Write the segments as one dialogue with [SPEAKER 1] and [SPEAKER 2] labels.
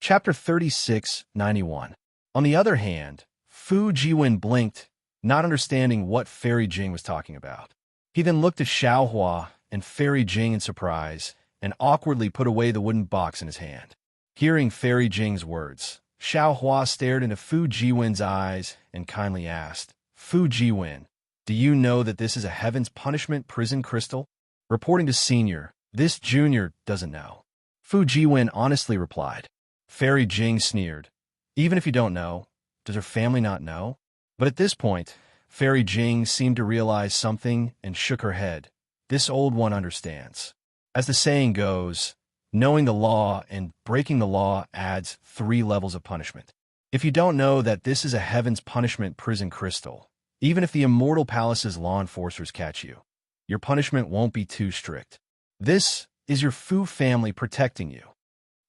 [SPEAKER 1] Chapter 3691. On the other hand, Fu Jiwen blinked, not understanding what Fairy Jing was talking about. He then looked at Xiaohua and Fairy Jing in surprise and awkwardly put away the wooden box in his hand. Hearing Fairy Jing's words, Xiaohua stared into Fu Jiwen's eyes and kindly asked, "Fu Jiwen, do you know that this is a Heaven's Punishment prison crystal?" Reporting to Senior, this Junior doesn't know. Fu Jiwen honestly replied. Fairy Jing sneered. Even if you don't know, does her family not know? But at this point, Fairy Jing seemed to realize something and shook her head. This old one understands. As the saying goes, knowing the law and breaking the law adds 3 levels of punishment. If you don't know that this is a Heaven's Punishment prison crystal, even if the Immortal Palace's law enforcers catch you, your punishment won't be too strict. This is your Fu family protecting you.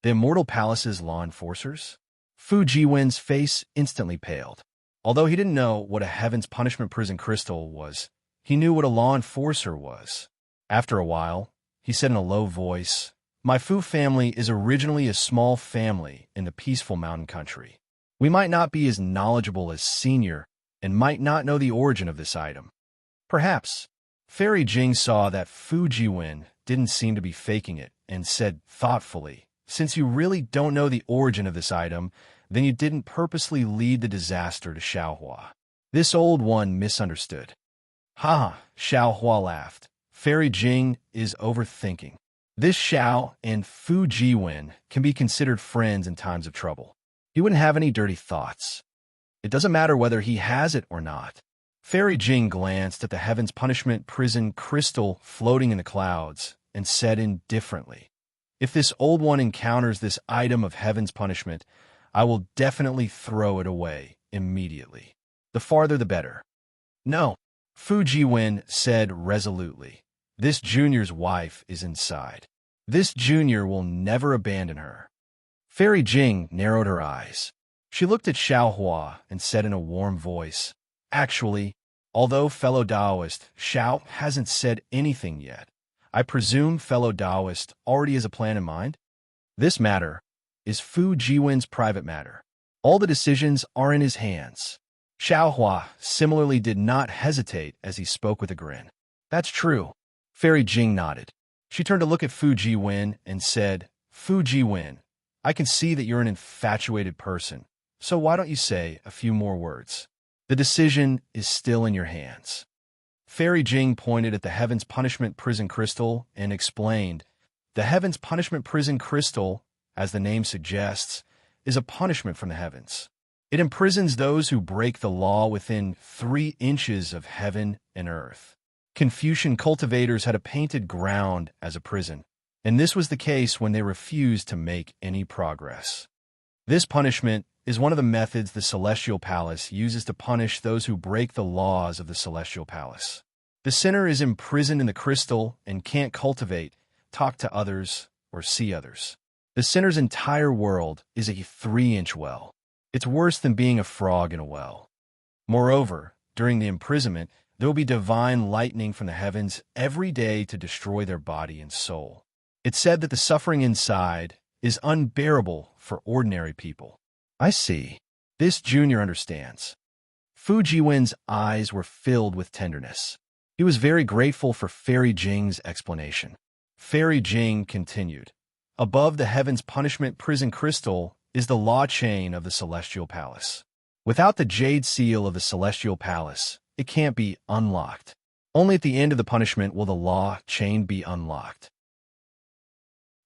[SPEAKER 1] The Immortal Palace's law enforcers? Fu Jiwen's face instantly paled. Although he didn't know what a Heaven's Punishment prison crystal was, he knew what a law enforcer was. After a while, he said in a low voice, "My Fu family is originally a small family in the peaceful mountain country. We might not be as knowledgeable as Senior and might not know the origin of this item." Perhaps. Fairy Jing saw that Fu Jiwen didn't seem to be faking it and said thoughtfully, "Since you really don't know the origin of this item, then you didn't purposely lead the disaster to Xiaohua." This old one misunderstood. "Ha ha," Xiaohua laughed. "Fairy Jing is overthinking. This Xiao and Fu Jiwen can be considered friends in times of trouble. He wouldn't have any dirty thoughts. It doesn't matter whether he has it or not." Fairy Jing glanced at the Heaven's Punishment prison crystal floating in the clouds and said indifferently, "If this old one encounters this item of Heaven's Punishment, I will definitely throw it away immediately. The farther the better." "No," Fu Jiwen said resolutely. "This Junior's wife is inside. This Junior will never abandon her." Fairy Jing narrowed her eyes. She looked at Xiaohua and said in a warm voice, "Actually, although fellow Taoist, Xiao hasn't said anything yet. I presume fellow Taoist already has a plan in mind? This matter is Fu Jiwen's private matter. All the decisions are in his hands." Xiaohua similarly did not hesitate as he spoke with a grin. "That's true." Fairy Jing nodded. She turned to look at Fu Jiwen and said, "Fu Jiwen, I can see that you're an infatuated person, so why don't you say a few more words? The decision is still in your hands." Fairy Jing pointed at the Heaven's Punishment prison crystal and explained, "The Heaven's Punishment prison crystal, as the name suggests, is a punishment from the heavens. It imprisons those who break the law within 3 inches of heaven and earth." Confucian cultivators had a painted ground as a prison, and this was the case when they refused to make any progress. This punishment is one of the methods the Celestial Palace uses to punish those who break the laws of the Celestial Palace. The sinner is imprisoned in the crystal and can't cultivate, talk to others, or see others. The sinner's entire world is a 3-inch well. It's worse than being a frog in a well. Moreover, during the imprisonment, there will be divine lightning from the heavens every day to destroy their body and soul. It's said that the suffering inside is unbearable for ordinary people. "I see. This Junior understands." Fu Jiwen's eyes were filled with tenderness. He was very grateful for Fairy Jing's explanation. Fairy Jing continued, "Above the Heaven's Punishment prison crystal is the law chain of the Celestial Palace. Without the jade seal of the Celestial Palace, it can't be unlocked. Only at the end of the punishment will the law chain be unlocked.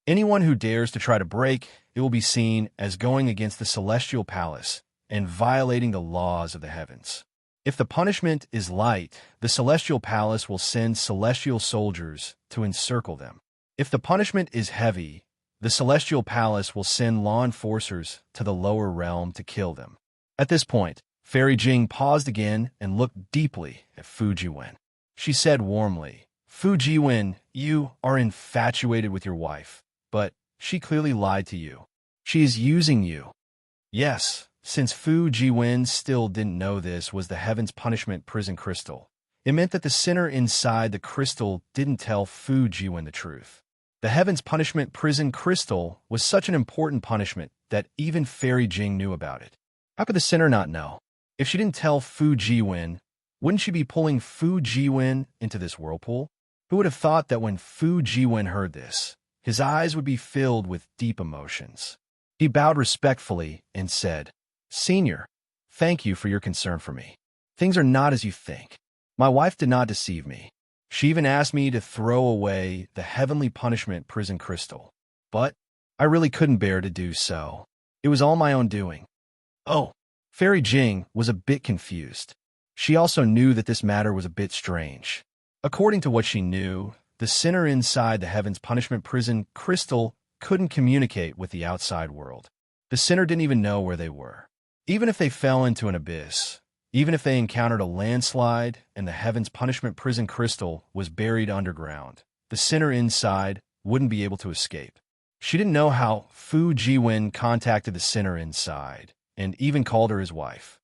[SPEAKER 1] Anyone who dares to try to break it will be seen as going against the Celestial Palace and violating the laws of the heavens. If the punishment is light, the Celestial Palace will send celestial soldiers to encircle them. If the punishment is heavy, the Celestial Palace will send law enforcers to the lower realm to kill them." At this point, Fairy Jing paused again and looked deeply at Fu Jiwen. She said warmly, "Fu Jiwen, you are infatuated with your wife, but she clearly lied to you. She is using you." Yes, since Fu Jiwen still didn't know this was the Heaven's Punishment prison crystal, it meant that the sinner inside the crystal didn't tell Fu Jiwen the truth. The Heaven's Punishment Prison Crystal was such an important punishment that even Fairy Jing knew about it. How could the sinner not know? If she didn't tell Fu Jiwen, wouldn't she be pulling Fu Jiwen into this whirlpool? Who would have thought that when Fu Jiwen heard this, his eyes would be filled with deep emotions? He bowed respectfully and said, "Senior, thank you for your concern for me. Things are not as you think. My wife did not deceive me. She even asked me to throw away the Heavenly Punishment Prison Crystal. But I really couldn't bear to do so. It was all my own doing." Oh, Fairy Jing was a bit confused. She also knew that this matter was a bit strange. According to what she knew, the sinner inside the Heaven's Punishment Prison Crystal couldn't communicate with the outside world. The sinner didn't even know where they were. Even if they fell into an abyss, even if they encountered a landslide and the Heaven's Punishment Prison Crystal was buried underground, the sinner inside wouldn't be able to escape. She didn't know how Fu Jiwen contacted the sinner inside and even called her his wife.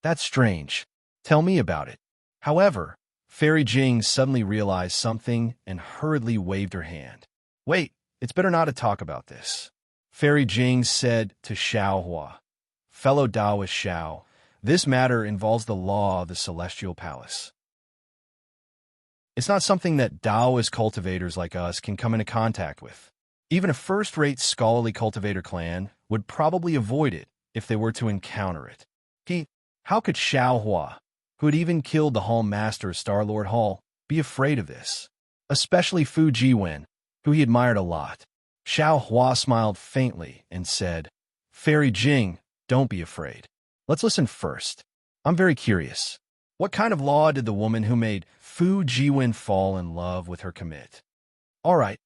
[SPEAKER 1] That's strange. Tell me about it. However, Fairy Jing suddenly realized something and hurriedly waved her hand. Wait, it's better not to talk about this. Fairy Jing said to Xiao Hua, "Fellow Taoist Xiao, this matter involves the law of the Celestial Palace. It's not something that Taoist cultivators like us can come into contact with. Even a first-rate scholarly cultivator clan would probably avoid it if they were to encounter it. How could Xiao Hua, who had even killed the Hall Master of Star-Lord Hall, be afraid of this? Especially Fu Jiwen, who he admired a lot. Xiao Hua smiled faintly and said, "Fairy Jing, don't be afraid. Let's listen first. I'm very curious. What kind of law did the woman who made Fu Jiwen fall in love with her commit?" All right.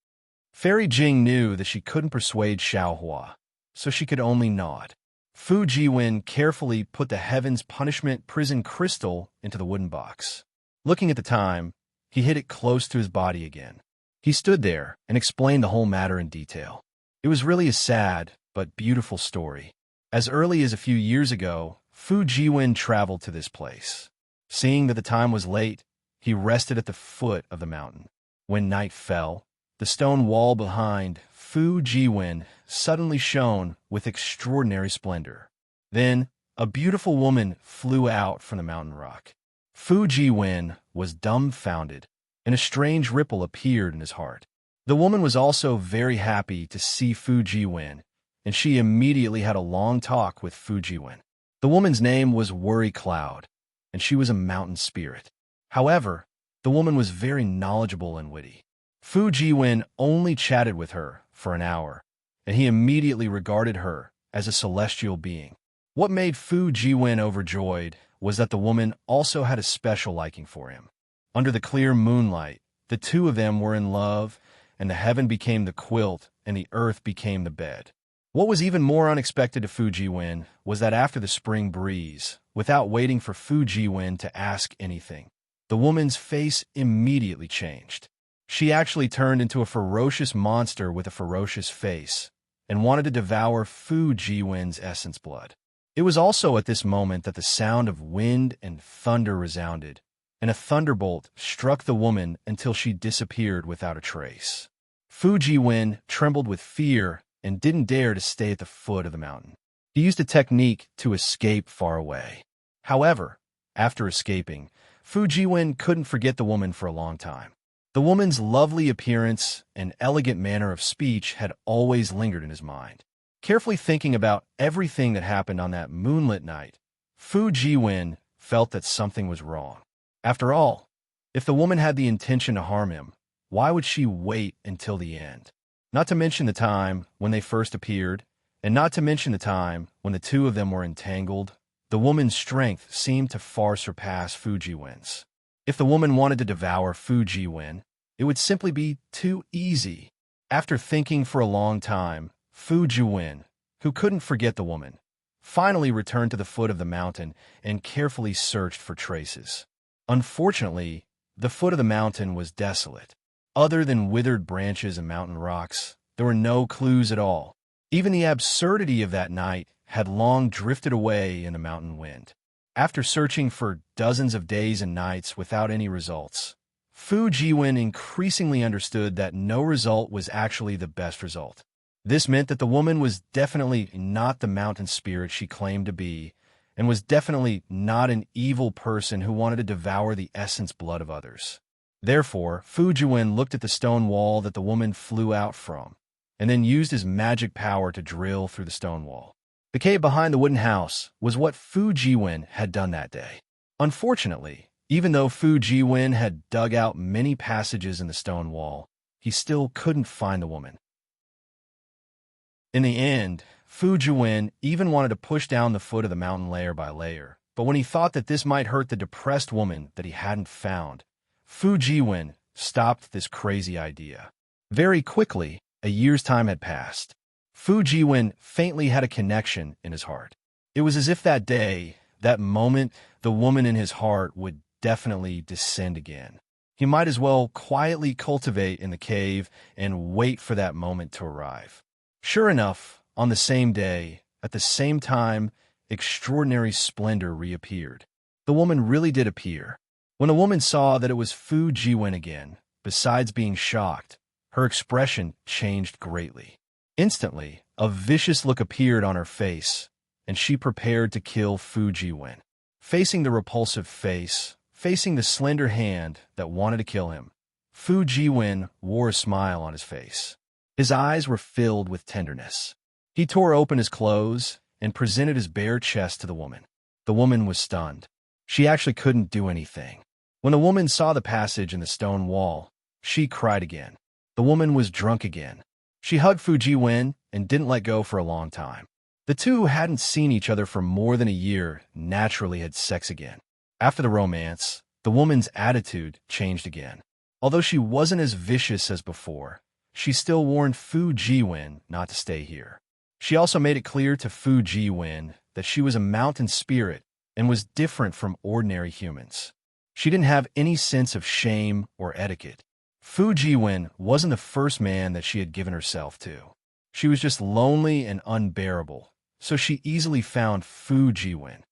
[SPEAKER 1] Fairy Jing knew that she couldn't persuade Xiao Hua, so she could only nod. Fu Jiwen carefully put the Heaven's Punishment Prison Crystal into the wooden box. Looking at the time, he hid it close to his body again. He stood there and explained the whole matter in detail. It was really a sad but beautiful story. As early as a few years ago, Fu Jiwen traveled to this place. Seeing that the time was late, he rested at the foot of the mountain. When night fell, the stone wall behind Fu Jiwen suddenly shone with extraordinary splendor. Then, a beautiful woman flew out from the mountain rock. Fu Jiwen was dumbfounded, and a strange ripple appeared in his heart. The woman was also very happy to see Fu Jiwen, and she immediately had a long talk with Fu Jiwen. The woman's name was Worry Cloud, and she was a mountain spirit. However, the woman was very knowledgeable and witty. Fu Jiwen only chatted with her for an hour, and he immediately regarded her as a celestial being. What made Fu Jiwen overjoyed was that the woman also had a special liking for him. Under the clear moonlight, the two of them were in love, and the heaven became the quilt and the earth became the bed. What was even more unexpected to Fu Jiwen was that after the spring breeze, without waiting for Fu Jiwen to ask anything, the woman's face immediately changed. She actually turned into a ferocious monster with a ferocious face and wanted to devour Fu Jiwen's essence blood. It was also at this moment that the sound of wind and thunder resounded, and a thunderbolt struck the woman until she disappeared without a trace. Fu Jiwen trembled with fear and didn't dare to stay at the foot of the mountain. He used a technique to escape far away. However, after escaping, Fu Jiwen couldn't forget the woman for a long time. The woman's lovely appearance and elegant manner of speech had always lingered in his mind. Carefully thinking about everything that happened on that moonlit night, Fu Jiwen felt that something was wrong. After all, if the woman had the intention to harm him, why would she wait until the end? Not to mention the time when they first appeared, and not to mention the time when the two of them were entangled, the woman's strength seemed to far surpass Fu Jiwen's. If the woman wanted to devour Fu Jiwen, it would simply be too easy. After thinking for a long time, Fu Jiwen, who couldn't forget the woman, finally returned to the foot of the mountain and carefully searched for traces. Unfortunately, the foot of the mountain was desolate. Other than withered branches and mountain rocks, there were no clues at all. Even the absurdity of that night had long drifted away in the mountain wind. After searching for dozens of days and nights without any results, Fu Jiwen increasingly understood that no result was actually the best result. This meant that the woman was definitely not the mountain spirit she claimed to be, and was definitely not an evil person who wanted to devour the essence blood of others. Therefore, Fu Jiwen looked at the stone wall that the woman flew out from, and then used his magic power to drill through the stone wall. The cave behind the wooden house was what Fu Jiwen had done that day. Unfortunately, even though Fu Jiwen had dug out many passages in the stone wall, he still couldn't find the woman. In the end, Fu Jiwen even wanted to push down the foot of the mountain layer by layer, but when he thought that this might hurt the depressed woman that he hadn't found, Fu Jiwen stopped this crazy idea. Very quickly, a year's time had passed. Fu Jiwen faintly had a connection in his heart. It was as if that day, that moment, the woman in his heart would definitely descend again. He might as well quietly cultivate in the cave and wait for that moment to arrive. Sure enough, on the same day, at the same time, extraordinary splendor reappeared. The woman really did appear. When the woman saw that it was Fu Jiwen again, besides being shocked, her expression changed greatly. Instantly, a vicious look appeared on her face, and she prepared to kill Fu Jiwen. Facing the repulsive face, facing the slender hand that wanted to kill him, Fu Jiwen wore a smile on his face. His eyes were filled with tenderness. He tore open his clothes and presented his bare chest to the woman. The woman was stunned. She actually couldn't do anything. When the woman saw the passage in the stone wall, she cried again. The woman was drunk again. She hugged Fu Jiwen and didn't let go for a long time. The two who hadn't seen each other for more than a year naturally had sex again. After the romance, the woman's attitude changed again. Although she wasn't as vicious as before, she still warned Fu Jiwen not to stay here. She also made it clear to Fu Jiwen that she was a mountain spirit and was different from ordinary humans. She didn't have any sense of shame or etiquette. Fu Jiwen wasn't the first man that she had given herself to. She was just lonely and unbearable, so she easily found Fu Jiwen.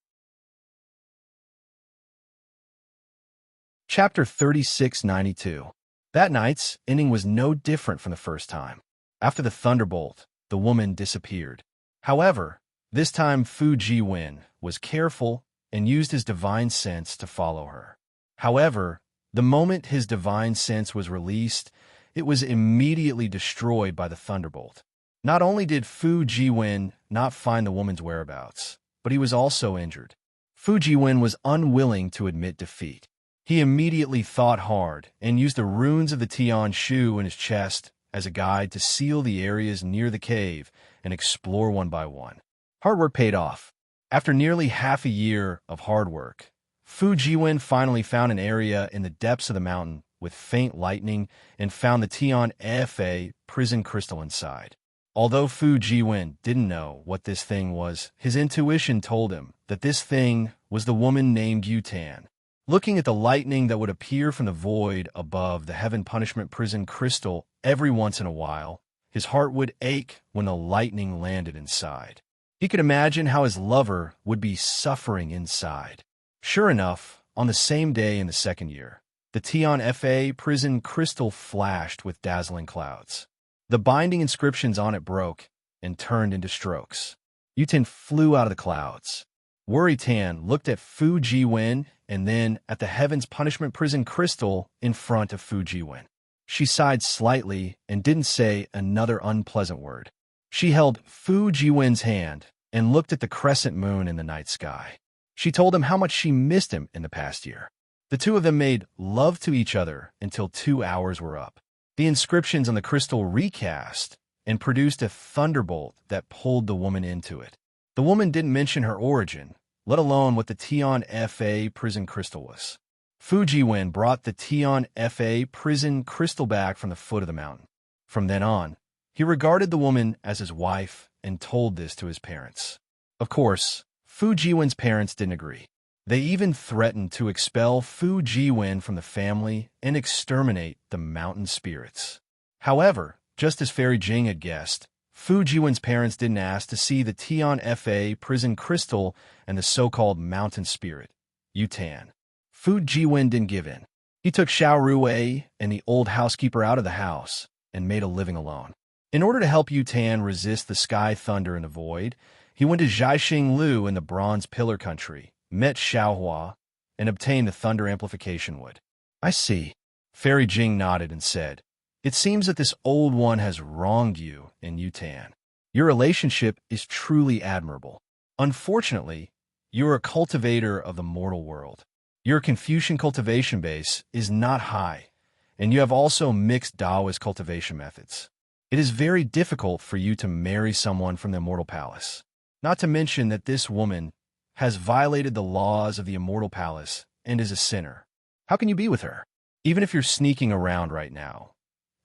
[SPEAKER 1] Chapter 3692. That night's ending was no different from the first time. After the thunderbolt, the woman disappeared. However, this time Fu Jiwen was careful and used his divine sense to follow her. However, the moment his divine sense was released, it was immediately destroyed by the thunderbolt. Not only did Fu Jiwen not find the woman's whereabouts, but he was also injured. Fu Jiwen was unwilling to admit defeat. He immediately thought hard and used the runes of the Tian Shu in his chest as a guide to seal the areas near the cave and explore one by one. Hard work paid off. After nearly half a year of hard work, Fu Jiwen finally found an area in the depths of the mountain with faint lightning and found the Tian Fa prison crystal inside. Although Fu Jiwen didn't know what this thing was, his intuition told him that this thing was the woman named Yutan. Looking at the lightning that would appear from the void above the Heaven Punishment Prison crystal every once in a while, his heart would ache when the lightning landed inside. He could imagine how his lover would be suffering inside. Sure enough, on the same day in the second year, the Tian Fa prison crystal flashed with dazzling clouds. The binding inscriptions on it broke and turned into strokes. Yutan flew out of the clouds. Worry Tan looked at Fu Jiwen and then at the Heaven's Punishment Prison crystal in front of Fu Jiwen. She sighed slightly and didn't say another unpleasant word. She held Fu Jiwen's hand and looked at the crescent moon in the night sky. She told him how much she missed him in the past year. The two of them made love to each other until 2 hours were up. The inscriptions on the crystal recast and produced a thunderbolt that pulled the woman into it. The woman didn't mention her origin, let alone what the Tian Fa prison crystal was. Fu Jiwen brought the Tian Fa prison crystal back from the foot of the mountain. From then on, he regarded the woman as his wife and told this to his parents. Of course, Fu Jiwen's parents didn't agree. They even threatened to expel Fu Jiwen from the family and exterminate the mountain spirits. However, just as Fairy Jing had guessed, Fu Jiwen's parents didn't ask to see the Tian Fa prison crystal and the so-called mountain spirit, Yutan. Fu Jiwen didn't give in. He took Xiao Ruwei and the old housekeeper out of the house and made a living alone. In order to help Yu Tan resist the sky thunder and the void, he went to Jiaxing Lu in the Bronze Pillar country, met Xiaohua, and obtained the thunder amplification wood. I see. Fairy Jing nodded and said, "It seems that this old one has wronged you and Yu Tan. Your relationship is truly admirable. Unfortunately, you are a cultivator of the mortal world. Your Confucian cultivation base is not high, and you have also mixed Taoist cultivation methods. It is very difficult for you to marry someone from the Immortal Palace. Not to mention that this woman has violated the laws of the Immortal Palace and is a sinner. How can you be with her? Even if you're sneaking around right now,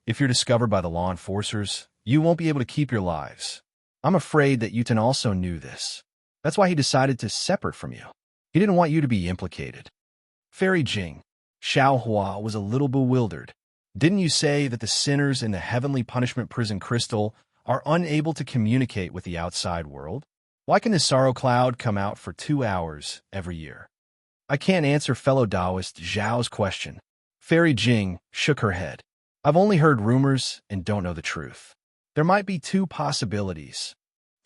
[SPEAKER 1] if you're discovered by the law enforcers, you won't be able to keep your lives. I'm afraid that Yuten also knew this. That's why he decided to separate from you. He didn't want you to be implicated." Fairy Jing, Xiaohua was a little bewildered. "Didn't you say that the sinners in the heavenly punishment prison crystal are unable to communicate with the outside world? Why can the sorrow cloud come out for 2 hours every year?" "I can't answer fellow Taoist Zhao's question." Fairy Jing shook her head. "I've only heard rumors and don't know the truth. There might be 2 possibilities."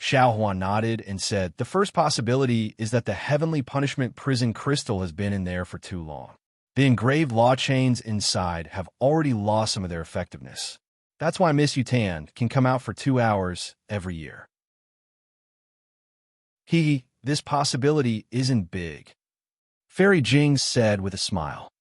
[SPEAKER 1] Xiaohua nodded and said, "The first possibility is that the heavenly punishment prison crystal has been in there for too long. The engraved law chains inside have already lost some of their effectiveness. That's why Miss Yutan can come out for 2 hours every year." This possibility isn't big," Fairy Jing said with a smile.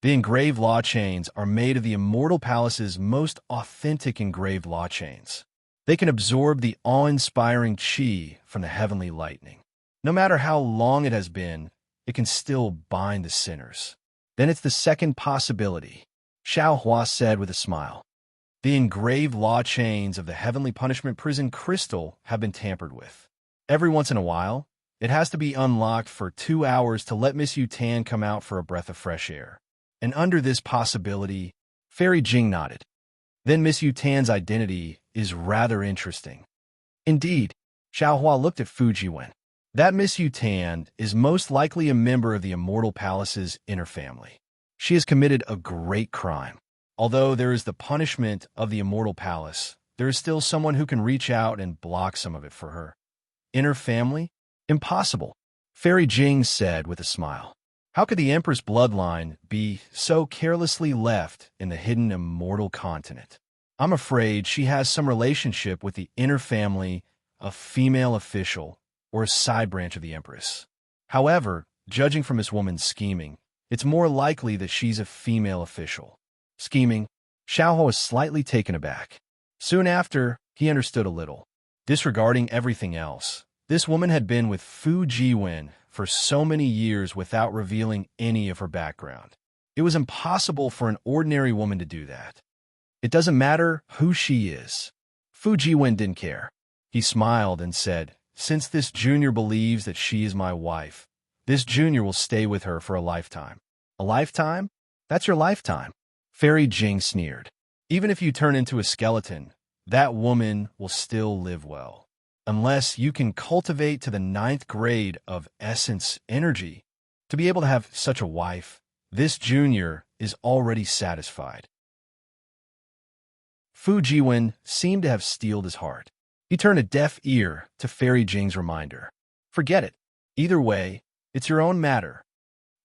[SPEAKER 1] "The engraved law chains are made of the Immortal Palace's most authentic engraved law chains. They can absorb the awe-inspiring qi from the heavenly lightning. No matter how long it has been, it can still bind the sinners." "Then it's the second possibility," Xiaohua said with a smile. "The engraved law chains of the heavenly punishment prison crystal have been tampered with. Every once in a while, it has to be unlocked for 2 hours to let Miss Yutan come out for a breath of fresh air. And under this possibility," Fairy Jing nodded, "then Miss Yutan's identity is rather interesting." "Indeed," Xiaohua looked at Fujiwen. "That Miss Yutan is most likely a member of the Immortal Palace's inner family. She has committed a great crime. Although there is the punishment of the Immortal Palace, there is still someone who can reach out and block some of it for her." "Inner family? Impossible," Fairy Jing said with a smile. "How could the Empress bloodline be so carelessly left in the hidden immortal continent? I'm afraid she has some relationship with the inner family, a female official, or a side branch of the Empress. However, judging from this woman's scheming, it's more likely that she's a female official." "Scheming?" Xiaohua was slightly taken aback. Soon after, he understood a little. Disregarding everything else, this woman had been with Fu Jiwen for so many years without revealing any of her background. It was impossible for an ordinary woman to do that. It doesn't matter who she is. Fu Jiwen didn't care. He smiled and said, "Since this junior believes that she is my wife, this junior will stay with her for a lifetime." "A lifetime? That's your lifetime," Fairy Jing sneered. "Even if you turn into a skeleton, that woman will still live well. Unless you can cultivate to the 9th grade of essence energy to be able to have such a wife, this junior is already satisfied." Fu Jiwen seemed to have steeled his heart. He turned a deaf ear to Fairy Jing's reminder. "Forget it. Either way, it's your own matter."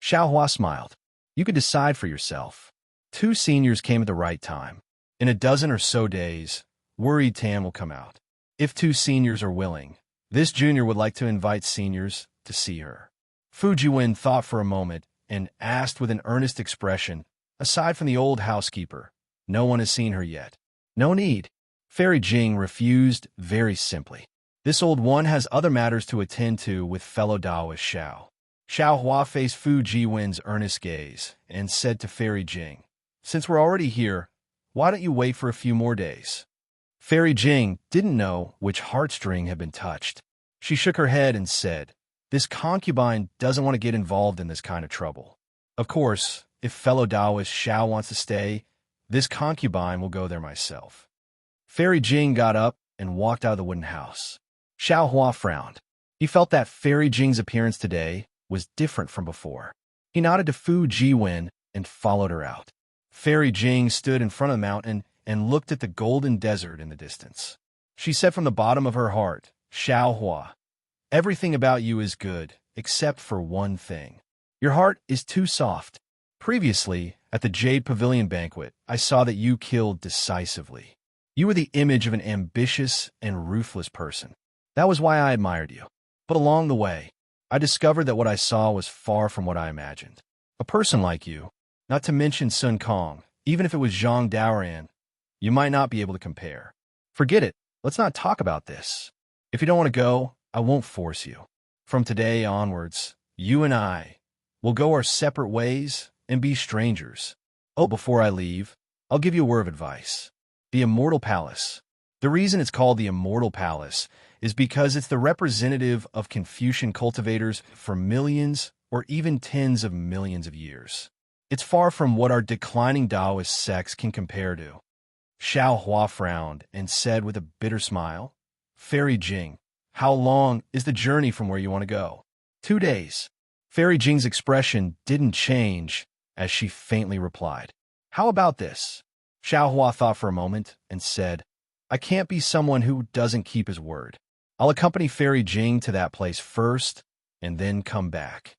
[SPEAKER 1] Xiaohua smiled. "You could decide for yourself." 2 seniors came at the right time. In a dozen or so days, Worried Tan will come out. If 2 seniors are willing, this junior would like to invite seniors to see her. Fu Jiwen thought for a moment and asked with an earnest expression, "Aside from the old housekeeper, no one has seen her yet." "No need." Fairy Jing refused very simply. "This old one has other matters to attend to with fellow Taoist Xiao." Xiaohua faced Fu Jiwen's earnest gaze and said to Fairy Jing, "Since we're already here, why don't you wait for a few more days?" Fairy Jing didn't know which heartstring had been touched. She shook her head and said, "This concubine doesn't want to get involved in this kind of trouble. Of course, if fellow Taoist Xiao wants to stay, this concubine will go there myself." Fairy Jing got up and walked out of the wooden house. Xiaohua frowned. He felt that Fairy Jing's appearance today was different from before. He nodded to Fu Jiwen and followed her out. Fairy Jing stood in front of the mountain and looked at the golden desert in the distance. She said from the bottom of her heart, "Xiaohua, everything about you is good, except for one thing. Your heart is too soft. Previously, at the Jade Pavilion banquet, I saw that you killed decisively. You were the image of an ambitious and ruthless person. That was why I admired you. But along the way, I discovered that what I saw was far from what I imagined. A person like you, not to mention Sun Kong, even if it was Zhang Daoran, you might not be able to compare. Forget it. Let's not talk about this. If you don't want to go, I won't force you. From today onwards, you and I will go our separate ways and be strangers. Oh, before I leave, I'll give you a word of advice. The Immortal Palace. The reason it's called the Immortal Palace is because it's the representative of Confucian cultivators for millions or even tens of millions of years. It's far from what our declining Taoist sects can compare to. Xiao Hua frowned and said with a bitter smile, "Fairy Jing, how long is the journey from where you want to go?" 2 days. Fairy Jing's expression didn't change as she faintly replied, "How about this?" Xiao Hua thought for a moment and said, "I can't be someone who doesn't keep his word. I'll accompany Fairy Jing to that place first and then come back."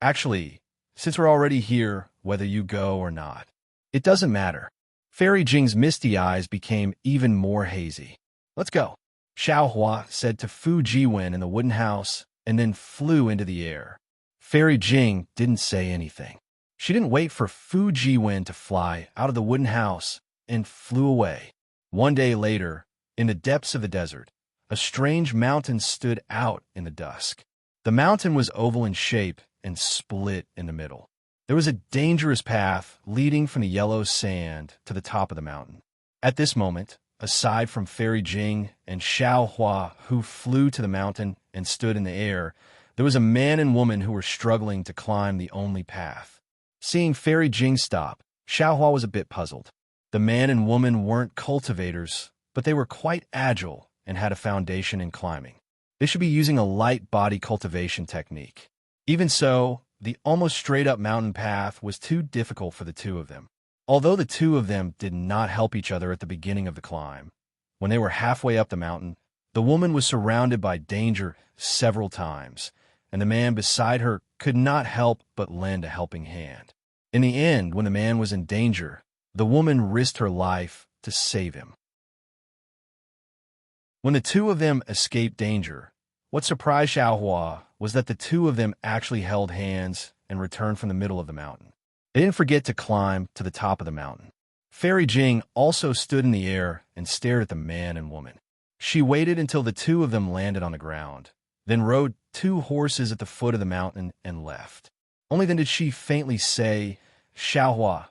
[SPEAKER 1] Actually, since we're already here, whether you go or not, it doesn't matter." Fairy Jing's misty eyes became even more hazy. "Let's go," Xiao Hua said to Fu Jiwen in the wooden house and then flew into the air. Fairy Jing didn't say anything. She didn't wait for Fu Jiwen to fly out of the wooden house and flew away. 1 day later, in the depths of the desert, a strange mountain stood out in the dusk. The mountain was oval in shape and split in the middle. There was a dangerous path leading from the yellow sand to the top of the mountain. At this moment, aside from Fairy Jing and Xiao Hua, who flew to the mountain and stood in the air, there was a man and woman who were struggling to climb the only path. Seeing Fairy Jing stop, Xiao Hua was a bit puzzled. The man and woman weren't cultivators, but they were quite agile and had a foundation in climbing. They should be using a light body cultivation technique. Even so, the almost straight-up mountain path was too difficult for the two of them. Although the two of them did not help each other at the beginning of the climb, when they were halfway up the mountain, the woman was surrounded by danger several times, and the man beside her could not help but lend a helping hand. In the end, when the man was in danger, the woman risked her life to save him. When the two of them escaped danger, what surprised Xiao Hua was that the two of them actually held hands and returned from the middle of the mountain. They didn't forget to climb to the top of the mountain. Fairy Jing also stood in the air and stared at the man and woman. She waited until the two of them landed on the ground, then rode 2 horses at the foot of the mountain and left. Only then did she faintly say, "Xiao Hua,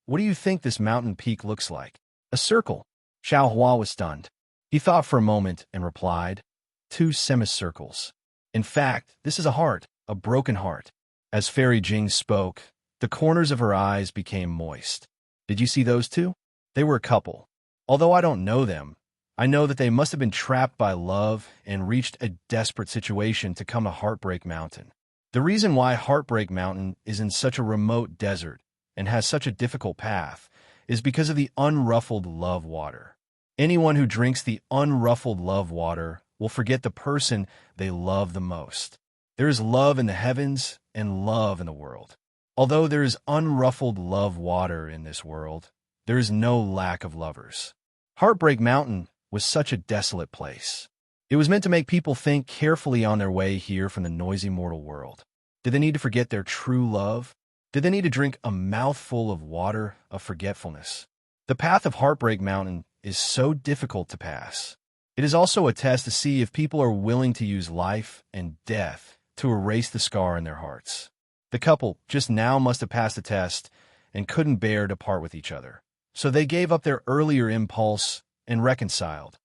[SPEAKER 1] what do you think this mountain peak looks like?" "A circle." Xiao Hua was stunned. He thought for a moment and replied, "2 semicircles. In fact, this is a heart, a broken heart." As Fairy Jing spoke, the corners of her eyes became moist. "Did you see those 2? They were a couple. Although I don't know them, I know that they must have been trapped by love and reached a desperate situation to come to Heartbreak Mountain. The reason why Heartbreak Mountain is in such a remote desert and has such a difficult path is because of the unruffled love water. Anyone who drinks the unruffled love water will forget the person they love the most. There is love in the heavens and love in the world. Although there is unruffled love water in this world, there is no lack of lovers. Heartbreak Mountain was such a desolate place. It was meant to make people think carefully on their way here from the noisy mortal world. Did they need to forget their true love? Did they need to drink a mouthful of water of forgetfulness? The path of Heartbreak Mountain is so difficult to pass. It is also a test to see if people are willing to use life and death to erase the scar in their hearts. The couple just now must have passed the test and couldn't bear to part with each other, so they gave up their earlier impulse and reconciled.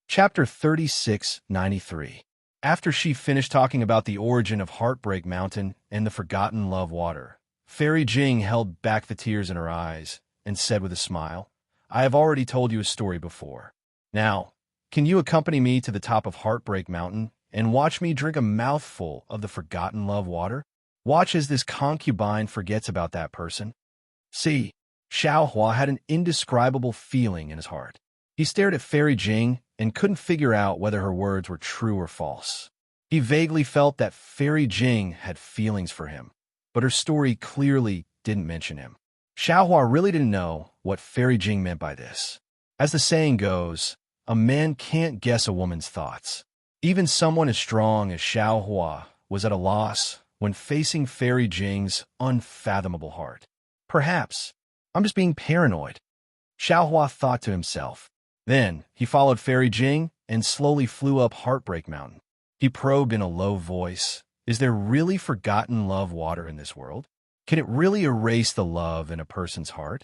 [SPEAKER 1] Chapter 3693. After she finished talking about the origin of Heartbreak Mountain and the forgotten love water, Fairy Jing held back the tears in her eyes and said with a smile, "I have already told you a story before. Now, can you accompany me to the top of Heartbreak Mountain and watch me drink a mouthful of the forgotten love water? Watch as this concubine forgets about that person. See, Xiaohua had an indescribable feeling in his heart. He stared at Fairy Jing and couldn't figure out whether her words were true or false. He vaguely felt that Fairy Jing had feelings for him, but her story clearly didn't mention him. Xiaohua really didn't know what Fairy Jing meant by this. As the saying goes, a man can't guess a woman's thoughts. Even someone as strong as Xiaohua was at a loss when facing Fairy Jing's unfathomable heart. Perhaps I'm just being paranoid, Xiaohua thought to himself. Then he followed Fairy Jing and slowly flew up Heartbreak Mountain. He probed in a low voice, is there really forgotten love water in this world? Can it really erase the love in a person's heart?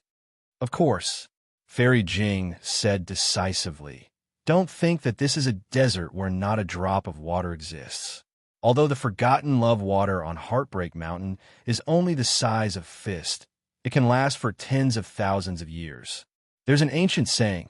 [SPEAKER 1] Of course, Fairy Jing said decisively. Don't think that this is a desert where not a drop of water exists. Although the forgotten love water on Heartbreak Mountain is only the size of a fist, it can last for tens of thousands of years. There's an ancient saying,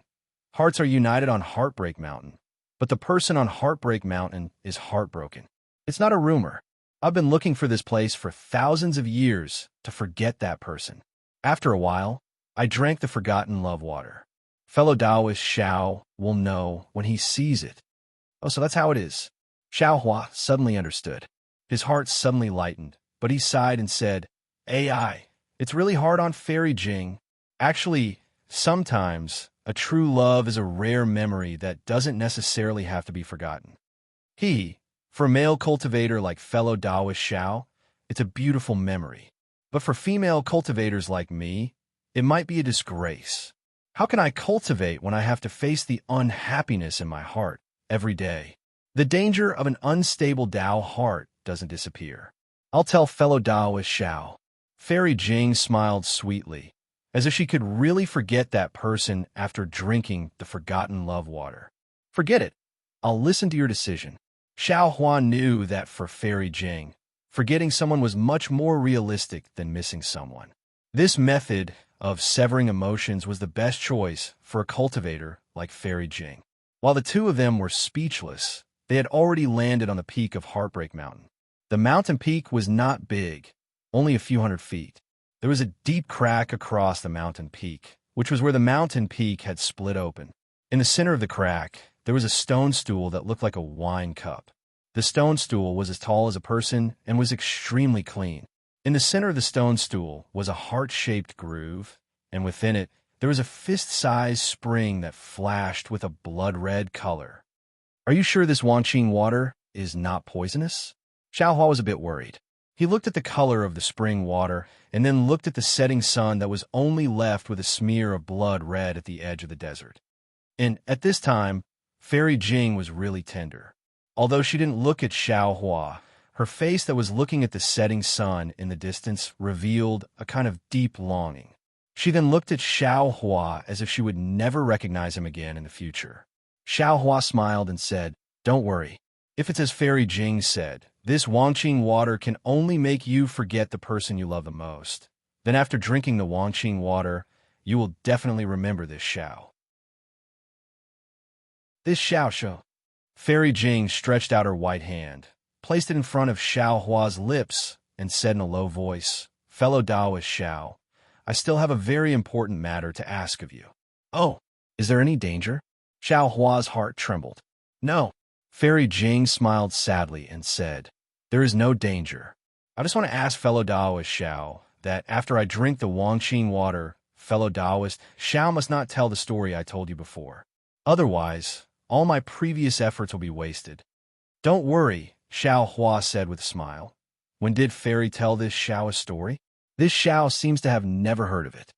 [SPEAKER 1] hearts are united on Heartbreak Mountain, but the person on Heartbreak Mountain is heartbroken. It's not a rumor. I've been looking for this place for thousands of years to forget that person. After a while, I drank the forgotten love water. Fellow Taoist Xiao will know when he sees it. Oh, so that's how it is. Xiaohua suddenly understood. His heart suddenly lightened, but he sighed and said, AI, it's really hard on Fairy Jing. Actually, sometimes a true love is a rare memory that doesn't necessarily have to be forgotten. For a male cultivator like fellow Taoist Xiao, it's a beautiful memory. But for female cultivators like me, it might be a disgrace. How can I cultivate when I have to face the unhappiness in my heart every day? The danger of an unstable Tao heart doesn't disappear. I'll tell fellow Taoist Xiao. Fairy Jing smiled sweetly, as if she could really forget that person after drinking the forgotten love water. Forget it. I'll listen to your decision. Xiaohua knew that for Fairy Jing, forgetting someone was much more realistic than missing someone. This method of severing emotions was the best choice for a cultivator like Fairy Jing. While the two of them were speechless, they had already landed on the peak of Heartbreak Mountain. The mountain peak was not big, only a few hundred feet. There was a deep crack across the mountain peak, which was where the mountain peak had split open. In the center of the crack, there was a stone stool that looked like a wine cup. The stone stool was as tall as a person and was extremely clean. In the center of the stone stool was a heart-shaped groove, and within it, there was a fist-sized spring that flashed with a blood-red color. Are you sure this Wanqing water is not poisonous? Xiaohua was a bit worried. He looked at the color of the spring water and then looked at the setting sun that was only left with a smear of blood red at the edge of the desert. And at this time, Fairy Jing was really tender. Although she didn't look at Xiaohua, her face that was looking at the setting sun in the distance revealed a kind of deep longing. She then looked at Xiaohua as if she would never recognize him again in the future. Xiaohua smiled and said, Don't worry. If it's as Fairy Jing said, this Wanqing water can only make you forget the person you love the most. Then after drinking the Wanqing water, you will definitely remember this Xiao. This Xiao. Fairy Jing stretched out her white hand, placed it in front of Xiaohua's lips, and said in a low voice, Fellow Taoist Xiao, I still have a very important matter to ask of you. Oh, is there any danger? Xiaohua's heart trembled. No. Fairy Jing smiled sadly and said, There is no danger. I just want to ask fellow Taoist Xiao that after I drink the Wanqing water, fellow Taoist Xiao must not tell the story I told you before. Otherwise, all my previous efforts will be wasted. Don't worry, Xiaohua said with a smile. When did Fairy tell this Xiao a story? This Xiao seems to have never heard of it.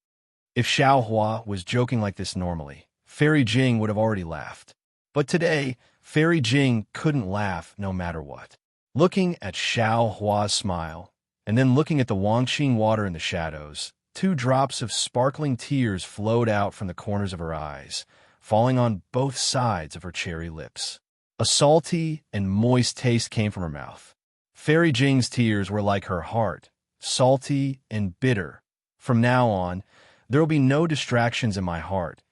[SPEAKER 1] If Xiaohua was joking like this normally, Fairy Jing would have already laughed. But today, Fairy Jing couldn't laugh no matter what. Looking at Xiaohua's smile, and then looking at the Wanqing water in the shadows, 2 drops of sparkling tears flowed out from the corners of her eyes, falling on both sides of her cherry lips. A salty and moist taste came from her mouth. Fairy Jing's tears were like her heart, salty and bitter. From now on, there will be no distractions in my heart,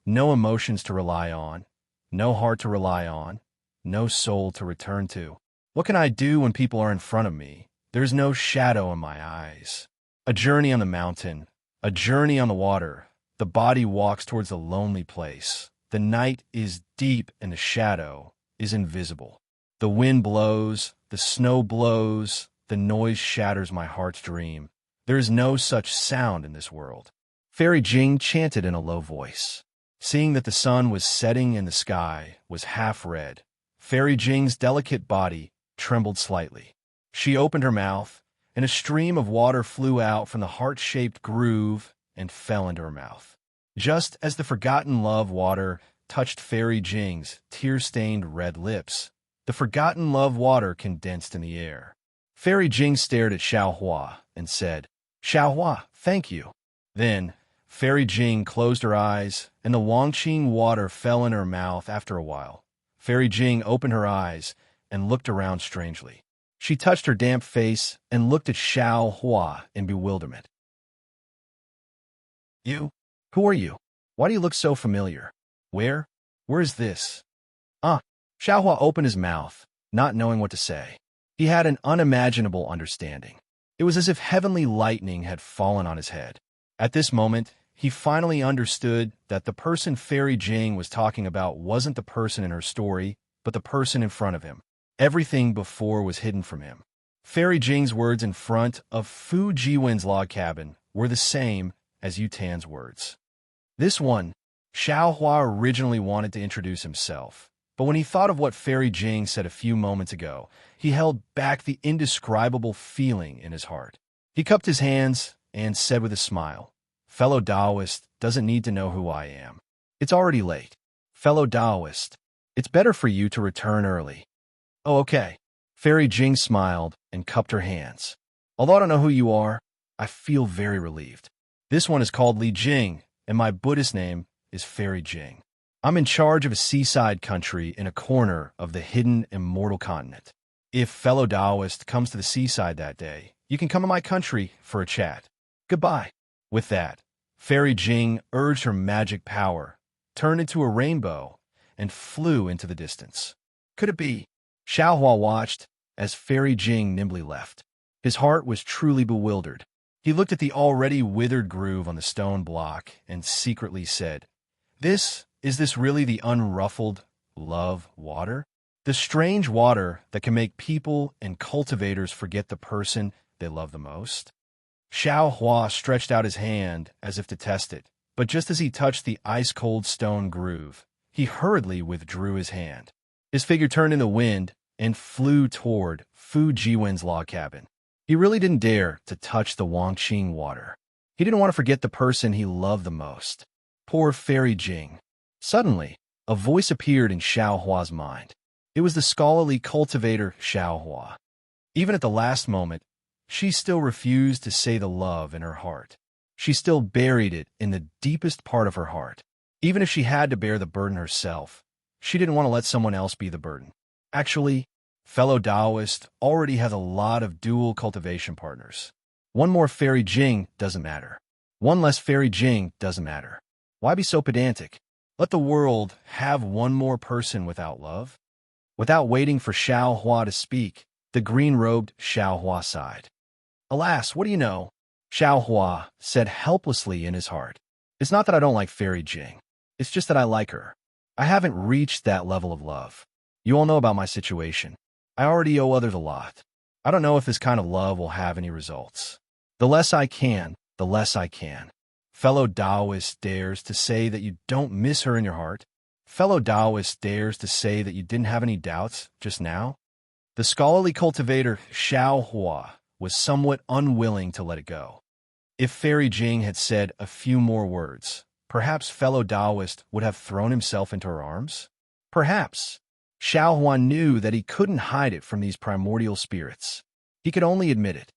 [SPEAKER 1] no emotions to rely on, no heart to rely on, no soul to return to. What can I do when people are in front of me? There's no shadow in my eyes. A journey on the mountain, a journey on the water. The body walks towards a lonely place. The night is deep and the shadow is invisible. The wind blows, the snow blows, the noise shatters my heart's dream. There is no such sound in this world. Fairy Jing chanted in a low voice. Seeing that the sun was setting and the sky was half red, Fairy Jing's delicate body trembled slightly. She opened her mouth, and a stream of water flew out from the heart-shaped groove and fell into her mouth. Just as the forgotten love water touched Fairy Jing's tear-stained red lips, the forgotten love water condensed in the air. Fairy Jing stared at Xiaohua and said, "Xiaohua, thank you." Then, Fairy Jing closed her eyes, and the Wangqing water fell in her mouth after a while. Fairy Jing opened her eyes and looked around strangely. She touched her damp face and looked at Xiaohua in bewilderment. "You? Who are you? Why do you look so familiar? Where is this?" Xiaohua opened his mouth, not knowing what to say. He had an unimaginable understanding. It was as if heavenly lightning had fallen on his head. At this moment, he finally understood that the person Fairy Jing was talking about wasn't the person in her story, but the person in front of him. Everything before was hidden from him. Fairy Jing's words in front of Fu Jiwen's log cabin were the same as Yu Tan's words. This one, Xiaohua originally wanted to introduce himself, but when he thought of what Fairy Jing said a few moments ago, he held back the indescribable feeling in his heart. He cupped his hands and said with a smile, "Fellow Taoist doesn't need to know who I am. It's already late. Fellow Taoist, it's better for you to return early." "Oh, okay." Fairy Jing smiled and cupped her hands. "Although I don't know who you are, I feel very relieved. This one is called Li Jing, and my Buddhist name is Fairy Jing. I'm in charge of a seaside country in a corner of the hidden immortal continent. If fellow Taoist comes to the seaside that day, you can come to my country for a chat. Goodbye." With that, Fairy Jing urged her magic power, turned into a rainbow, and flew into the distance. Could it be? Xiaohua watched as Fairy Jing nimbly left. His heart was truly bewildered. He looked at the already withered groove on the stone block and secretly said, Is this really the unruffled love water? The strange water that can make people and cultivators forget the person they love the most?" Xiaohua stretched out his hand as if to test it, but just as he touched the ice-cold stone groove, he hurriedly withdrew his hand. His figure turned in the wind and flew toward Fu Jiwen's log cabin. He really didn't dare to touch the Wangqing water. He didn't want to forget the person he loved the most. Poor Fairy Jing. Suddenly, a voice appeared in Xiaohua's mind. It was the scholarly cultivator Xiaohua. Even at the last moment, she still refused to say the love in her heart. She still buried it in the deepest part of her heart. Even if she had to bear the burden herself, she didn't want to let someone else be the burden. Actually, fellow Taoist already has a lot of dual cultivation partners. One more Fairy Jing doesn't matter. One less Fairy Jing doesn't matter. Why be so pedantic? Let the world have one more person without love. Without waiting for Xiaohua to speak, the green-robed Xiaohua sighed. "Alas, what do you know?" Xiaohua said helplessly in his heart. "It's not that I don't like Fairy Jing. It's just that I like her. I haven't reached that level of love. You all know about my situation. I already owe others a lot. I don't know if this kind of love will have any results. The less I can, the less I can. Fellow Taoist dares to say that you don't miss her in your heart? Fellow Taoist dares to say that you didn't have any doubts just now?" The scholarly cultivator Xiaohua was somewhat unwilling to let it go. If Fairy Jing had said a few more words, perhaps fellow Taoist would have thrown himself into her arms? Perhaps. Xiaohua knew that he couldn't hide it from these primordial spirits. He could only admit it.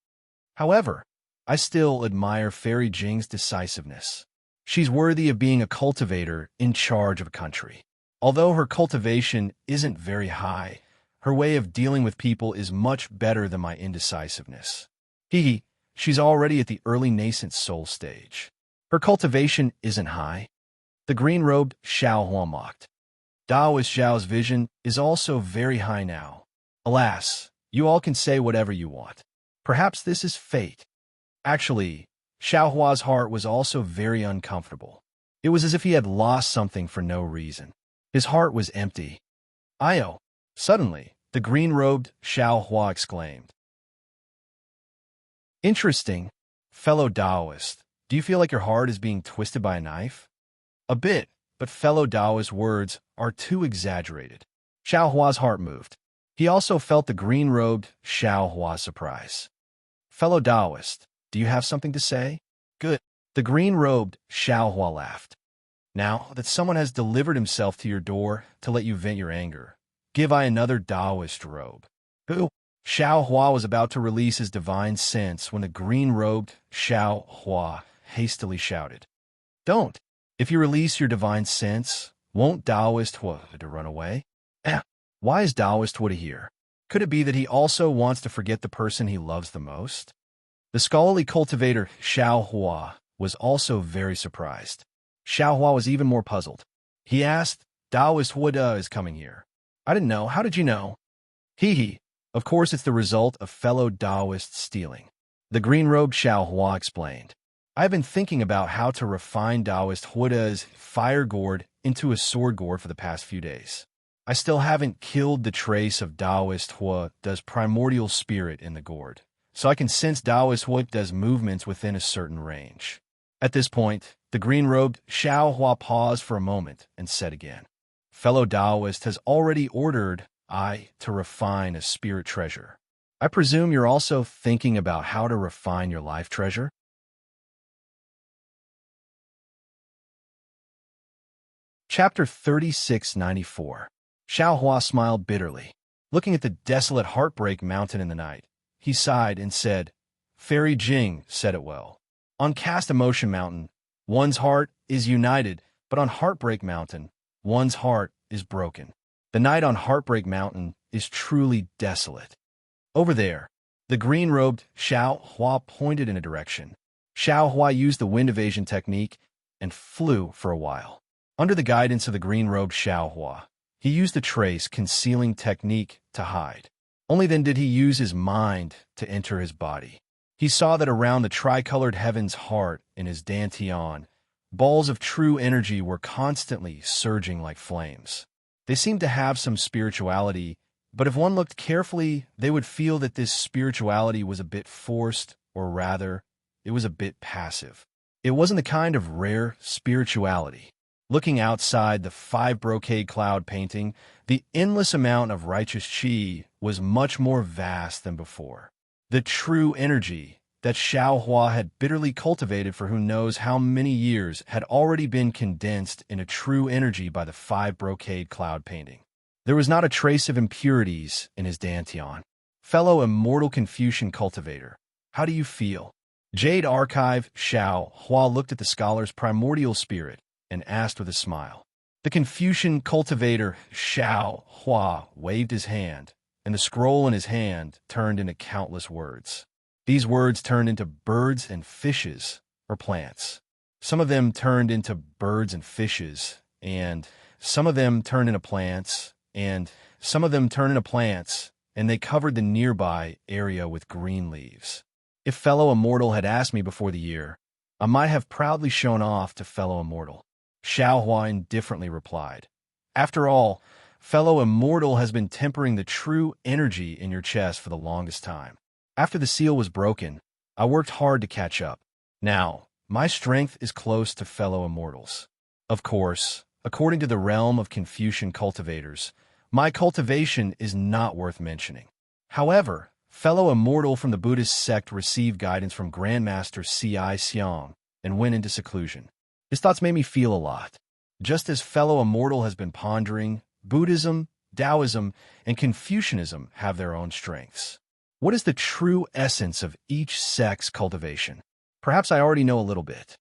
[SPEAKER 1] However, I still admire Fairy Jing's decisiveness. She's worthy of being a cultivator in charge of a country. Although her cultivation isn't very high, her way of dealing with people is much better than my indecisiveness. She's already at the early nascent soul stage. Her cultivation isn't high. The green-robed Xiaohua mocked. Taoist Zhao's vision is also very high now. Alas, you all can say whatever you want. Perhaps this is fate. Actually, Xiaohua's heart was also very uncomfortable. It was as if he had lost something for no reason. His heart was empty. Io! Suddenly, the green-robed Xiaohua exclaimed. Interesting, fellow Taoist. Do you feel like your heart is being twisted by a knife? A bit, but fellow Taoist words are too exaggerated. Xiaohua's heart moved. He also felt the green-robed Xiaohua's surprise. Fellow Taoist, do you have something to say? Good. The green-robed Xiaohua laughed. Now that someone has delivered himself to your door to let you vent your anger, give I another Taoist robe. Who? Xiaohua was about to release his divine sense when the green-robed Xiaohua hastily shouted. Don't. If you release your divine sense, won't Taoist Hua to run away? Why is Taoist Hua here? Could it be that he also wants to forget the person he loves the most? The scholarly cultivator Xiaohua was also very surprised. Xiaohua was even more puzzled. He asked, Taoist Hua is coming here. I didn't know. How did you know? Hee. Of course, it's the result of fellow Taoists stealing. The green-robed Xiaohua explained. I've been thinking about how to refine Taoist Hua's fire gourd into a sword gourd for the past few days. I still haven't killed the trace of Taoist Hua's primordial spirit in the gourd, so I can sense Taoist Hua's movements within a certain range. At this point, the green-robed Xiaohua paused for a moment and said again, fellow Taoist has already ordered I to refine a spirit treasure. I presume you're also thinking about how to refine your life treasure? Chapter 3694. Xiaohua smiled bitterly. Looking at the desolate Heartbreak Mountain in the night, he sighed and said, Fairy Jing said it well. On Cast Emotion Mountain, one's heart is united, but on Heartbreak Mountain, one's heart is broken. The night on Heartbreak Mountain is truly desolate. Over there, the green-robed Xiaohua pointed in a direction. Xiaohua used the wind evasion technique and flew for a while. Under the guidance of the green-robed Xiaohua, he used the trace concealing technique to hide. Only then did he use his mind to enter his body. He saw that around the tricolored heaven's heart in his dantian, balls of true energy were constantly surging like flames. They seemed to have some spirituality, but if one looked carefully, they would feel that this spirituality was a bit forced, or rather, it was a bit passive. It wasn't the kind of rare spirituality. Looking outside the 5 brocade cloud painting, the endless amount of righteous chi was much more vast than before. The true energy that Xiaohua had bitterly cultivated for who knows how many years had already been condensed in a true energy by the 5 brocade cloud painting. There was not a trace of impurities in his dantian. Fellow immortal Confucian cultivator, how do you feel? Jade Archive Xiaohua looked at the scholar's primordial spirit and asked with a smile. The Confucian cultivator Xiaohua waved his hand, and the scroll in his hand turned into countless words. These words turned into birds and fishes, or plants. Some of them turned into birds and fishes, and some of them turned into plants, and some of them turned into plants, and they covered the nearby area with green leaves. If fellow immortal had asked me before the year, I might have proudly shown off to fellow immortal. Xiaohua indifferently replied. After all, fellow immortal has been tempering the true energy in your chest for the longest time. After the seal was broken, I worked hard to catch up. Now, my strength is close to fellow immortals. Of course, according to the realm of Confucian cultivators, my cultivation is not worth mentioning. However, fellow immortal from the Buddhist sect received guidance from Grandmaster C.I. Xiong and went into seclusion. His thoughts made me feel a lot. Just as fellow immortal has been pondering, Buddhism, Taoism, and Confucianism have their own strengths. What is the true essence of each sect's cultivation? Perhaps I already know a little bit.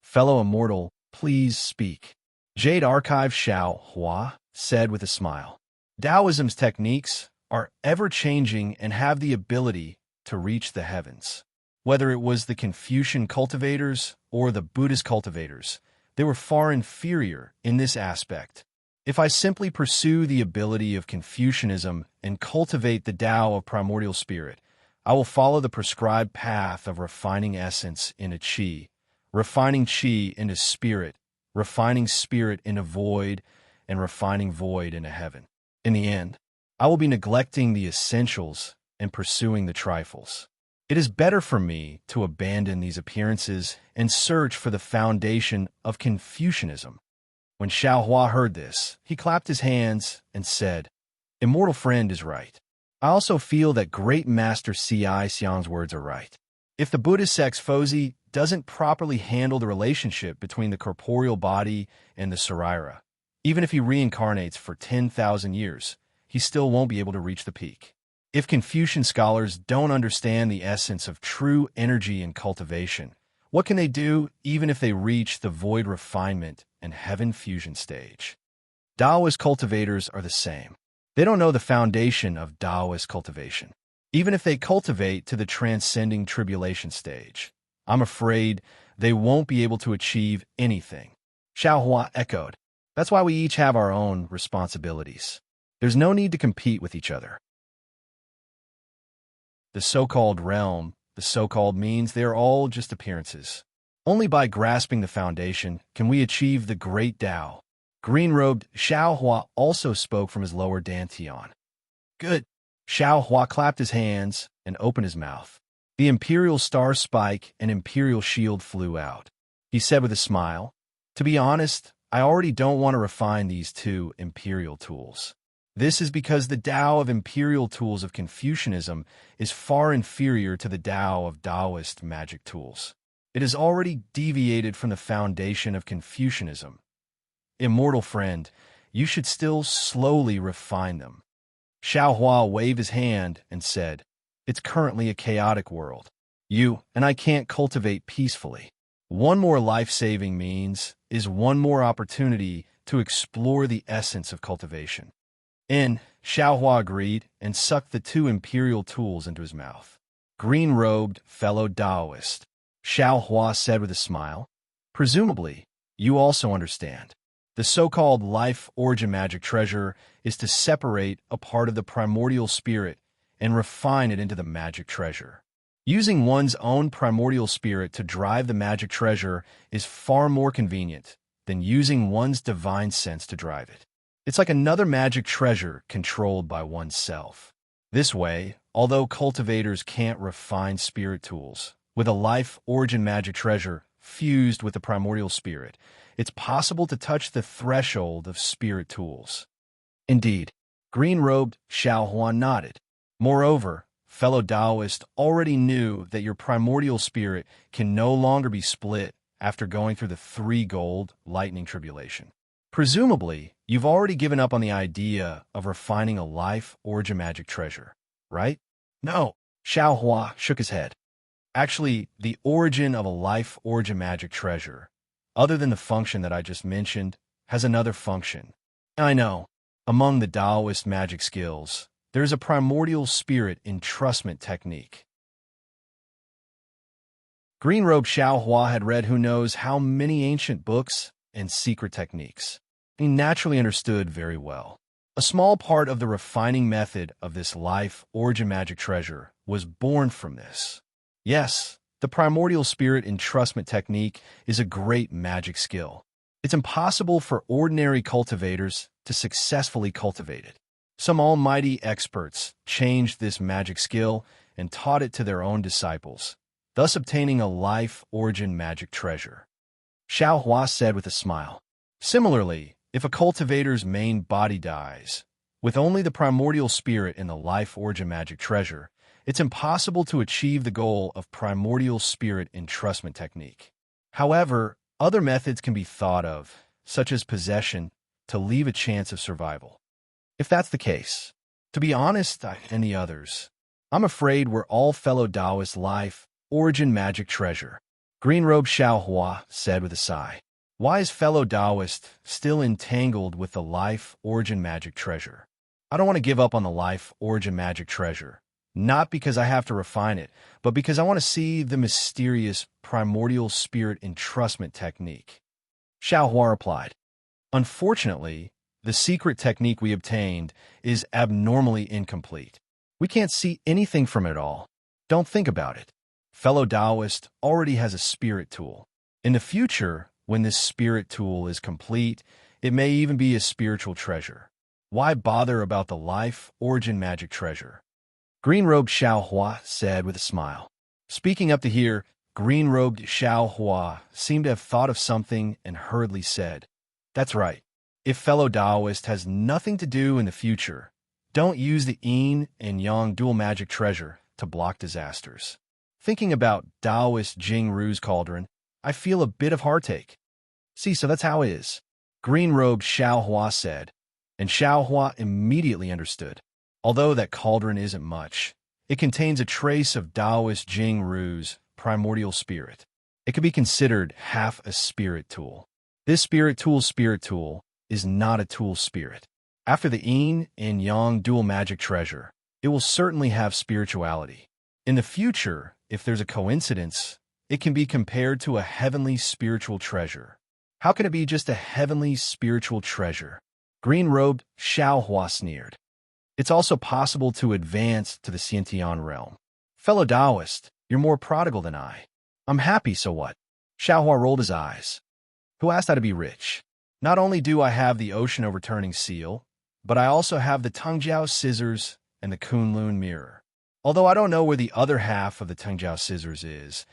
[SPEAKER 1] Fellow immortal, please speak. Jade Archive Xiaohua said with a smile. Taoism's techniques are ever-changing and have the ability to reach the heavens. Whether it was the Confucian cultivators or the Buddhist cultivators, they were far inferior in this aspect. If I simply pursue the ability of Confucianism and cultivate the Tao of primordial spirit, I will follow the prescribed path of refining essence into Qi, refining Qi into spirit, refining spirit into void, and refining void into heaven. In the end, I will be neglecting the essentials and pursuing the trifles. It is better for me to abandon these appearances and search for the foundation of Confucianism. When Xiaohua heard this, he clapped his hands and said, "Immortal friend is right. I also feel that great master C.I. Xiang's words are right. If the Buddhist sex Fozi doesn't properly handle the relationship between the corporeal body and the Saraira, even if he reincarnates for 10,000 years, he still won't be able to reach the peak. If Confucian scholars don't understand the essence of true energy and cultivation, what can they do even if they reach the void refinement and heaven fusion stage? Taoist cultivators are the same. They don't know the foundation of Taoist cultivation. Even if they cultivate to the transcending tribulation stage, I'm afraid they won't be able to achieve anything." Xiaohua echoed. "That's why we each have our own responsibilities. There's no need to compete with each other." The so-called realm, the so-called means, they are all just appearances. Only by grasping the foundation can we achieve the great Tao. Green-robed Xiaohua also spoke from his lower dantian. "Good." Xiaohua clapped his hands and opened his mouth. The imperial star spike and imperial shield flew out. He said with a smile, "To be honest, I already don't want to refine these two imperial tools. This is because the Tao of imperial tools of Confucianism is far inferior to the Tao of Taoist magic tools. It has already deviated from the foundation of Confucianism. Immortal friend, you should still slowly refine them." Xiaohua waved his hand and said, "It's currently a chaotic world. You and I can't cultivate peacefully. One more life-saving means is one more opportunity to explore the essence of cultivation." Xiaohua agreed and sucked the two imperial tools into his mouth. "Green-robed fellow Taoist," Xiaohua said with a smile, "presumably, you also understand. The so-called life origin magic treasure is to separate a part of the primordial spirit and refine it into the magic treasure. Using one's own primordial spirit to drive the magic treasure is far more convenient than using one's divine sense to drive it. It's like another magic treasure controlled by oneself. This way, although cultivators can't refine spirit tools, with a life origin magic treasure fused with the primordial spirit, it's possible to touch the threshold of spirit tools." Indeed, green-robed Xiaohua nodded. "Moreover, fellow Taoist already knew that your primordial spirit can no longer be split after going through the three-gold lightning tribulation. Presumably, you've already given up on the idea of refining a life origin magic treasure, right?" "No," Xiaohua shook his head. "Actually, the origin of a life origin magic treasure, other than the function that I just mentioned, has another function. I know, among the Taoist magic skills, there is a primordial spirit entrustment technique." Green-robed Xiaohua had read who knows how many ancient books and secret techniques. He naturally understood very well. A small part of the refining method of this life origin magic treasure was born from this. Yes, the primordial spirit entrustment technique is a great magic skill. It's impossible for ordinary cultivators to successfully cultivate it. Some almighty experts changed this magic skill and taught it to their own disciples, thus obtaining a life origin magic treasure. Xiaohua said with a smile. Similarly, if a cultivator's main body dies, with only the primordial spirit in the life origin magic treasure, it's impossible to achieve the goal of primordial spirit entrustment technique. However, other methods can be thought of, such as possession, to leave a chance of survival. If that's the case, to be honest, and the others, I'm afraid we're all fellow Taoist life origin magic treasure. Green-robed Xiaohua said with a sigh. Why is fellow Taoist still entangled with the life origin magic treasure? I don't want to give up on the life origin magic treasure, not because I have to refine it, but because I want to see the mysterious primordial spirit entrustment technique. Xiaohua replied, Unfortunately, The secret technique we obtained is abnormally incomplete. We can't see anything from it all. Don't think about it. Fellow Taoist already has a spirit tool. In the future, when this spirit tool is complete, it may even be a spiritual treasure. Why bother about the life origin magic treasure? Green-robed Xiao Hua said with a smile. Speaking up to here, green-robed Xiao Hua seemed to have thought of something and hurriedly said, "That's right. If fellow Taoist has nothing to do in the future, don't use the yin and yang dual magic treasure to block disasters." Thinking about Taoist Jing Ru's cauldron, I feel a bit of heartache. See, so that's how it is. Green-robed Xiao Hua said, and Xiao Hua immediately understood. Although that cauldron isn't much, it contains a trace of Taoist Jing Ru's primordial spirit. It could be considered half a spirit tool. This spirit tool is not a tool spirit. After the yin and yang dual magic treasure, it will certainly have spirituality. In the future, if there's a coincidence, it can be compared to a heavenly spiritual treasure. How can it be just a heavenly spiritual treasure? Green-robed Xiao Hua sneered. It's also possible to advance to the Xiantian realm. Fellow Taoist, you're more prodigal than I. I'm happy, so what? Xiao Hua rolled his eyes. Who asked how to be rich? Not only do I have the ocean-overturning seal, but I also have the Tengjiao scissors and the Kunlun mirror. Although I don't know where the other half of the Tengjiao scissors is,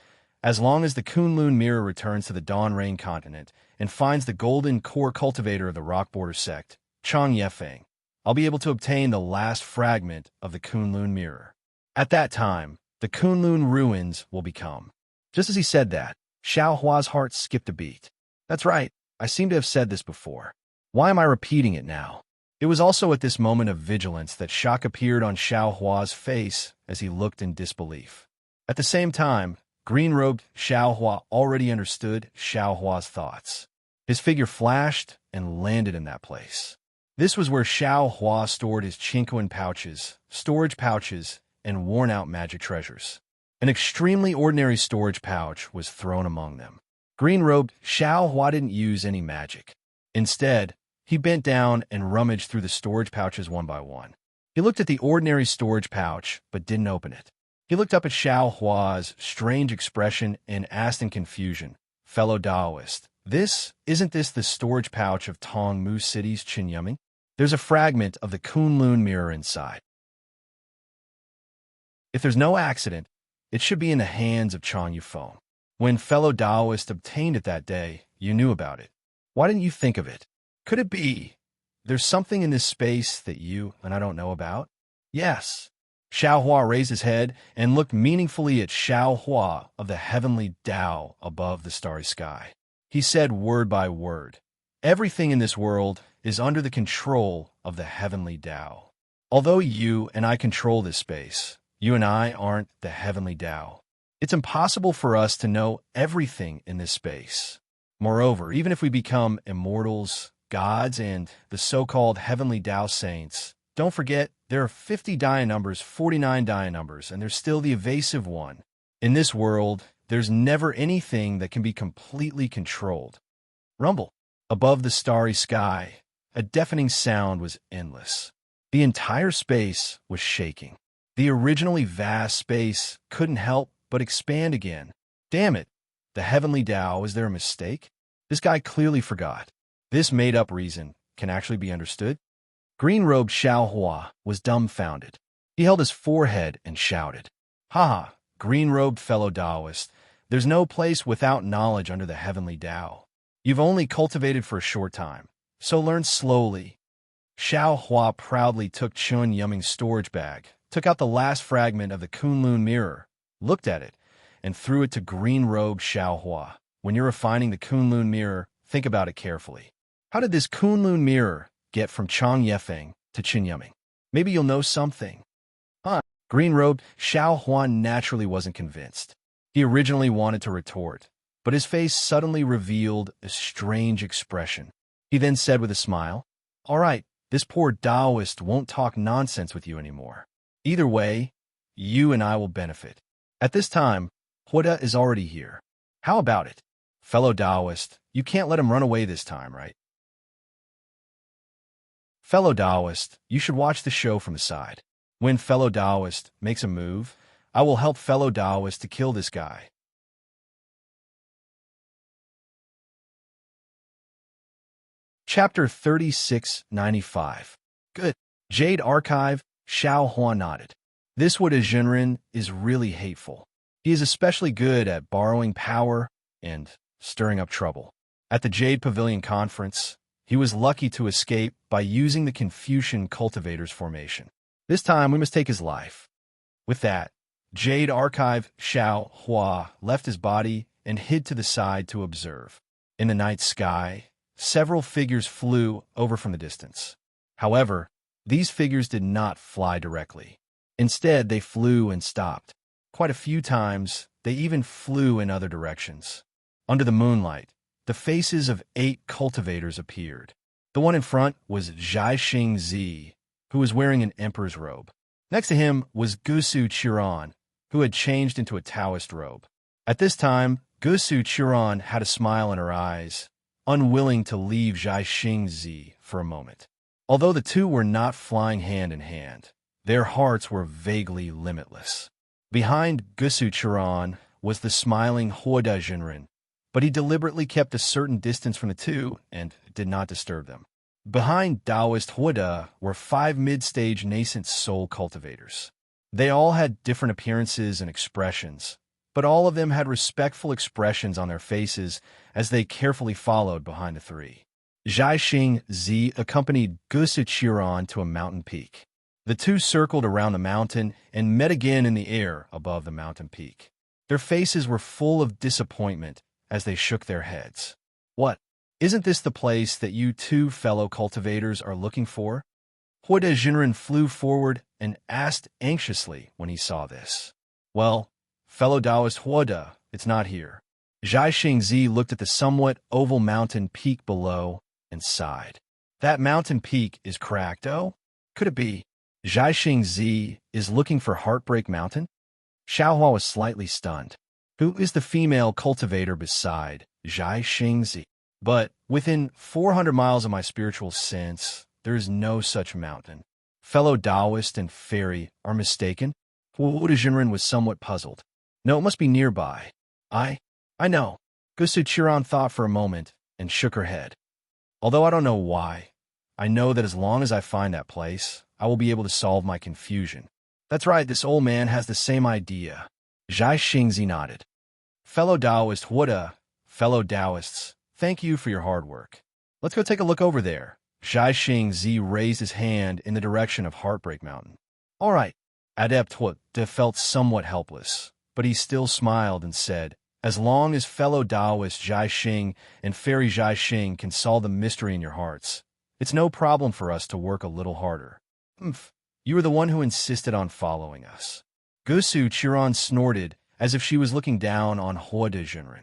[SPEAKER 1] as long as the Kunlun mirror returns to the Dawn Rain continent and finds the golden core cultivator of the Rock Border sect, Chang Yefeng, I'll be able to obtain the last fragment of the Kunlun mirror. At that time, the Kunlun ruins will become. Just as he said that, Xiao Hua's heart skipped a beat. That's right, I seem to have said this before. Why am I repeating it now? It was also at this moment of vigilance that shock appeared on Xiao Hua's face as he looked in disbelief. At the same time, green-robed Xiao Hua already understood Xiao Hua's thoughts. His figure flashed and landed in that place. This was where Xiao Hua stored his Qingquan pouches, storage pouches, and worn-out magic treasures. An extremely ordinary storage pouch was thrown among them. Green-robed Xiao Hua didn't use any magic. Instead, he bent down and rummaged through the storage pouches one by one. He looked at the ordinary storage pouch, but didn't open it. He looked up at Xiao Hua's strange expression and asked in confusion, "Fellow Taoist, isn't this the storage pouch of Tongmu City's Qinyuming? There's a fragment of the Kunlun mirror inside. If there's no accident, it should be in the hands of Chang Yufeng. When fellow Taoist obtained it that day, you knew about it. Why didn't you think of it? Could it be there's something in this space that you and I don't know about?" Yes. Xiao Hua raised his head and looked meaningfully at Xiao Hua of the heavenly Tao above the starry sky. He said word by word, "Everything in this world is under the control of the heavenly Tao. Although you and I control this space, you and I aren't the heavenly Tao. It's impossible for us to know everything in this space. Moreover, even if we become immortals, gods, and the so-called heavenly Tao saints, don't forget there are 50 Dia numbers, 49 Dia numbers, and there's still the evasive one. In this world, there's never anything that can be completely controlled." Rumble. Above the starry sky, a deafening sound was endless. The entire space was shaking. The originally vast space couldn't help but expand again. Damn it! The heavenly Tao, is there a mistake? This guy clearly forgot. This made-up reason can actually be understood? Green-robed Xiao Hua was dumbfounded. He held his forehead and shouted, "Ha! Green-robed fellow Taoist, there's no place without knowledge under the heavenly Tao. You've only cultivated for a short time, so learn slowly." Xiao Hua proudly took Chun Yuming's storage bag, took out the last fragment of the Kunlun mirror, looked at it, and threw it to green-robed Xiao Hua. When you're refining the Kunlun mirror, think about it carefully. How did this Kunlun mirror get from Chang Yefeng to Qin Yuming? Maybe you'll know something. Huh? Green-robed Xiao Hua naturally wasn't convinced. He originally wanted to retort, but his face suddenly revealed a strange expression. He then said with a smile, "All right, this poor Taoist won't talk nonsense with you anymore. Either way, you and I will benefit. At this time, Huda is already here. How about it? Fellow Taoist, you can't let him run away this time, right?" Fellow Taoist, you should watch the show from the side. When fellow Taoist makes a move, I will help fellow Taoist to kill this guy. Chapter 3695. Good. Jade Archive, Xiao Hua nodded. This Wu Jinren is really hateful. He is especially good at borrowing power and stirring up trouble. At the Jade Pavilion Conference, he was lucky to escape by using the Confucian Cultivator's formation. This time, we must take his life. With that, Jade Archive Xiao Hua left his body and hid to the side to observe. In the night sky, several figures flew over from the distance. However, these figures did not fly directly. Instead, they flew and stopped. Quite a few times, they even flew in other directions. Under the moonlight, the faces of 8 cultivators appeared. The one in front was Zhaixing Zi, who was wearing an emperor's robe. Next to him was Gusu Chiron, who had changed into a Taoist robe. At this time, Gusu Chiron had a smile in her eyes, unwilling to leave Zhaixing Zi for a moment. Although the two were not flying hand in hand, their hearts were vaguely limitless. Behind Gusu Chiron was the smiling Wu Jinren, but he deliberately kept a certain distance from the two and did not disturb them. Behind Taoist Huda were 5 mid-stage nascent soul cultivators. They all had different appearances and expressions, but all of them had respectful expressions on their faces as they carefully followed behind the 3. Zhaixing Zi accompanied Gusu Chiron to a mountain peak. The two circled around the mountain and met again in the air above the mountain peak. Their faces were full of disappointment as they shook their heads. What? Isn't this the place that you 2 fellow cultivators are looking for? Wu Jinren flew forward and asked anxiously when he saw this. Well, fellow Taoist Huda, it's not here. Zhaixing Zi looked at the somewhat oval mountain peak below and sighed. That mountain peak is cracked, oh? Could it be Zhaixing Zi is looking for Heartbreak Mountain? Xiaohua was slightly stunned. Who is the female cultivator beside Zhaixing Zi? But within 400 miles of my spiritual sense, there is no such mountain. Fellow Taoist and fairy are mistaken? Wu Jinren was somewhat puzzled. No, it must be nearby. I know. Gusu Chiron thought for a moment and shook her head. Although I don't know why, I know that as long as I find that place, I will be able to solve my confusion. That's right, this old man has the same idea. Zhaixing Zi nodded. Fellow Taoist Huda, fellow Taoists, thank you for your hard work. Let's go take a look over there. Zhaixing Zi raised his hand in the direction of Heartbreak Mountain. All right. Adept Huda felt somewhat helpless, but he still smiled and said, as long as fellow Taoist Zhaixing and Fairy Zhaixing can solve the mystery in your hearts, it's no problem for us to work a little harder. You were the one who insisted on following us. Gusu Chiron snorted as if she was looking down on Wu Jinren.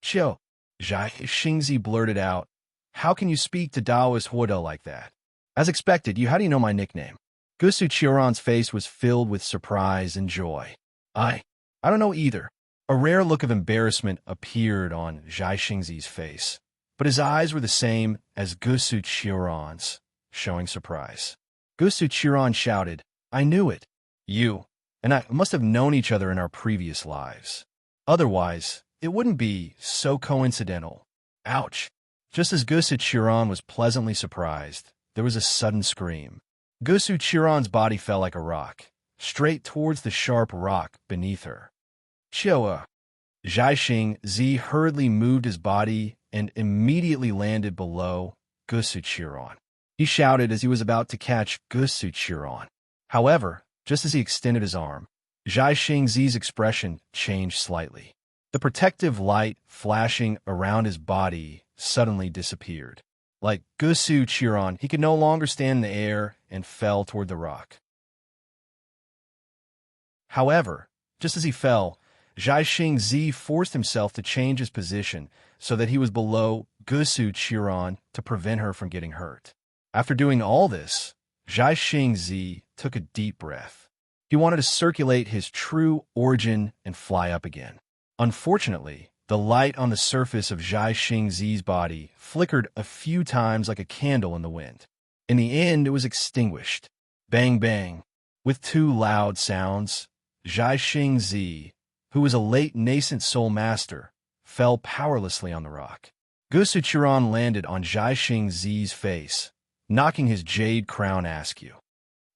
[SPEAKER 1] Chill, Zhaixing Zi blurted out, how can you speak to Taoist Huda like that? As expected, how do you know my nickname? Gusu Chiron's face was filled with surprise and joy. I don't know either. A rare look of embarrassment appeared on Zhaixing Zi's face, but his eyes were the same as Gusu Chiron's, showing surprise. Gusu Chiron shouted, I knew it. You and I must have known each other in our previous lives. Otherwise, it wouldn't be so coincidental. Ouch. Just as Gusu Chiron was pleasantly surprised, there was a sudden scream. Gusu Chiron's body fell like a rock, straight towards the sharp rock beneath her. Chioa. Zhaixing Zi hurriedly moved his body and immediately landed below Gusu Chiron. He shouted as he was about to catch Gusu Chiron. However, just as he extended his arm, Zhaixing Zi's expression changed slightly. The protective light flashing around his body suddenly disappeared. Like Gusu Chiron, he could no longer stand in the air and fell toward the rock. However, just as he fell, Zhaixing Zi forced himself to change his position so that he was below Gusu Chiron to prevent her from getting hurt. After doing all this, Zhaixing Zi took a deep breath. He wanted to circulate his true origin and fly up again. Unfortunately, the light on the surface of Zhaixing Zi's body flickered a few times like a candle in the wind. In the end, it was extinguished. Bang bang. With two loud sounds, Zhaixing Zi, who was a late nascent soul master, fell powerlessly on the rock. Gusuchuran landed on Zhaixing Zi's face, knocking his jade crown askew.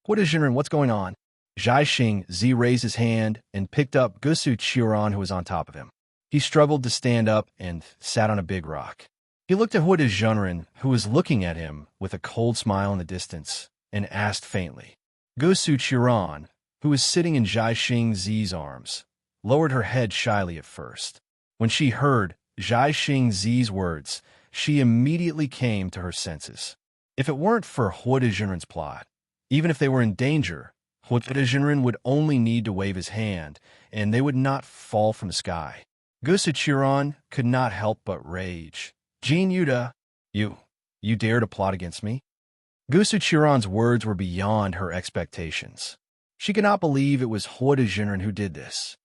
[SPEAKER 1] What is Jinren? What's going on? Zhaixing Zi raised his hand and picked up Gusuchuran, who was on top of him. He struggled to stand up and sat on a big rock. He looked at Huda Junren, who was looking at him with a cold smile in the distance, and asked faintly. Gusuchuran, who was sitting in Zhaixing Zi's arms, lowered her head shyly at first. When she heard Zhaixing Zi's words, she immediately came to her senses. If it weren't for Huda Junren's plot, even if they were in danger, Huda Junren would only need to wave his hand, and they would not fall from the sky. Gusuchuran could not help but rage. Jin Yuta, you dare to plot against me? Gusuchuran's words were beyond her expectations. She could not believe it was Huda Junren who did this.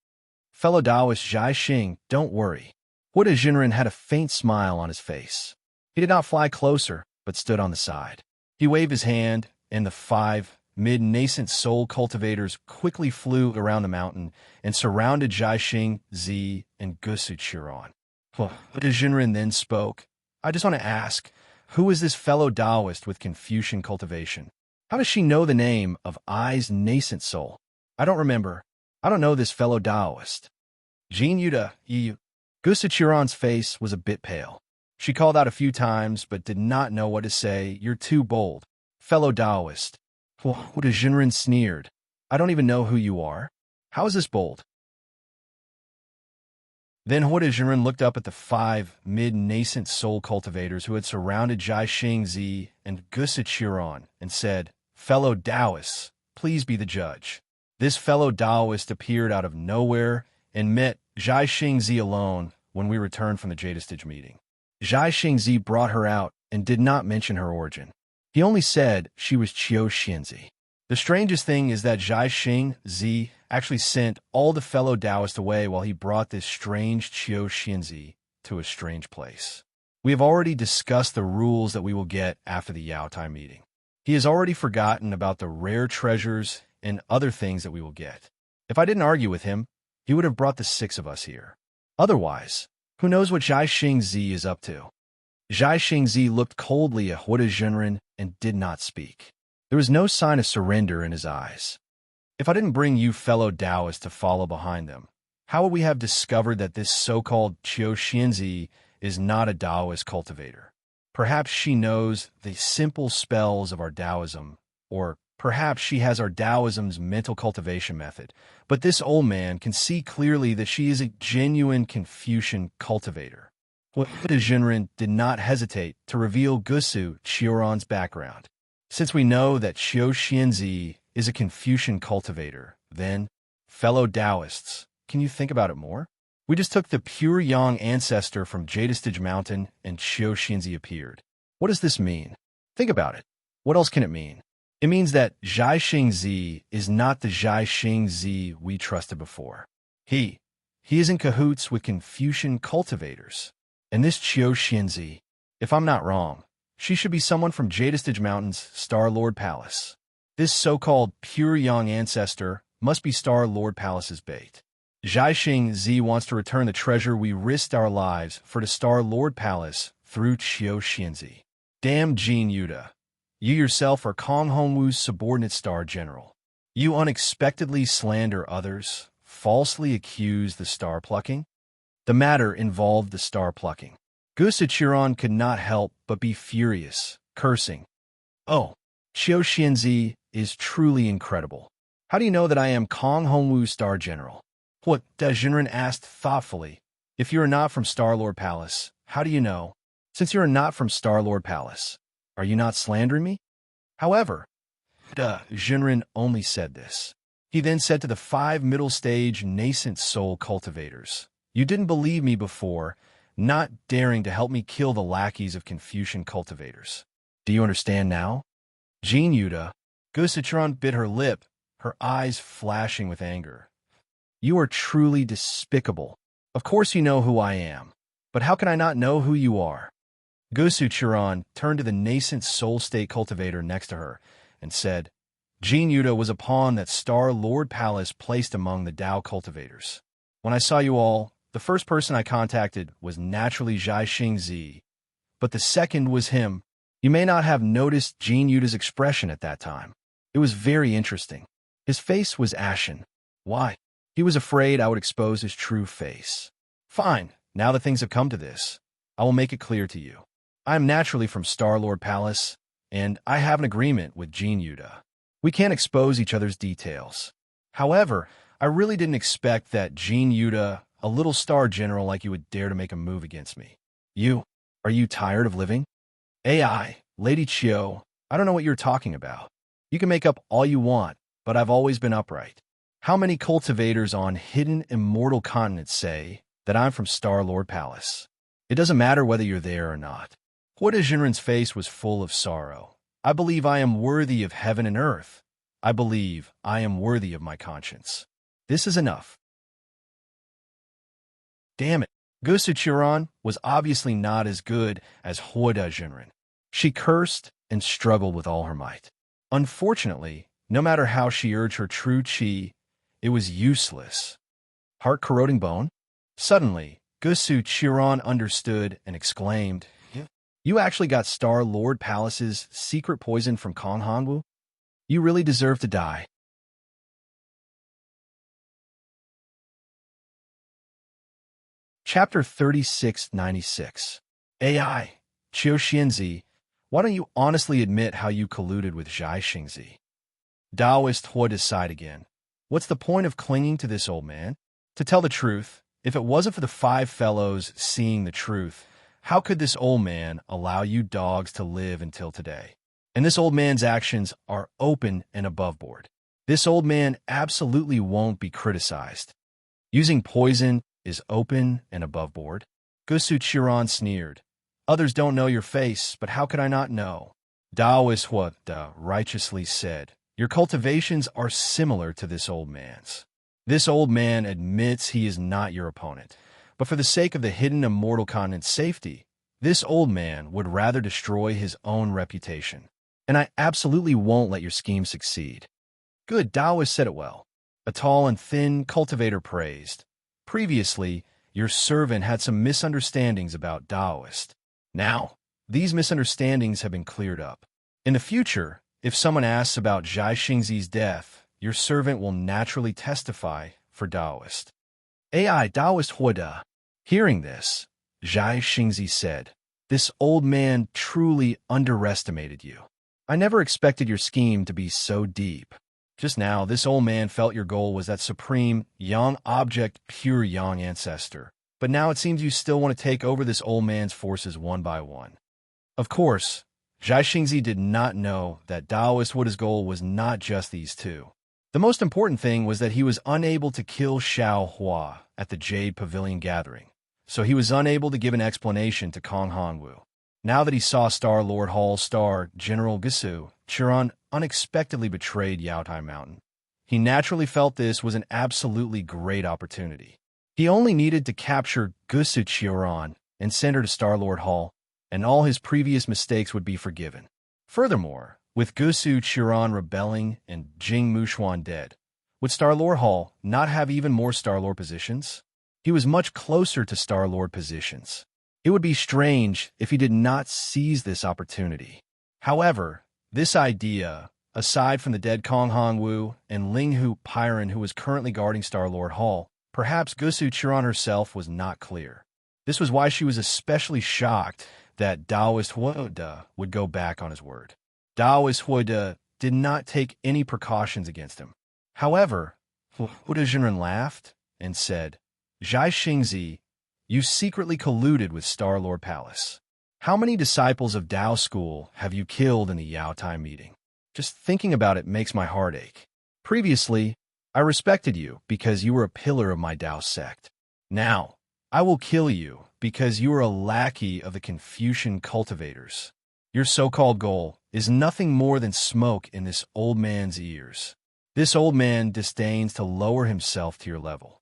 [SPEAKER 1] Fellow Taoist Zhaixing, don't worry. Huda Junren had a faint smile on his face. He did not fly closer, but stood on the side. He waved his hand, and the 5 mid-nascent soul cultivators quickly flew around the mountain and surrounded Zhaixing Zi and Gusuchuran. Huda Junren then spoke. I just want to ask, who is this fellow Taoist with Confucian cultivation? How does she know the name of I's nascent soul? I don't remember. I don't know this fellow Taoist. Jin Yuta, Gusuchuran's face was a bit pale. She called out a few times, but did not know what to say. You're too bold. Fellow Taoist. Huda Junren sneered. I don't even know who you are. How is this bold? Then Huda Junren looked up at the 5 mid-nascent soul cultivators who had surrounded Zhaixing Zi and Gusuchuran and said, Fellow Taoists, please be the judge. This fellow Taoist appeared out of nowhere and met Zhaixing Zi alone when we returned from the Jadestage meeting. Zhaixing Zi brought her out and did not mention her origin. He only said she was Qiu Xianzi. The strangest thing is that Zhaixing Zi actually sent all the fellow Taoists away while he brought this strange Qiu Xianzi to a strange place. We have already discussed the rules that we will get after the Yaotai meeting. He has already forgotten about the rare treasures and other things that we will get. If I didn't argue with him, he would have brought the 6 of us here. Otherwise, who knows what Zhaixing Zi is up to? Zhaixing Zi looked coldly at Huda Junren and did not speak. There was no sign of surrender in his eyes. If I didn't bring you fellow Taoists to follow behind them, how would we have discovered that this so-called Qiu Xianzi is not a Taoist cultivator? Perhaps she knows the simple spells of our Taoism, or perhaps she has our Taoism's mental cultivation method, but this old man can see clearly that she is a genuine Confucian cultivator. Huda Junren did not hesitate to reveal Gusuchuran's background. Since we know that Qiu Xianzi is a Confucian cultivator, then, fellow Taoists, can you think about it more? We just took the pure Yang ancestor from Jadestage Mountain and Qiu Xianzi appeared. What does this mean? Think about it. What else can it mean? It means that Zhaixing Zi is not the Zhaixing Zi we trusted before. He is in cahoots with Confucian cultivators. And this Qiu Xianzi, if I'm not wrong, she should be someone from Jadestage Mountain's Star Lord Palace. This so-called pure Yang ancestor must be Star Lord Palace's bait. Zhaixing Zi wants to return the treasure we risked our lives for the Star Lord Palace through Qiu Xianzi. Damn Jin Yuta. You yourself are Kong Hongwu's subordinate Star General. You unexpectedly slander others, falsely accuse the star plucking? The matter involved the star plucking. Gusuchuran could not help but be furious, cursing. Oh, Qiu Xianzi is truly incredible. How do you know that I am Kong Hongwu's Star General? What, Junren asked thoughtfully. If you are not from Star Lord Palace, how do you know? Since you are not from Star Lord Palace, are you not slandering me? However, Junren only said this. He then said to the 5 middle-stage nascent soul cultivators, You didn't believe me before, not daring to help me kill the lackeys of Confucian cultivators. Do you understand now? Jin Yuta, Gusuchuran bit her lip, her eyes flashing with anger. You are truly despicable. Of course you know who I am. But how can I not know who you are? Gusu Chiron turned to the nascent soul state cultivator next to her and said, Jin Yuta was a pawn that Star Lord Palace placed among the Tao cultivators. When I saw you all, the first person I contacted was naturally Zhai Xingzi, but the second was him. You may not have noticed Jin Yuta's expression at that time. It was very interesting. His face was ashen. Why? He was afraid I would expose his true face. Fine, now that things have come to this, I will make it clear to you. I am naturally from Star-Lord Palace, and I have an agreement with Jin Yuta. We can't expose each other's details. However, I really didn't expect that Jin Yuta, a little star general like you, would dare to make a move against me. Are you tired of living? AI, Lady Chiu, I don't know what you're talking about. You can make up all you want, but I've always been upright. How many cultivators on hidden immortal continents say that I'm from Star-Lord Palace? It doesn't matter whether you're there or not. Huida Jinren's face was full of sorrow. I believe I am worthy of heaven and earth. I believe I am worthy of my conscience. This is enough. Damn it. Gusu Chiron was obviously not as good as Huida Jinren. She cursed and struggled with all her might. Unfortunately, no matter how she urged her true chi, it was useless. Heart-corroding bone? Suddenly, Gusu Chiron understood and exclaimed, You actually got Star-Lord Palace's secret poison from Kong Hanwu? You really deserve to die. Chapter 3696. AI, Qiu Xianzi, why don't you honestly admit how you colluded with Zhai Xingzi? Taoist Huida sighed again. What's the point of clinging to this old man? To tell the truth, if it wasn't for the 5 fellows seeing the truth, how could this old man allow you dogs to live until today? And this old man's actions are open and above board. This old man absolutely won't be criticized. Using poison is open and above board. Gusu Chiron sneered. Others don't know your face, but how could I not know? Taoist Huida righteously said, Your cultivations are similar to this old man's. This old man admits he is not your opponent, but for the sake of the hidden immortal continent's safety, this old man would rather destroy his own reputation. And I absolutely won't let your scheme succeed. Good, Taoist said it well. A tall and thin cultivator praised. Previously, your servant had some misunderstandings about Taoist. Now, these misunderstandings have been cleared up. In the future, if someone asks about Zhai Xingzi's death, your servant will naturally testify for Taoist. AI Taoist Huida. Hearing this, Zhai Xingzi said, This old man truly underestimated you. I never expected your scheme to be so deep. Just now, this old man felt your goal was that supreme, yang object, pure yang ancestor. But now it seems you still want to take over this old man's forces one by one. Of course, Zhai Xingzi did not know that Taoist Huida's goal was not just these two. The most important thing was that he was unable to kill Xiao Hua at the Jade Pavilion gathering, so he was unable to give an explanation to Kong Hanwu. Now that he saw Star-Lord Hall's star, General Gusu Chiron unexpectedly betrayed Yaotai Mountain. He naturally felt this was an absolutely great opportunity. He only needed to capture Gusu Chiron and send her to Star-Lord Hall, and all his previous mistakes would be forgiven. Furthermore, with Gusu Chiron rebelling and Jing Mushuan dead, would Star-Lord Hall not have even more Star-Lord positions? He was much closer to Star-Lord positions. It would be strange if he did not seize this opportunity. However, this idea, aside from the dead Kong Hanwu and Linghu Pyron who was currently guarding Star-Lord Hall, perhaps Gusu Chiron herself was not clear. This was why she was especially shocked that Taoist Huida would go back on his word. Taoist Huida did not take any precautions against him. However, Huida Jinren laughed and said, Zhai Xingzi, you secretly colluded with Star-Lord Palace. How many disciples of Tao School have you killed in the Yaotai meeting? Just thinking about it makes my heart ache. Previously, I respected you because you were a pillar of my Tao sect. Now, I will kill you because you are a lackey of the Confucian cultivators. Your so-called goal is nothing more than smoke in this old man's ears. This old man disdains to lower himself to your level.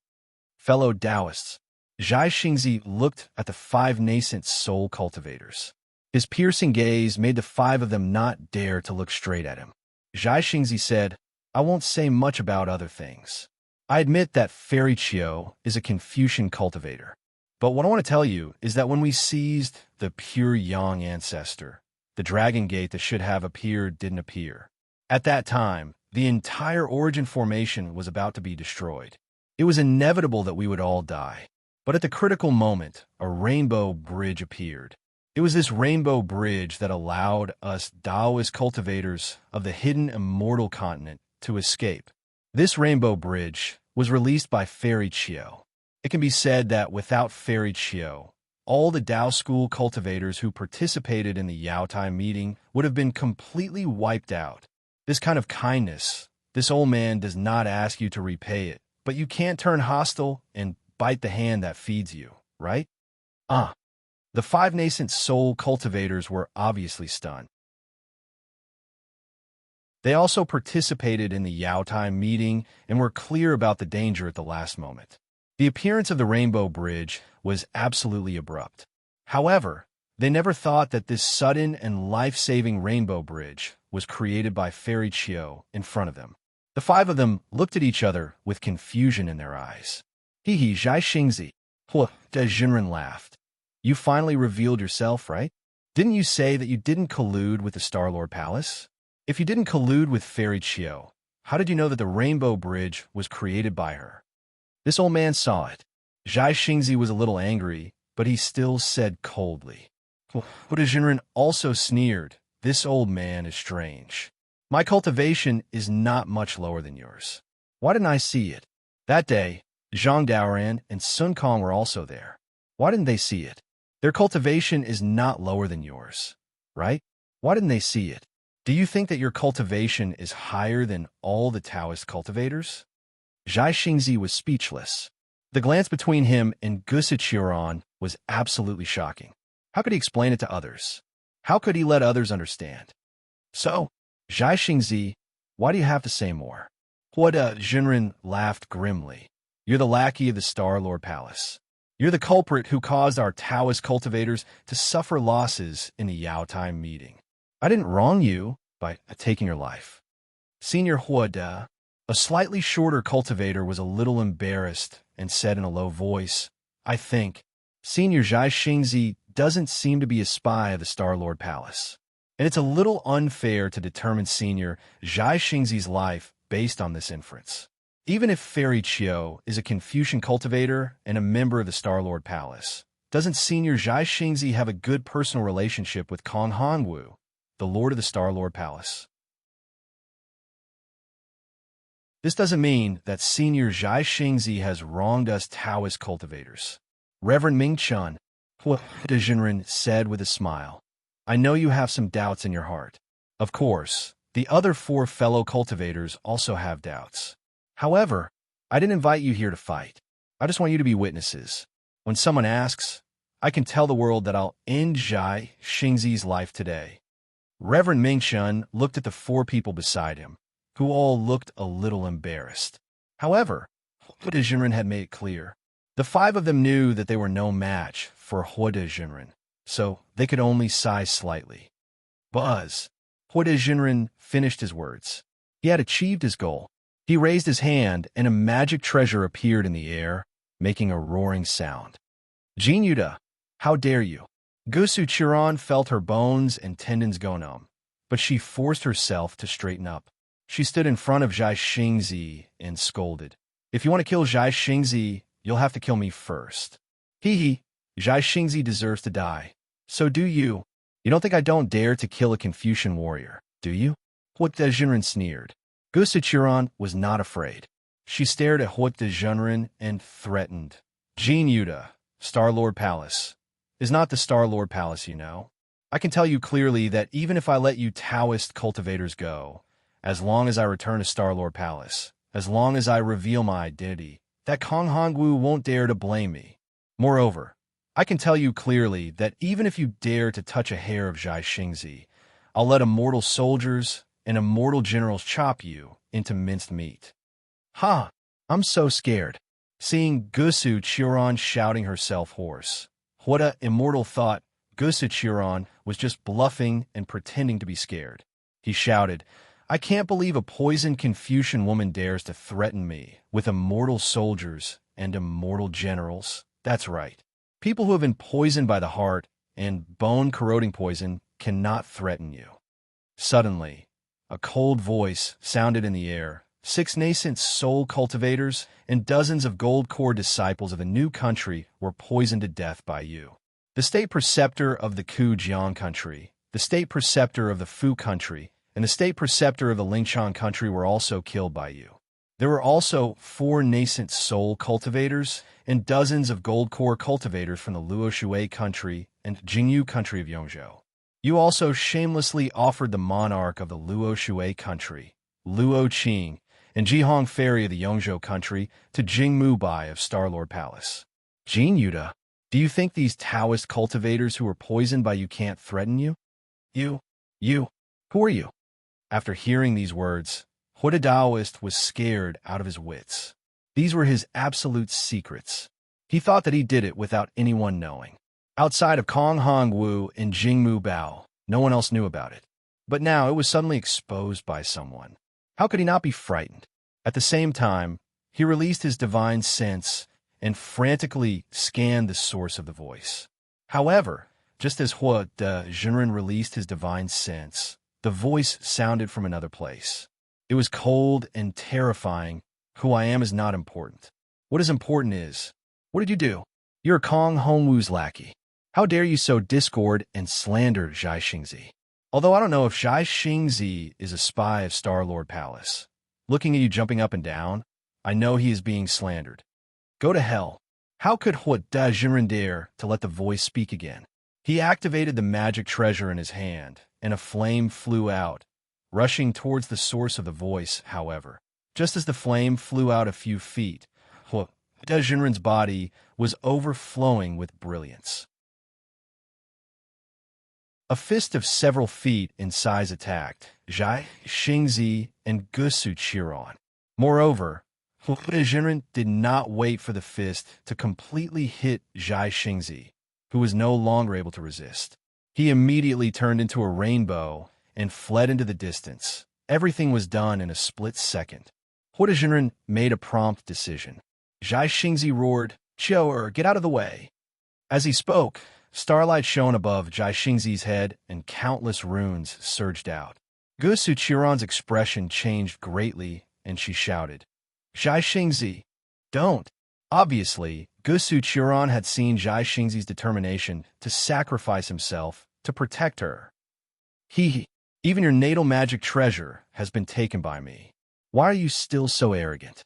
[SPEAKER 1] Fellow Taoists, Zhai Xingzi looked at the 5 nascent soul cultivators. His piercing gaze made the five of them not dare to look straight at him. Zhai Xingzi said, I won't say much about other things. I admit that Fairy Chiu is a Confucian cultivator. But what I want to tell you is that when we seized the pure Yang ancestor, the dragon gate that should have appeared didn't appear. At that time, the entire origin formation was about to be destroyed. It was inevitable that we would all die. But at the critical moment, a rainbow bridge appeared. It was this rainbow bridge that allowed us Taoist cultivators of the hidden immortal continent to escape. This rainbow bridge was released by Fairy Chiu. It can be said that without Fairy Chiu, all the Tao school cultivators who participated in the Yaotai meeting would have been completely wiped out. This kind of kindness, this old man does not ask you to repay it, but you can't turn hostile and bite the hand that feeds you, right? The five nascent soul cultivators were obviously stunned. They also participated in the Yaotai meeting and were clear about the danger at the last moment. The appearance of the Rainbow Bridge was absolutely abrupt. However, they never thought that this sudden and life-saving Rainbow Bridge was created by Fairy Chiu in front of them. The five of them looked at each other with confusion in their eyes. He Zhai Xingzi. De Jinren laughed. You finally revealed yourself, right? Didn't you say that you didn't collude with the Star-Lord Palace? If you didn't collude with Fairy Chiu, how did you know that the Rainbow Bridge was created by her? This old man saw it. Zhai Xingzi was a little angry, but he still said coldly. De Jinren also sneered. This old man is strange. My cultivation is not much lower than yours. Why didn't I see it? That day, Zhang Daoran and Sun Kong were also there. Why didn't they see it? Their cultivation is not lower than yours, right? Why didn't they see it? Do you think that your cultivation is higher than all the Taoist cultivators? Zhai Xingzi was speechless. The glance between him and Gusichuran was absolutely shocking. How could he explain it to others? How could he let others understand? So, Zhai Xingzi, why do you have to say more? De Jinren laughed grimly. You're the lackey of the Star-Lord Palace. You're the culprit who caused our Taoist cultivators to suffer losses in the Yaotai meeting. I didn't wrong you by taking your life. Senior Huoda, a slightly shorter cultivator, was a little embarrassed and said in a low voice, I think Senior Zhai Xingzi doesn't seem to be a spy of the Star-Lord Palace. And it's a little unfair to determine Senior Zhai Xingzi's life based on this inference. Even if Fairy Chiu is a Confucian cultivator and a member of the Star-Lord Palace, doesn't Senior Zhai Xingzi have a good personal relationship with Kong Hanwu, the Lord of the Star-Lord Palace? This doesn't mean that Senior Zhai Xingzi has wronged us Taoist cultivators. Reverend Ming Chun, De Jinren said with a smile, I know you have some doubts in your heart. Of course, the other four fellow cultivators also have doubts. However, I didn't invite you here to fight. I just want you to be witnesses. When someone asks, I can tell the world that I'll end Zhai Xingzi's life today. Reverend Ming Chun looked at the four people beside him, who all looked a little embarrassed. However, De Jinren had made it clear. The five of them knew that they were no match for De Jinren, so they could only sigh slightly. Buzz. De Jinren finished his words. He had achieved his goal. He raised his hand, and a magic treasure appeared in the air, making a roaring sound. Jin Yuda, how dare you? Gusu Chiron felt her bones and tendons go numb, but she forced herself to straighten up. She stood in front of Zhai Xingzi and scolded. If you want to kill Zhai Xingzi, you'll have to kill me first. Zhai Xingzi deserves to die. So do you. You don't think I don't dare to kill a Confucian warrior, do you? De Jinren sneered. Gusu Chiron was not afraid. She stared at De Jinren and threatened. Jin Yuda, Star-Lord Palace, is not the Star-Lord Palace, you know. I can tell you clearly that even if I let you Taoist cultivators go, as long as I return to Star-Lord Palace, as long as I reveal my identity, that Kong Hongwu won't dare to blame me. Moreover, I can tell you clearly that even if you dare to touch a hair of Zhai Xingzi, I'll let immortal soldiers and immortal generals chop you into minced meat. Ha! I'm so scared. Seeing Gusu Chiron shouting herself hoarse, what a immortal thought Gusichiron was just bluffing and pretending to be scared. He shouted, "I can't believe a poisoned Confucian woman dares to threaten me with immortal soldiers and immortal generals. That's right. People who have been poisoned by the heart and bone-corroding poison cannot threaten you." Suddenly, a cold voice sounded in the air. 6 nascent soul cultivators and dozens of gold core disciples of a new country were poisoned to death by you. The state preceptor of the Kujiang country, the state preceptor of the Fu country, and the state preceptor of the Lingshan country were also killed by you. There were also 4 nascent soul cultivators and dozens of gold core cultivators from the Luoshui country and Jingyu country of Yongzhou. You also shamelessly offered the monarch of the Luoshui country, Luo Qing, and Jihong Ferry of the Yongzhou country to Jingmu Bai of Starlord Palace. Jin Yuda, do you think these Taoist cultivators who were poisoned by you can't threaten you? You, who are you? After hearing these words, Huda Taoist was scared out of his wits. These were his absolute secrets. He thought that he did it without anyone knowing. Outside of Kong Hongwu and Jingmu Bao, no one else knew about it. But now it was suddenly exposed by someone. How could he not be frightened? At the same time, he released his divine sense and frantically scanned the source of the voice. However, just as Hua De Zhenren released his divine sense, the voice sounded from another place. It was cold and terrifying. Who I am is not important. What is important is, what did you do? You're Kong Hongwu's lackey. How dare you sow discord and slander Zhai Xingzi? Although I don't know if Zhai Xingzi is a spy of Starlord Palace. Looking at you jumping up and down, I know he is being slandered. Go to hell. How could Hua Da Zhenren dare to let the voice speak again? He activated the magic treasure in his hand, and a flame flew out, rushing towards the source of the voice, however. Just as the flame flew out a few feet, Hua Da Zhenren's body was overflowing with brilliance. A fist of several feet in size attacked Zhai Xingzi and Gusu Chiron. Moreover, Hua Da Zhenren did not wait for the fist to completely hit Zhai Xingzi, who was no longer able to resist. He immediately turned into a rainbow and fled into the distance. Everything was done in a split second. Hua Da Zhenren made a prompt decision. Zhai Xingzi roared, "Chiao, get out of the way." As he spoke, starlight shone above Zhai Xingzi's head and countless runes surged out. Gusu Chiron's expression changed greatly and she shouted, "Zhai Xingzi, don't." Obviously, Gusu Chiron had seen Zhai Xingzi's determination to sacrifice himself to protect her. Even your natal magic treasure has been taken by me. Why are you still so arrogant?"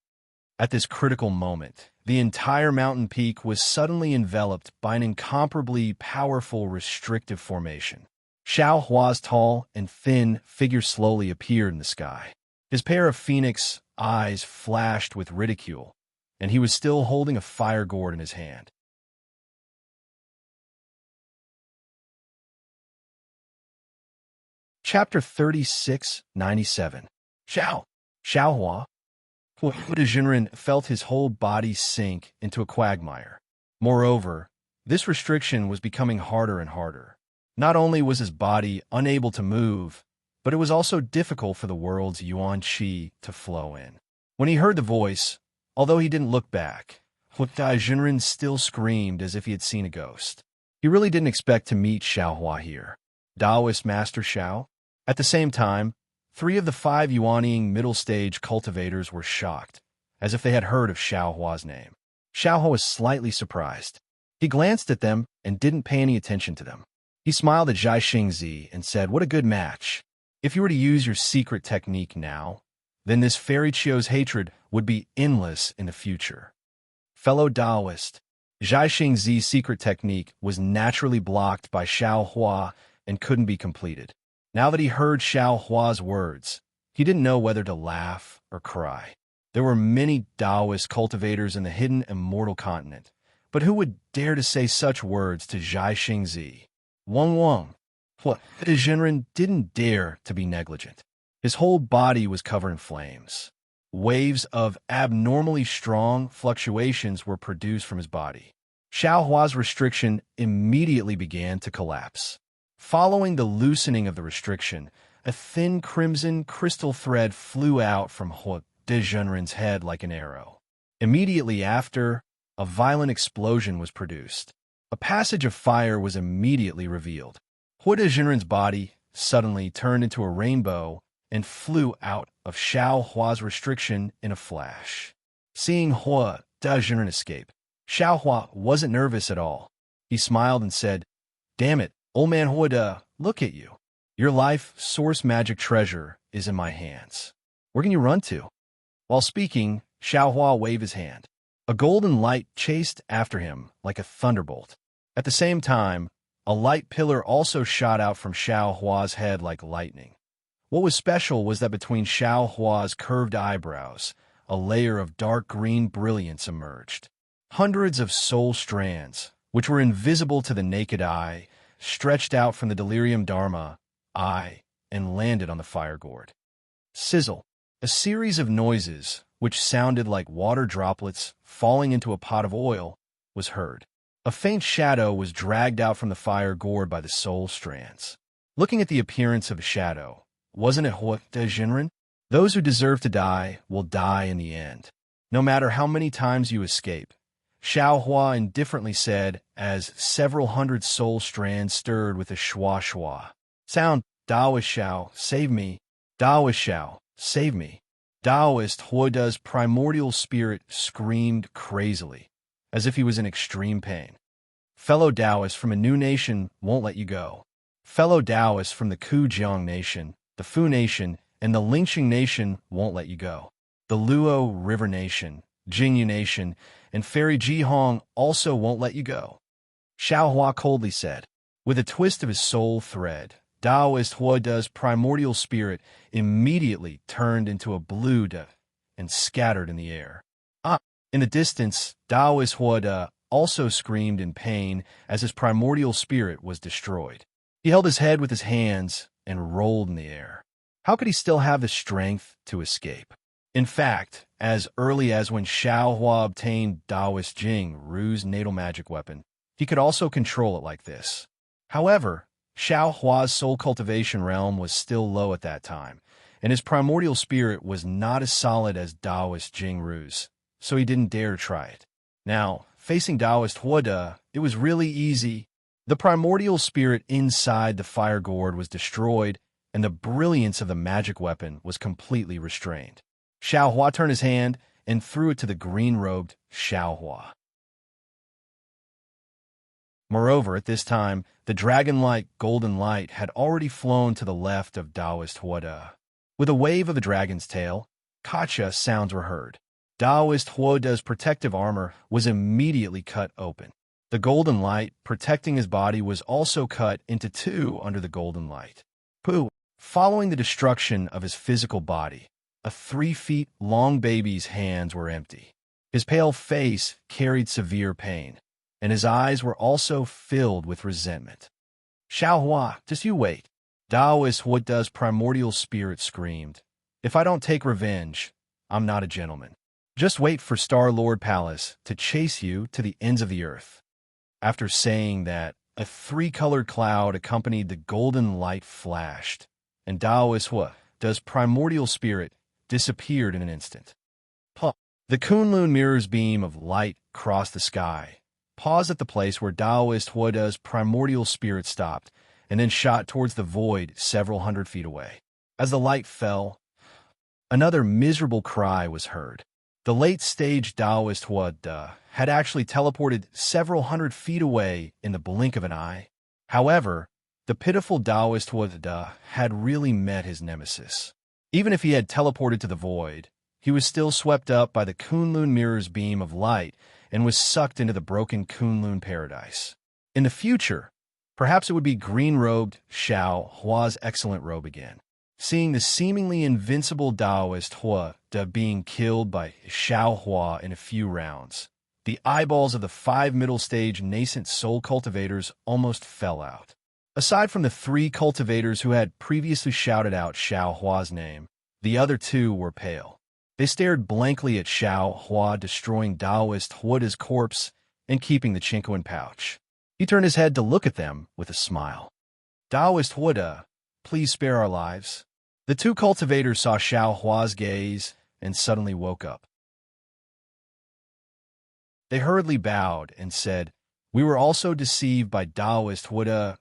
[SPEAKER 1] At this critical moment, the entire mountain peak was suddenly enveloped by an incomparably powerful restrictive formation. Xiao Hua's tall and thin figure slowly appeared in the sky. His pair of phoenix eyes flashed with ridicule, and he was still holding a fire gourd in his hand. Chapter 3697. Xiao Hua. Hua Da Zhenren felt his whole body sink into a quagmire. Moreover, this restriction was becoming harder and harder. Not only was his body unable to move, but it was also difficult for the world's yuan qi to flow in. When he heard the voice, although he didn't look back, Hua Da Zhenren still screamed as if he had seen a ghost. He really didn't expect to meet Xiao Hua here. Taoist Master Xiao? At the same time, 3 of the 5 Yuanying middle-stage cultivators were shocked, as if they had heard of Xiao Hua's name. Xiao Hua was slightly surprised. He glanced at them and didn't pay any attention to them. He smiled at Zhai Xingzi and said, "What a good match. If you were to use your secret technique now, then this fairy Chio's hatred would be endless in the future." Fellow Taoist, Zhai Xingzi's secret technique was naturally blocked by Xiao Hua and couldn't be completed. Now that he heard Xiao Hua's words, he didn't know whether to laugh or cry. There were many Taoist cultivators in the hidden immortal continent, but who would dare to say such words to Zhai Xingzi? Wang. Hua Da Zhenren didn't dare to be negligent. His whole body was covered in flames. Waves of abnormally strong fluctuations were produced from his body. Xiao Hua's restriction immediately began to collapse. Following the loosening of the restriction, a thin crimson crystal thread flew out from Hua Dezhenren's head like an arrow. Immediately after, a violent explosion was produced. A passage of fire was immediately revealed. Hua Dezhenren's body suddenly turned into a rainbow and flew out of Xiao Hua's restriction in a flash. Seeing Hua Dezhenren escape, Xiao Hua wasn't nervous at all. He smiled and said, "Damn it, old man Hua, look at you. Your life source magic treasure is in my hands. Where can you run to?" While speaking, Xiao Hua waved his hand. A golden light chased after him like a thunderbolt. At the same time, a light pillar also shot out from Xiao Hua's head like lightning. What was special was that between Xiao Hua's curved eyebrows, a layer of dark green brilliance emerged. Hundreds of soul strands, which were invisible to the naked eye, stretched out from the delirium dharma eye and landed on the fire gourd. Sizzle. A series of noises, which sounded like water droplets falling into a pot of oil, was heard. A faint shadow was dragged out from the fire gourd by the soul strands. Looking at the appearance of a shadow, wasn't it Hua Dezhenren? Those who deserve to die will die in the end, no matter how many times you escape. Xiao Hua indifferently said as several hundred soul strands stirred with a shua shua sound. Daoist Xiao, save me. Daoist Xiao, save me. Daoist Huada's primordial spirit screamed crazily, as if he was in extreme pain. Fellow Taoists from a new nation won't let you go. Fellow Taoists from the Kujiang Nation, the Fu Nation, and the Lingxing Nation won't let you go. The Luo River Nation, Jingyu Nation, and Fairy Jihong also won't let you go. Xiao Hua coldly said. With a twist of his soul thread, Taoist Huada's primordial spirit immediately turned into a blue da and scattered in the air. In the distance, Taoist Huada also screamed in pain as his primordial spirit was destroyed. He held his head with his hands and rolled in the air. How could he still have the strength to escape? In fact, as early as when Xiao Hua obtained Taoist Jing Ru's natal magic weapon, he could also control it like this. However, Xiao Hua's soul cultivation realm was still low at that time, and his primordial spirit was not as solid as Taoist Jing Ru's, so he didn't dare try it. Now, facing Taoist Huada, it was really easy. The primordial spirit inside the fire gourd was destroyed, and the brilliance of the magic weapon was completely restrained. Xiao Hua turned his hand and threw it to the green-robed Xiao Hua. Moreover, at this time, the dragon-like golden light had already flown to the left of Taoist Huada. With a wave of the dragon's tail, Kacha sounds were heard. Taoist Huada's protective armor was immediately cut open. The golden light protecting his body was also cut into two under the golden light. Following the destruction of his physical body, a 3-feet-long baby's hands were empty. His pale face carried severe pain, and his eyes were also filled with resentment. Xiao Hua, just you wait. Taoist Huada's primordial spirit screamed. If I don't take revenge, I'm not a gentleman. Just wait for Star-Lord Palace to chase you to the ends of the earth. After saying that, a 3-colored cloud accompanied the golden light flashed, and Taoist Huada's primordial spirit disappeared in an instant. The Kunlun mirror's beam of light crossed the sky, paused at the place where Taoist Huada's primordial spirit stopped, and then shot towards the void several hundred feet away. As the light fell, another miserable cry was heard. The late-stage Taoist Huada had actually teleported several hundred feet away in the blink of an eye. However, the pitiful Taoist Huada had really met his nemesis. Even if he had teleported to the void, he was still swept up by the Kunlun mirror's beam of light and was sucked into the broken Kunlun paradise. In the future, perhaps it would be green-robed Xiao Hua's excellent robe again. Seeing the seemingly invincible Taoist Huada being killed by Xiao Hua in a few rounds, the eyeballs of the 5 middle-stage nascent soul cultivators almost fell out. Aside from the 3 cultivators who had previously shouted out Xiao Hua's name, the other 2 were pale. They stared blankly at Xiao Hua destroying Taoist Huada's corpse and keeping the Chinkoan pouch. He turned his head to look at them with a smile. Taoist Huda, please spare our lives. The two cultivators saw Xiao Hua's gaze and suddenly woke up. They hurriedly bowed and said, "We were also deceived by Taoist Huda."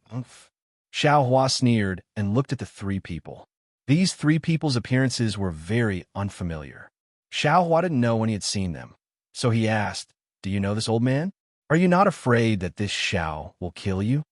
[SPEAKER 1] Xiao Hua sneered and looked at the three people. These three people's appearances were very unfamiliar. Xiao Hua didn't know when he had seen them, so he asked, "Do you know this old man? Are you not afraid that this Xiao will kill you?"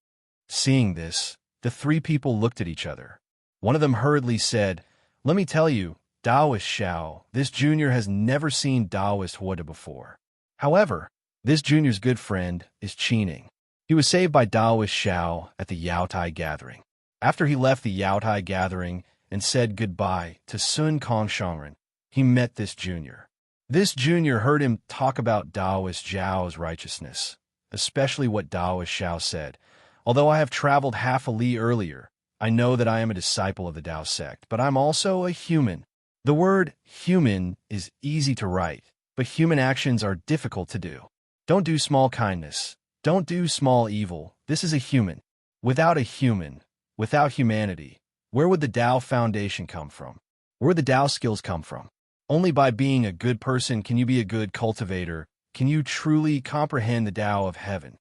[SPEAKER 1] Seeing this, the three people looked at each other. One of them hurriedly said, "Let me tell you, Taoist Xiao, this junior has never seen Taoist Huda before. However, this junior's good friend is Qining. He was saved by Taoist Xiao at the Yaotai gathering. After he left the Yaotai gathering and said goodbye to Sun Kongshanren, he met this junior. This junior heard him talk about Taoist Zhao's righteousness, especially what Taoist Xiao said. Although I have traveled half a li earlier, I know that I am a disciple of the Tao sect, but I'm also a human. The word human is easy to write, but human actions are difficult to do. Don't do small kindness. Don't do small evil. This is a human. Without a human, without humanity, where would the Tao foundation come from? Where would the Tao skills come from? Only by being a good person can you be a good cultivator, can you truly comprehend the Tao of heaven.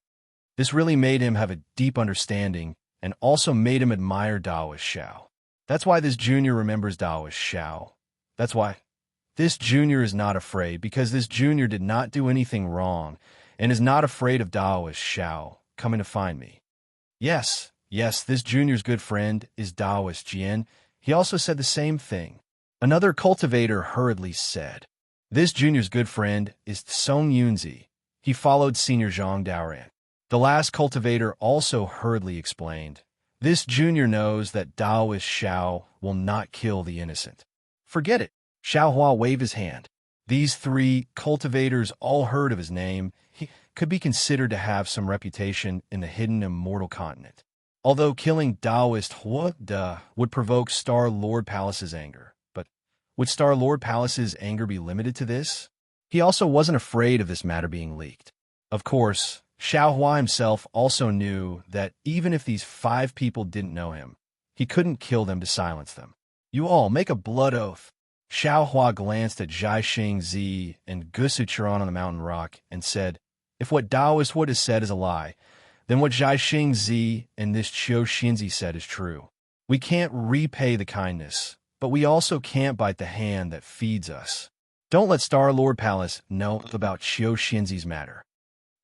[SPEAKER 1] This really made him have a deep understanding and also made him admire Taoist Xiao. That's why this junior remembers Taoist Xiao. That's why this junior is not afraid, because this junior did not do anything wrong and is not afraid of Taoist Xiao coming to find me. Yes, this junior's good friend is Taoist Jian. He also said the same thing. Another cultivator hurriedly said, "This junior's good friend is Song Yunzi. He followed Senior Zhang Daoran." The last cultivator also hurriedly explained, "This junior knows that Taoist Xiao will not kill the innocent." "Forget it." Xiao Hua waved his hand. These three cultivators all heard of his name. He could be considered to have some reputation in the hidden immortal continent. Although killing Taoist Huda would provoke Star Lord Palace's anger. But would Star Lord Palace's anger be limited to this? He also wasn't afraid of this matter being leaked. Of course, Xiao Hua himself also knew that even if these 5 people didn't know him, he couldn't kill them to silence them. "You all make a blood oath." Xiao Hua glanced at Zhai Xingzi and Gusu Chiron on the mountain rock and said, "If what Taoist Wood has said is a lie, then what Zhai Xingzi and this Qiu Xinzi said is true. We can't repay the kindness, but we also can't bite the hand that feeds us. Don't let Star Lord Palace know about Qiu Xinzi's matter."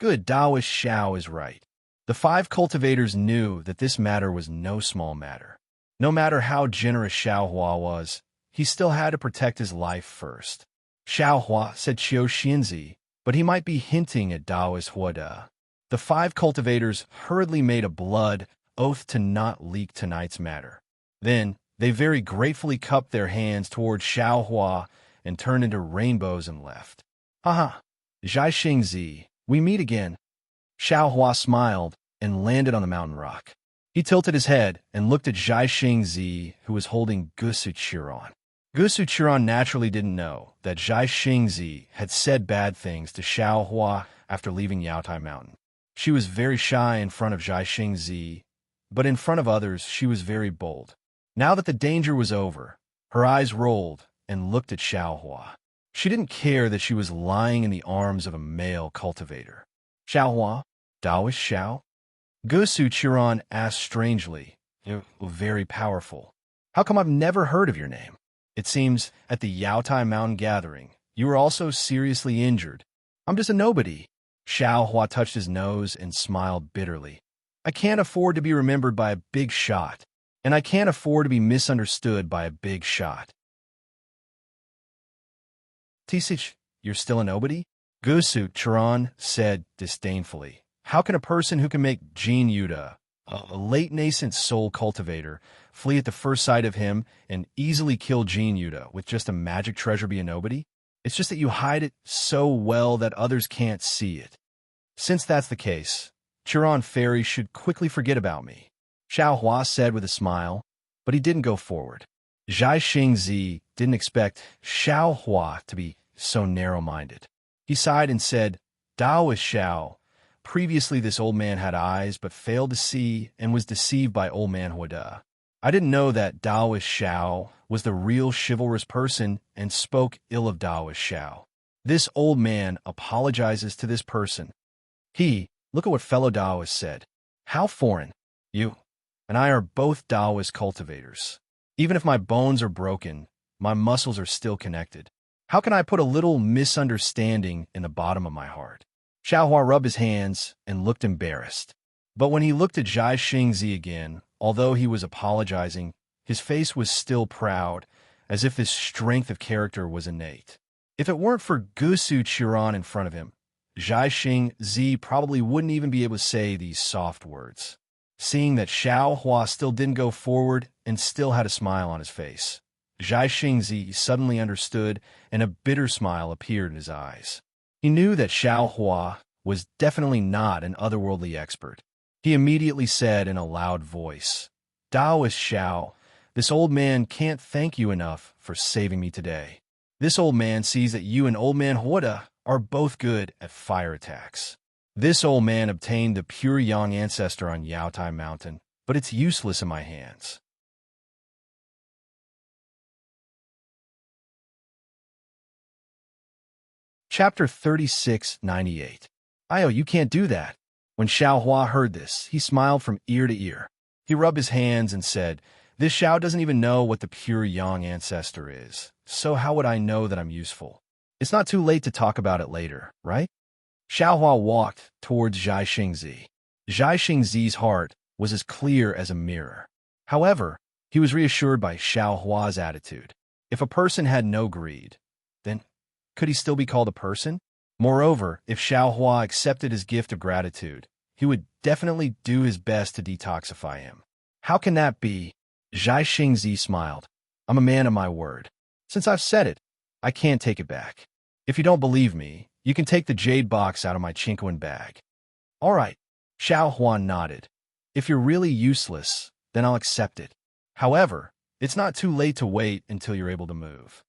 [SPEAKER 1] Good, Taoist Xiao is right. The 5 cultivators knew that this matter was no small matter. No matter how generous Xiao Hua was, he still had to protect his life first. Xiao Hua said Qiu Xinzi, but he might be hinting at Taoist Huda. The 5 cultivators hurriedly made a blood oath to not leak tonight's matter. Then, they very gratefully cupped their hands toward Xiao Hua and turned into rainbows and left. "Haha, Zhai Xingzi, we meet again." Xiao Hua smiled and landed on the mountain rock. He tilted his head and looked at Zhai Xingzi, who was holding Gusu Chiron. Gusu Chiron naturally didn't know that Zhai Xingzi had said bad things to Xiao Hua after leaving Yaotai Mountain. She was very shy in front of Zhai Xingzi, but in front of others she was very bold. Now that the danger was over, her eyes rolled and looked at Xiao Hua. She didn't care that she was lying in the arms of a male cultivator. "Xiao Hua? Taoist Xiao?" Gusu Chiron asked strangely. "You're very powerful. How come I've never heard of your name? It seems at the Yaotai Mountain gathering, you were also seriously injured." "I'm just a nobody." Xiao Hua touched his nose and smiled bitterly. "I can't afford to be remembered by a big shot, and I can't afford to be misunderstood by a big shot." "Tisich, you're still a nobody?" Gusu Chiron said disdainfully. "How can a person who can make Jin Yuda, a late nascent soul cultivator, flee at the first sight of him and easily kill Jin Yuda with just a magic treasure be a nobody? It's just that you hide it so well that others can't see it. Since that's the case, Chiron Fairy should quickly forget about me," Xiao Hua said with a smile, but he didn't go forward. Zhai Xingzi didn't expect Xiao Hua to be so narrow-minded. He sighed and said, "Taoist Xiao, Previously, this old man had eyes but failed to see and was deceived by old man Huada. I didn't know that Taoist Xiao was the real chivalrous person and spoke ill of Taoist Xiao. This old man apologizes to this person. Look at what fellow Taoist said. How foreign. You and I are both Taoist cultivators. Even if my bones are broken, my muscles are still connected. How can I put a little misunderstanding in the bottom of my heart? Xiaohua rubbed his hands and looked embarrassed. But when he looked at Zhai Xingzi again, although he was apologizing, his face was still proud, as if his strength of character was innate. If it weren't for Gusu Chiron in front of him, Zhai Xingzi probably wouldn't even be able to say these soft words. Seeing that Xiaohua still didn't go forward and still had a smile on his face, Zhai Xingzi suddenly understood, and a bitter smile appeared in his eyes. He knew that Xiaohua was definitely not an otherworldly expert. He immediately said in a loud voice, "Taoist Xiao, this old man can't thank you enough for saving me today. This old man sees that you and old man Huada are both good at fire attacks. This old man obtained the pure Yang ancestor on Yaotai Mountain, but it's useless in my hands." Chapter 3698. "Io, you can't do that." When Xiaohua heard this, he smiled from ear to ear. He rubbed his hands and said, "This Xiao doesn't even know what the pure Yang ancestor is, so how would I know that I'm useful? It's not too late to talk about it later, right?" Xiaohua walked towards Zhai Xingzi. Zhai Xingzi's heart was as clear as a mirror. However, he was reassured by Xiaohua's attitude. If a person had no greed, then could he still be called a person? Moreover, if Xiaohua accepted his gift of gratitude, he would definitely do his best to detoxify him. How can that be? Zhai Xingzi smiled. "I'm a man of my word. Since I've said it, I can't take it back. If you don't believe me, you can take the jade box out of my Chinquan bag." "All right." Xiaohua nodded. "If you're really useless, then I'll accept it. However, it's not too late to wait until you're able to move."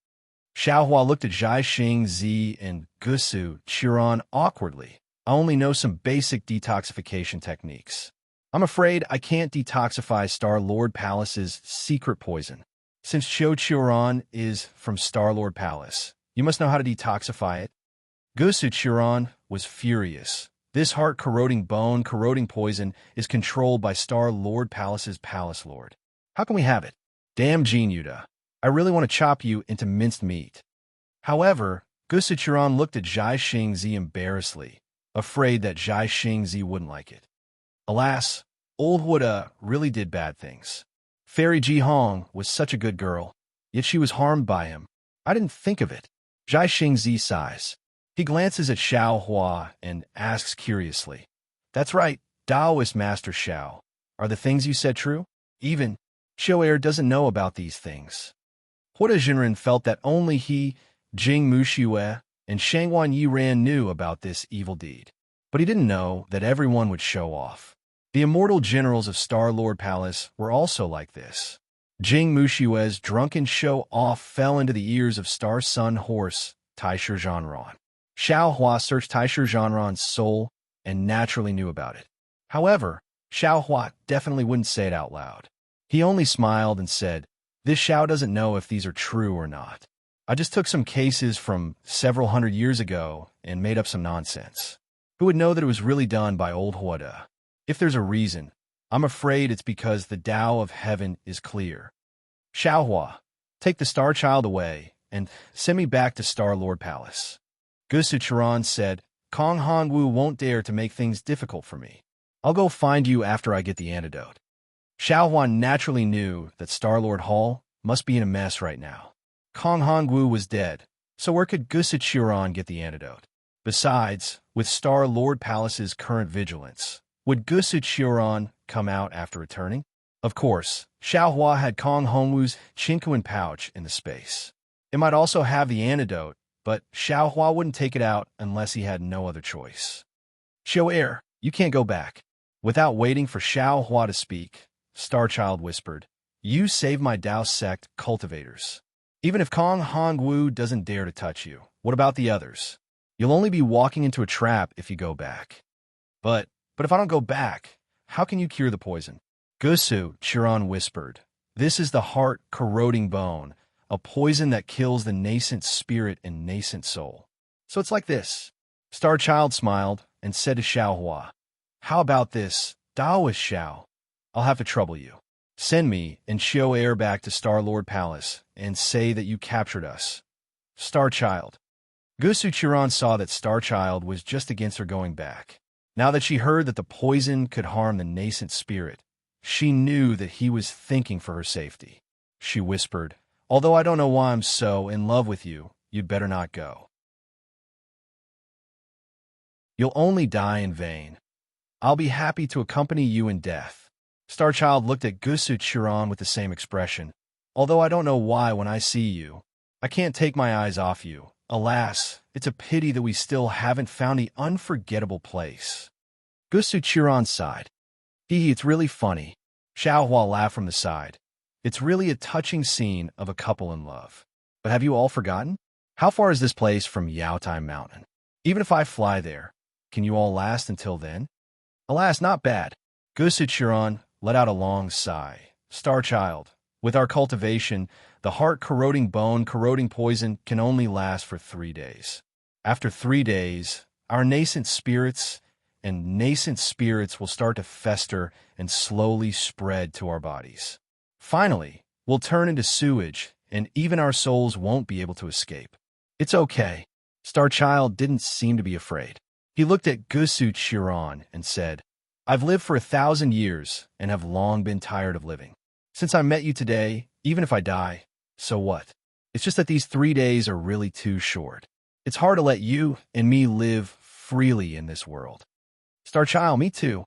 [SPEAKER 1] Xiaohua looked at Zhai Xingzi and Gusu Chiron awkwardly. "I only know some basic detoxification techniques. I'm afraid I can't detoxify Star-Lord Palace's secret poison. Since Qiu Chiron is from Star-Lord Palace, you must know how to detoxify it." Gusu Chiron was furious. This heart-corroding, bone-corroding poison is controlled by Star-Lord Palace's Palace Lord. How can we have it? Damn Jean Yuta. I really want to chop you into minced meat. However, Gusu Chiron looked at Zhai Xingzi embarrassedly, afraid that Zhai Xingzi wouldn't like it. Alas, old Huda really did bad things. Fairy Ji Hong was such a good girl, yet she was harmed by him. I didn't think of it. Zhai Xingzi sighs. He glances at Xiaohua and asks curiously, "That's right, Taoist Master Xiao. Are the things you said true? Even Xiao doesn't know about these things." Huda Jinren felt that only he, Jing Muxue, and Shangwan Yiran knew about this evil deed. But he didn't know that everyone would show off. The immortal generals of Star-Lord Palace were also like this. Jing Mushue's drunken show-off fell into the ears of Star Sun Horse, Taisher Zhanran. Xiaohua searched Taisher Zhanran's soul and naturally knew about it. However, Xiaohua definitely wouldn't say it out loud. He only smiled and said, "This Xiao doesn't know if these are true or not. I just took some cases from several hundred years ago and made up some nonsense. Who would know that it was really done by old Huada? If there's a reason, I'm afraid it's because the Tao of heaven is clear. Xiaohua, take the Star Child away and send me back to Star-Lord Palace." Gusu Chiron said, "Kong Hongwu won't dare to make things difficult for me. I'll go find you after I get the antidote." Xiaohua naturally knew that Star-Lord Hall must be in a mess right now. Kong Hongwu was dead, so where could Gusu Chiron get the antidote? Besides, with Star-Lord Palace's current vigilance, would Gusu Chiron come out after returning? Of course, Xiaohua had Kong Hongwu's Chinquan pouch in the space. It might also have the antidote, but Xiaohua wouldn't take it out unless he had no other choice. "Xiao, you can't go back." Without waiting for Xiaohua to speak, Starchild whispered, "You saved my Tao sect cultivators. Even if Kong Hongwu doesn't dare to touch you, what about the others? You'll only be walking into a trap if you go back." But if I don't go back, how can you cure the poison? Gusu, Chiron whispered. This is the heart-corroding bone, a poison that kills the nascent spirit and nascent soul. So it's like this. Star Child smiled and said to Xiaohua, how about this, Daoist Xiao? I'll have to trouble you. Send me and Xiao Air back to Star-Lord Palace and say that you captured us. Star Child. Gusu Chiron saw that Star Child was just against her going back. Now that she heard that the poison could harm the nascent spirit, she knew that he was thinking for her safety. She whispered, although I don't know why I'm so in love with you, you'd better not go. You'll only die in vain. I'll be happy to accompany you in death. Starchild looked at Gusu Chiron with the same expression. Although I don't know why when I see you, I can't take my eyes off you. Alas, it's a pity that we still haven't found the unforgettable place. Gusu Chiron sighed. It's really funny. Xiaohua laughed from the side. It's really a touching scene of a couple in love. But have you all forgotten? How far is this place from Yaotai Mountain? Even if I fly there, can you all last until then? Alas, not bad. Gusu Chiron let out a long sigh. Starchild, with our cultivation, the heart-corroding bone-corroding poison can only last for 3 days. After 3 days, our nascent spirits will start to fester and slowly spread to our bodies. Finally, we'll turn into sewage, and even our souls won't be able to escape. It's okay. Starchild didn't seem to be afraid. He looked at Gusu Chiron and said, I've lived for 1,000 years and have long been tired of living. Since I met you today, even if I die, so what? It's just that these 3 days are really too short. It's hard to let you and me live freely in this world. Starchild, me too.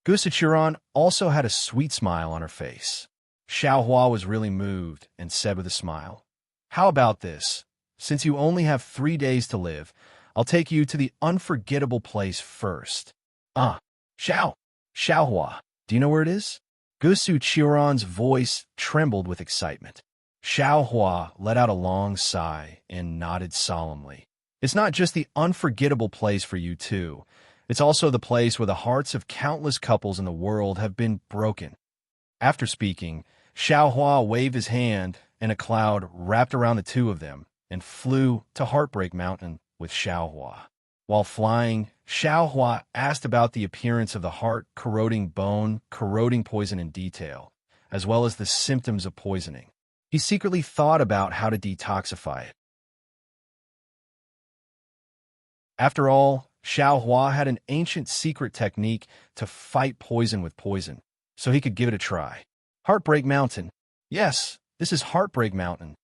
[SPEAKER 1] Gusu Chiron also had a sweet smile on her face. Xiaohua was really moved and said with a smile, how about this? Since you only have 3 days to live, I'll take you to the unforgettable place first. Xiaohua, do you know where it is? Gusu Chiron's voice trembled with excitement. Xiaohua let out a long sigh and nodded solemnly. It's not just the unforgettable place for you two. It's also the place where the hearts of countless couples in the world have been broken. After speaking, Xiaohua waved his hand, and a cloud wrapped around the two of them and flew to Heartbreak Mountain with Xiaohua. While flying, Xiaohua asked about the appearance of the heart-corroding bone-corroding poison in detail, as well as the symptoms of poisoning. He secretly thought about how to detoxify it. After all, Xiaohua had an ancient secret technique to fight poison with poison, so he could give it a try. Heartbreak Mountain. Yes, this is Heartbreak Mountain.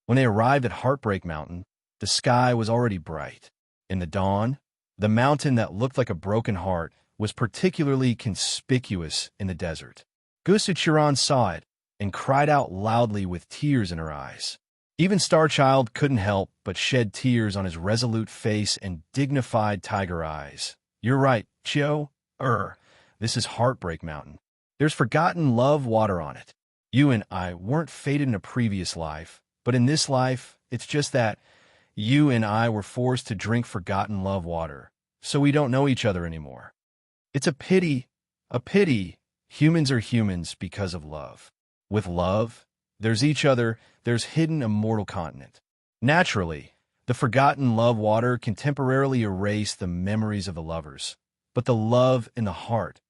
[SPEAKER 1] When they arrived at Heartbreak Mountain, the sky was already bright. In the dawn, the mountain that looked like a broken heart was particularly conspicuous in the desert. Gusu Chiron saw it and cried out loudly with tears in her eyes. Even Starchild couldn't help but shed tears on his resolute face and dignified tiger eyes. You're right, Chio. This is Heartbreak Mountain. There's forgotten love water on it. You and I weren't fated in a previous life, but in this life, it's just that you and I were forced to drink forgotten love water, so we don't know each other anymore. It's a pity. Humans are humans because of love. With love, there's each other, there's hidden immortal continent. Naturally, the forgotten love water can temporarily erase the memories of the lovers, but the love in the heart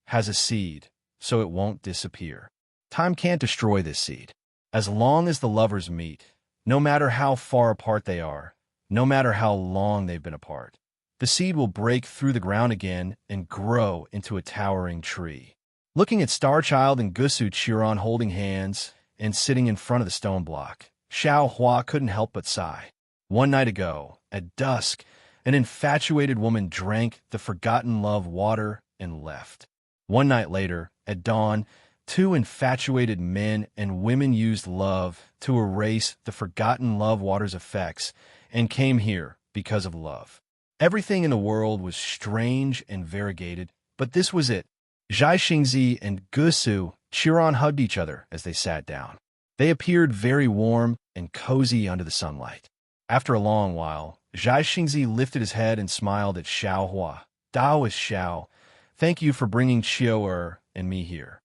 [SPEAKER 1] has a seed, so it won't disappear. Time can't destroy this seed. As long as the lovers meet, no matter how far apart they are, no matter how long they've been apart, the seed will break through the ground again and grow into a towering tree. Looking at Starchild and Gusu Chiron holding hands and sitting in front of the stone block, Xiaohua couldn't help but sigh. One night ago, at dusk, an infatuated woman drank the forgotten love water and left. One night later, at dawn, 2 infatuated men and women used love to erase the forgotten love water's effects and came here because of love. Everything in the world was strange and variegated, but this was it. Zhai Xingzi and Gusu Chiron hugged each other as they sat down. They appeared very warm and cozy under the sunlight. After a long while, Zhai Xingzi lifted his head and smiled at Xiaohua. Daoist Xiao, Thank you for bringing Chiao and me here.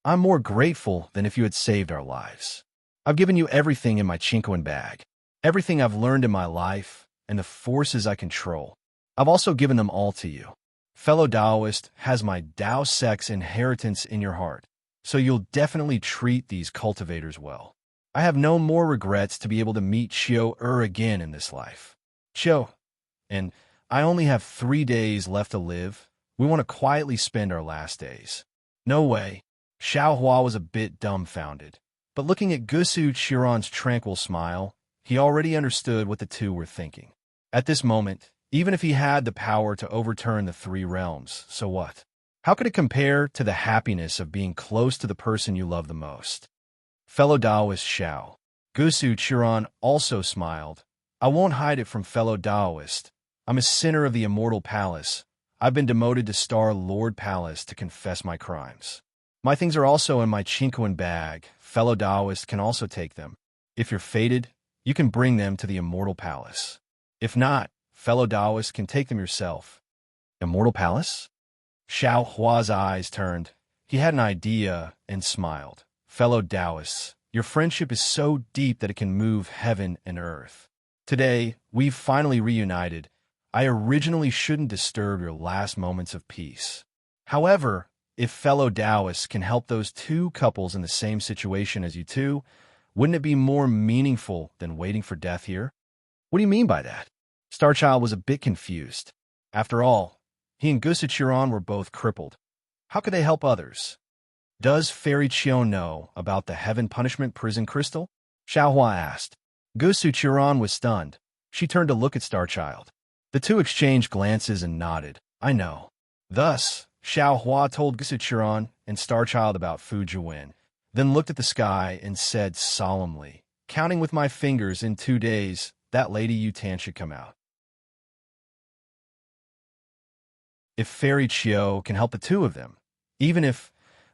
[SPEAKER 1] I'm more grateful than if you had saved our lives. I've given you everything in my Chinkoan bag, everything I've learned in my life, and the forces I control. I've also given them all to you. Fellow Taoist has my Tao sex inheritance in your heart, so you'll definitely treat these cultivators well. I have no more regrets to be able to meet Chiao again in this life. Chiao, and I only have 3 days left to live. We want to quietly spend our last days. No way. Xiaohua was a bit dumbfounded, but looking at Gusu Chiron's tranquil smile, he already understood what the two were thinking. At this moment, even if he had the power to overturn the 3 realms, so what? How could it compare to the happiness of being close to the person you love the most? Fellow Taoist Xiao. Gusu Chiron also smiled. I won't hide it from fellow Taoist. I'm a sinner of the Immortal Palace. I've been demoted to Star Lord Palace to confess my crimes. My things are also in my Chinkoan bag. Fellow Taoist can also take them. If you're fated, you can bring them to the Immortal Palace. If not, fellow Taoist can take them yourself. Immortal Palace? Xiao Hua's eyes turned. He had an idea and smiled. Fellow Taoists, your friendship is so deep that it can move heaven and earth. Today, we've finally reunited. I originally shouldn't disturb your last moments of peace. However, if fellow Taoists can help those 2 couples in the same situation as you two, wouldn't it be more meaningful than waiting for death here? What do you mean by that? Starchild was a bit confused. After all, he and Gusu Chiron were both crippled. How could they help others? Does Fairy Chiao know about the Heaven Punishment Prison Crystal? Xiaohua asked. Gusu Chiron was stunned. She turned to look at Starchild. The two exchanged glances and nodded. I know. Thus, Xiaohua told Gusu Chiron and Starchild about Fu Jiwen, then looked at the sky and said solemnly, counting with my fingers in 2 days, that Lady Yutan should come out. If Fairy Chiao can help the 2 of them, even if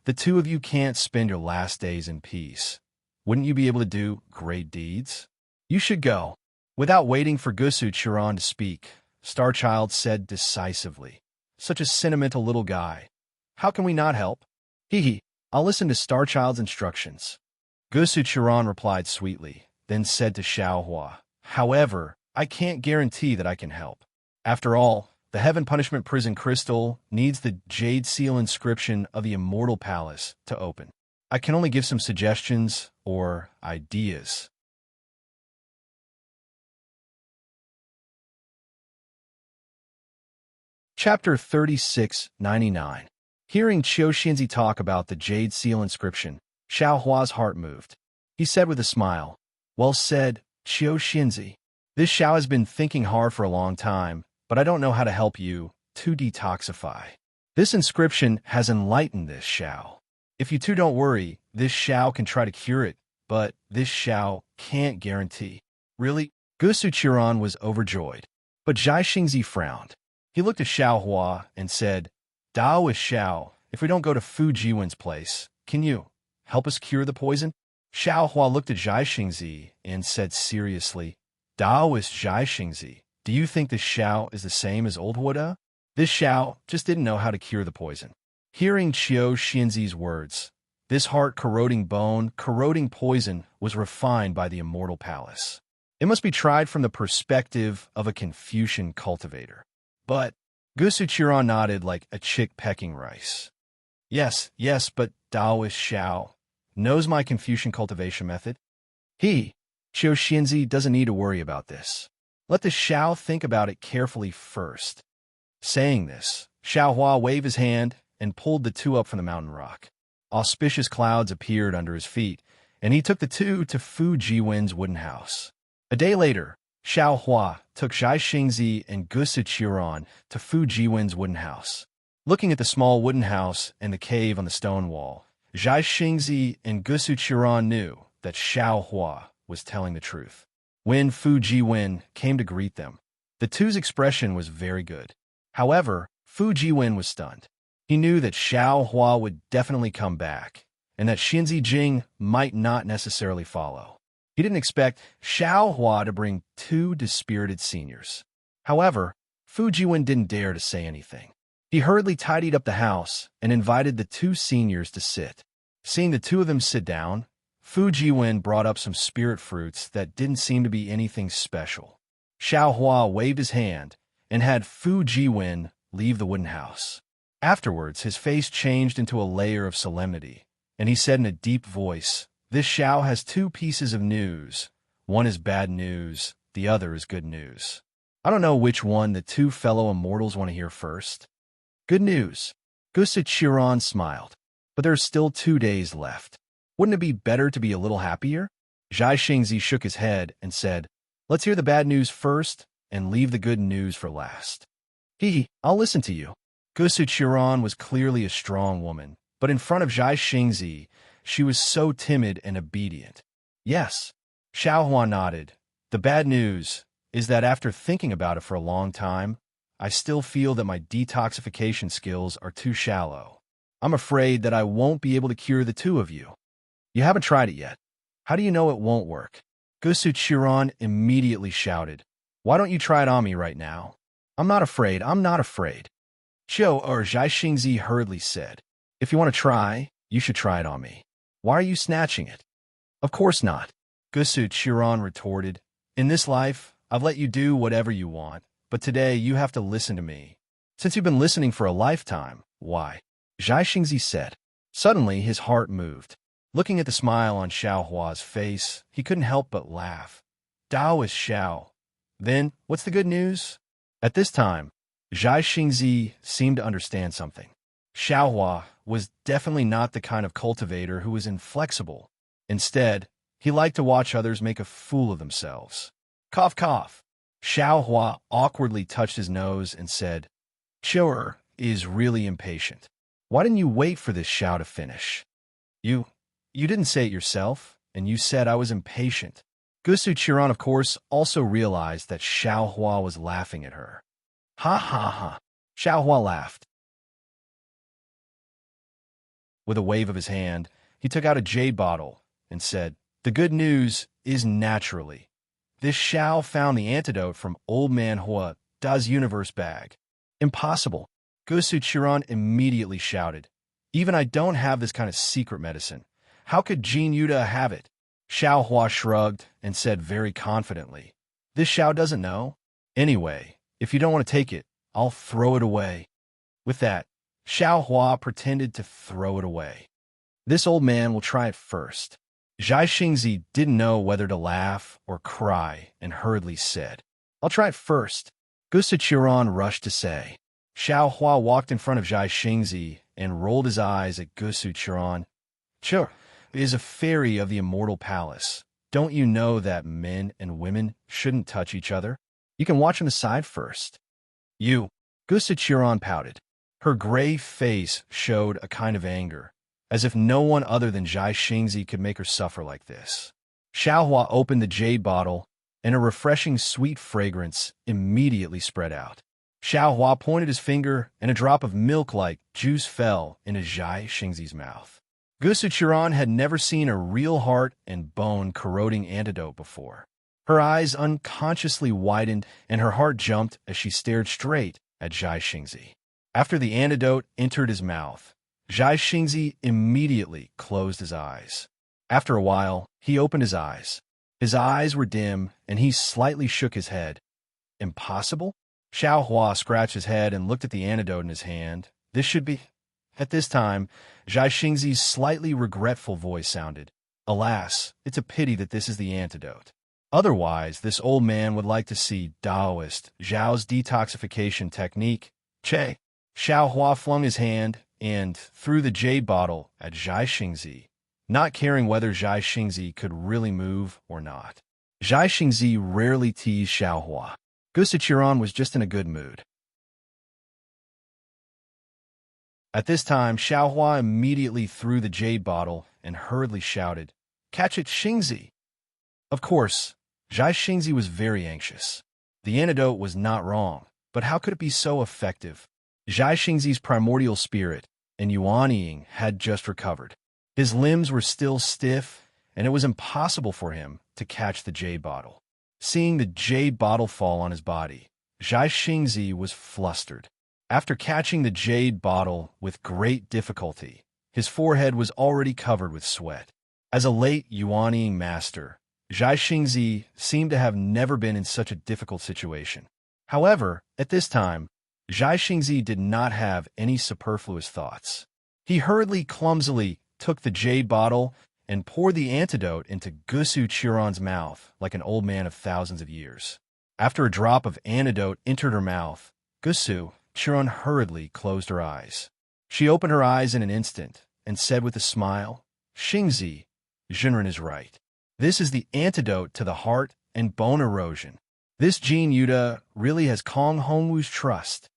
[SPEAKER 1] the 2 of you can't spend your last days in peace, wouldn't you be able to do great deeds? You should go. Without waiting for Gusu Chiron to speak, Starchild said decisively, such a sentimental little guy. How can we not help? Hee, I'll listen to Starchild's instructions. Gusu Chiron replied sweetly, then said to Xiaohua, however, I can't guarantee that I can help. After all, the Heaven Punishment Prison Crystal needs the Jade Seal inscription of the Immortal Palace to open. I can only give some suggestions or ideas. Chapter 3699. Hearing Qiu Xinzi talk about the Jade Seal inscription, Xiaohua's heart moved. He said with a smile, well said, Qiu Xinzi. This Xiao has been thinking hard for a long time, but I don't know how to help you to detoxify. This inscription has enlightened this Xiao. If you two don't worry, this Xiao can try to cure it, but this Xiao can't guarantee. Really? Gusu Chiron was overjoyed, but Zhai Xingzi frowned. He looked at Xiaohua and said, Dao is Xiao. If we don't go to Fu Jiwen's place, can you help us cure the poison? Xiaohua looked at Zhai Xingzi and said seriously, Dao is Zhai Xingzi. Do you think this Xiao is the same as old Huada? This Xiao just didn't know how to cure the poison. Hearing Qiu Xinzi's words, this heart-corroding bone, corroding poison was refined by the Immortal Palace. It must be tried from the perspective of a Confucian cultivator. But Gusu Chiron nodded like a chick pecking rice. Yes, but Taoist Xiao knows my Confucian cultivation method. Qiu Xinzi doesn't need to worry about this. Let the Xiao think about it carefully first. Saying this, Xiaohua waved his hand and pulled the two up from the mountain rock. Auspicious clouds appeared under his feet, and he took the two to Fu Jiwen's wooden house. A day later, Xiaohua took Zhai Xingzi and Gusu Chiron to Fu Jiwen's wooden house. Looking at the small wooden house and the cave on the stone wall, Zhai Xingzi and Gusu Chiron knew that Xiaohua was telling the truth. When Fu Jiwen came to greet them, the two's expression was very good. However, Fu Jiwen was stunned. He knew that Xiaohua would definitely come back, and that Xinzi Jing might not necessarily follow. He didn't expect Xiaohua to bring 2 dispirited seniors. However, Fu Jiwen didn't dare to say anything. He hurriedly tidied up the house and invited the two seniors to sit. Seeing the two of them sit down, Fu Jiwen brought up some spirit fruits that didn't seem to be anything special. Xiao Hua waved his hand and had Fu Jiwen leave the wooden house. Afterwards, his face changed into a layer of solemnity, and he said in a deep voice, "This Xiao has two pieces of news. One is bad news, the other is good news. I don't know which one the two fellow immortals want to hear first." "Good news." Gusa Chiron smiled. "But there's still 2 days left. Wouldn't it be better to be a little happier?" Zhai Xingzi shook his head and said, "Let's hear the bad news first and leave the good news for last." I'll listen to you." Gusu Chiron was clearly a strong woman, but in front of Zhai Xingzi, she was so timid and obedient. "Yes." Xiao Hua nodded. "The bad news is that after thinking about it for a long time, I still feel that my detoxification skills are too shallow. I'm afraid that I won't be able to cure the two of you." "You haven't tried it yet. How do you know it won't work?" Gusu Chiron immediately shouted. "Why don't you try it on me right now?" I'm not afraid. Zhai Xingzi hurriedly said, "If you want to try, you should try it on me. Why are you snatching it?" "Of course not," Gusu Chiron retorted. "In this life, I've let you do whatever you want, but today you have to listen to me. Since you've been listening for a lifetime, why?" Zhai Xingzi said. Suddenly, his heart moved. Looking at the smile on Xiao Hua's face, he couldn't help but laugh. "Taoist Xiao. Then, what's the good news?" At this time, Zhai Xingzi seemed to understand something. Xiao Hua was definitely not the kind of cultivator who was inflexible. Instead, he liked to watch others make a fool of themselves. Cough, cough. Xiao Hua awkwardly touched his nose and said, "Qiu'er is really impatient. Why didn't you wait for this Xiao to finish?" You didn't say it yourself, and you said I was impatient." Gusu Chiron, of course, also realized that Xiao Hua was laughing at her. "Ha ha ha." Xiao Hua laughed. With a wave of his hand, he took out a jade bottle and said, "The good news is naturally. This Xiao found the antidote from Old Man Hua Da's universe bag." "Impossible." Gusu Chiron immediately shouted. "Even I don't have this kind of secret medicine. How could Jin Yuda have it?" Xiao Hua shrugged and said very confidently, "This Xiao doesn't know. Anyway, if you don't want to take it, I'll throw it away." With that, Xiao Hua pretended to throw it away. "This old man will try it first." Zhai Xingzi didn't know whether to laugh or cry and hurriedly said, "I'll try it first." Gusa Chiron rushed to say. Xiao Hua walked in front of Zhai Xingzi and rolled his eyes at Gusu Chiron. "Qiu'er is a fairy of the immortal palace. Don't you know that men and women shouldn't touch each other? You can watch on the side first." "You." Gusa Chiron pouted. Her gray face showed a kind of anger, as if no one other than Zhai Xingzi could make her suffer like this. Xiao Hua opened the jade bottle, and a refreshing sweet fragrance immediately spread out. Xiao Hua pointed his finger, and a drop of milk-like juice fell into Zhai Xingzi's mouth. Gusu Chiron had never seen a real heart and bone-corroding antidote before. Her eyes unconsciously widened, and her heart jumped as she stared straight at Zhai Xingzi. After the antidote entered his mouth, Zhai Xingzi immediately closed his eyes. After a while, he opened his eyes. His eyes were dim, and he slightly shook his head. "Impossible?" Xiao Hua scratched his head and looked at the antidote in his hand. "This should be—" At this time, Zhai Xingzi's slightly regretful voice sounded. "Alas, it's a pity that this is the antidote. Otherwise, this old man would like to see Taoist Zhao's detoxification technique." "Che!" Xiao Hua flung his hand and threw the jade bottle at Zhai Xingzi, not caring whether Zhai Xingzi could really move or not. Zhai Xingzi rarely teased Xiao Hua. Gusa Chiron was just in a good mood. At this time, Xiao Hua immediately threw the jade bottle and hurriedly shouted, "Catch it, Xingzi!" Of course, Zhai Xingzi was very anxious. The antidote was not wrong, but how could it be so effective? Zhai Xingzi's primordial spirit and Yuanying had just recovered. His limbs were still stiff, and it was impossible for him to catch the jade bottle. Seeing the jade bottle fall on his body, Zhai Xingzi was flustered. After catching the jade bottle with great difficulty, his forehead was already covered with sweat. As a late Yuanying master, Zhai Xingzi seemed to have never been in such a difficult situation. However, at this time, Zhai Xingzi did not have any superfluous thoughts. He hurriedly, clumsily took the jade bottle and poured the antidote into Gusu Chiron's mouth like an old man of thousands of years. After a drop of antidote entered her mouth, Gusu Chiron hurriedly closed her eyes. She opened her eyes in an instant and said with a smile, "Xingzi, Jinren is right. This is the antidote to the heart and bone erosion. This Jin Yuda really has Kong Hongwu's trust."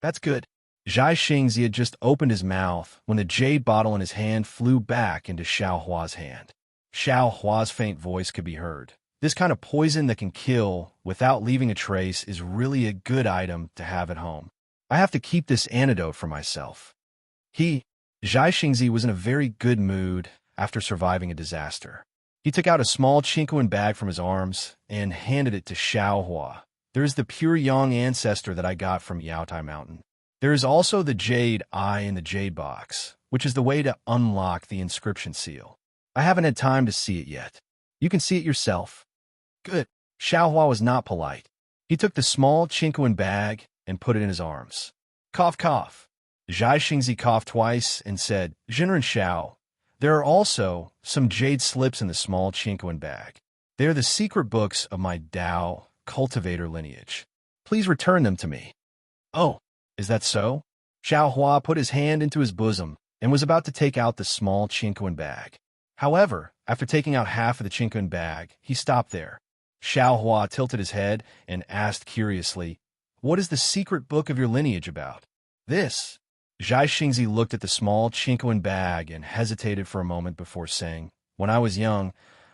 [SPEAKER 1] "That's good." Zhai Xingzi had just opened his mouth when the jade bottle in his hand flew back into Xiao Hua's hand. Xiao Hua's faint voice could be heard. "This kind of poison that can kill without leaving a trace is really a good item to have at home. I have to keep this antidote for myself." Zhai Xingzi was in a very good mood after surviving a disaster. He took out a small Chinquan bag from his arms and handed it to Xiao Hua. "There is the pure Yang ancestor that I got from Yaotai Mountain. There is also the jade eye in the jade box, which is the way to unlock the inscription seal. I haven't had time to see it yet. You can see it yourself." "Good." Xiao Hua was not polite. He took the small Chinquan bag and put it in his arms. Cough, cough. Zhai Xingzi coughed twice and said, "Jinren Xiao, there are also some jade slips in the small Chinquan bag. They are the secret books of my Dao cultivator lineage. Please return them to me." "Oh, is that so?" Xiao Hua put his hand into his bosom and was about to take out the small Chinquan bag. However, after taking out half of the Chinquan bag, he stopped there. Xiao Hua tilted his head and asked curiously, "What is the secret book of your lineage about?" "This." Zhai Xingzi looked at the small Chinquan bag and hesitated for a moment before saying, "When I was young,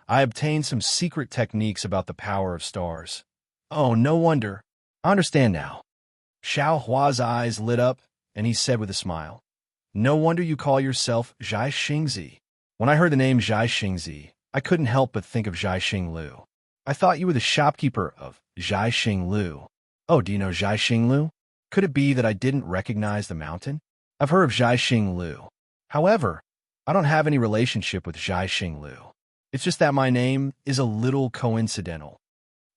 [SPEAKER 1] I obtained some secret techniques about the power of stars." "Oh, no wonder. I understand now." Xiao Hua's eyes lit up, and he said with a smile, "No wonder you call yourself Zhai Xingzi. When I heard the name Zhai Xingzi, I couldn't help but think of Zhai Xinglu. I thought you were the shopkeeper of Zhai Xinglu." "Oh, do you know Zhai Xinglu? Could it be that I didn't recognize the mountain? I've heard of Zhai Xinglu. However, I don't have any relationship with Zhai Xinglu. It's just that my name is a little coincidental."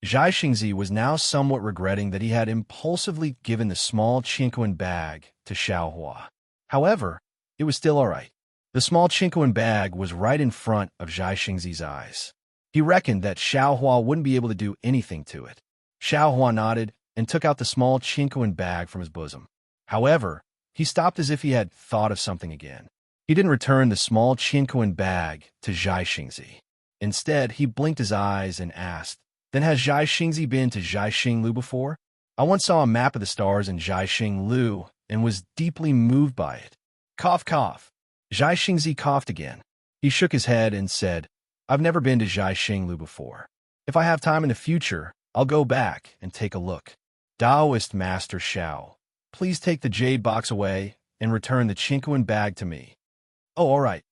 [SPEAKER 1] Zhai Xingzi was now somewhat regretting that he had impulsively given the small Chinquan bag to Xiao Hua. However, it was still all right. The small Chinquan bag was right in front of Zhai Xingzi's eyes. He reckoned that Xiao Hua wouldn't be able to do anything to it. Xiao Hua nodded and took out the small Chinquan bag from his bosom. However, he stopped as if he had thought of something again. He didn't return the small Chinquan bag to Zhai Xingzi. Instead, he blinked his eyes and asked, "Then has Zhai Xingzi been to Zhai Xinglu before? I once saw a map of the stars in Zhai Xinglu and was deeply moved by it." Cough, cough. Zhai Xingzi coughed again. He shook his head and said, "I've never been to Zhai Xinglu before. If I have time in the future, I'll go back and take a look. Taoist Master Xiao, please take the jade box away and return the Chinquan bag to me." "Oh, all right."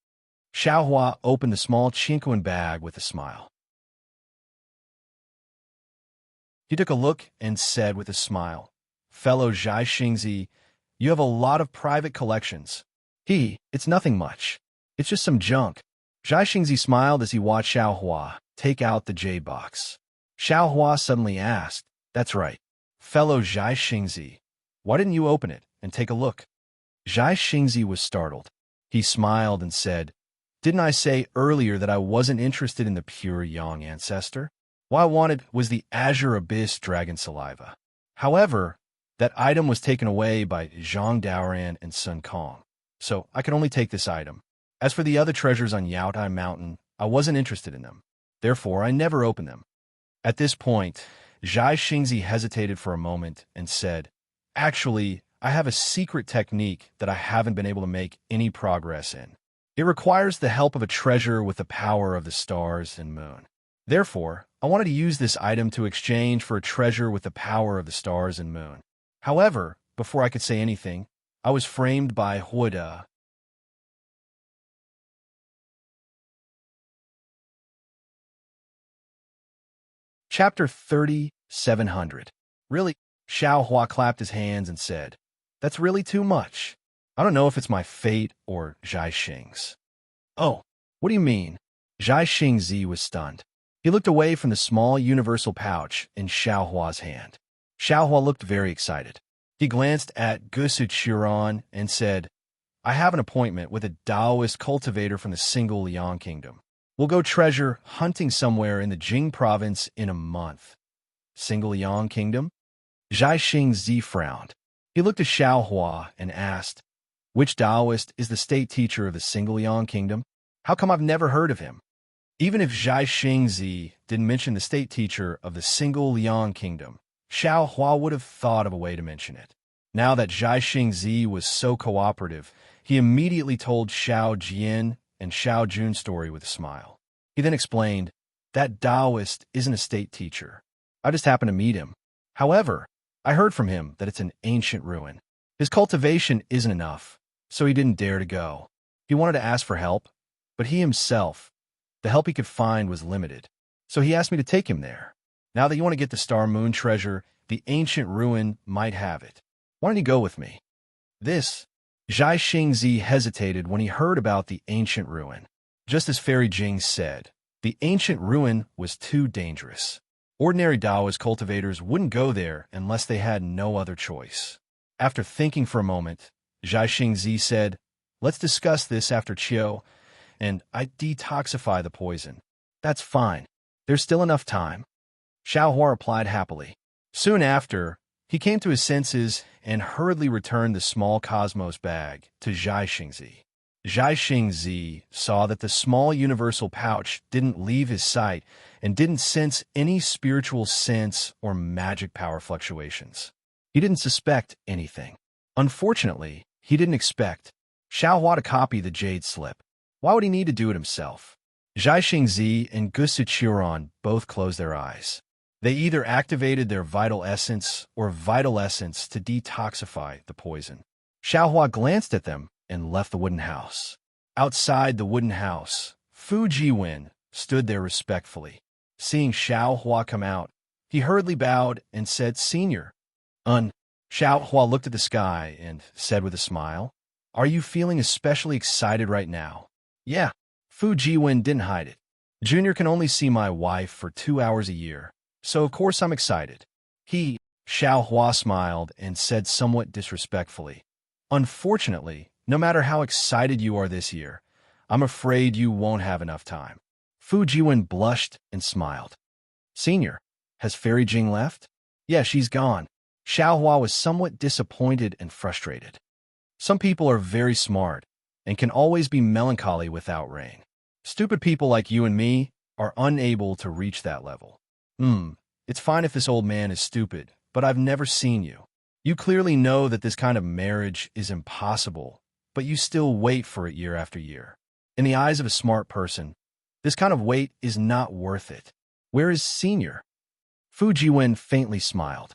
[SPEAKER 1] Xiao Hua opened the small Chinquan bag with a smile. He took a look and said with a smile, "Fellow Zhai Xingzi, you have a lot of private collections." "It's nothing much. It's just some junk." Zhai Xingzi smiled as he watched Xiao Hua take out the jade box. Xiao Hua suddenly asked, "That's right. Fellow Zhai Xingzi, why didn't you open it and take a look?" Zhai Xingzi was startled. He smiled and said, "Didn't I say earlier that I wasn't interested in the pure Yang ancestor? What I wanted was the Azure Abyss Dragon Saliva. However, that item was taken away by Zhang Daoran and Sun Kong, so I could only take this item. As for the other treasures on Yaotai Mountain, I wasn't interested in them. Therefore, I never opened them." At this point, Zhai Xingzi hesitated for a moment and said, "Actually, I have a secret technique that I haven't been able to make any progress in. It requires the help of a treasure with the power of the stars and moon. Therefore, I wanted to use this item to exchange for a treasure with the power of the stars and moon. However, before I could say anything, I was framed by Huida." Chapter 3700. "Really?" Xiao Hua clapped his hands and said, That's really too much. I don't know if it's my fate or Zhai Xing's. Oh, what do you mean? Zhai Xingzi was stunned. He looked away from the small universal pouch in Xiaohua's hand. Xiaohua looked very excited. He glanced at Gusu Chiron and said, I have an appointment with a Taoist cultivator from the Single Liang Kingdom. We'll go treasure hunting somewhere in the Jing province in a month. Single Liang Kingdom? Zhai Xingzi frowned. He looked at Xiaohua and asked, which Taoist is the state teacher of the Single Liang Kingdom? How come I've never heard of him? Even if Zhai Xingzi didn't mention the state teacher of the Single Liang Kingdom, Xiaohua would have thought of a way to mention it. Now that Zhai Xingzi was so cooperative, he immediately told Xiao Jian and Xiao Jun's story with a smile. He then explained, that Taoist isn't a state teacher. I just happened to meet him. However, I heard from him that it's an ancient ruin. His cultivation isn't enough, so he didn't dare to go. He wanted to ask for help, but he himself, the help he could find was limited. So he asked me to take him there. Now that you want to get the Star Moon treasure, the ancient ruin might have it. Why don't you go with me? Zhai Xingzi hesitated when he heard about the ancient ruin. Just as Fairy Jing said, the ancient ruin was too dangerous. Ordinary Taoist cultivators wouldn't go there unless they had no other choice. After thinking for a moment, Zhai Xingzi said, let's discuss this after Qiu, and I detoxify the poison. That's fine. There's still enough time. Xiaohua replied happily. Soon after, he came to his senses and hurriedly returned the small cosmos bag to Zhai Xingzi. Zhai Xingzi saw that the small universal pouch didn't leave his sight and didn't sense any spiritual sense or magic power fluctuations. He didn't suspect anything. Unfortunately, he didn't expect Xiaohua to copy the jade slip. Why would he need to do it himself? Zhai Xingzi and Gusu Chiron both closed their eyes. They either activated their vital essence or vital essence to detoxify the poison. Xiaohua glanced at them and left the wooden house. Outside the wooden house, Fu Jiwen stood there respectfully. Seeing Xiaohua come out, he hurriedly bowed and said, Senior. Xiaohua looked at the sky and said with a smile, Are you feeling especially excited right now? Yeah. Fu Jiwen didn't hide it. Junior can only see my wife for 2 hours a year, so of course I'm excited. Xiaohua smiled and said somewhat disrespectfully, Unfortunately, no matter how excited you are this year, I'm afraid you won't have enough time. Fu Jiwen blushed and smiled. Senior, has Fairy Jing left? Yeah, she's gone. Xiaohua was somewhat disappointed and frustrated. Some people are very smart and can always be melancholy without rain. Stupid people like you and me are unable to reach that level. It's fine if this old man is stupid, but I've never seen you. You clearly know that this kind of marriage is impossible, but you still wait for it year after year. In the eyes of a smart person, this kind of wait is not worth it. Where is Senior? Fu Jiwen faintly smiled.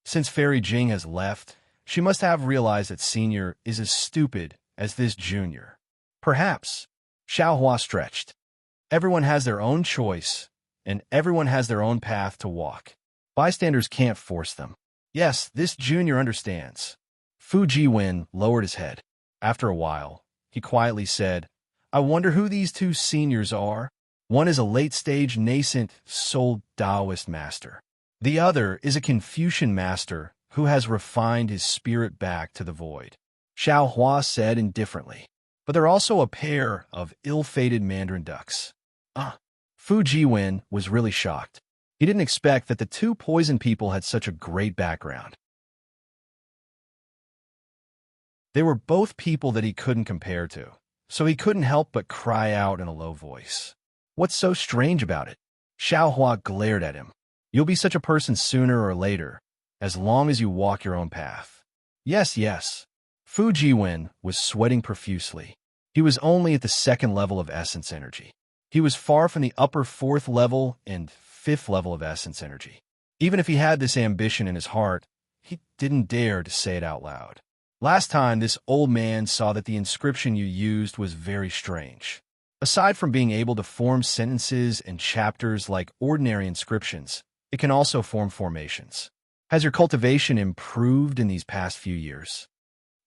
[SPEAKER 1] Since Fairy Jing has left, she must have realized that Senior is as stupid as this Junior. Perhaps. Xiaohua stretched. Everyone has their own choice, and everyone has their own path to walk. Bystanders can't force them. Yes, this Junior understands. Fu Jiwen lowered his head. After a while, he quietly said, I wonder who these two seniors are. One is a late-stage nascent soul Taoist master. The other is a Confucian master who has refined his spirit back to the void. Xiaohua said indifferently. But they're also a pair of ill-fated mandarin ducks. Fu Jiwen was really shocked. He didn't expect that the two poison people had such a great background. They were both people that he couldn't compare to, so he couldn't help but cry out in a low voice. What's so strange about it? Xiaohua glared at him. You'll be such a person sooner or later, as long as you walk your own path. Yes, yes. Fu Jiwen was sweating profusely. He was only at the 2nd level of essence energy. He was far from the upper 4th level and 5th level of essence energy. Even if he had this ambition in his heart, he didn't dare to say it out loud. Last time, this old man saw that the inscription you used was very strange. Aside from being able to form sentences and chapters like ordinary inscriptions, it can also form formations. Has your cultivation improved in these past few years?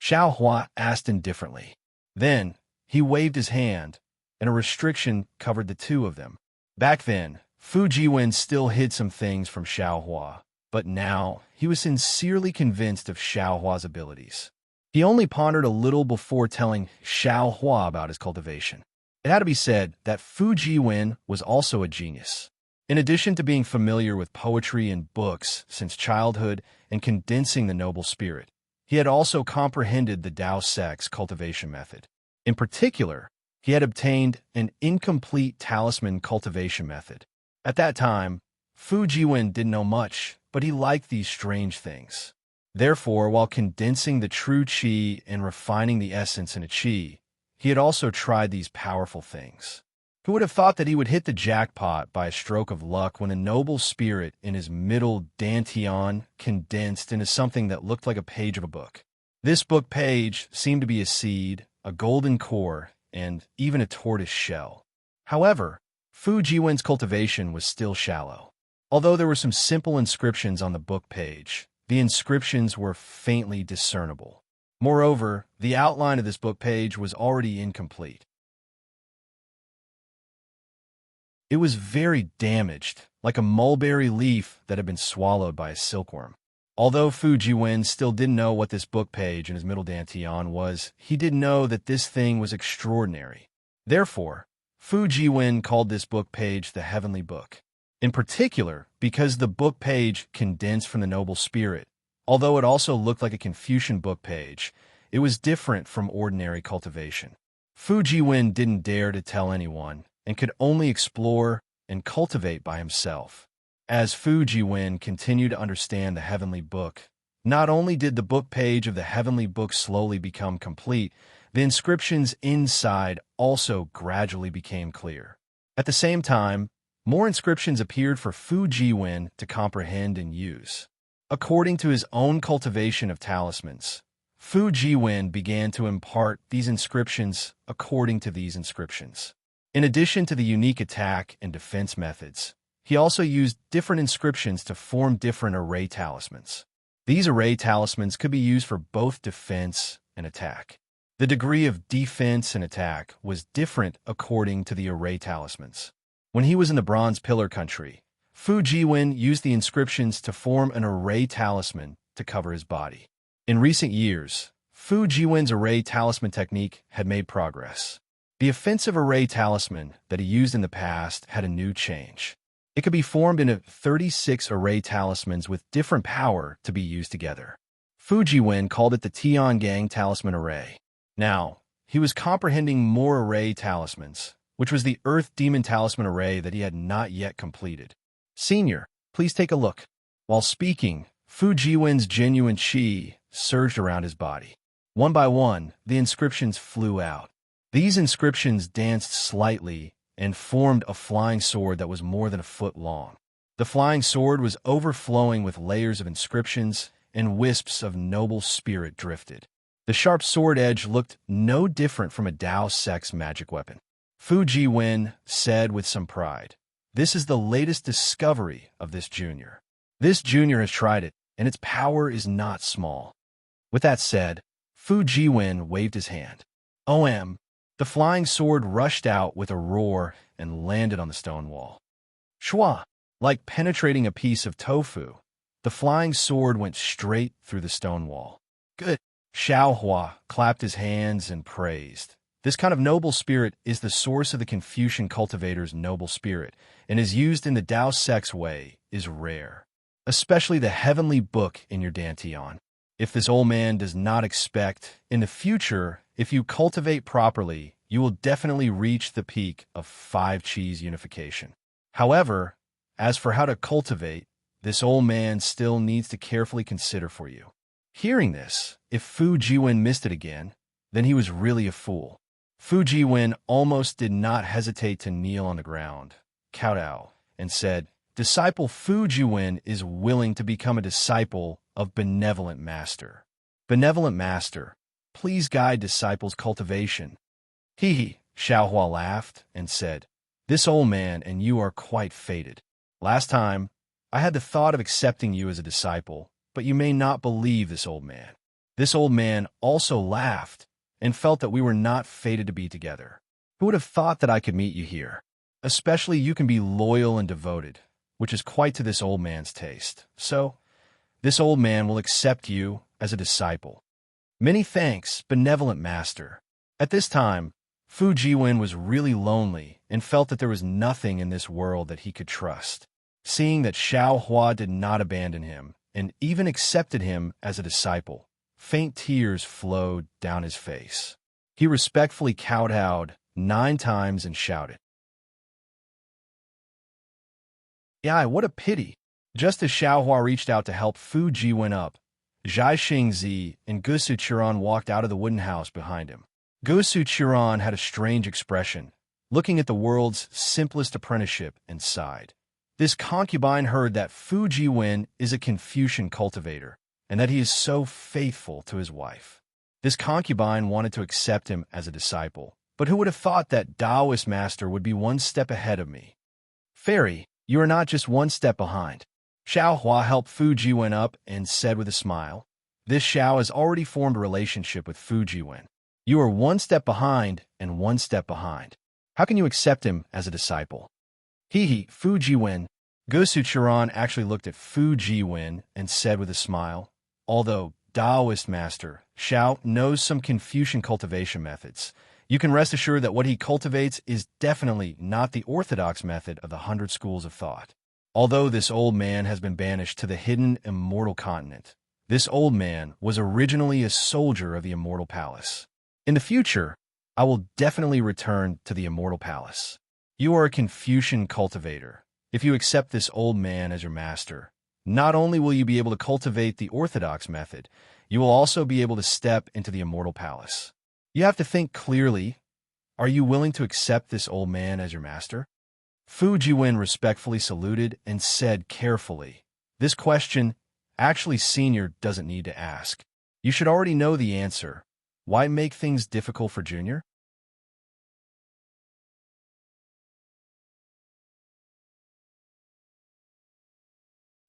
[SPEAKER 1] Xiao Hua asked indifferently. Then, he waved his hand, and a restriction covered the two of them. Back then, Fu Jiwen still hid some things from Xiao Hua, but now he was sincerely convinced of Xiao Hua's abilities. He only pondered a little before telling Xiao Hua about his cultivation. It had to be said that Fu Jiwen was also a genius. In addition to being familiar with poetry and books since childhood and condensing the noble spirit, he had also comprehended the Dao Sect's cultivation method. In particular, he had obtained an incomplete talisman cultivation method. At that time, Fu Jiwen didn't know much, but he liked these strange things. Therefore, while condensing the true qi and refining the essence in a qi, he had also tried these powerful things. Who would have thought that he would hit the jackpot by a stroke of luck when a noble spirit in his middle dantian condensed into something that looked like a page of a book? This book page seemed to be a seed, a golden core, and even a tortoise shell. However, Fu Jiwen's cultivation was still shallow. Although there were some simple inscriptions on the book page, the inscriptions were faintly discernible. Moreover, the outline of this book page was already incomplete. It was very damaged, like a mulberry leaf that had been swallowed by a silkworm. Although Fu Jiwen still didn't know what this book page in his middle dantian was, he did know that this thing was extraordinary. Therefore, Fu Jiwen called this book page the Heavenly Book. In particular, because the book page condensed from the noble spirit, although it also looked like a Confucian book page, it was different from ordinary cultivation. Fu Jiwen didn't dare to tell anyone, and could only explore and cultivate by himself. As Fu Jiwen continued to understand the Heavenly Book, not only did the book page of the Heavenly Book slowly become complete, the inscriptions inside also gradually became clear. At the same time, more inscriptions appeared for Fu Jiwen to comprehend and use. According to his own cultivation of talismans, Fu Jiwen began to impart these inscriptions according to these inscriptions. In addition to the unique attack and defense methods, he also used different inscriptions to form different array talismans. These array talismans could be used for both defense and attack. The degree of defense and attack was different according to the array talismans. When he was in the Bronze Pillar country, Fu Jiwen used the inscriptions to form an array talisman to cover his body. In recent years, Fu Jiwen's array talisman technique had made progress. The offensive array talisman that he used in the past had a new change. It could be formed into 36 array talismans with different power to be used together. Fu Jiwen called it the Tiangang Talisman Array. Now, he was comprehending more array talismans, which was the Earth Demon Talisman Array that he had not yet completed. Senior, please take a look. While speaking, Fu Jiwen's genuine qi surged around his body. One by one, the inscriptions flew out. These inscriptions danced slightly and formed a flying sword that was more than a foot long. The flying sword was overflowing with layers of inscriptions, and wisps of noble spirit drifted. The sharp sword edge looked no different from a Dao Sect's magic weapon. Fu Jiwen said with some pride, "This is the latest discovery of this junior. This junior has tried it, and its power is not small." With that said, Fu Jiwen waved his hand. OM. The flying sword rushed out with a roar and landed on the stone wall. Shua! Like penetrating a piece of tofu, the flying sword went straight through the stone wall. Good! Xiao Hua clapped his hands and praised. This kind of noble spirit is the source of the Confucian cultivator's noble spirit, and is used in the Dao Sect's way is rare. Especially the Heavenly Book in your dantian. If this old man does not expect, in the future, if you cultivate properly, you will definitely reach the peak of 5 Qis unification. However, as for how to cultivate, this old man still needs to carefully consider for you. Hearing this, if Fu Jiwen missed it again, then he was really a fool. Fu Jiwen almost did not hesitate to kneel on the ground, kowtow, and said, "Disciple Fu Jiwen is willing to become a disciple of Benevolent Master. Benevolent Master, please guide disciples' cultivation." Hee, Xiao Hua laughed and said, "This old man and you are quite fated. Last time, I had the thought of accepting you as a disciple, but you may not believe this old man. This old man also laughed and felt that we were not fated to be together. Who would have thought that I could meet you here? Especially you can be loyal and devoted, which is quite to this old man's taste. So, this old man will accept you as a disciple. Many thanks, benevolent master. At this time, Fu Jiwen was really lonely and felt that there was nothing in this world that he could trust. Seeing that Xiao Hua did not abandon him and even accepted him as a disciple, faint tears flowed down his face. He respectfully kowtowed 9 times and shouted, "Yeah, what a pity." Just as Xiaohua reached out to help Fu Jiwen up, Zhai Xingzi and Gusu Churan walked out of the wooden house behind him. Gusu Churan had a strange expression, looking at the world's simplest apprenticeship, and sighed. This concubine heard that Fu Jiwen is a Confucian cultivator, and that he is so faithful to his wife. This concubine wanted to accept him as a disciple, but who would have thought that Taoist master would be one step ahead of me? Fairy, you are not just one step behind. Xiao Hua helped Fu Jiwen up and said with a smile, "This Xiao has already formed a relationship with Fu Jiwen. You are one step behind and one step behind. How can you accept him as a disciple?" He, Fu Jiwen. Gusu Churan actually looked at Fu Jiwen and said with a smile, "Although Taoist master Xiao knows some Confucian cultivation methods, you can rest assured that what he cultivates is definitely not the orthodox method of the 100 schools of thought. Although this old man has been banished to the hidden immortal continent, this old man was originally a soldier of the immortal palace. In the future, I will definitely return to the immortal palace. You are a Confucian cultivator. If you accept this old man as your master, not only will you be able to cultivate the orthodox method, you will also be able to step into the immortal palace. You have to think clearly. Are you willing to accept this old man as your master?" Fu Jiwen respectfully saluted and said carefully, "This question, actually Senior doesn't need to ask. You should already know the answer. Why make things difficult for Junior?"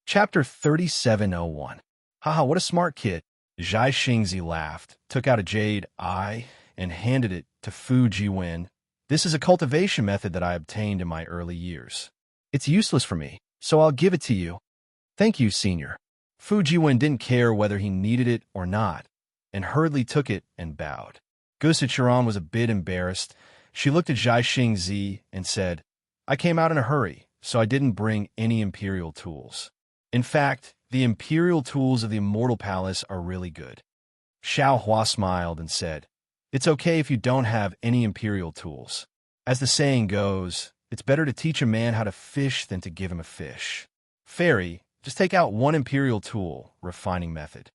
[SPEAKER 1] Chapter 3701. Haha, what a smart kid. Zhai Xingzi laughed, took out a jade eye, and handed it to Fu Jiwen. "This is a cultivation method that I obtained in my early years. It's useless for me, so I'll give it to you." "Thank you, Senior." Fu Jiwen didn't care whether he needed it or not, and hurriedly took it and bowed. Gusu Churan was a bit embarrassed. She looked at Zhai Xingzi and said, "I came out in a hurry, so I didn't bring any imperial tools. In fact, the imperial tools of the Immortal Palace are really good." Xiao Hua smiled and said, "It's okay if you don't have any imperial tools. As the saying goes, it's better to teach a man how to fish than to give him a fish. Fairy, just take out one imperial tool, refining method."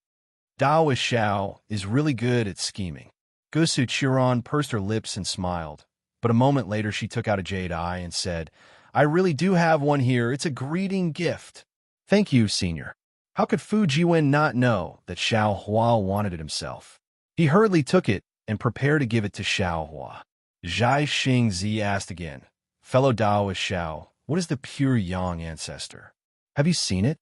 [SPEAKER 1] Taoist Xiao is really good at scheming. Gusu Churan pursed her lips and smiled, but a moment later she took out a jade eye and said, "I really do have one here. It's a greeting gift." "Thank you, Senior." How could Fu Jiwen not know that Xiao Hua wanted it himself? He hurriedly took it and prepared to give it to Xiao Hua. Zhai Xingzi asked again, "Fellow Taoist Xiao, what is the pure yang ancestor? Have you seen it?"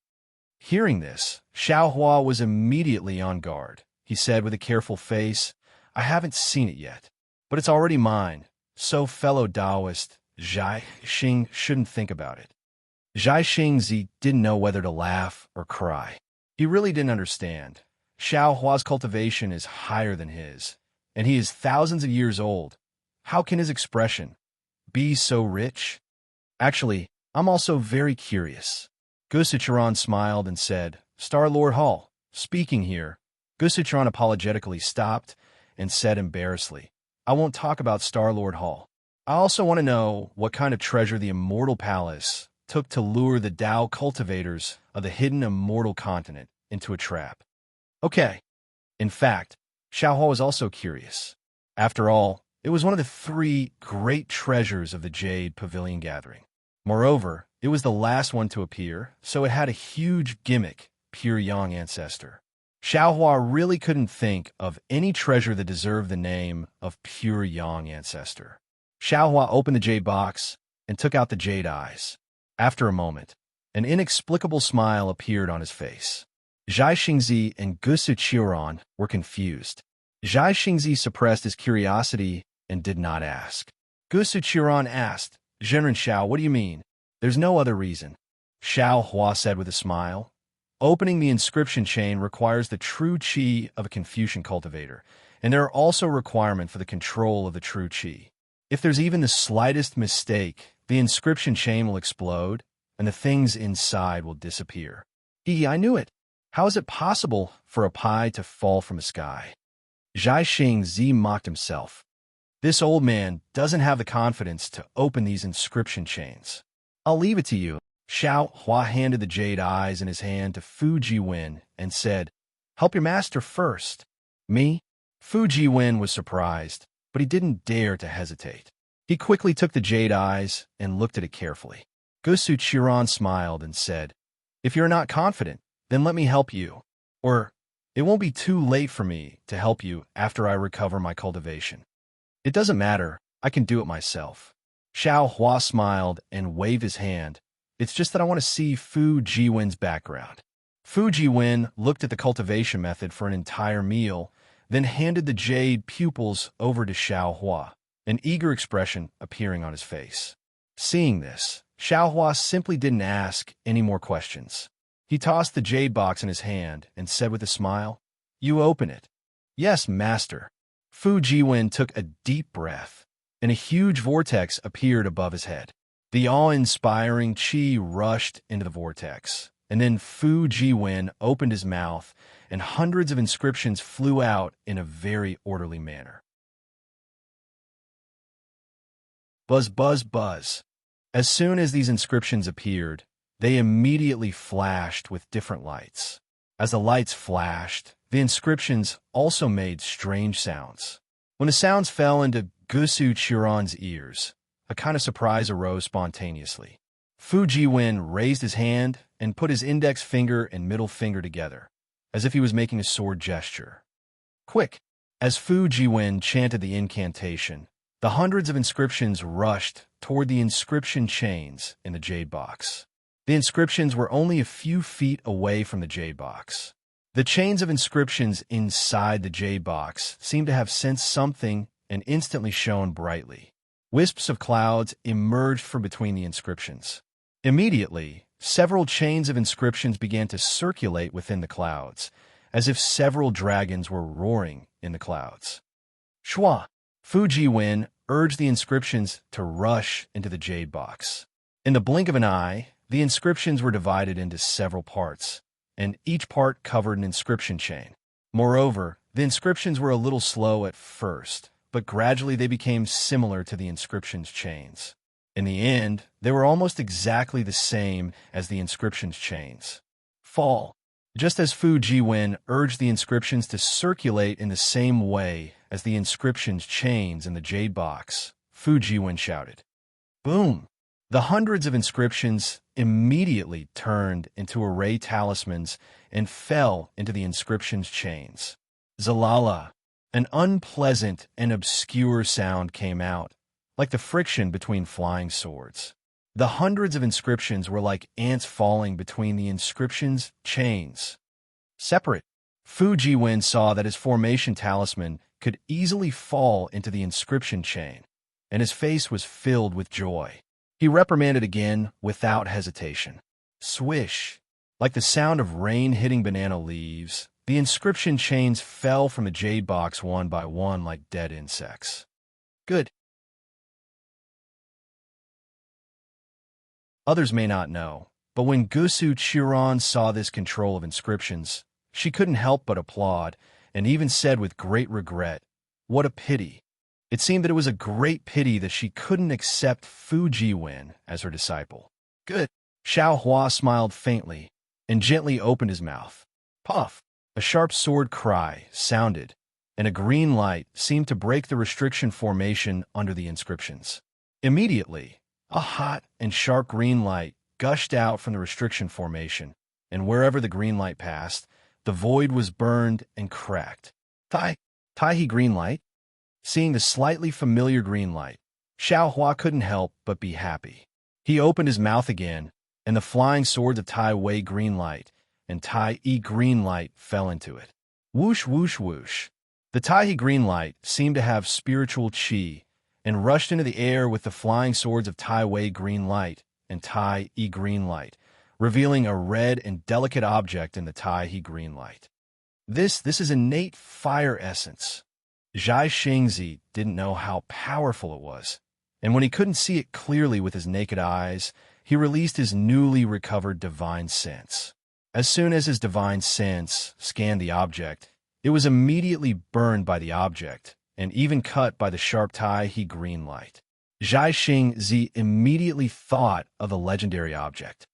[SPEAKER 1] Hearing this, Xiao Hua was immediately on guard. He said with a careful face, "I haven't seen it yet, but it's already mine, so fellow Taoist Zhai Xing shouldn't think about it." Zhai Xingzi didn't know whether to laugh or cry. He really didn't understand. Xiao Hua's cultivation is higher than his, and he is thousands of years old. How can his expression be so rich? Actually, I'm also very curious. Gusucharan smiled and said, "Star-Lord Hall, speaking here." Gusucharan apologetically stopped and said embarrassedly, "I won't talk about Star-Lord Hall. I also want to know what kind of treasure the Immortal Palace took to lure the Tao cultivators of the hidden immortal continent into a trap." Okay. In fact, Xiaohua was also curious. After all, it was one of the 3 great treasures of the Jade Pavilion Gathering. Moreover, it was the last one to appear, so it had a huge gimmick, pure yang ancestor. Xiaohua really couldn't think of any treasure that deserved the name of pure yang ancestor. Xiaohua opened the jade box and took out the jade eyes. After a moment, an inexplicable smile appeared on his face. Zhai Xingzi and Gusu Qiuran were confused. Zhai Xingzi suppressed his curiosity and did not ask. Gusu Qiuran asked, "Zhenren Xiao, what do you mean?" "There's no other reason," Xiao Hua said with a smile. "Opening the inscription chain requires the true qi of a Confucian cultivator, and there are also requirements for the control of the true qi. If there's even the slightest mistake, the inscription chain will explode, and the things inside will disappear." I knew it. How is it possible for a pie to fall from the sky?" Zhai Xingzi mocked himself. This old man doesn't have the confidence to open these inscription chains. "I'll leave it to you." Xiao Hua handed the jade eyes in his hand to Fu Jiwen and said, "Help your master first." "Me?" Fu Jiwen was surprised, but he didn't dare to hesitate. He quickly took the jade eyes and looked at it carefully. Gusu Qiuran smiled and said, "If you're not confident, then let me help you. Or it won't be too late for me to help you after I recover my cultivation." "It doesn't matter. I can do it myself." Xiao Hua smiled and waved his hand. "It's just that I want to see Fu Jiwen's background." Fu Jiwen looked at the cultivation method for an entire meal, then handed the jade pupils over to Xiao Hua, an eager expression appearing on his face. Seeing this, Xiao Hua simply didn't ask any more questions. He tossed the jade box in his hand and said with a smile, "You open it." "Yes, master." Fu Jiwen took a deep breath, and a huge vortex appeared above his head. The awe-inspiring qi rushed into the vortex, and then Fu Jiwen opened his mouth, and hundreds of inscriptions flew out in a very orderly manner. Buzz, buzz, buzz. As soon as these inscriptions appeared, they immediately flashed with different lights. As the lights flashed, the inscriptions also made strange sounds. When the sounds fell into Gusu Qiuran's ears, a kind of surprise arose spontaneously. Fu Jiwen raised his hand and put his index finger and middle finger together, as if he was making a sword gesture. Quick! As Fu Jiwen chanted the incantation, the hundreds of inscriptions rushed toward the inscription chains in the jade box. The inscriptions were only a few feet away from the jade box. The chains of inscriptions inside the jade box seemed to have sensed something and instantly shone brightly. Wisps of clouds emerged from between the inscriptions. Immediately, several chains of inscriptions began to circulate within the clouds, as if several dragons were roaring in the clouds. Shua! Fu Jiwen urged the inscriptions to rush into the jade box. In the blink of an eye, the inscriptions were divided into several parts, and each part covered an inscription chain. Moreover, the inscriptions were a little slow at first, but gradually they became similar to the inscriptions chains. In the end, they were almost exactly the same as the inscriptions chains. Fall. Just as Fu Jiwen urged the inscriptions to circulate in the same way as the inscriptions chains in the jade box, Fu Jiwen shouted, "Boom!" The hundreds of inscriptions immediately turned into array talismans and fell into the inscriptions chains. Zalala! An unpleasant and obscure sound came out, like the friction between flying swords. The hundreds of inscriptions were like ants falling between the inscriptions chains. Separate. Fu Jiwen saw that his formation talisman could easily fall into the inscription chain, and his face was filled with joy. He reprimanded again without hesitation. Swish! Like the sound of rain hitting banana leaves, the inscription chains fell from the jade box one by one like dead insects. Good. Others may not know, but when Gusu Qiuran saw this control of inscriptions, she couldn't help but applaud, and even said with great regret, "What a pity." It seemed that it was a great pity that she couldn't accept Fu Jiwen as her disciple. Good. Xiao Hua smiled faintly and gently opened his mouth. Puff! A sharp sword cry sounded, and a green light seemed to break the restriction formation under the inscriptions. Immediately, a hot and sharp green light gushed out from the restriction formation, and wherever the green light passed, the void was burned and cracked. Tai green light? Seeing the slightly familiar green light, Xiao Hua couldn't help but be happy. He opened his mouth again, and the flying swords of Tai Wei green light and Tai green light fell into it. Whoosh, whoosh, whoosh. The Tai green light seemed to have spiritual chi and rushed into the air with the flying swords of Tai Wei green light and Tai green light, revealing a red and delicate object in the Tai green light. This is innate fire essence. Zhai Xingzi didn't know how powerful it was, and when he couldn't see it clearly with his naked eyes, he released his newly recovered divine sense. As soon as his divine sense scanned the object, it was immediately burned by the object, and even cut by the sharp Tai green light. Zhai Xingzi immediately thought of the legendary object.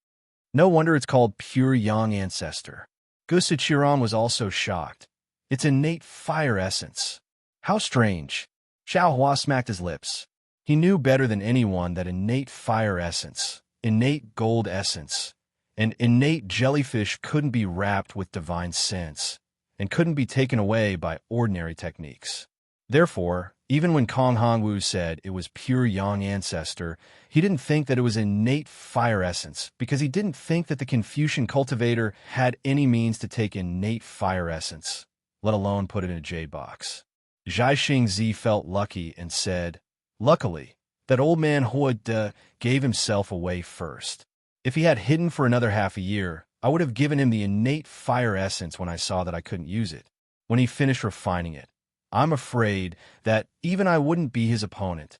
[SPEAKER 1] No wonder it's called Pure Yang Ancestor. Gusu Qiran was also shocked. Its innate fire essence. How strange. Xiao Hua smacked his lips. He knew better than anyone that innate fire essence, innate gold essence, and innate jellyfish couldn't be wrapped with divine sense, and couldn't be taken away by ordinary techniques. Therefore, even when Kong Hongwu said it was pure Yang Ancestor, he didn't think that it was innate fire essence, because he didn't think that the Confucian cultivator had any means to take innate fire essence, let alone put it in a jade box. Zhai Xingzi felt lucky and said, "Luckily, that old man Hua De gave himself away first. If he had hidden for another half a year, I would have given him the innate fire essence when I saw that I couldn't use it. When he finished refining it, I'm afraid that even I wouldn't be his opponent."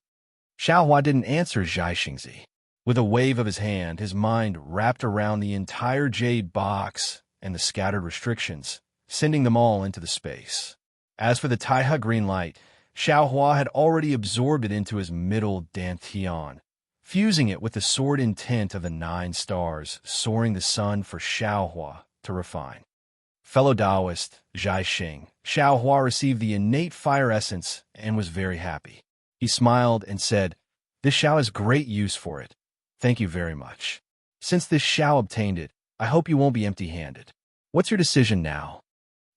[SPEAKER 1] Xiao Hua didn't answer Zhai Xingzi. With a wave of his hand, his mind wrapped around the entire jade box and the scattered restrictions, sending them all into the space. As for the Taihe green light, Xiao Hua had already absorbed it into his middle dantian, fusing it with the sword intent of the 9 stars, soaring the sun for Xiao Hua to refine. Fellow Taoist, Zhai Xing, Xiao Hua received the innate fire essence and was very happy. He smiled and said, "This Xiao has great use for it. Thank you very much. Since this Xiao obtained it, I hope you won't be empty-handed. What's your decision now?"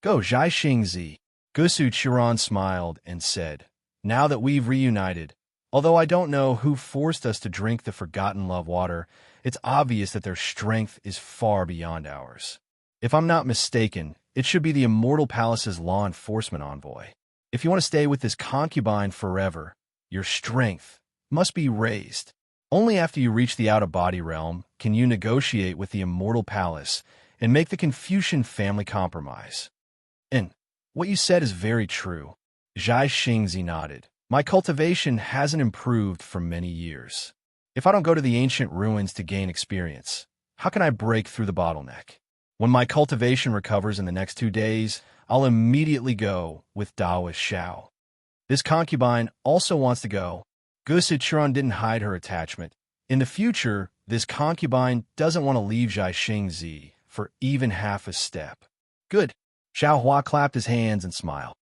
[SPEAKER 1] "Go, Zhai Xingzi." Gusu Qiran smiled and said, "Now that we've reunited, although I don't know who forced us to drink the forgotten love water, it's obvious that their strength is far beyond ours. If I'm not mistaken, it should be the Immortal Palace's law enforcement envoy. If you want to stay with this concubine forever, your strength must be raised. Only after you reach the out-of-body realm can you negotiate with the Immortal Palace and make the Confucian family compromise. And what you said is very true." Zhai Xingzi nodded. "My cultivation hasn't improved for many years. If I don't go to the ancient ruins to gain experience, how can I break through the bottleneck? When my cultivation recovers in the next 2 days, I'll immediately go with Daoist Xiao. This concubine also wants to go." Gusu Qiran didn't hide her attachment. In the future, this concubine doesn't want to leave Zhai Xingzi for even half a step. "Good." Xiao Hua clapped his hands and smiled.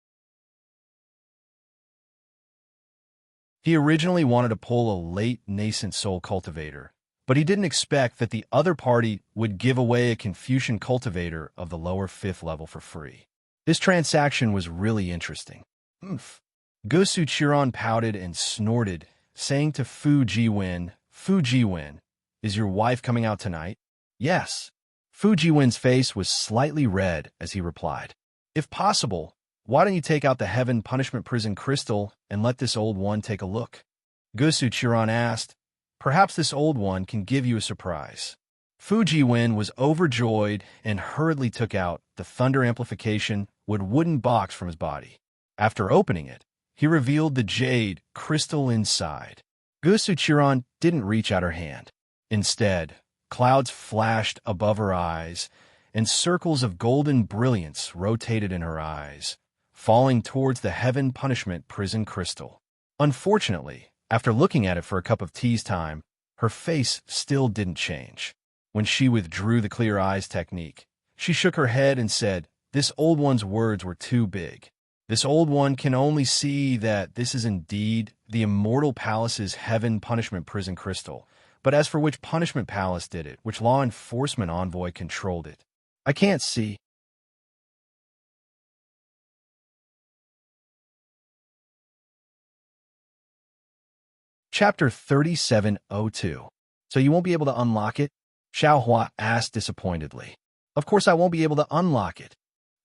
[SPEAKER 1] He originally wanted to pull a late nascent soul cultivator, but he didn't expect that the other party would give away a Confucian cultivator of the lower 5th level for free. This transaction was really interesting. "Oomph." Gusu Qiran pouted and snorted, saying to Fu Jiwen, "Fu Jiwen, is your wife coming out tonight?" "Yes." Fu Jiwen's face was slightly red as he replied, "If possible, why don't you take out the Heaven Punishment Prison crystal and let this old one take a look?" Gusu Qiran asked, "Perhaps this old one can give you a surprise." Fu Jiwen was overjoyed and hurriedly took out the thunder amplification with wooden box from his body. After opening it, he revealed the jade crystal inside. Gusu Qiran didn't reach out her hand. Instead, clouds flashed above her eyes, and circles of golden brilliance rotated in her eyes, falling towards the Heaven Punishment Prison crystal. Unfortunately, after looking at it for a cup of tea's time, her face still didn't change. When she withdrew the clear eyes technique, she shook her head and said, "This old one's words were too big. This old one can only see that this is indeed the Immortal Palace's Heaven Punishment Prison crystal. But as for which punishment palace did it, which law enforcement envoy controlled it, I can't see." Chapter 3702. "So you won't be able to unlock it?" Xiao Hua asked disappointedly. Of course I won't be able to unlock it.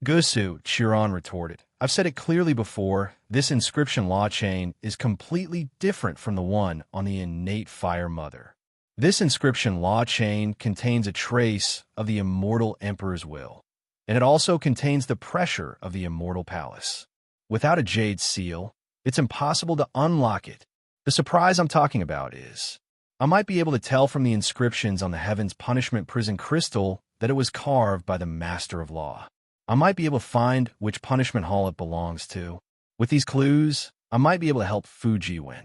[SPEAKER 1] Gusu, Chiron retorted. I've said it clearly before, this inscription law chain is completely different from the one on the innate Fire Mother. This inscription law chain contains a trace of the immortal Emperor's will, and it also contains the pressure of the immortal palace. Without a jade seal, it's impossible to unlock it. The surprise I'm talking about is, I might be able to tell from the inscriptions on the Heaven's Punishment Prison Crystal that it was carved by the Master of Law. I might be able to find which punishment hall it belongs to. With these clues, I might be able to help Fuji win.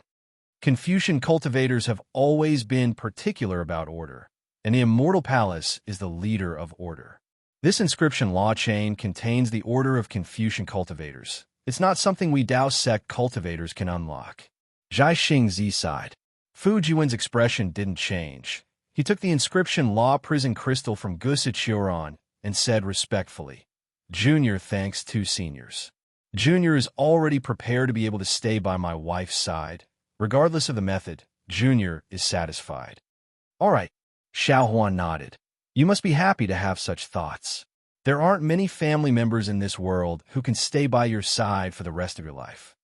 [SPEAKER 1] Confucian cultivators have always been particular about order, and the Immortal Palace is the leader of order. This inscription law chain contains the order of Confucian cultivators. It's not something we Dao sect cultivators can unlock. Zhai Xingzi sighed. Fu Jiwen's expression didn't change. He took the inscription law prison crystal from Gusa Chiron and said respectfully, Junior thanks to seniors. Junior is already prepared to be able to stay by my wife's side. Regardless of the method, Junior is satisfied. All right, Xiaohuan nodded. You must be happy to have such thoughts. There aren't many family members in this world who can stay by your side for the rest of your life.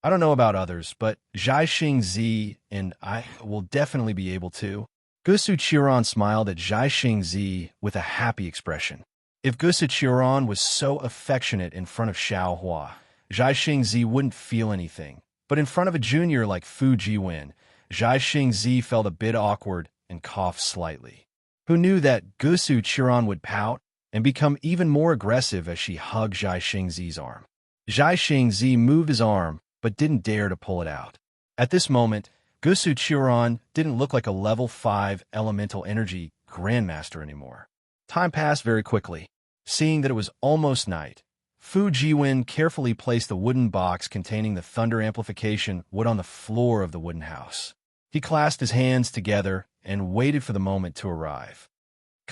[SPEAKER 1] I don't know about others, but Zhai Xingzi and I will definitely be able to. Gusu Chiron smiled at Zhai Xingzi with a happy expression. If Gusu Chiron was so affectionate in front of Xiaohua, Zhai Xingzi wouldn't feel anything. But in front of a junior like Fu Jiwen, Zhai Xingzi felt a bit awkward and coughed slightly. Who knew that Gusu Chiron would pout and become even more aggressive as she hugged Zhai Xingzi's arm? Zhai Xingzi moved his arm, but didn't dare to pull it out. At this moment, Gusu Chiron didn't look like a level 5 elemental energy grandmaster anymore. Time passed very quickly. Seeing that it was almost night, Fu Jiwen carefully placed the wooden box containing the thunder amplification wood on the floor of the wooden house. He clasped his hands together and waited for the moment to arrive.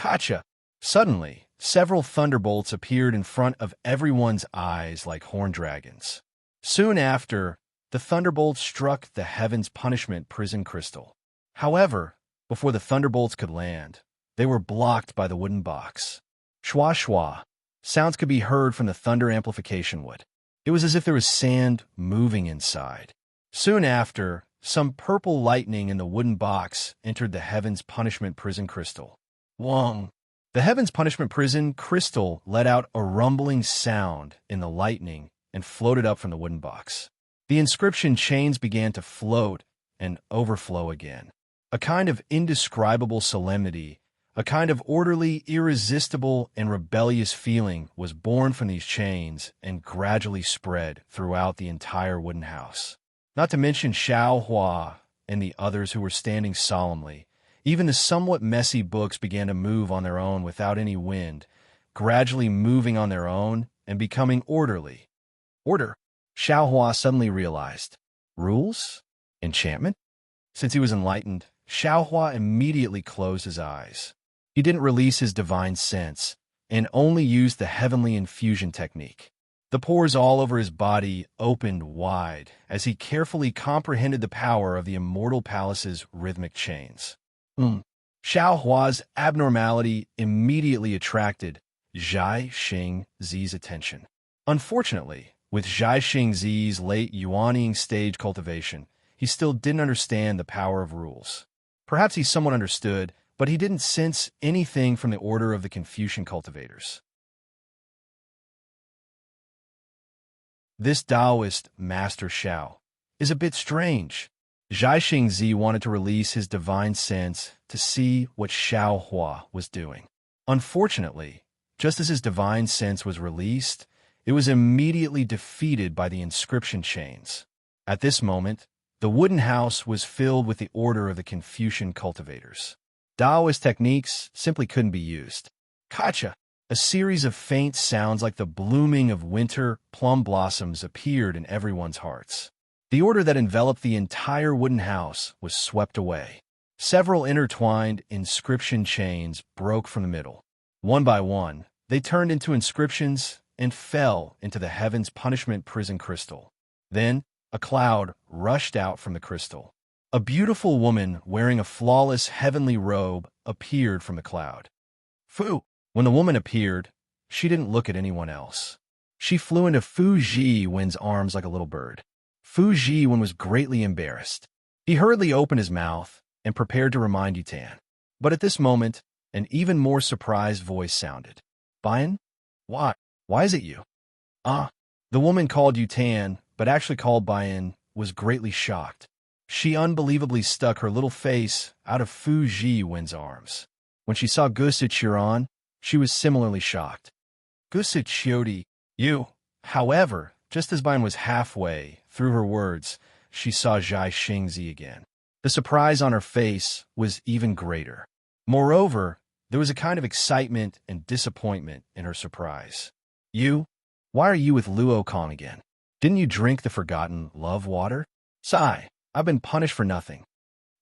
[SPEAKER 1] Gotcha! Suddenly, several thunderbolts appeared in front of everyone's eyes like horned dragons. Soon after, the thunderbolts struck the Heaven's Punishment Prison Crystal. However, before the thunderbolts could land, they were blocked by the wooden box. Shwa shwa. Sounds could be heard from the thunder amplification wood. It was as if there was sand moving inside. Soon after, some purple lightning in the wooden box entered the Heaven's Punishment Prison Crystal. Wong! The Heaven's Punishment Prison Crystal let out a rumbling sound in the lightning and floated up from the wooden box. The inscription chains began to float and overflow again. A kind of indescribable solemnity, a kind of orderly, irresistible, and rebellious feeling was born from these chains and gradually spread throughout the entire wooden house. Not to mention Xiao Hua and the others who were standing solemnly. Even the somewhat messy books began to move on their own without any wind, gradually moving on their own and becoming orderly. Order, Xiao Hua suddenly realized. Rules? Enchantment? Since he was enlightened, Xiao Hua immediately closed his eyes. He didn't release his divine sense, and only used the heavenly infusion technique. The pores all over his body opened wide as he carefully comprehended the power of the Immortal Palace's rhythmic chains. Xiao Hua's abnormality immediately attracted Zhai Xingzi's attention. Unfortunately, with Zhai Xingzi's late Yuanying stage cultivation, he still didn't understand the power of rules. Perhaps he somewhat understood, but he didn't sense anything from the order of the Confucian cultivators. This Taoist Master Xiao is a bit strange. Zhai Xingzi wanted to release his divine sense to see what Xiao Hua was doing. Unfortunately, just as his divine sense was released, it was immediately defeated by the inscription chains. At this moment, the wooden house was filled with the order of the Confucian cultivators. Taoist techniques simply couldn't be used. Gotcha! A series of faint sounds like the blooming of winter plum blossoms appeared in everyone's hearts. The order that enveloped the entire wooden house was swept away. Several intertwined inscription chains broke from the middle. One by one, they turned into inscriptions and fell into the Heaven's Punishment Prison Crystal. Then, a cloud rushed out from the crystal. A beautiful woman wearing a flawless heavenly robe appeared from the cloud. Fu! When the woman appeared, she didn't look at anyone else. She flew into Fu Jiwen's arms like a little bird. Fu Jiwen was greatly embarrassed. He hurriedly opened his mouth and prepared to remind Yutan. But at this moment, an even more surprised voice sounded. Bayan? Why? Why is it you? Ah. The woman called Yutan, but actually called Bayan, was greatly shocked. She unbelievably stuck her little face out of Fu Jiwen's arms. When she saw Gusu Chiron, she was similarly shocked. Gusu Chiodi, you. However, just as Bayan was halfway through her words, she saw Zhai Xingzi again. The surprise on her face was even greater. Moreover, there was a kind of excitement and disappointment in her surprise. You? Why are you with Luo Kong again? Didn't you drink the forgotten love water? Sigh, I've been punished for nothing.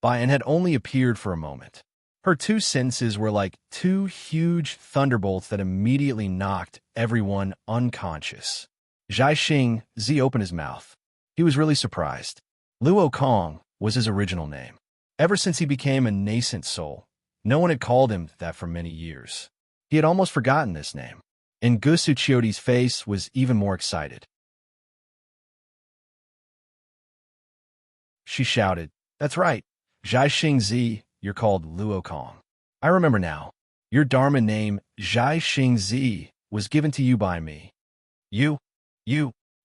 [SPEAKER 1] Bayan had only appeared for a moment. Her two sentences were like two huge thunderbolts that immediately knocked everyone unconscious. Zhai Xingzi opened his mouth. He was really surprised. Luo Kong was his original name. Ever since he became a nascent soul, no one had called him that for many years. He had almost forgotten this name. And Gusu Chiodi's face was even more excited. She shouted, That's right, Zhai Xingzi, you're called Luo Kong. I remember now. Your Dharma name, Zhai Xingzi, was given to you by me. You.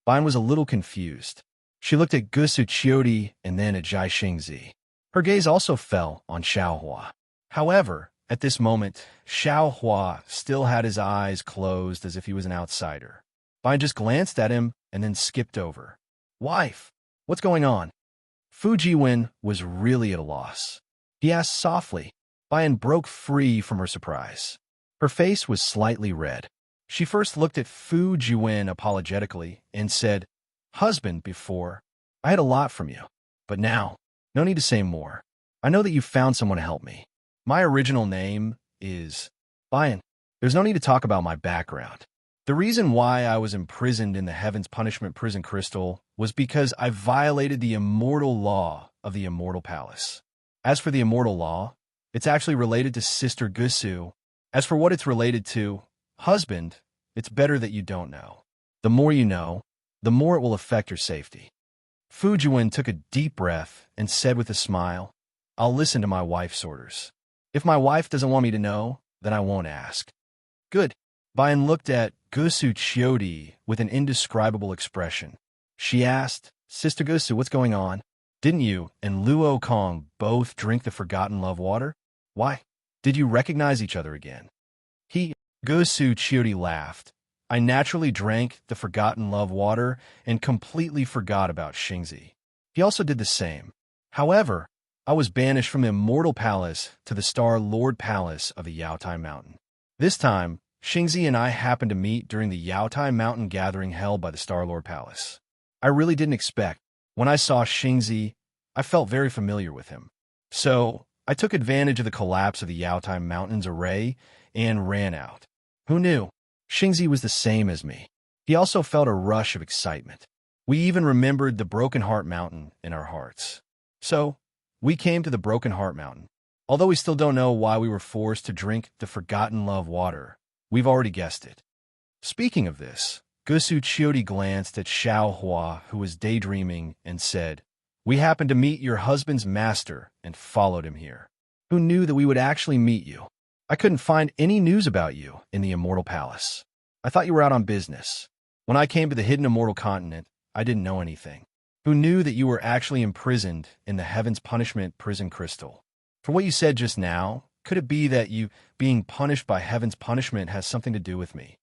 [SPEAKER 1] Bayan was a little confused. She looked at Gusu Chiodi and then at Zhai Xingzi. Her gaze also fell on Xiaohua. However, at this moment, Xiaohua still had his eyes closed as if he was an outsider. Bayan just glanced at him and then skipped over. Wife, what's going on? Fu Jiwen was really at a loss. He asked softly. Bayan broke free from her surprise. Her face was slightly red. She first looked at Fu Jiwen apologetically and said, Husband, before, I had a lot from you. But now, no need to say more. I know that you found someone to help me. My original name is Bayan. There's no need to talk about my background. The reason why I was imprisoned in the Heaven's Punishment Prison Crystal was because I violated the immortal law of the Immortal Palace. As for the immortal law, it's actually related to Sister Gusu. As for what it's related to, husband, it's better that you don't know. The more you know, the more it will affect your safety. Fu Jiwen took a deep breath and said with a smile, I'll listen to my wife's orders. If my wife doesn't want me to know, then I won't ask. Good. Bayan looked at Gusu Chiodi with an indescribable expression. She asked, Sister Gusu, what's going on? Didn't you and Luo Kong both drink the forgotten love water? Why? Did you recognize each other again? Gusu Chiodi laughed. I naturally drank the forgotten love water and completely forgot about Xingzi. He also did the same. However, I was banished from the Immortal Palace to the Star Lord Palace of the Yaotai Mountain. This time, Xingzi and I happened to meet during the Yaotai Mountain gathering held by the Star Lord Palace. I really didn't expect. When I saw Xingzi, I felt very familiar with him. So, I took advantage of the collapse of the Yaotai Mountain's array and ran out. Who knew? Xingzi was the same as me. He also felt a rush of excitement. We even remembered the Broken Heart Mountain in our hearts. So, we came to the Broken Heart Mountain. Although we still don't know why we were forced to drink the forgotten love water, we've already guessed it. Speaking of this, Gusu Chiodi glanced at Xiaohua, who was daydreaming, and said, We happened to meet your husband's master and followed him here. Who knew that we would actually meet you? I couldn't find any news about you in the Immortal Palace. I thought you were out on business. When I came to the hidden Immortal Continent, I didn't know anything. Who knew that you were actually imprisoned in the Heaven's Punishment Prison Crystal? For what you said just now, could it be that you being punished by Heaven's punishment has something to do with me?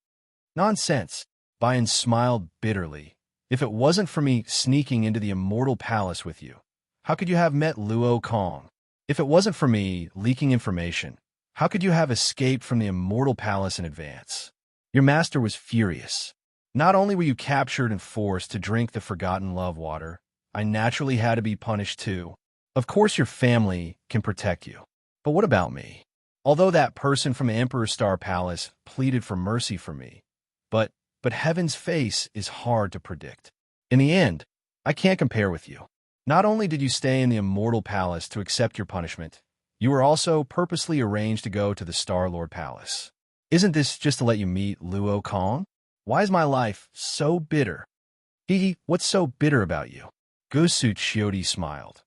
[SPEAKER 1] Nonsense. Bayan smiled bitterly. If it wasn't for me sneaking into the Immortal Palace with you, how could you have met Luo Kong? If it wasn't for me leaking information, how could you have escaped from the Immortal Palace in advance? Your master was furious. Not only were you captured and forced to drink the forgotten love water, I naturally had to be punished too. Of course your family can protect you. But what about me? Although that person from the Emperor's Star Palace pleaded for mercy for me, but Heaven's face is hard to predict. In the end, I can't compare with you. Not only did you stay in the Immortal Palace to accept your punishment, you were also purposely arranged to go to the Star Lord Palace. Isn't this just to let you meet Luo Kong? Why is my life so bitter? Hee, what's so bitter about you? Gusu Chiodi smiled.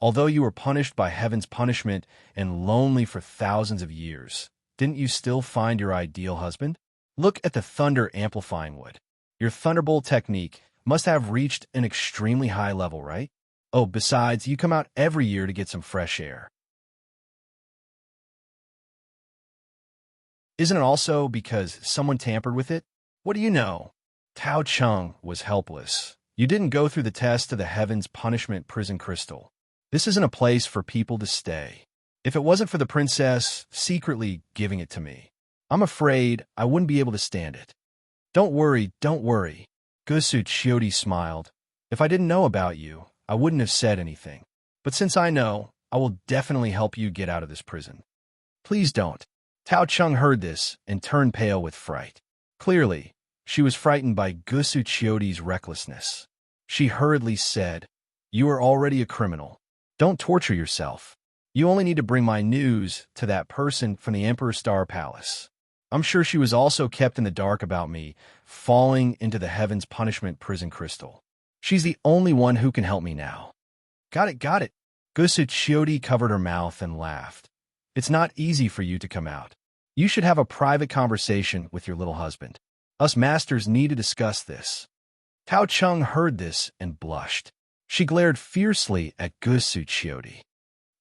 [SPEAKER 1] Although you were punished by heaven's punishment and lonely for thousands of years, didn't you still find your ideal husband? Look at the thunder amplifying wood. Your thunderbolt technique must have reached an extremely high level, right? Oh, besides, you come out every year to get some fresh air. Isn't it also because someone tampered with it? What do you know? Tao Chung was helpless. You didn't go through the test of the heaven's punishment prison crystal. This isn't a place for people to stay. If it wasn't for the princess secretly giving it to me, I'm afraid I wouldn't be able to stand it. Don't worry, don't worry. Gusu Chiodi smiled. If I didn't know about you, I wouldn't have said anything. But since I know, I will definitely help you get out of this prison. Please don't. Tao Chung heard this and turned pale with fright. Clearly, she was frightened by Gusu Chiodi's recklessness. She hurriedly said, "You are already a criminal. Don't torture yourself. You only need to bring my news to that person from the Emperor's Star Palace. I'm sure she was also kept in the dark about me falling into the heaven's punishment prison crystal. She's the only one who can help me now." Got it, got it. Gusu Chiodi covered her mouth and laughed. It's not easy for you to come out. You should have a private conversation with your little husband. Us masters need to discuss this. Tao Chung heard this and blushed. She glared fiercely at Gusu Chiodi.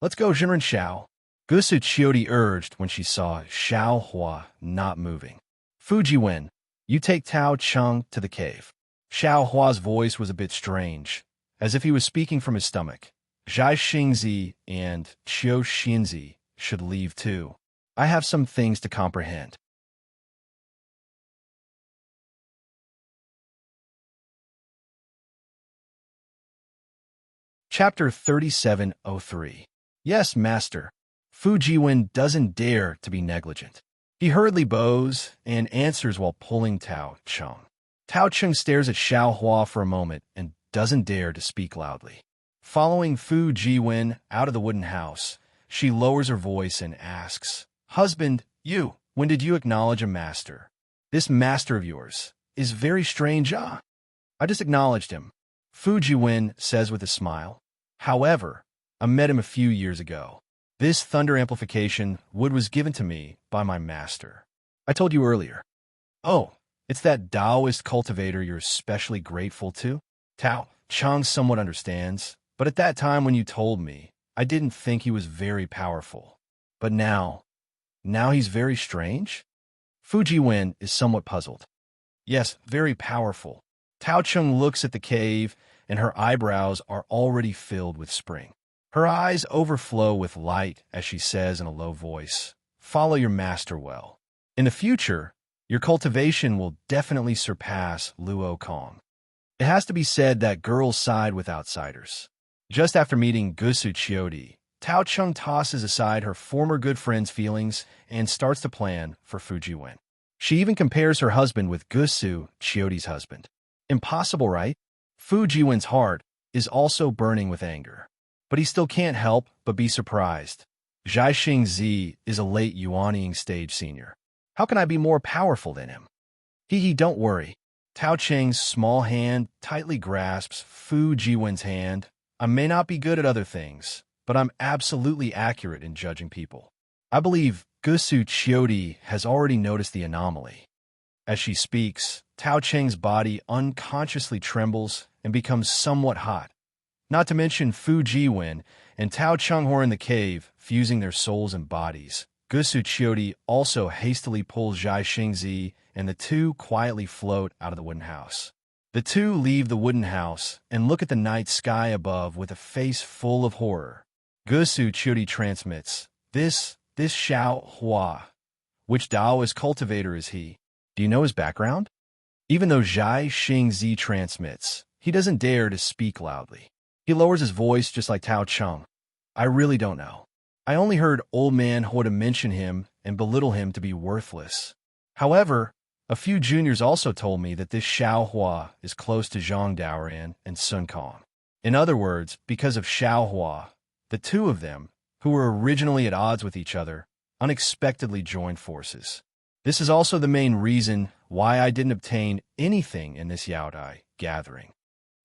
[SPEAKER 1] Let's go, Jinren Xiao. Gusu Chiodi urged when she saw Xiao Hua not moving. Fuji Wen, you take Tao Chung to the cave. Xiao Hua's voice was a bit strange, as if he was speaking from his stomach. Zhai Xingzi and Qiu Xinzi should leave too. I have some things to comprehend. Chapter 3703. Yes, master. Fu Jiwen doesn't dare to be negligent. He hurriedly bows and answers while pulling Tao Chung. Tao Chung stares at Xiao Hua for a moment and doesn't dare to speak loudly. Following Fu Jiwen out of the wooden house, she lowers her voice and asks, "Husband, when did you acknowledge a master? This master of yours is very strange, ah?" "I just acknowledged him," Fu Jiwen says with a smile. "However, I met him a few years ago. This thunder amplification wood was given to me by my master. I told you earlier." "Oh, it's that Taoist cultivator you're especially grateful to?" Tao Chung somewhat understands, but at that time when you told me, I didn't think he was very powerful. But now he's very strange? Fuji Wen is somewhat puzzled. Yes, very powerful. Tao Chung looks at the cave, and her eyebrows are already filled with spring. Her eyes overflow with light as she says in a low voice, "Follow your master well. In the future, your cultivation will definitely surpass Luo Kong." It has to be said that girls side with outsiders. Just after meeting Gusu Chiodi, Tao Chung tosses aside her former good friend's feelings and starts to plan for Fuji Wen. She even compares her husband with Gusu Chiodi's husband. Impossible, right? Fuji Wen's heart is also burning with anger. But he still can't help but be surprised. Zhai Xingzi is a late Yuanying stage senior. How can I be more powerful than him? Hee, don't worry. Tao Cheng's small hand tightly grasps Fu Jiwen's hand. I may not be good at other things, but I'm absolutely accurate in judging people. I believe Gusu Chiodi has already noticed the anomaly. As she speaks, Tao Cheng's body unconsciously trembles and becomes somewhat hot. Not to mention Fu Jiwen and Tao Chung who are in the cave, fusing their souls and bodies. Gusu Chiodi also hastily pulls Zhai Xingzi, and the two quietly float out of the wooden house. The two leave the wooden house and look at the night sky above with a face full of horror. Gusu Chiodi transmits, This Xiao Hua. Which Taoist cultivator is he? Do you know his background?" Even though Zhai Xingzi transmits, he doesn't dare to speak loudly. He lowers his voice just like Tao Chung. "I really don't know. I only heard old man Hoda mention him and belittle him to be worthless. However, a few juniors also told me that this Xiao Hua is close to Zhang Daoran and Sun Kong. In other words, because of Xiao Hua, the two of them, who were originally at odds with each other, unexpectedly joined forces. This is also the main reason why I didn't obtain anything in this Yaodai gathering.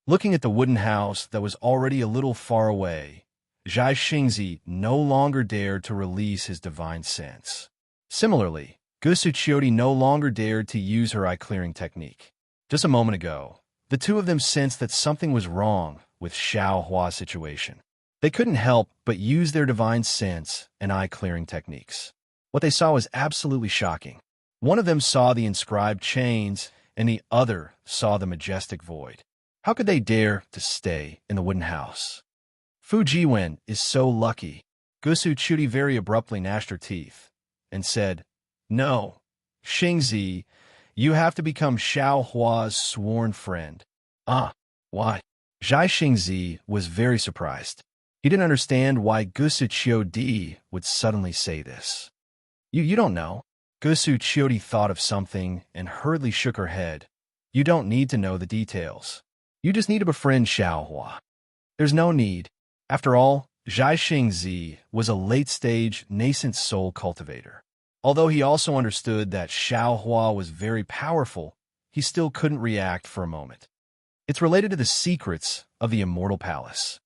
[SPEAKER 1] Looking at the wooden house that was already a little far away, Zhai Xingzi no longer dared to release his divine sense. Similarly, Gusu Chiodi no longer dared to use her eye-clearing technique. Just a moment ago, the two of them sensed that something was wrong with Xiao Hua's situation. They couldn't help but use their divine sense and eye-clearing techniques. What they saw was absolutely shocking. One of them saw the inscribed chains, and the other saw the majestic void. How could they dare to stay in the wooden house? Fu Jiwen is so lucky. Gusu Chiodi very abruptly gnashed her teeth and said, "No, Xingzi, you have to become Xiao Hua's sworn friend." Ah, why? Zhai Xingzi was very surprised. He didn't understand why Gusu Chiodi would suddenly say this. You don't know. Gusu Chiodi thought of something and hurriedly shook her head. You don't need to know the details. You just need to befriend Xiao Hua. There's no need. After all, Zhai Xingzi was a late-stage, nascent soul cultivator. Although he also understood that Xiao Hua was very powerful, he still couldn't react for a moment. It's related to the secrets of the Immortal Palace.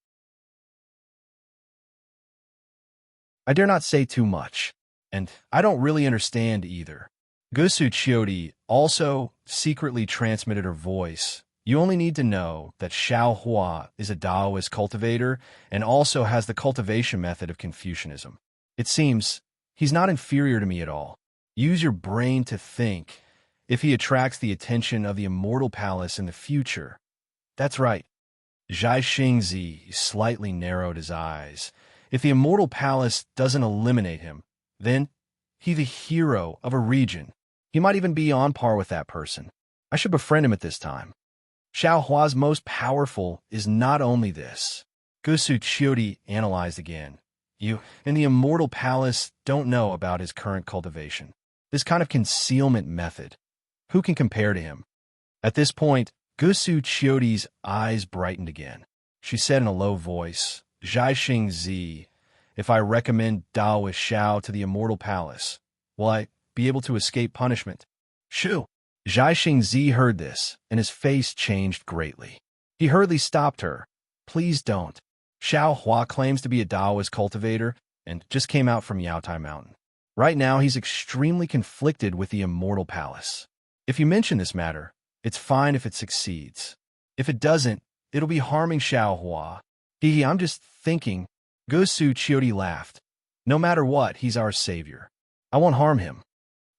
[SPEAKER 1] I dare not say too much, and I don't really understand either. Gusu Chiodi also secretly transmitted her voice. You only need to know that Xiao Hua is a Taoist cultivator and also has the cultivation method of Confucianism. It seems he's not inferior to me at all. Use your brain to think. If he attracts the attention of the Immortal Palace in the future. That's right. Zhai Xingzi slightly narrowed his eyes. If the Immortal Palace doesn't eliminate him, then he's the hero of a region. He might even be on par with that person. I should befriend him at this time. Xiao Hua's most powerful is not only this. Gusu Chiodi analyzed again. You, in the Immortal Palace, don't know about his current cultivation. This kind of concealment method. Who can compare to him? At this point, Gusu Chiodi's eyes brightened again. She said in a low voice, Zhai Xingzi, if I recommend Daoist Xiao to the Immortal Palace, will I be able to escape punishment? Shoo! Zhai Xingzi heard this, and his face changed greatly. He hurriedly stopped her. Please don't. Xiao Hua claims to be a Taoist cultivator and just came out from Yaotai Mountain. Right now, he's extremely conflicted with the Immortal Palace. If you mention this matter, it's fine if it succeeds. If it doesn't, it'll be harming Xiao Hua. I'm just thinking. Gusu Chiodi laughed. No matter what, he's our savior. I won't harm him.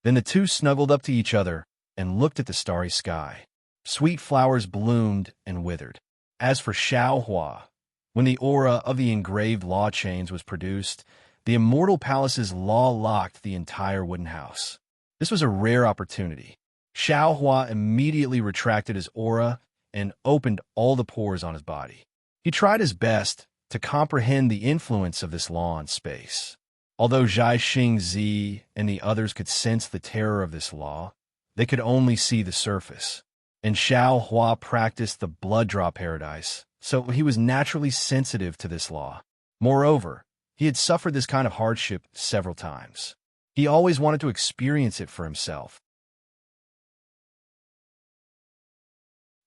[SPEAKER 1] Then the two snuggled up to each other and looked at the starry sky. Sweet flowers bloomed and withered. As for Xiao Hua, when the aura of the engraved law chains was produced, the Immortal Palace's law locked the entire wooden house. This was a rare opportunity. Xiao Hua immediately retracted his aura and opened all the pores on his body. He tried his best to comprehend the influence of this law in space. Although Zhai Xingzi and the others could sense the terror of this law, they could only see the surface. And Xiao Hua practiced the blood draw paradise, so he was naturally sensitive to this law. Moreover, he had suffered this kind of hardship several times. He always wanted to experience it for himself.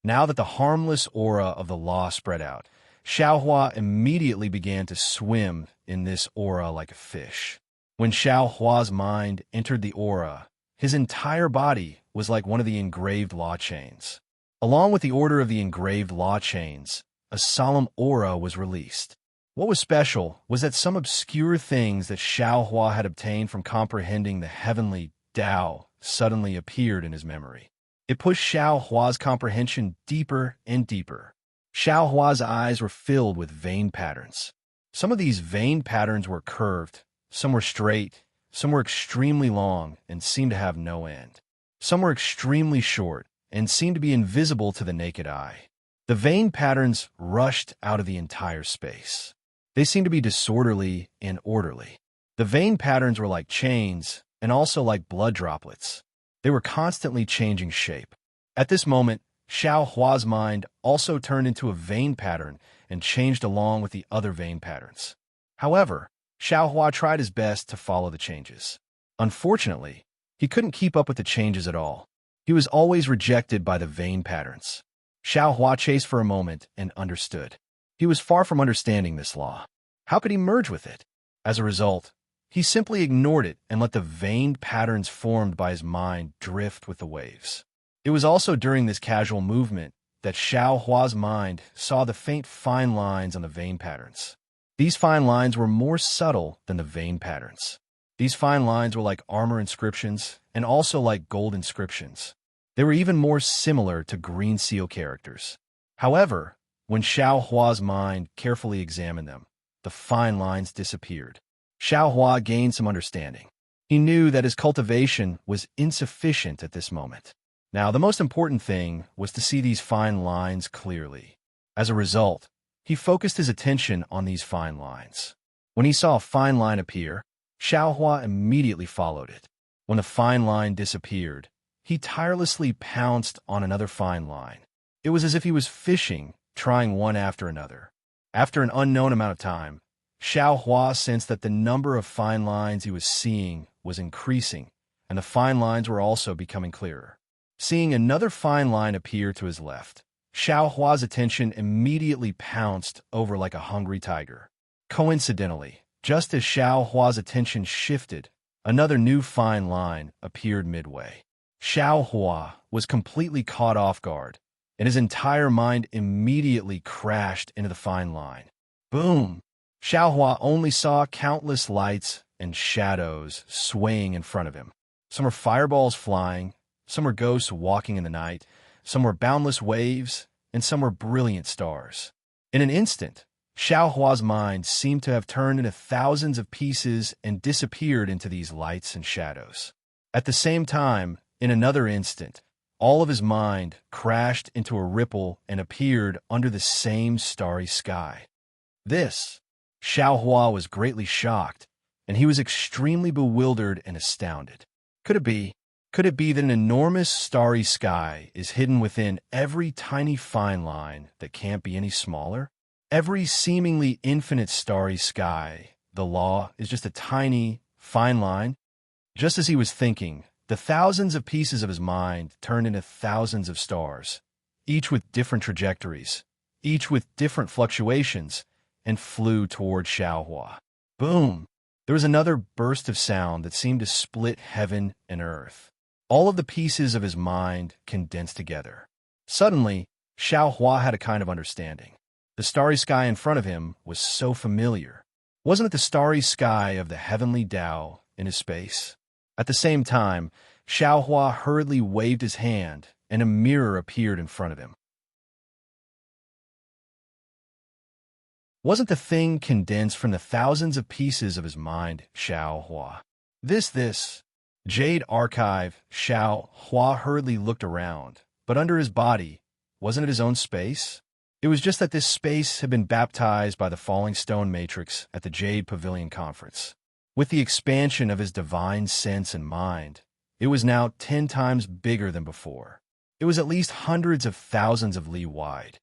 [SPEAKER 1] Now that the harmless aura of the law spread out, Xiao Hua immediately began to swim in this aura like a fish. When Xiao Hua's mind entered the aura, his entire body was like one of the engraved law chains. Along with the order of the engraved law chains, a solemn aura was released. What was special was that some obscure things that Xiao Hua had obtained from comprehending the heavenly Tao suddenly appeared in his memory. It pushed Xiao Hua's comprehension deeper and deeper. Xiao Hua's eyes were filled with vein patterns. Some of these vein patterns were curved, some were straight, some were extremely long and seemed to have no end. Some were extremely short and seemed to be invisible to the naked eye. The vein patterns rushed out of the entire space. They seemed to be disorderly and orderly. The vein patterns were like chains and also like blood droplets. They were constantly changing shape. At this moment, Xiao Hua's mind also turned into a vein pattern and changed along with the other vein patterns. However, Xiao Hua tried his best to follow the changes. Unfortunately, He couldn't keep up with the changes at all. He was always rejected by the vein patterns. Xiao Hua chased for a moment and understood. He was far from understanding this law. How could he merge with it? As a result, he simply ignored it and let the veined patterns formed by his mind drift with the waves. It was also during this casual movement that Xiao Hua's mind saw the faint fine lines on the vein patterns. These fine lines were more subtle than the vein patterns. These fine lines were like armor inscriptions and also like gold inscriptions. They were even more similar to green seal characters. However, when Xiao Hua's mind carefully examined them, the fine lines disappeared. Xiao Hua gained some understanding. He knew that his cultivation was insufficient at this moment. Now, the most important thing was to see these fine lines clearly. As a result, he focused his attention on these fine lines. When he saw a fine line appear, Xiao Hua immediately followed it. When the fine line disappeared, he tirelessly pounced on another fine line. It was as if he was fishing, trying one after another. After an unknown amount of time, Xiao Hua sensed that the number of fine lines he was seeing was increasing, and the fine lines were also becoming clearer. Seeing another fine line appear to his left, Xiao Hua's attention immediately pounced over like a hungry tiger. Coincidentally, just as Xiao Hua's attention shifted, another new fine line appeared midway. Xiao Hua was completely caught off guard, and his entire mind immediately crashed into the fine line. Boom! Xiao Hua only saw countless lights and shadows swaying in front of him. Some were fireballs flying, some were ghosts walking in the night, some were boundless waves, and some were brilliant stars. In an instant, Xiao Hua's mind seemed to have turned into thousands of pieces and disappeared into these lights and shadows. At the same time, in another instant, all of his mind crashed into a ripple and appeared under the same starry sky. Xiao Hua was greatly shocked, and he was extremely bewildered and astounded. Could it be that an enormous starry sky is hidden within every tiny fine line that can't be any smaller? Every seemingly infinite starry sky, the law is just a tiny, fine line? Just as he was thinking, the thousands of pieces of his mind turned into thousands of stars, each with different trajectories, each with different fluctuations, and flew toward Xiao Hua. Boom! There was another burst of sound that seemed to split heaven and earth. All of the pieces of his mind condensed together. Suddenly, Xiao Hua had a kind of understanding. The starry sky in front of him was so familiar. Wasn't it the starry sky of the heavenly Tao in his space? At the same time, Xiao Hua hurriedly waved his hand, and a mirror appeared in front of him. Wasn't the thing condensed from the thousands of pieces of his mind, Xiao Hua? This Jade Archive. Xiao Hua hurriedly looked around, but under his body, wasn't it his own space? It was just that this space had been baptized by the falling stone matrix at the Jade Pavilion Conference. With the expansion of his divine sense and mind, it was now 10 times bigger than before. It was at least hundreds of thousands of li wide.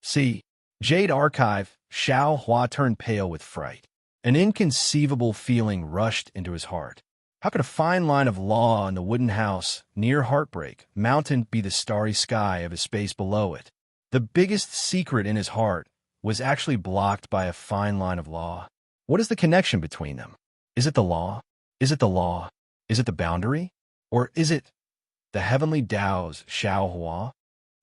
[SPEAKER 1] See, Jade Archive. Xiao Hua turned pale with fright. An inconceivable feeling rushed into his heart. How could a fine line of law in the wooden house near Heartbreak Mountain be the starry sky of his space below it? The biggest secret in his heart was actually blocked by a fine line of law. What is the connection between them? Is it the law? Is it the law? Is it the boundary? Or is it the heavenly Tao's Xiao Hua?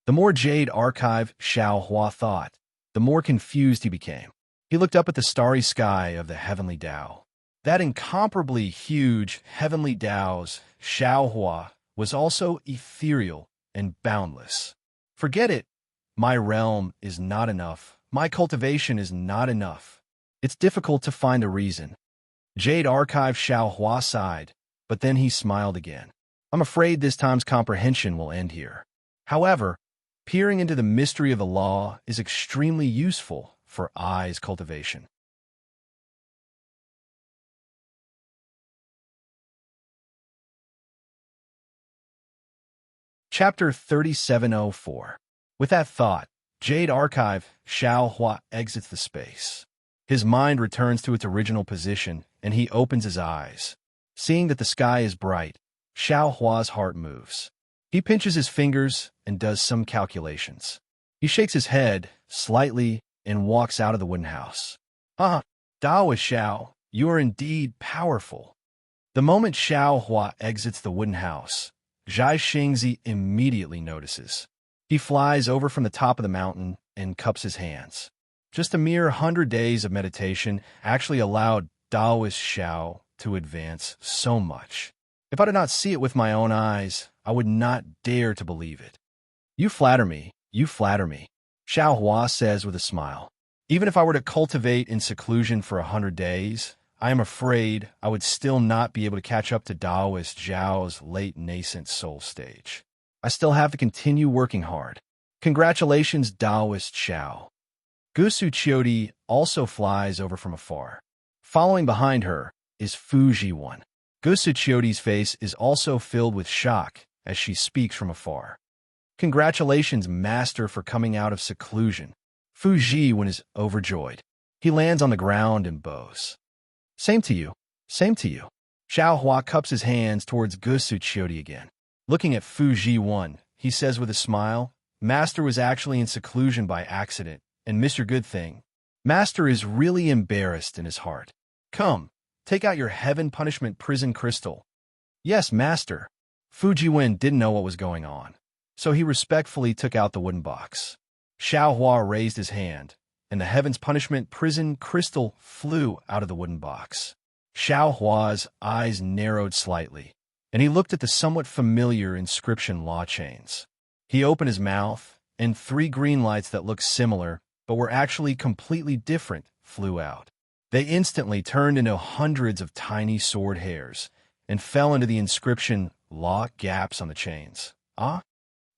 [SPEAKER 1] The more Jade Archive Xiao Hua thought, the more confused he became. He looked up at the starry sky of the heavenly Tao. That incomparably huge heavenly Tao's Xiao Hua was also ethereal and boundless. Forget it. My realm is not enough. My cultivation is not enough. It's difficult to find a reason. Jade Archive Xiao Hua sighed, but then he smiled again. I'm afraid this time's comprehension will end here. However, peering into the mystery of the law is extremely useful for I's cultivation. Chapter 3704. With that thought, Jade Archive Xiao Hua exits the space. His mind returns to its original position, and he opens his eyes. Seeing that the sky is bright, Xiao Hua's heart moves. He pinches his fingers and does some calculations. He shakes his head slightly and walks out of the wooden house. Ah, Daoist Xiao, you are indeed powerful. The moment Xiao Hua exits the wooden house, Zhai Xingzi immediately notices. He flies over from the top of the mountain and cups his hands. Just a mere 100 days of meditation actually allowed Daoist Xiao to advance so much. If I did not see it with my own eyes, I would not dare to believe it. You flatter me, Xiao Hua says with a smile. Even if I were to cultivate in seclusion for 100 days, I am afraid I would still not be able to catch up to Daoist Zhao's late nascent soul stage. I still have to continue working hard. Congratulations, Daoist Xiao. Gusu Qiudi also flies over from afar. Following behind her is Fuji One. Gusu Qiudi's face is also filled with shock as she speaks from afar. Congratulations, Master, for coming out of seclusion. Fuji One is overjoyed. He lands on the ground and bows. Same to you. Xiao Hua cups his hands towards Gusu Qiudi again. Looking at Fuji One, he says with a smile, Master was actually in seclusion by accident, and Mr. Good Thing. Master is really embarrassed in his heart. Come, take out your heaven punishment prison crystal. Yes, Master. Fujiwen didn't know what was going on, so he respectfully took out the wooden box. Xiao Hua raised his hand, and the heaven's punishment prison crystal flew out of the wooden box. Xiao Hua's eyes narrowed slightly, and he looked at the somewhat familiar inscription law chains. He opened his mouth, and 3 green lights that looked similar, but were actually completely different, flew out. They instantly turned into hundreds of tiny sword hairs, and fell into the inscription law gaps on the chains. Ah?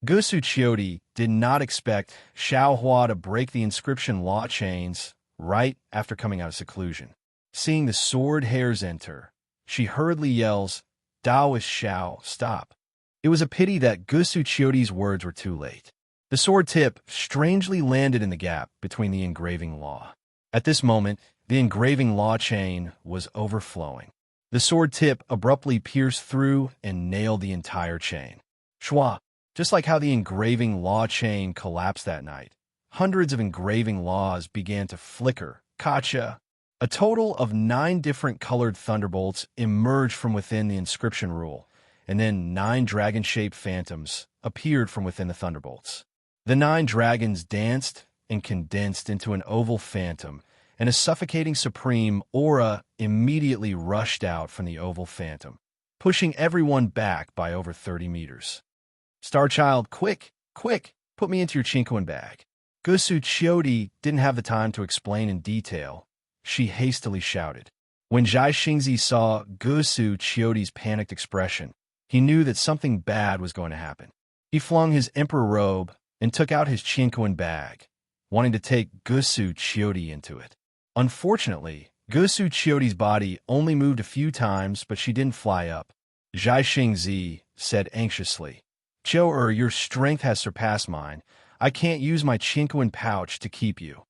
[SPEAKER 1] Gusu Qiudi did not expect Xiao Hua to break the inscription law chains right after coming out of seclusion. Seeing the sword hairs enter, she hurriedly yells, Daoist Xiao, stop. It was a pity that Gusu Qiudi's words were too late. The sword tip strangely landed in the gap between the engraving law. At this moment, the engraving law chain was overflowing. The sword tip abruptly pierced through and nailed the entire chain. Shua, just like how the engraving law chain collapsed that night, hundreds of engraving laws began to flicker. Kacha! A total of 9 different colored thunderbolts emerged from within the inscription rule, and then 9 dragon-shaped phantoms appeared from within the thunderbolts. The 9 dragons danced and condensed into an oval phantom, and a suffocating supreme aura immediately rushed out from the oval phantom, pushing everyone back by over 30 meters. Starchild, quick, put me into your Chinkoan bag. Gusu Qiudi didn't have the time to explain in detail. She hastily shouted. When Zhai Xingzi saw Gusu Qiudi's panicked expression, he knew that something bad was going to happen. He flung his emperor robe and took out his Chinkoan bag, wanting to take Gusu Qiudi into it. Unfortunately, Gusu Qiudi's body only moved a few times, but she didn't fly up. Zhai Xingzi said anxiously, Qiu your strength has surpassed mine. I can't use my Chinkoan pouch to keep you.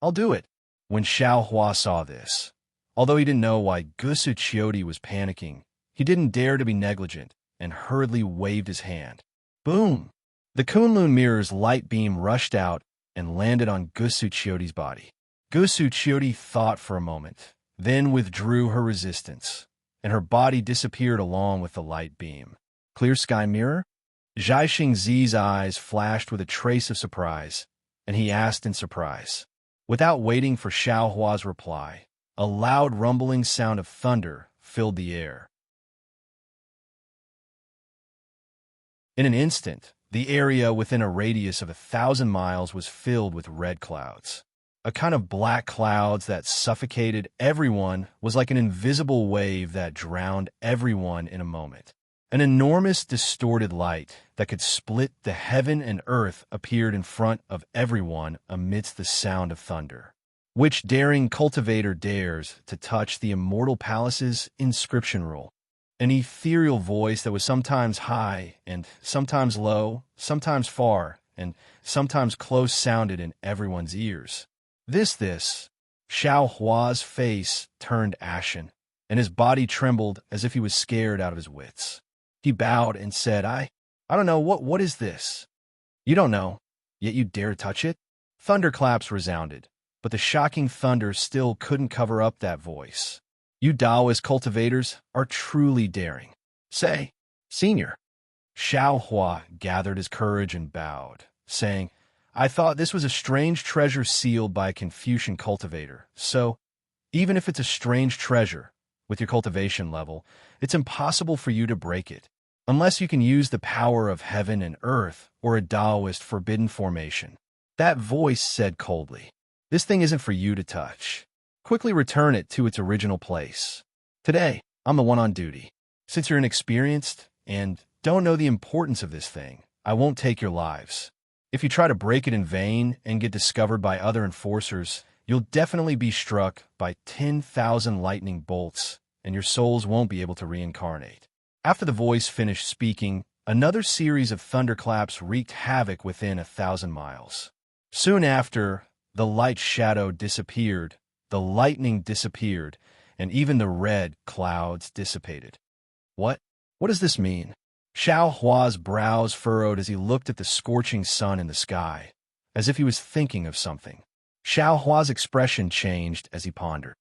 [SPEAKER 1] I'll do it. When Xiao Hua saw this, although he didn't know why Gusu Qiudi was panicking, he didn't dare to be negligent and hurriedly waved his hand. Boom! The Kunlun mirror's light beam rushed out and landed on Gusu Qiudi's body. Gusu Qiudi thought for a moment, then withdrew her resistance, and her body disappeared along with the light beam. Clear sky mirror? Zhai Xingzi's eyes flashed with a trace of surprise, and he asked in surprise. Without waiting for Xiao Hua's reply, a loud rumbling sound of thunder filled the air. In an instant, the area within a radius of 1,000 miles was filled with red clouds. A kind of black clouds that suffocated everyone was like an invisible wave that drowned everyone in a moment. An enormous distorted light that could split the heaven and earth appeared in front of everyone amidst the sound of thunder. Which daring cultivator dares to touch the immortal palace's inscription rule? An ethereal voice that was sometimes high and sometimes low, sometimes far, and sometimes close sounded in everyone's ears. This. Xiao Hua's face turned ashen, and his body trembled as if he was scared out of his wits. He bowed and said, I don't know, what is this? You don't know, yet you dare touch it? Thunderclaps resounded, but the shocking thunder still couldn't cover up that voice. You Taoist cultivators are truly daring. Say, Senior. Xiao Hua gathered his courage and bowed, saying, I thought this was a strange treasure sealed by a Confucian cultivator, so, even if it's a strange treasure, with your cultivation level, it's impossible for you to break it, unless you can use the power of heaven and earth or a Taoist forbidden formation. That voice said coldly, This thing isn't for you to touch. Quickly return it to its original place. Today, I'm the one on duty. Since you're inexperienced and don't know the importance of this thing, I won't take your lives. If you try to break it in vain and get discovered by other enforcers, you'll definitely be struck by 10,000 lightning bolts, and your souls won't be able to reincarnate. After the voice finished speaking, another series of thunderclaps wreaked havoc within 1,000 miles. Soon after, the light shadow disappeared, the lightning disappeared, and even the red clouds dissipated. What does this mean? Xiao Hua's brows furrowed as he looked at the scorching sun in the sky, as if he was thinking of something. Xiao Hua's expression changed as he pondered.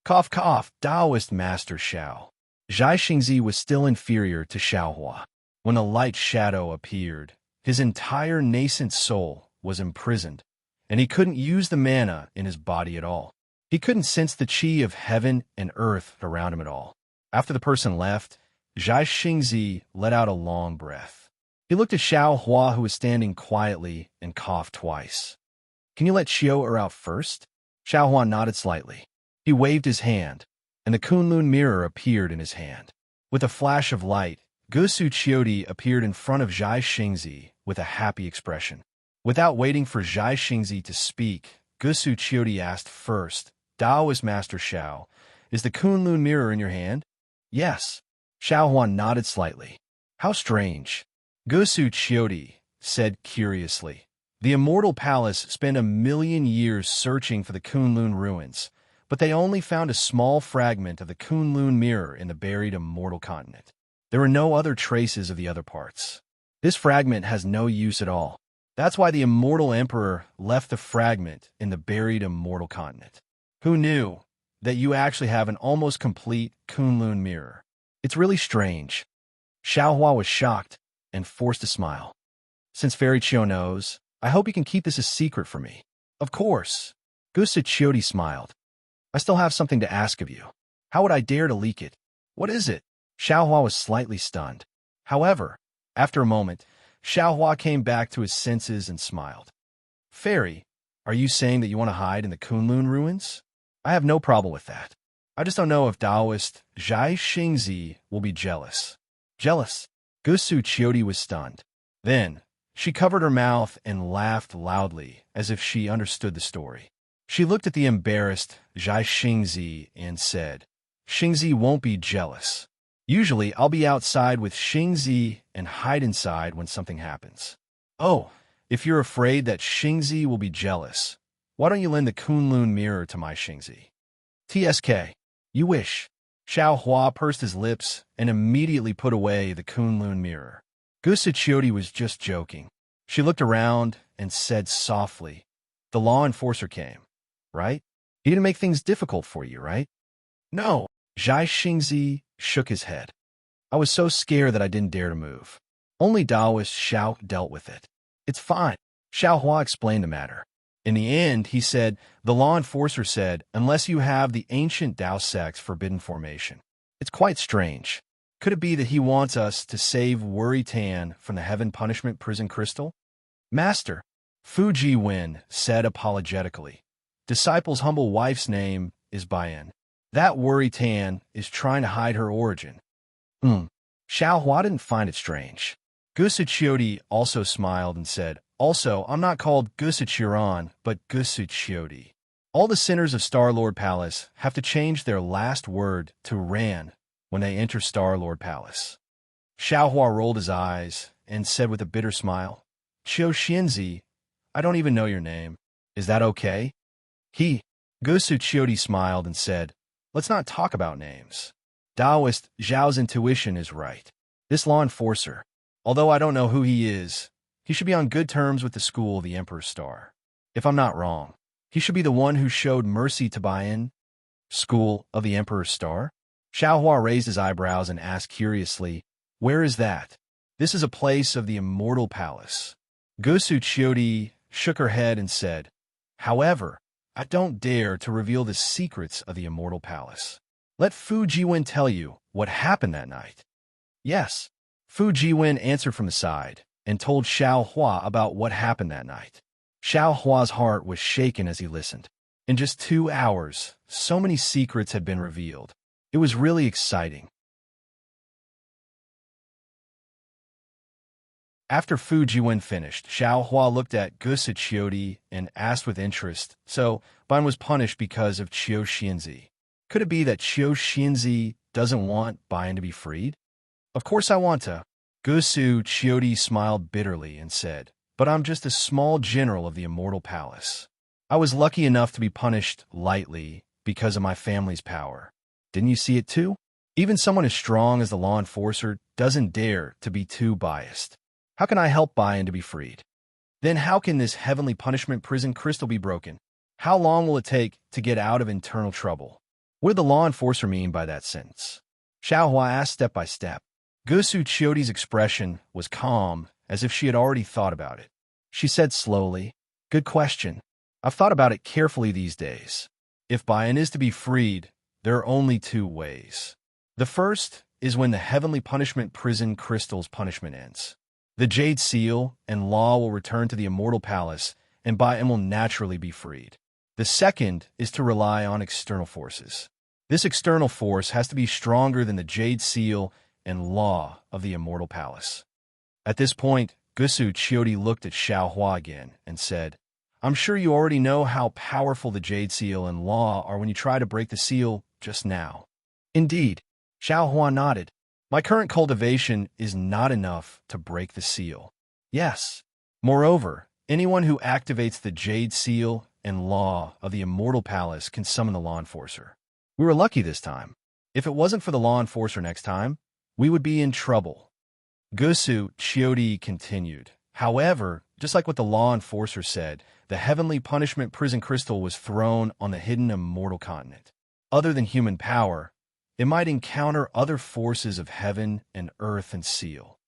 [SPEAKER 1] Cough, cough, Taoist Master Xiao. Zhai Xingzi was still inferior to Xiao Hua. When the light shadow appeared, his entire nascent soul was imprisoned, and he couldn't use the mana in his body at all. He couldn't sense the qi of heaven and earth around him at all. After the person left, Zhai Xingzi let out a long breath. He looked at Xiao Hua, who was standing quietly, and coughed twice. Can you let Xiao out first? Xiao Hua nodded slightly. He waved his hand, and the Kunlun mirror appeared in his hand. With a flash of light, Gusu Qiudi appeared in front of Zhai Xingzi with a happy expression. Without waiting for Zhai Xingzi to speak, Gusu Qiudi asked first, Taoist Master Xiao, is the Kunlun mirror in your hand? Yes. Xiao Huan nodded slightly. How strange. Gusu Qiudi said curiously. The Immortal Palace spent 1,000,000 years searching for the Kunlun ruins, but they only found a small fragment of the Kunlun mirror in the buried Immortal Continent. There were no other traces of the other parts. This fragment has no use at all. That's why the Immortal Emperor left the fragment in the buried Immortal Continent. Who knew that you actually have an almost complete Kunlun mirror? It's really strange. Xiao Hua was shocked and forced a smile. Since Fairy Chio knows, I hope you can keep this a secret for me. Of course. Gusa Chiodi smiled. I still have something to ask of you. How would I dare to leak it? What is it? Xiao Hua was slightly stunned. However, after a moment, Xiao Hua came back to his senses and smiled. Fairy, are you saying that you want to hide in the Kunlun ruins? I have no problem with that. I just don't know if Taoist Zhai Xingzi will be jealous. Jealous? Gusu Chiodi was stunned. Then, she covered her mouth and laughed loudly, as if she understood the story. She looked at the embarrassed Zhai Xingzi and said, Xingzi won't be jealous. Usually, I'll be outside with Xingzi and hide inside when something happens. Oh, if you're afraid that Xingzi will be jealous, why don't you lend the Kunlun mirror to my Xingzi? TSK. You wish. Xiao Hua pursed his lips and immediately put away the Kunlun mirror. Gusa Chiodi was just joking. She looked around and said softly, The law enforcer came, right? He didn't make things difficult for you, right? No. Zhai Xingzi shook his head. I was so scared that I didn't dare to move. Only Taoist Xiao dealt with it. It's fine. Xiao Hua explained the matter. In the end, he said, the law enforcer said, unless you have the ancient Dao sect's forbidden formation. It's quite strange. Could it be that he wants us to save Worry Tan from the heaven punishment prison crystal? Master, Fu Ji-wen said apologetically, Disciple's humble wife's name is Bayan. That Worry Tan is trying to hide her origin. Xiao Hua didn't find it strange. Gusa Chiodi also smiled and said, Also, I'm not called Gusa Chiron, but Gusa Chiodi. All the sinners of Star-Lord Palace have to change their last word to Ran when they enter Star-Lord Palace. Xiao Hua rolled his eyes and said with a bitter smile, Qiu Xianzi, I don't even know your name. Is that okay? Gusu Chiodi smiled and said, Let's not talk about names. Taoist Zhao's intuition is right. This law enforcer, although I don't know who he is, he should be on good terms with the school of the Emperor's Star. If I'm not wrong, he should be the one who showed mercy to Bayan. School of the Emperor's Star? Xiaohua raised his eyebrows and asked curiously, "Where is that?" "This is a place of the Immortal Palace." Gusu Chiodi shook her head and said, "However, I don't dare to reveal the secrets of the Immortal Palace. Let Fu Jiwen tell you what happened that night." "Yes." Fu Jiwen answered from the side and told Xiaohua about what happened that night. Xiaohua's heart was shaken as he listened. In just 2 hours, so many secrets had been revealed. It was really exciting. After Fu Jiwen finished, Xiaohua looked at Gusu Chiodi and asked with interest, "So, Ban was punished because of Qiu Xianzi. Could it be that Qiu Xianzi doesn't want Ban to be freed?" "Of course I want to." Gusu Chiodi smiled bitterly and said, "But I'm just a small general of the Immortal Palace. I was lucky enough to be punished lightly because of my family's power. Didn't you see it too? Even someone as strong as the law enforcer doesn't dare to be too biased. How can I help Bayan to be freed? Then how can this heavenly punishment prison crystal be broken? How long will it take to get out of internal trouble? What did the law enforcer mean by that sentence?" Xiaohua asked step by step. Gusu Chiodi's expression was calm, as if she had already thought about it. She said slowly, "Good question. I've thought about it carefully these days. If Bayan is to be freed, there are only 2 ways. The first is when the heavenly punishment prison crystal's punishment ends. The Jade Seal and Law will return to the Immortal Palace, and Bayan will naturally be freed. The second is to rely on external forces. This external force has to be stronger than the Jade Seal and Law of the Immortal Palace." At this point, Gusu Chiodi looked at Xiaohua again and said, "I'm sure you already know how powerful the Jade Seal and Law are when you try to break the seal just now." "Indeed." Xiaohua nodded. "My current cultivation is not enough to break the seal." "Yes. Moreover, anyone who activates the Jade Seal and Law of the Immortal Palace can summon the law enforcer. We were lucky this time. If it wasn't for the law enforcer next time, we would be in trouble." Gusu Chiodi continued, "However, just like what the law enforcer said, the heavenly punishment prison crystal was thrown on the hidden immortal continent. Other than human power, it might encounter other forces of heaven and earth and seal.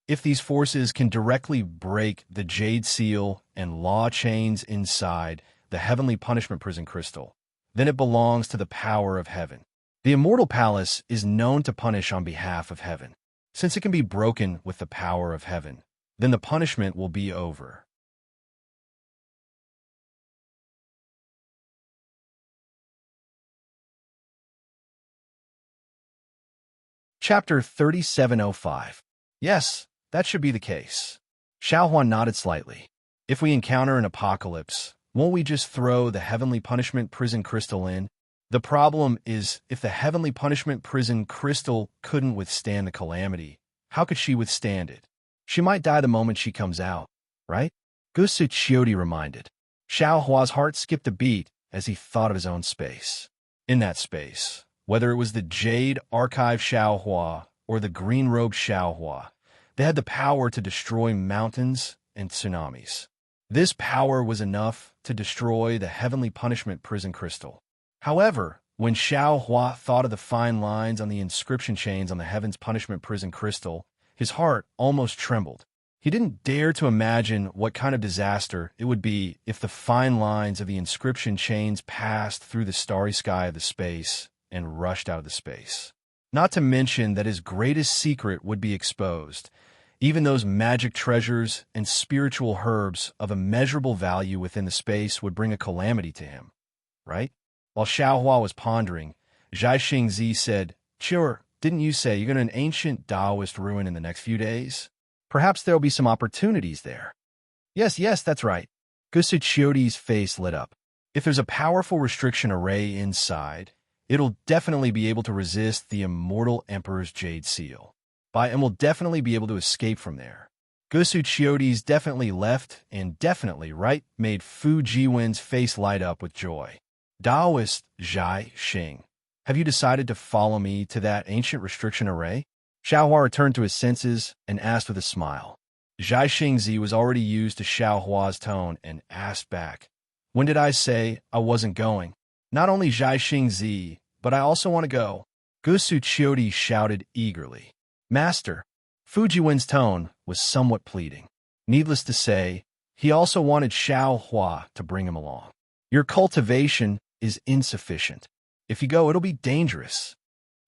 [SPEAKER 1] If these forces can directly break the Jade Seal and Law chains inside the heavenly punishment prison crystal, then it belongs to the power of heaven. The Immortal Palace is known to punish on behalf of heaven. Since it can be broken with the power of heaven, then the punishment will be over." Chapter 3705. "Yes, that should be the case." Xiaohuan nodded slightly. "If we encounter an apocalypse, won't we just throw the heavenly punishment prison crystal in? The problem is, if the heavenly punishment prison crystal couldn't withstand the calamity, how could she withstand it? She might die the moment she comes out, right?" Gusu Chiodi reminded. Xiaohua's heart skipped a beat as he thought of his own space. In that space, whether it was the Jade Archive Xiaohua or the Green Robe Xiaohua, they had the power to destroy mountains and tsunamis. This power was enough to destroy the heavenly punishment prison crystal. However, when Xiaohua thought of the fine lines on the inscription chains on the Heaven's Punishment Prison Crystal, his heart almost trembled. He didn't dare to imagine what kind of disaster it would be if the fine lines of the inscription chains passed through the starry sky of the space and rushed out of the space. Not to mention that his greatest secret would be exposed. Even those magic treasures and spiritual herbs of immeasurable value within the space would bring a calamity to him, right? While Xiaohua was pondering, Zhai Xingzi said, "Sure, didn't you say you're going to an ancient Taoist ruin in the next few days? Perhaps there'll be some opportunities there." Yes, that's right." Gusu Chiodi's face lit up. "If there's a powerful restriction array inside, it'll definitely be able to resist the immortal Emperor's Jade Seal. And will definitely be able to escape from there." Gusu Chiodi's definitely left and definitely right made Fu Jiwen's face light up with joy. Taoist Zhai Xing, have you decided to follow me to that ancient restriction array? Xiaohua returned to his senses and asked with a smile. Zhai Xingzi was already used to Xiaohua's tone and asked back, "When did I say I wasn't going? Not only Zhai Xingzi, but I also want to go." Gusu Qiudi shouted eagerly. Master, Fujiwen's tone was somewhat pleading. Needless to say, he also wanted Xiaohua to bring him along. Your cultivation is insufficient. If you go, it'll be dangerous.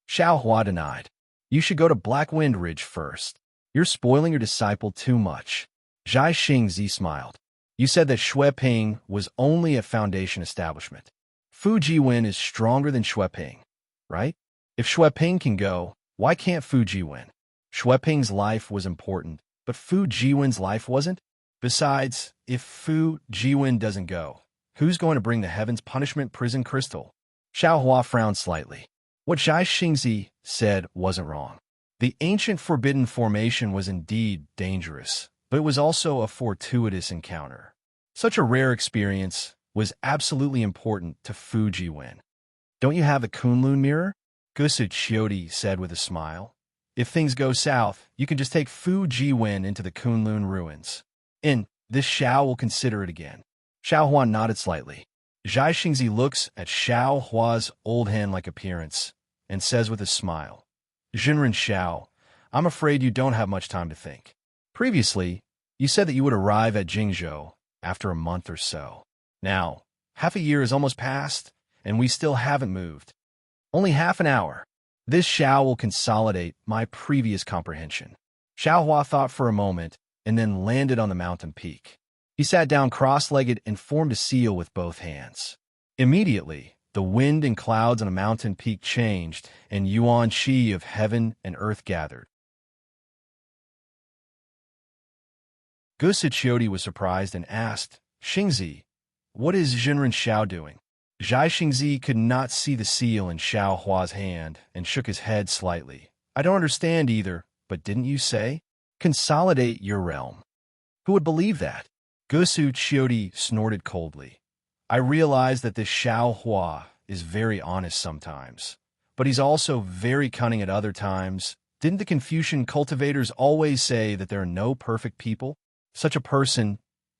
[SPEAKER 1] Xiaohua denied. You should go to Black Wind Ridge first. You're spoiling your disciple too much. Zhai Xingzi smiled. You said that Xueping was only a foundation establishment. Fujiwen is stronger than Xueping, right? If Xueping can go, why can't Fujiwen? Xueping's life was important, but Fujiwen's life wasn't. Besides, if Fujiwen doesn't go, who's going to bring the Heaven's Punishment Prison Crystal? Xiaohua frowned slightly. What Zhai Xingzi said wasn't wrong. The ancient forbidden formation was indeed dangerous, but it was also a fortuitous encounter. Such a rare experience was absolutely important to Fujiwen. Don't you have the Kunlun mirror? Gusu Qiudi said with a smile. If things go south, you can just take Fujiwen into the Kunlun ruins. And this Xiao will consider it again. Xiaohua nodded slightly. Zhai Xingzi looks at Xiaohua's old hand-like appearance and says with a smile, Jinren Xiao, I'm afraid you don't have much time to think. Previously, you said that you would arrive at Jingzhou after a month or so. Now, half a year has almost passed, and we still haven't moved. Only half an hour. This Xiao will consolidate my previous comprehension. Xiaohua thought for a moment and then landed on the mountain peak. He sat down cross-legged and formed a seal with both hands. Immediately, the wind and clouds on a mountain peak changed, and yuan qi of heaven and earth gathered. Gusu Qiudi was surprised and asked, Xingzi, what is Jinren Xiao doing? Zhai Xingzi could not see the seal in Xiaohua's hand and shook his head slightly. I don't understand either, but didn't you say? Consolidate your realm. Who would believe that? Gusu Qiudi snorted coldly. I realize that this Xiaohua is very honest sometimes, but he's also very cunning at other times. Didn't the Confucian cultivators always say that there are no perfect people? Such a person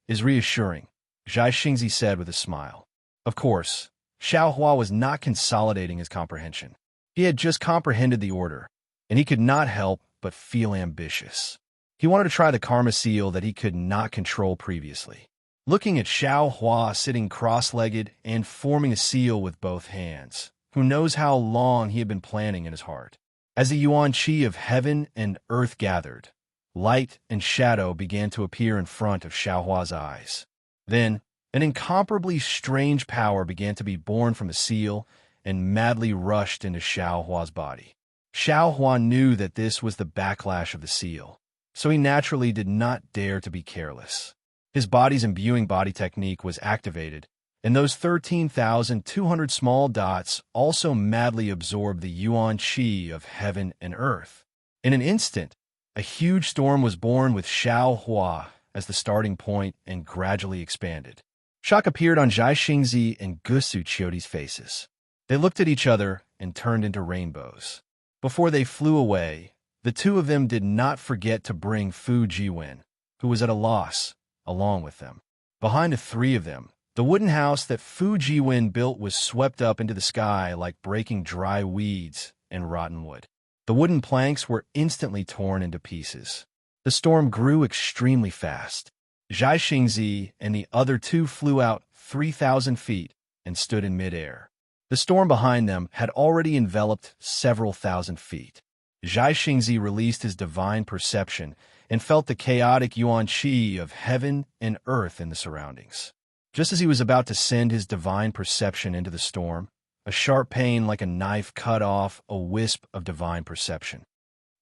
[SPEAKER 1] is reassuring, Zhai Xingzi said with a smile. Of course, Xiaohua was not consolidating his comprehension. He had just comprehended the order, and he could not help but feel ambitious. He wanted to try the karma seal that he could not control previously. Looking at Xiaohua sitting cross-legged and forming a seal with both hands, who knows how long he had been planning in his heart. As the yuan qi of heaven and earth gathered, light and shadow began to appear in front of Xiaohua's eyes. Then, an incomparably strange power began to be born from the seal and madly rushed into Xiaohua's body. Xiaohua knew that this was the backlash of the seal, so he naturally did not dare to be careless. His body's imbuing body technique was activated, and those 13,200 small dots also madly absorbed the yuan qi of heaven and earth. In an instant, a huge storm was born with Xiaohua as the starting point and gradually expanded. Shock appeared on Zhai Xingzi and Gusu Qiudi's faces. They looked at each other and turned into rainbows. Before they flew away, the two of them did not forget to bring Fujiwen, who was at a loss, along with them. Behind the three of them, the wooden house that Fujiwen built was swept up into the sky like breaking dry weeds and rotten wood. The wooden planks were instantly torn into pieces. The storm grew extremely fast. Zhai Xingzi and the other two flew out 3,000 feet and stood in midair. The storm behind them had already enveloped several thousand feet. Zhai Xingzi released his divine perception and felt the chaotic yuan qi of heaven and earth in the surroundings. Just as he was about to send his divine perception into the storm, a sharp pain like a knife cut off a wisp of divine perception.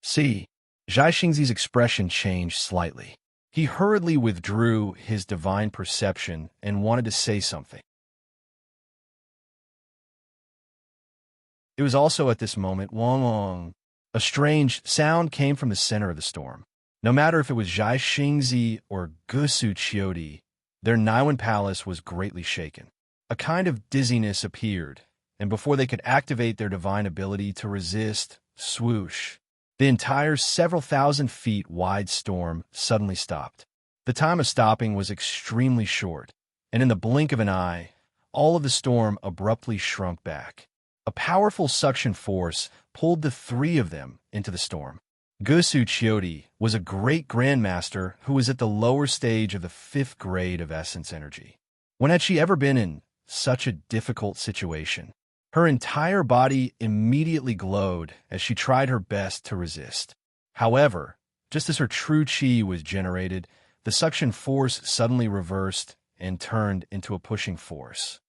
[SPEAKER 1] See, Zhai Xingzi's expression changed slightly. He hurriedly withdrew his divine perception and wanted to say something. It was also at this moment, wong wong. A strange sound came from the center of the storm. No matter if it was Zhai Xingzi or Gusu Qiudi, their Naiwan palace was greatly shaken. A kind of dizziness appeared, and before they could activate their divine ability to resist, swoosh, the entire several thousand feet wide storm suddenly stopped. The time of stopping was extremely short, and in the blink of an eye, all of the storm abruptly shrunk back. A powerful suction force pulled the three of them into the storm. Gusu Chiodi was a great grandmaster who was at the lower stage of the 5th grade of essence energy. When had she ever been in such a difficult situation? Her entire body immediately glowed as she tried her best to resist. However, just as her true chi was generated, the suction force suddenly reversed and turned into a pushing force.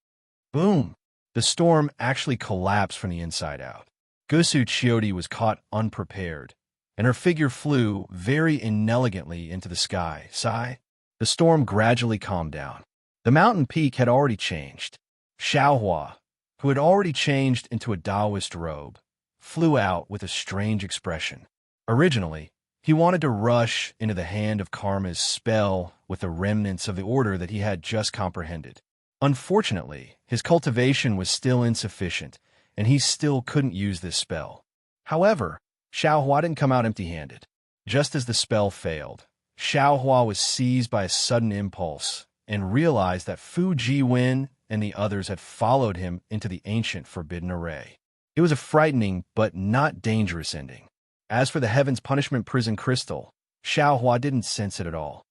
[SPEAKER 1] Boom! The storm actually collapsed from the inside out. Gusu Chiodi was caught unprepared, and her figure flew very inelegantly into the sky. Sigh. The storm gradually calmed down. The mountain peak had already changed. Xiaohua, who had already changed into a Taoist robe, flew out with a strange expression. Originally, he wanted to rush into the hand of Karma's spell with the remnants of the order that he had just comprehended. Unfortunately, his cultivation was still insufficient, and he still couldn't use this spell. However, Xiaohua didn't come out empty-handed. Just as the spell failed, Xiaohua was seized by a sudden impulse and realized that Fu Jiwen and the others had followed him into the ancient forbidden array. It was a frightening but not dangerous ending. As for the Heaven's Punishment Prison Crystal, Xiaohua didn't sense it at all.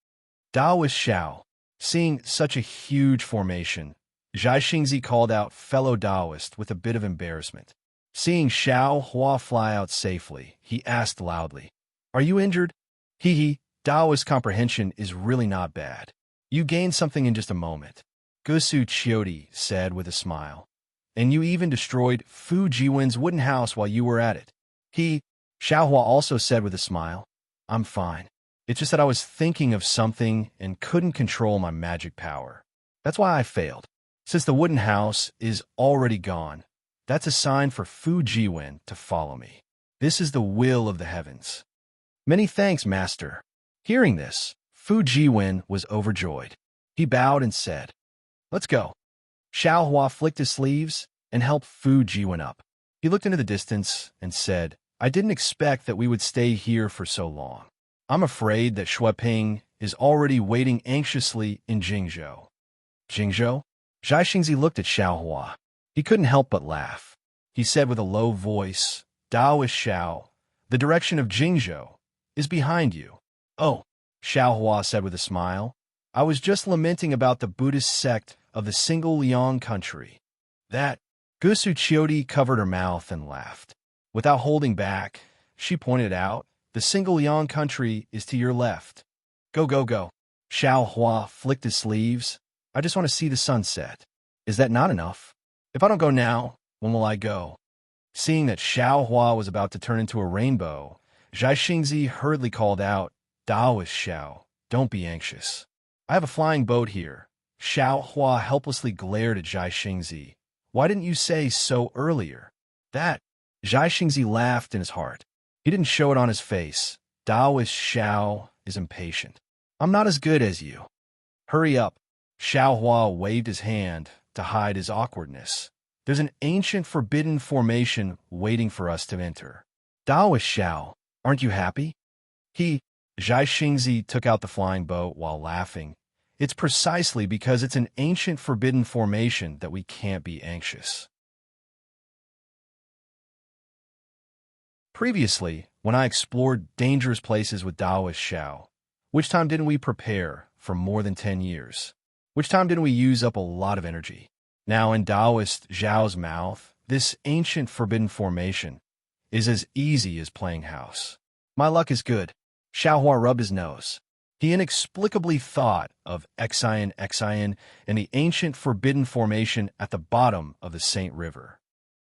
[SPEAKER 1] Taoist Xiao, seeing such a huge formation, Zhai Xingzi called out fellow Taoist with a bit of embarrassment. Seeing Xiaohua fly out safely, he asked loudly, "Are you injured?" Hee, Taoist comprehension is really not bad. You gain something in just a moment, Gusu Chiodi said with a smile. And you even destroyed Fu Jiwen's wooden house while you were at it. Xiaohua also said with a smile, "I'm fine. It's just that I was thinking of something and couldn't control my magic power. That's why I failed. Since the wooden house is already gone, that's a sign for Fu Jiwen to follow me. This is the will of the heavens." "Many thanks, master." Hearing this, Fu Jiwen was overjoyed. He bowed and said, "Let's go." Xiaohua flicked his sleeves and helped Fu Jiwen up. He looked into the distance and said, "I didn't expect that we would stay here for so long. I'm afraid that Shueping is already waiting anxiously in Jingzhou." Jingzhou? Zhai Xingzi looked at Xiaohua. He couldn't help but laugh. He said with a low voice, "Taoist Xiao, the direction of Jingzhou is behind you." "Oh," Xiaohua said with a smile, "I was just lamenting about the Buddhist sect of the Single Liang country." That Gusu Chiodi covered her mouth and laughed. Without holding back, she pointed out, "The Single Liang country is to your left. Go, go, go." Xiaohua flicked his sleeves. "I just want to see the sunset. Is that not enough? If I don't go now, when will I go?" Seeing that Xiaohua was about to turn into a rainbow, Zhai Xingzi hurriedly called out, "Taoist Xiao, don't be anxious. I have a flying boat here." Xiaohua helplessly glared at Zhai Xingzi. "Why didn't you say so earlier?" That Zhai Xingzi laughed in his heart. He didn't show it on his face. Taoist Xiao is impatient. "I'm not as good as you. Hurry up." Xiaohua waved his hand to hide his awkwardness. "There's an ancient forbidden formation waiting for us to enter." "Taoist Xiao, aren't you happy?" Zhai Xingzi took out the flying boat while laughing. "It's precisely because it's an ancient forbidden formation that we can't be anxious." Previously, when I explored dangerous places with Taoist Xiao, which time didn't we prepare for more than 10 years? Which time didn't we use up a lot of energy? Now in Taoist Xiao's mouth, this ancient forbidden formation is as easy as playing house. My luck is good. Xiaohua rubbed his nose. He inexplicably thought of Xian and the ancient forbidden formation at the bottom of the Saint River.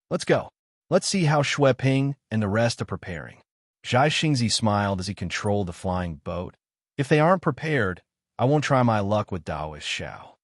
[SPEAKER 1] "Let's go. Let's see how Shueping and the rest are preparing." Zhai Xingzi smiled as he controlled the flying boat. "If they aren't prepared, I won't try my luck with Taoist Xiao."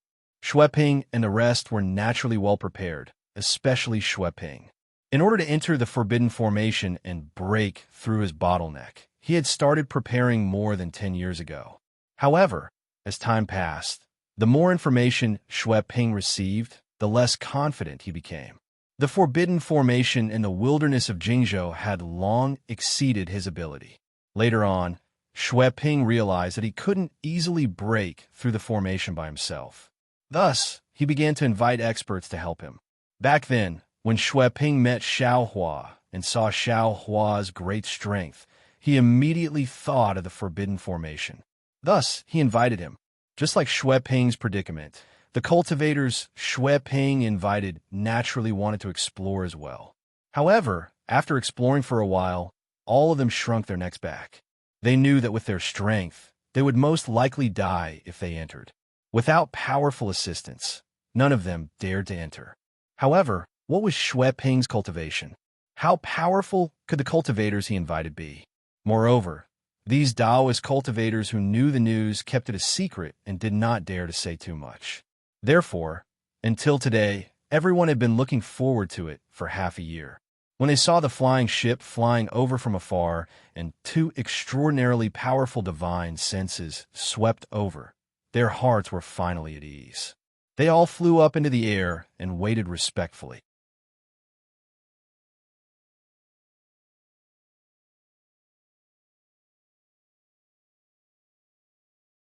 [SPEAKER 1] Shueping and the rest were naturally well prepared, especially Shueping. In order to enter the forbidden formation and break through his bottleneck, he had started preparing more than 10 years ago. However, as time passed, the more information Shueping received, the less confident he became. The forbidden formation in the wilderness of Jingzhou had long exceeded his ability. Later on, Xue Ping realized that he couldn't easily break through the formation by himself. Thus, he began to invite experts to help him. Back then, when Xue Ping met Xiao Hua and saw Xiao Hua's great strength, he immediately thought of the forbidden formation. Thus, he invited him. Just like Xue Ping's predicament, the cultivators Xue Ping invited naturally wanted to explore as well. However, after exploring for a while, all of them shrunk their necks back. They knew that with their strength, they would most likely die if they entered. Without powerful assistance, none of them dared to enter. However, what was Xue Ping's cultivation? How powerful could the cultivators he invited be? Moreover, these Taoist cultivators who knew the news kept it a secret and did not dare to say too much. Therefore, until today, everyone had been looking forward to it for half a year. When they saw the flying ship flying over from afar and two extraordinarily powerful divine senses swept over, their hearts were finally at ease. They all flew up into the air and waited respectfully.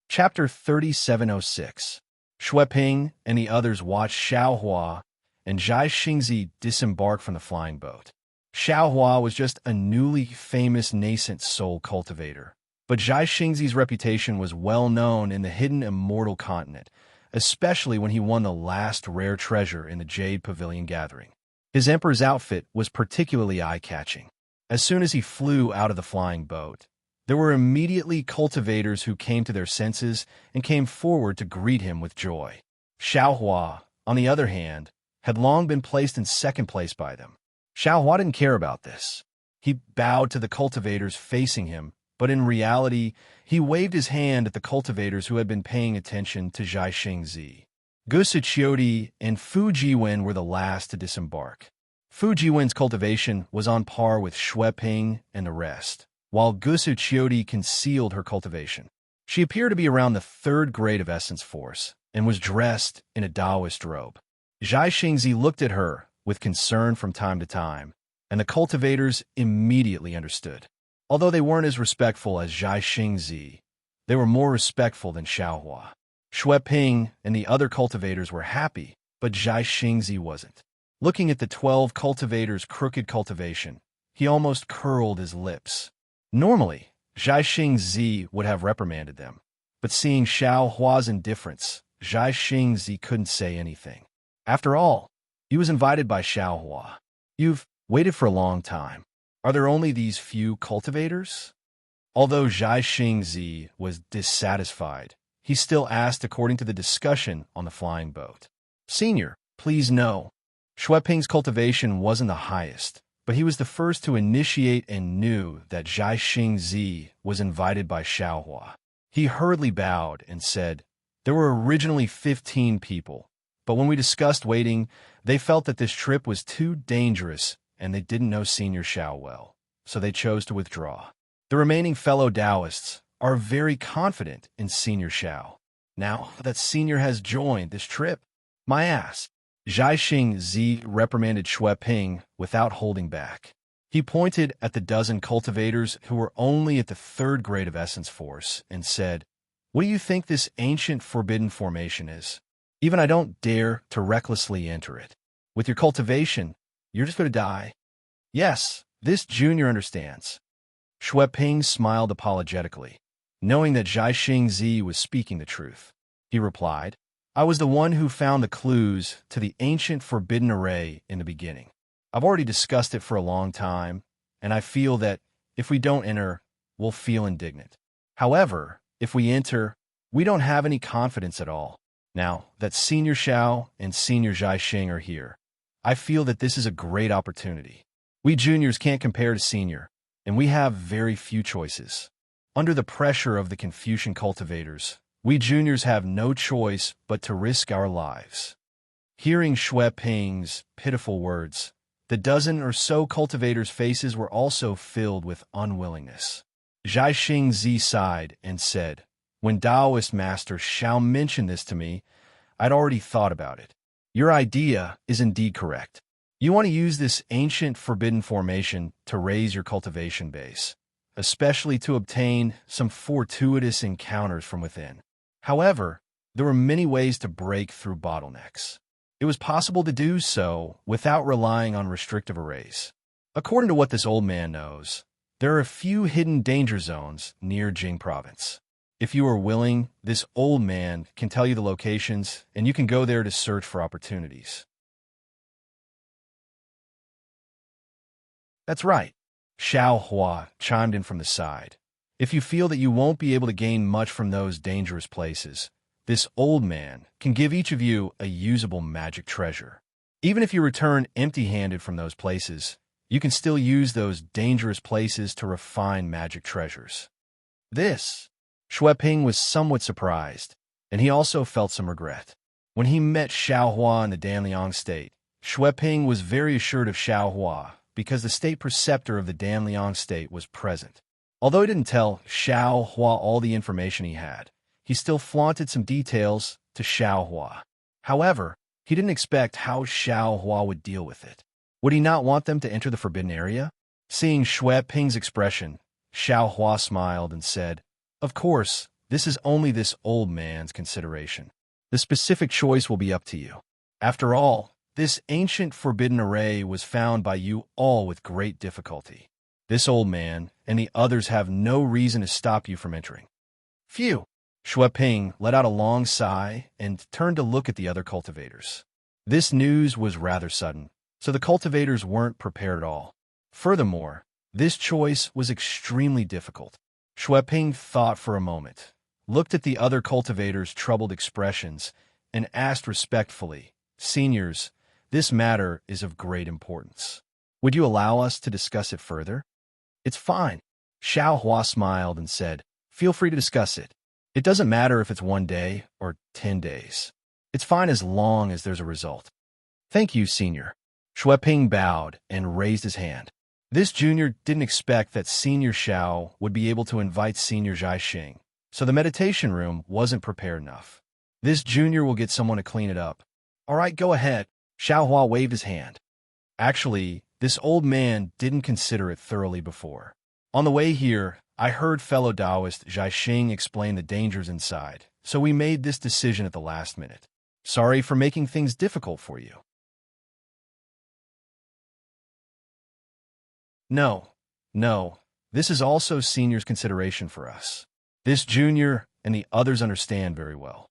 [SPEAKER 1] Chapter 3706. Xue Ping and the others watched Xiao Hua and Zhai Xingzi disembark from the flying boat. Xiao Hua was just a newly famous nascent soul cultivator, but Zhai Xingzi's reputation was well known in the hidden immortal continent, especially when he won the last rare treasure in the Jade Pavilion gathering. His emperor's outfit was particularly eye-catching. As soon as he flew out of the flying boat, there were immediately cultivators who came to their senses and came forward to greet him with joy. Xiao Hua, on the other hand, had long been placed in second place by them. Xiao Hua didn't care about this. He bowed to the cultivators facing him, but in reality, he waved his hand at the cultivators who had been paying attention to Zhai Xingzi. Gu Siqiudi and Fu Jiwen were the last to disembark. Fu Jiwen's cultivation was on par with Xue Ping and the rest, while Gu Siqiudi concealed her cultivation. She appeared to be around the third grade of essence force and was dressed in a Taoist robe. Zhai Xingzi looked at her with concern from time to time, and the cultivators immediately understood. Although they weren't as respectful as Zhai Xingzi, they were more respectful than Xiao Hua. Xue Ping and the other cultivators were happy, but Zhai Xingzi wasn't. Looking at the 12 cultivators' crooked cultivation, he almost curled his lips. Normally, Zhai Xingzi would have reprimanded them, but seeing Xiao Hua's indifference, Zhai Xingzi couldn't say anything. After all, he was invited by Xiao Hua. You've waited for a long time. Are there only these few cultivators? Although Zhai Xingzi was dissatisfied, he still asked according to the discussion on the flying boat. Senior, please know. Xue Ping's cultivation wasn't the highest, but he was the first to initiate and knew that Zhai Xingzi was invited by Xiao Hua. He hurriedly bowed and said, "There were originally 15 people, but when we discussed waiting, they felt that this trip was too dangerous and they didn't know Senior Xiao well, so they chose to withdraw. The remaining fellow Taoists are very confident in Senior Xiao. Now that Senior has joined this trip, my ass." Zhai Xingzi reprimanded Xue Ping without holding back. He pointed at the dozen cultivators who were only at the third grade of essence force and said, "What do you think this ancient forbidden formation is? Even I don't dare to recklessly enter it. With your cultivation, you're just going to die." "Yes, this junior understands." Xue Ping smiled apologetically, knowing that Zhai Xingzi was speaking the truth. He replied, "I was the one who found the clues to the ancient forbidden array in the beginning. I've already discussed it for a long time, and I feel that if we don't enter, we'll feel indignant. However, if we enter, we don't have any confidence at all. Now that Senior Xiao and Senior Zhai Xing are here, I feel that this is a great opportunity. We juniors can't compare to Senior, and we have very few choices. Under the pressure of the Confucian cultivators, we juniors have no choice but to risk our lives." Hearing Xue Ping's pitiful words, the dozen or so cultivators' faces were also filled with unwillingness. Zhai Xingzi sighed and said, "When Taoist Master Xiao mentioned this to me, I'd already thought about it. Your idea is indeed correct. You want to use this ancient forbidden formation to raise your cultivation base, especially to obtain some fortuitous encounters from within. However, there were many ways to break through bottlenecks. It was possible to do so without relying on restrictive arrays. According to what this old man knows, there are a few hidden danger zones near Jing province. If you are willing, this old man can tell you the locations, and you can go there to search for opportunities. That's right. Xiao Hua chimed in from the side. If you feel that you won't be able to gain much from those dangerous places, this old man can give each of you a usable magic treasure. Even if you return empty-handed from those places, you can still use those dangerous places to refine magic treasures. Shueping was somewhat surprised, and he also felt some regret. When he met Xiaohua in the Danliang state, Shueping was very assured of Xiaohua because the state preceptor of the Danliang state was present. Although he didn't tell Xiaohua all the information he had, he still flaunted some details to Xiaohua. However, he didn't expect how Xiaohua would deal with it. Would he not want them to enter the forbidden area? Seeing Shueping's expression, Xiaohua smiled and said, "Of course, this is only this old man's consideration. The specific choice will be up to you. After all, this ancient forbidden array was found by you all with great difficulty. This old man and the others have no reason to stop you from entering." Phew! Shueping let out a long sigh and turned to look at the other cultivators. This news was rather sudden, so the cultivators weren't prepared at all. Furthermore, this choice was extremely difficult. Shueping thought for a moment, looked at the other cultivators' troubled expressions, and asked respectfully, "Seniors, this matter is of great importance. Would you allow us to discuss it further?" "It's fine." Xiaohua smiled and said, "Feel free to discuss it. It doesn't matter if it's 1 day or 10 days. It's fine as long as there's a result." "Thank you, Senior." Shueping bowed and raised his hand. This junior didn't expect that Senior Xiao would be able to invite Senior Zhaixing, so the meditation room wasn't prepared enough. This junior will get someone to clean it up. "All right, go ahead." Xiaohua waved his hand. Actually, this old man didn't consider it thoroughly before. On the way here, I heard fellow Taoist Zhaixing explain the dangers inside, so we made this decision at the last minute. Sorry for making things difficult for you. No, this is also Senior's consideration for us. This junior and the others understand very well.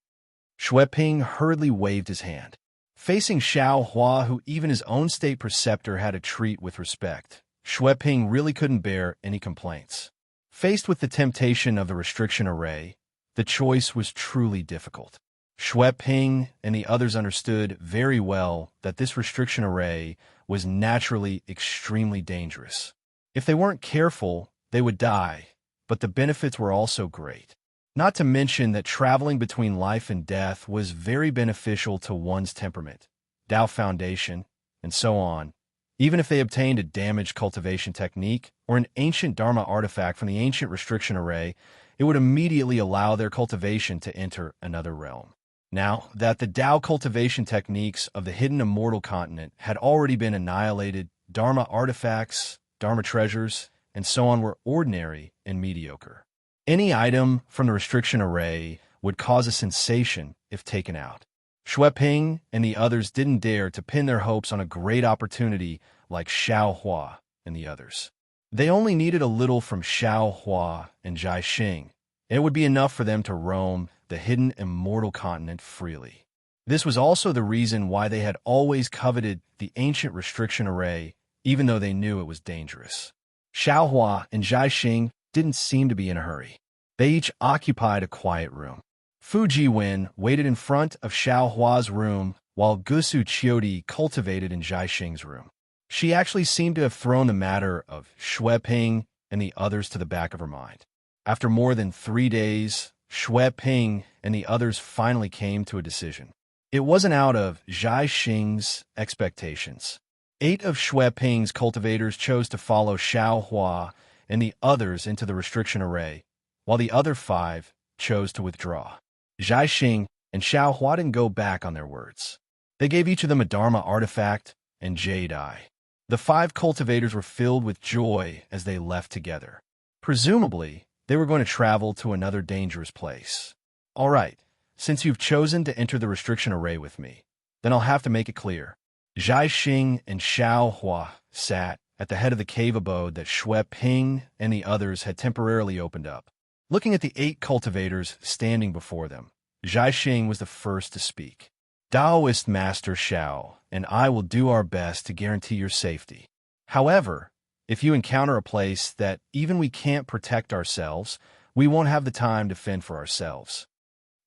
[SPEAKER 1] Shueping hurriedly waved his hand. Facing Xiaohua, who even his own state preceptor had to treat with respect, Shueping really couldn't bear any complaints. Faced with the temptation of the restriction array, the choice was truly difficult. Shueping and the others understood very well that this restriction array was naturally extremely dangerous. If they weren't careful, they would die, but the benefits were also great. Not to mention that traveling between life and death was very beneficial to one's temperament, Tao Foundation, and so on. Even if they obtained a damaged cultivation technique or an ancient Dharma artifact from the ancient restriction array, it would immediately allow their cultivation to enter another realm. Now that the Tao cultivation techniques of the hidden immortal continent had already been annihilated, Dharma artifacts, Dharma treasures, and so on were ordinary and mediocre. Any item from the restriction array would cause a sensation if taken out. Shueping and the others didn't dare to pin their hopes on a great opportunity like Xiaohua and the others. They only needed a little from Xiaohua and Zhaixing, and it would be enough for them to roam the hidden immortal continent freely. This was also the reason why they had always coveted the ancient restriction array, even though they knew it was dangerous. Xiaohua and Zhaixing didn't seem to be in a hurry. They each occupied a quiet room. Fu Jiwen waited in front of Xiaohua's room while Gusu Qiudi cultivated in Zhaixing's room. She actually seemed to have thrown the matter of Shueping and the others to the back of her mind. After more than 3 days, Shueping and the others finally came to a decision. It wasn't out of Zhaixing's expectations. 8 of Shueping's cultivators chose to follow Xiaohua and the others into the restriction array, while the other 5 chose to withdraw. Zhaixing and Xiaohua didn't go back on their words. They gave each of them a Dharma artifact and jade eye. The 5 cultivators were filled with joy as they left together. Presumably, they were going to travel to another dangerous place. All right, since you've chosen to enter the restriction array with me, then I'll have to make it clear. Zhai Xing and Xiao Hua sat at the head of the cave abode that Shui Ping and the others had temporarily opened up. Looking at the 8 cultivators standing before them, Zhai Xing was the first to speak. Taoist Master Xiao and I will do our best to guarantee your safety. However, if you encounter a place that even we can't protect ourselves, we won't have the time to fend for ourselves.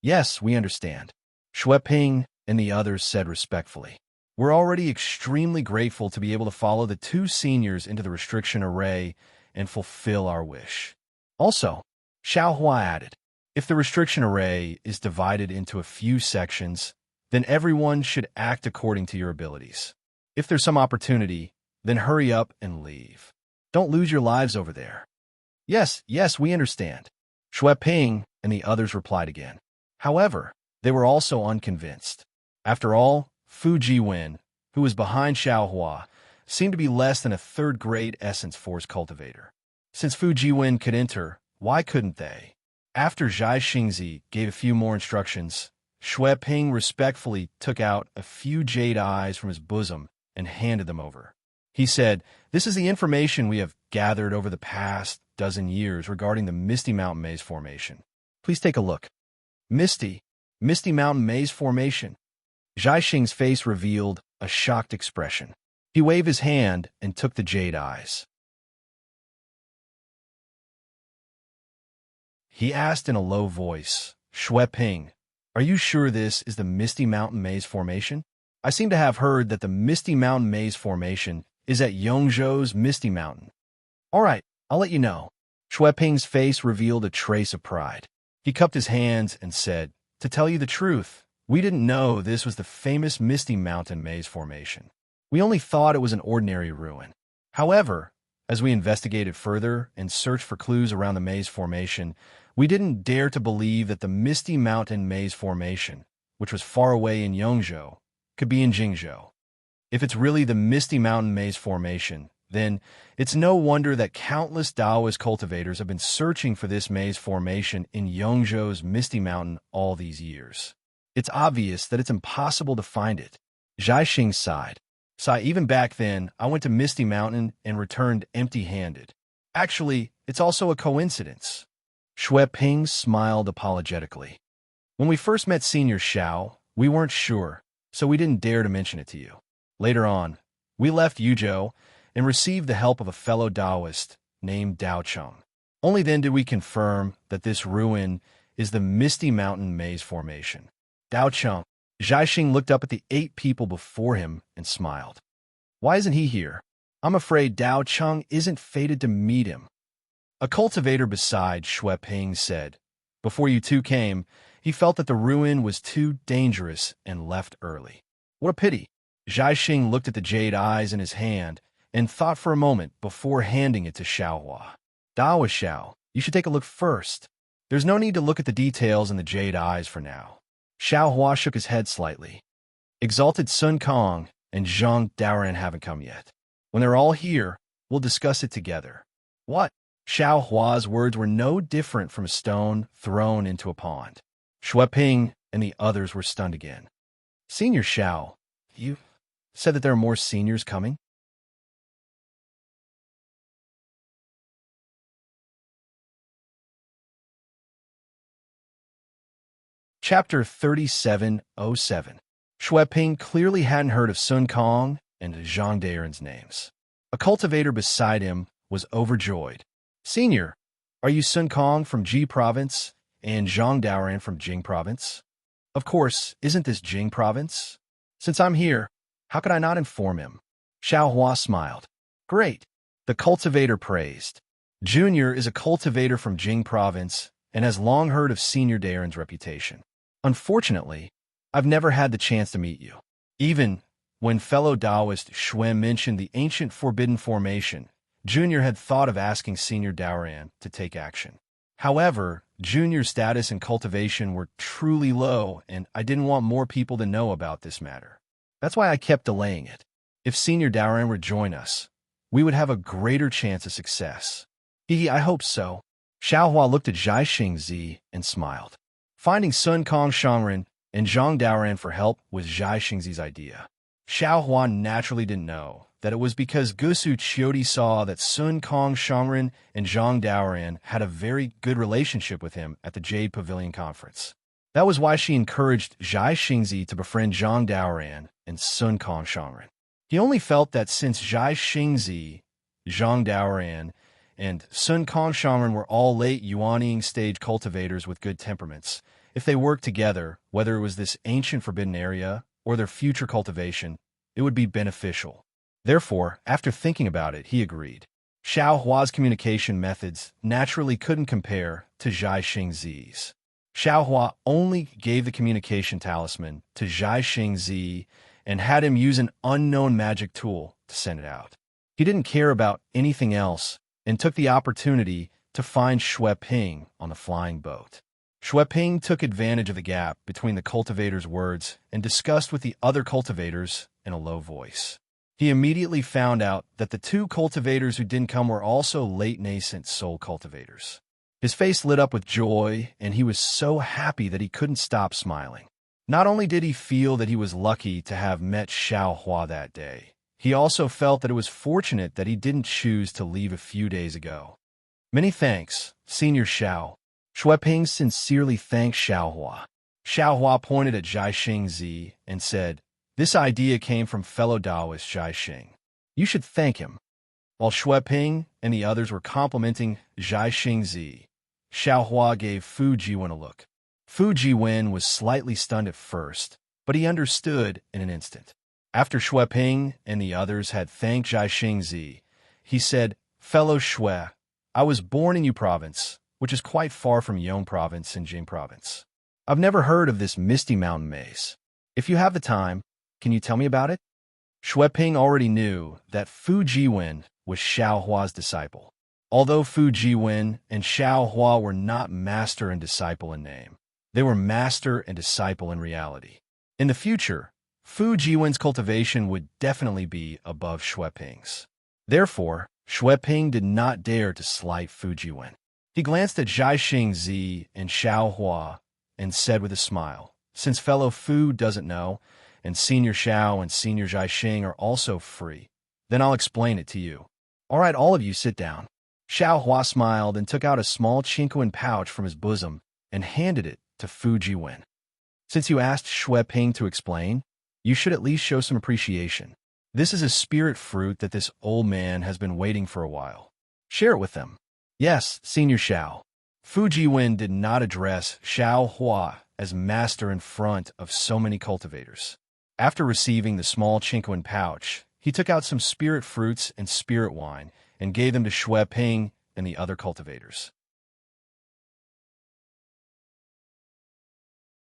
[SPEAKER 1] Yes, we understand, Shui Ping and the others said respectfully. We're already extremely grateful to be able to follow the 2 seniors into the restriction array and fulfill our wish. Also, Xiao Hua added, if the restriction array is divided into a few sections, then everyone should act according to your abilities. If there's some opportunity, then hurry up and leave. Don't lose your lives over there. Yes, we understand, Shui Ping and the others replied again. However, they were also unconvinced. After all, Fu Jiwen, who was behind Xiao Hua, seemed to be less than a 3rd-grade essence force cultivator. Since Fu Jiwen could enter, why couldn't they? After Zhai Xingzi gave a few more instructions, Shui Ping respectfully took out a few jade eyes from his bosom and handed them over. He said, "This is the information we have gathered over the past dozen years regarding the Misty Mountain Maze Formation. Please take a look." Misty Mountain Maze Formation. Zhai Xing's face revealed a shocked expression. He waved his hand and took the jade eyes. He asked in a low voice, "Shui Ping, are you sure this is the Misty Mountain Maze Formation? I seem to have heard that the Misty Mountain Maze Formation is at Yongzhou's Misty Mountain." "All right, I'll let you know." Shui Ping's face revealed a trace of pride. He cupped his hands and said, "To tell you the truth, we didn't know this was the famous Misty Mountain Maze Formation. We only thought it was an ordinary ruin. However, as we investigated further and searched for clues around the maze formation, we didn't dare to believe that the Misty Mountain Maze Formation, which was far away in Yongzhou, could be in Jingzhou. If it's really the Misty Mountain Maze Formation, then it's no wonder that countless Taoist cultivators have been searching for this maze formation in Yongzhou's Misty Mountain all these years. It's obvious that it's impossible to find it." Zhai Xing sighed. Even back then, I went to Misty Mountain and returned empty-handed. Actually, it's also a coincidence. Shui Ping smiled apologetically. "When we first met Senior Xiao, we weren't sure, so we didn't dare to mention it to you. Later on, we left Yuzhou and received the help of a fellow Taoist named Dao Cheng. Only then did we confirm that this ruin is the Misty Mountain Maze Formation." Dao Cheng. Zhai Xing looked up at the 8 people before him and smiled. "Why isn't he here? I'm afraid Dao Cheng isn't fated to meet him." A cultivator beside Shui Ping said, "Before you 2 came, he felt that the ruin was too dangerous and left early." "What a pity." Zhai Xing looked at the jade eyes in his hand and thought for a moment before handing it to Xiao Hua. "Daoist Xiao, you should take a look first. There's no need to look at the details in the jade eyes for now." Xiao Hua shook his head slightly. "Exalted Sun Kong and Zhang Daoran haven't come yet. When they're all here, we'll discuss it together." "What?" Xiao Hua's words were no different from a stone thrown into a pond. Shui Ping and the others were stunned again. "Senior Xiao, you said that there are more seniors coming?" Chapter 3707. Shui Ping clearly hadn't heard of Sun Kong and Zhang Daren's names. A cultivator beside him was overjoyed. "Senior, are you Sun Kong from Ji Province and Zhang Daoran from Jing Province?" "Of course, isn't this Jing Province? Since I'm here, how could I not inform him?" Xiao Hua smiled. "Great," the cultivator praised. "Junior is a cultivator from Jing Province and has long heard of Senior Daren's reputation. Unfortunately, I've never had the chance to meet you. Even when fellow Taoist Shui mentioned the ancient forbidden formation, Junior had thought of asking Senior Daoran to take action. However, Junior's status and cultivation were truly low, and I didn't want more people to know about this matter. That's why I kept delaying it. If Senior Daoran would join us, we would have a greater chance of success. I hope so. Xiaohua looked at Zhai Xingzi and smiled. Finding Sun Kong Shangren and Zhang Daoran for help was Zhai Xingzi's idea. Xiaohua naturally didn't know that it was because Gusu Qiudi saw that Sun Kong Shangren and Zhang Daoran had a very good relationship with him at the Jade Pavilion Conference. That was why she encouraged Zhai Xingzi to befriend Zhang Daoran and Sun Kong Shangren. He only felt that since Zhai Xingzi, Zhang Daoran, and Sun Kong Shangren were all late Yuanying stage cultivators with good temperaments, if they worked together, whether it was this ancient forbidden area or their future cultivation, it would be beneficial. Therefore, after thinking about it, he agreed. Xiao Hua's communication methods naturally couldn't compare to Zhai Xingzi's. Xiao Hua only gave the communication talisman to Zhai Xingzi and had him use an unknown magic tool to send it out. He didn't care about anything else and took the opportunity to find Xue Ping on the flying boat. Xue Ping took advantage of the gap between the cultivators' words and discussed with the other cultivators in a low voice. He immediately found out that the two cultivators who didn't come were also late nascent soul cultivators. His face lit up with joy, and he was so happy that he couldn't stop smiling. Not only did he feel that he was lucky to have met Xiao Hua that day, he also felt that it was fortunate that he didn't choose to leave a few days ago. Many thanks, Senior Xiao. Xue Ping sincerely thanked Xiao Hua. Xiao Hua pointed at Zhai Xingzi and said, "This idea came from fellow Taoist Zhai Xing. You should thank him." While Xue Ping and the others were complimenting Zhai Xingzi, Xiao Hua gave Fu Jiwen a look. Fu Jiwen was slightly stunned at first, but he understood in an instant. After Xue Ping and the others had thanked Zhai Xingzi, he said, "Fellow Xue, I was born in Yu Province, which is quite far from Yong Province and Jing Province. I've never heard of this misty mountain maze. If you have the time, can you tell me about it?" Xue Ping already knew that Fu Jiwen was Xiao Hua's disciple. Although Fu Jiwen and Xiao Hua were not master and disciple in name, they were master and disciple in reality. In the future, Fu Jiwen's cultivation would definitely be above Xue Ping's. Therefore, Xue Ping did not dare to slight Fu Jiwen. He glanced at Zhai Xingzi and Xiao Hua and said with a smile, "Since fellow Fu doesn't know, and Senior Xiao and Senior Zhai Xing are also free, then I'll explain it to you. All right, all of you sit down." Xiao Hua smiled and took out a small Qingquan pouch from his bosom and handed it to Fu Jiwen. "Since you asked Xue Ping to explain, you should at least show some appreciation. This is a spirit fruit that this old man has been waiting for a while. Share it with them." "Yes, Senior Xiao." Fu Jiwen did not address Xiao Hua as master in front of so many cultivators. After receiving the small Qingquan pouch, he took out some spirit fruits and spirit wine and gave them to Xue Ping and the other cultivators.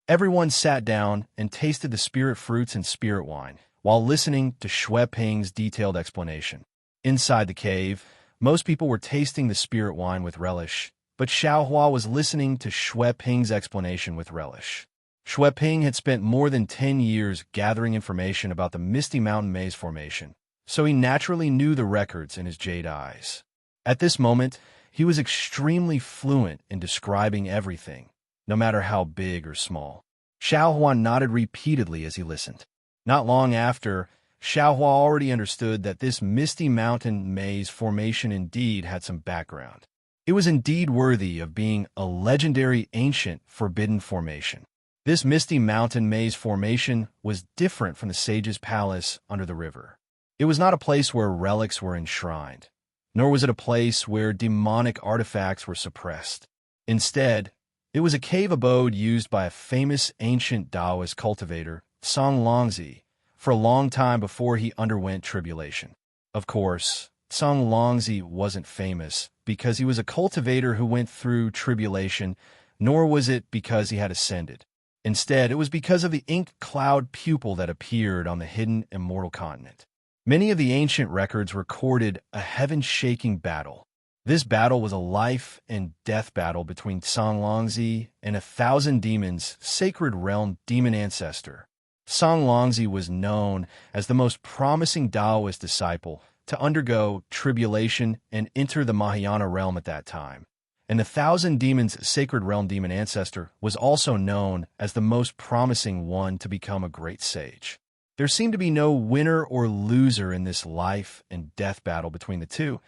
[SPEAKER 1] Everyone sat down and tasted the spirit fruits and spirit wine while listening to Xue Ping's detailed explanation. Inside the cave, most people were tasting the spirit wine with relish, but Xiao Hua was listening to Xue Ping's explanation with relish. Xue Ping had spent more than 10 years gathering information about the Misty Mountain Maze formation, so he naturally knew the records in his jade eyes. At this moment, he was extremely fluent in describing everything, no matter how big or small. Xiao Hua nodded repeatedly as he listened. Not long after, Xiao Hua already understood that this Misty Mountain Maze formation indeed had some background. It was indeed worthy of being a legendary ancient forbidden formation. This Misty Mountain Maze formation was different from the sage's palace under the river. It was not a place where relics were enshrined, nor was it a place where demonic artifacts were suppressed. Instead, it was a cave abode used by a famous ancient Taoist cultivator, Song Longzi, for a long time before he underwent tribulation. Of course, Song Longzi wasn't famous because he was a cultivator who went through tribulation, nor was it because he had ascended. Instead, it was because of the ink cloud pupil that appeared on the hidden immortal continent. Many of the ancient records recorded a heaven-shaking battle. This battle was a life and death battle between Song Longzi and 1,000 demons' sacred realm demon ancestor, Song Longzi was known as the most promising Taoist disciple to undergo tribulation and enter the Mahayana realm at that time. And the Thousand Demons Sacred Realm demon ancestor was also known as the most promising one to become a great sage. There seemed to be no winner or loser in this life and death battle between the two.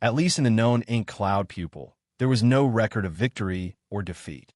[SPEAKER 1] At least in the known ink cloud pupil, there was no record of victory or defeat.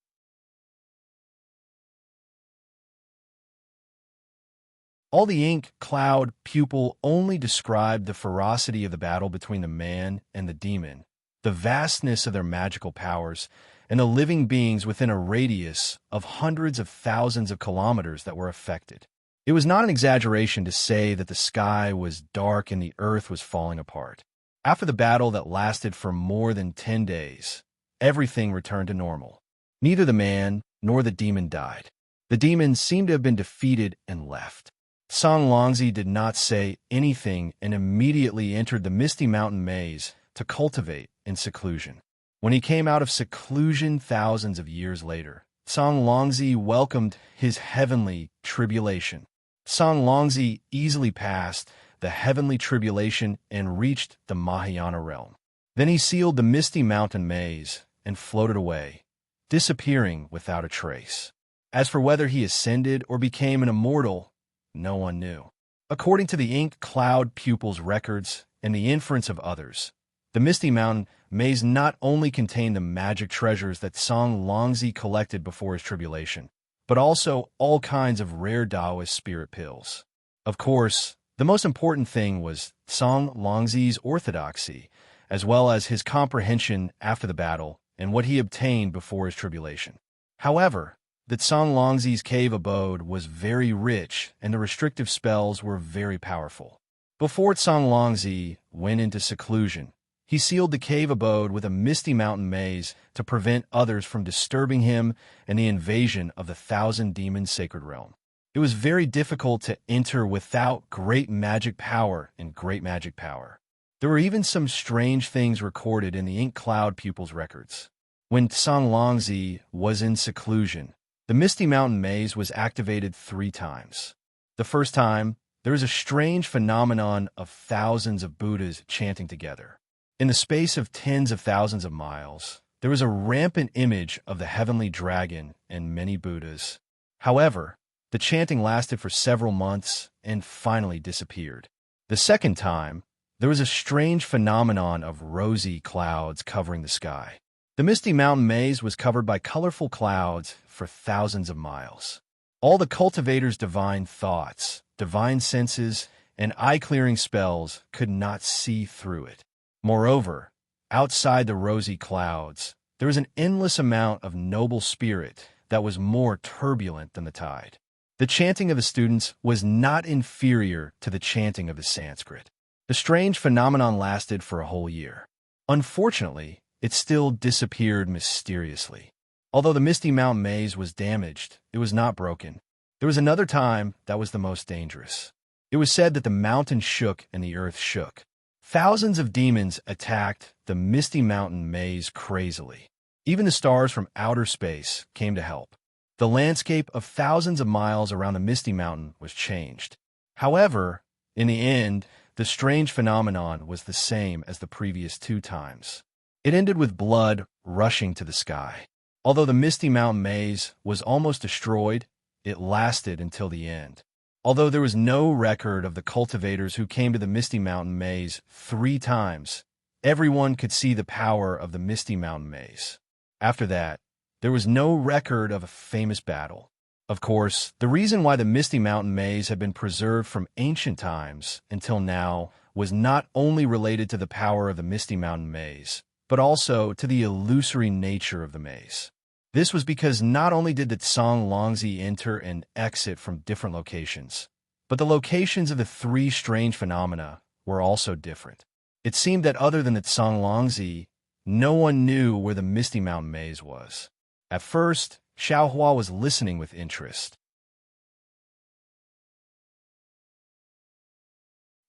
[SPEAKER 1] All the ink cloud pupil only described the ferocity of the battle between the man and the demon, the vastness of their magical powers, and the living beings within a radius of hundreds of thousands of kilometers that were affected. It was not an exaggeration to say that the sky was dark and the earth was falling apart. After the battle that lasted for more than 10 days, everything returned to normal. Neither the man nor the demon died. The demon seemed to have been defeated and left. Song Longzi did not say anything and immediately entered the Misty Mountain maze to cultivate in seclusion. When he came out of seclusion thousands of years later, Song Longzi welcomed his heavenly tribulation. Song Longzi easily passed the heavenly tribulation and reached the Mahayana realm. Then he sealed the Misty Mountain maze and floated away, disappearing without a trace. As for whether he ascended or became an immortal, no one knew. According to the ink cloud pupil's records and the inference of others, the Misty Mountain maze not only contained the magic treasures that Song Longzi collected before his tribulation, but also all kinds of rare Taoist spirit pills. Of course, the most important thing was Song Longzi's orthodoxy, as well as his comprehension after the battle and what he obtained before his tribulation. However, that Song Longzi's cave abode was very rich and the restrictive spells were very powerful. Before Song Longzi went into seclusion, he sealed the cave abode with a Misty Mountain maze to prevent others from disturbing him and the invasion of the Thousand Demons Sacred Realm. It was very difficult to enter without great magic power and great magic power. There were even some strange things recorded in the ink cloud pupil's records. When Song Longzi was in seclusion, the Misty Mountain maze was activated 3 times. The first time, there was a strange phenomenon of thousands of Buddhas chanting together. In the space of tens of thousands of miles, there was a rampant image of the heavenly dragon and many Buddhas. However, the chanting lasted for several months and finally disappeared. The second time, there was a strange phenomenon of rosy clouds covering the sky. The Misty Mountain maze was covered by colorful clouds for thousands of miles. All the cultivator's divine thoughts, divine senses, and eye-clearing spells could not see through it. Moreover, outside the rosy clouds, there was an endless amount of noble spirit that was more turbulent than the tide. The chanting of the students was not inferior to the chanting of the Sanskrit. The strange phenomenon lasted for a whole year. Unfortunately, it still disappeared mysteriously. Although the Misty Mountain maze was damaged, it was not broken. There was another time that was the most dangerous. It was said that the mountain shook and the earth shook. Thousands of demons attacked the Misty Mountain maze crazily. Even the stars from outer space came to help. The landscape of thousands of miles around the Misty Mountain was changed. However, in the end, the strange phenomenon was the same as the previous 2 times. It ended with blood rushing to the sky. Although the Misty Mountain maze was almost destroyed, it lasted until the end. Although there was no record of the cultivators who came to the Misty Mountain maze 3 times, everyone could see the power of the Misty Mountain maze. After that, there was no record of a famous battle. Of course, the reason why the Misty Mountain maze had been preserved from ancient times until now was not only related to the power of the Misty Mountain maze, but also to the illusory nature of the maze. This was because not only did the Song Longzi enter and exit from different locations, but the locations of the 3 strange phenomena were also different. It seemed that other than the Song Longzi, no one knew where the Misty Mountain maze was. At first, Xiaohua was listening with interest.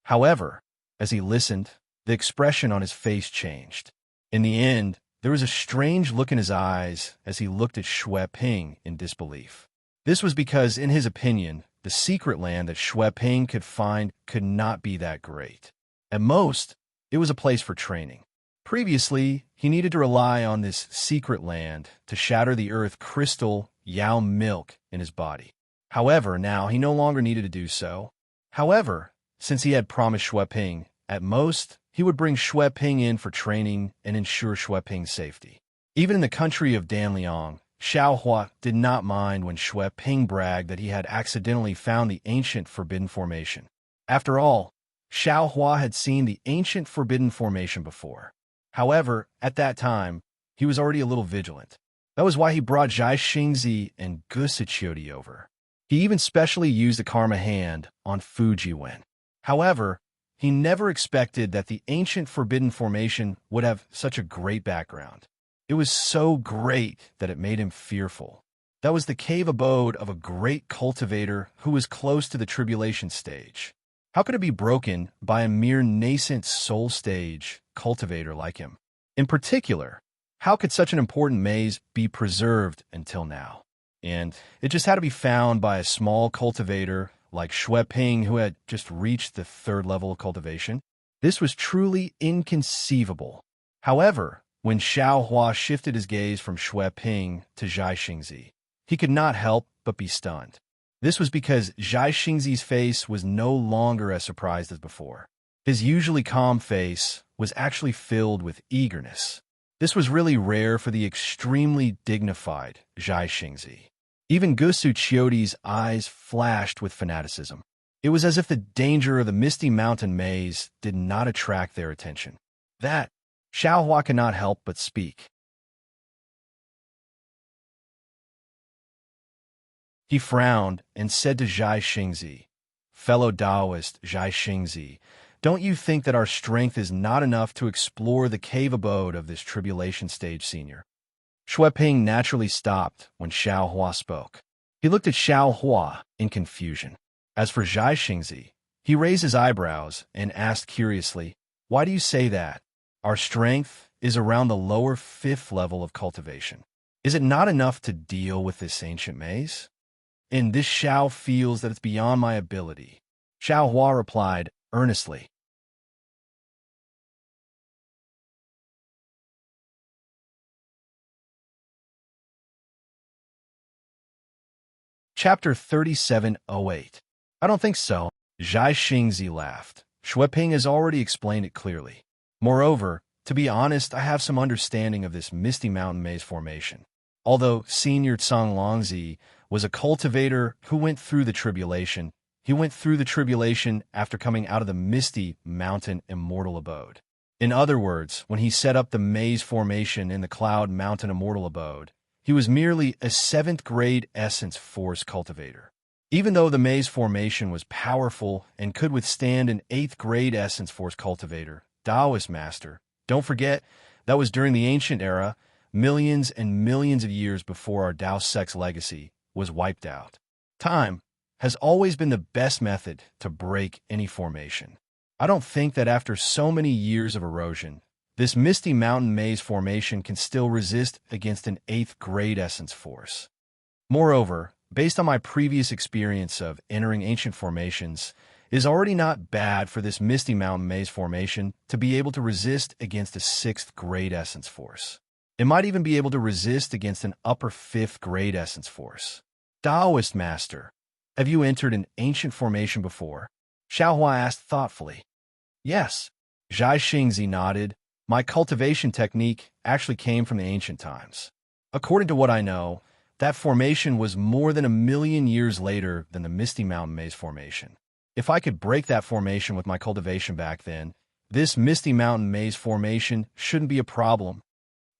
[SPEAKER 1] However, as he listened, the expression on his face changed. In the end, there was a strange look in his eyes as he looked at Shui Ping in disbelief. This was because, in his opinion, the secret land that Shui Ping could find could not be that great. At most, it was a place for training. Previously, he needed to rely on this secret land to shatter the earth crystal Yao milk in his body. However, now he no longer needed to do so. However, since he had promised Shui Ping, at most, he would bring Shui Ping in for training and ensure Shui Ping's safety. Even in the country of Danliang, Xiaohua did not mind when Shui Ping bragged that he had accidentally found the ancient forbidden formation. After all, Xiaohua had seen the ancient forbidden formation before. However, at that time, he was already a little vigilant. That was why he brought Zhai Xingzi and Gu Siqiudi over. He even specially used the Karma Hand on Fu Jiwen. However, he never expected that the ancient forbidden formation would have such a great background. It was so great that it made him fearful. That was the cave abode of a great cultivator who was close to the tribulation stage. How could it be broken by a mere nascent soul stage cultivator like him? In particular, how could such an important maze be preserved until now? And it just had to be found by a small cultivator like Shui Ping who had just reached the 3rd level of cultivation. This was truly inconceivable. However, when Xiaohua shifted his gaze from Shui Ping to Zhai Xingzi, he could not help but be stunned. This was because Zhai Xingzi's face was no longer as surprised as before. His usually calm face was actually filled with eagerness. This was really rare for the extremely dignified Zhai Xingzi. Even Gu Siqiudi's eyes flashed with fanaticism. It was as if the danger of the Misty Mountain maze did not attract their attention. That, Xiaohua could not help but speak. He frowned and said to Zhai Xingzi, "Fellow Taoist Zhai Xingzi, don't you think that our strength is not enough to explore the cave abode of this tribulation stage senior?" Shui Ping naturally stopped when Xiaohua spoke. He looked at Xiaohua in confusion. As for Zhai Xingzi, he raised his eyebrows and asked curiously, "Why do you say that? Our strength is around the lower 5th level of cultivation. Is it not enough to deal with this ancient maze?" "And this Xiao feels that it's beyond my ability," Xiaohua replied earnestly. Chapter 3708. "I don't think so." Zhai Xingzi laughed. "Shui Ping has already explained it clearly. Moreover, to be honest, I have some understanding of this Misty Mountain maze formation. Although Senior Tsang Longzi was a cultivator who went through the tribulation, he went through the tribulation after coming out of the Misty Mountain immortal abode. In other words, when he set up the maze formation in the Cloud Mountain immortal abode, he was merely a 7th grade essence force cultivator. Even though the maze formation was powerful and could withstand an 8th grade essence force cultivator, Taoist master, don't forget, that was during the ancient era, millions and millions of years before our Tao sect's legacy was wiped out. Time has always been the best method to break any formation. I don't think that after so many years of erosion, this Misty Mountain maze formation can still resist against an 8th grade essence force. Moreover, based on my previous experience of entering ancient formations, it is already not bad for this Misty Mountain maze formation to be able to resist against a 6th grade essence force. It might even be able to resist against an upper 5th grade essence force. Taoist master, have you entered an ancient formation before? Xiaohua asked thoughtfully. Yes. Zhai Xingzi nodded. My cultivation technique actually came from the ancient times. According to what I know, that formation was more than 1,000,000 years later than the Misty Mountain maze formation. If I could break that formation with my cultivation back then, this Misty Mountain maze formation shouldn't be a problem.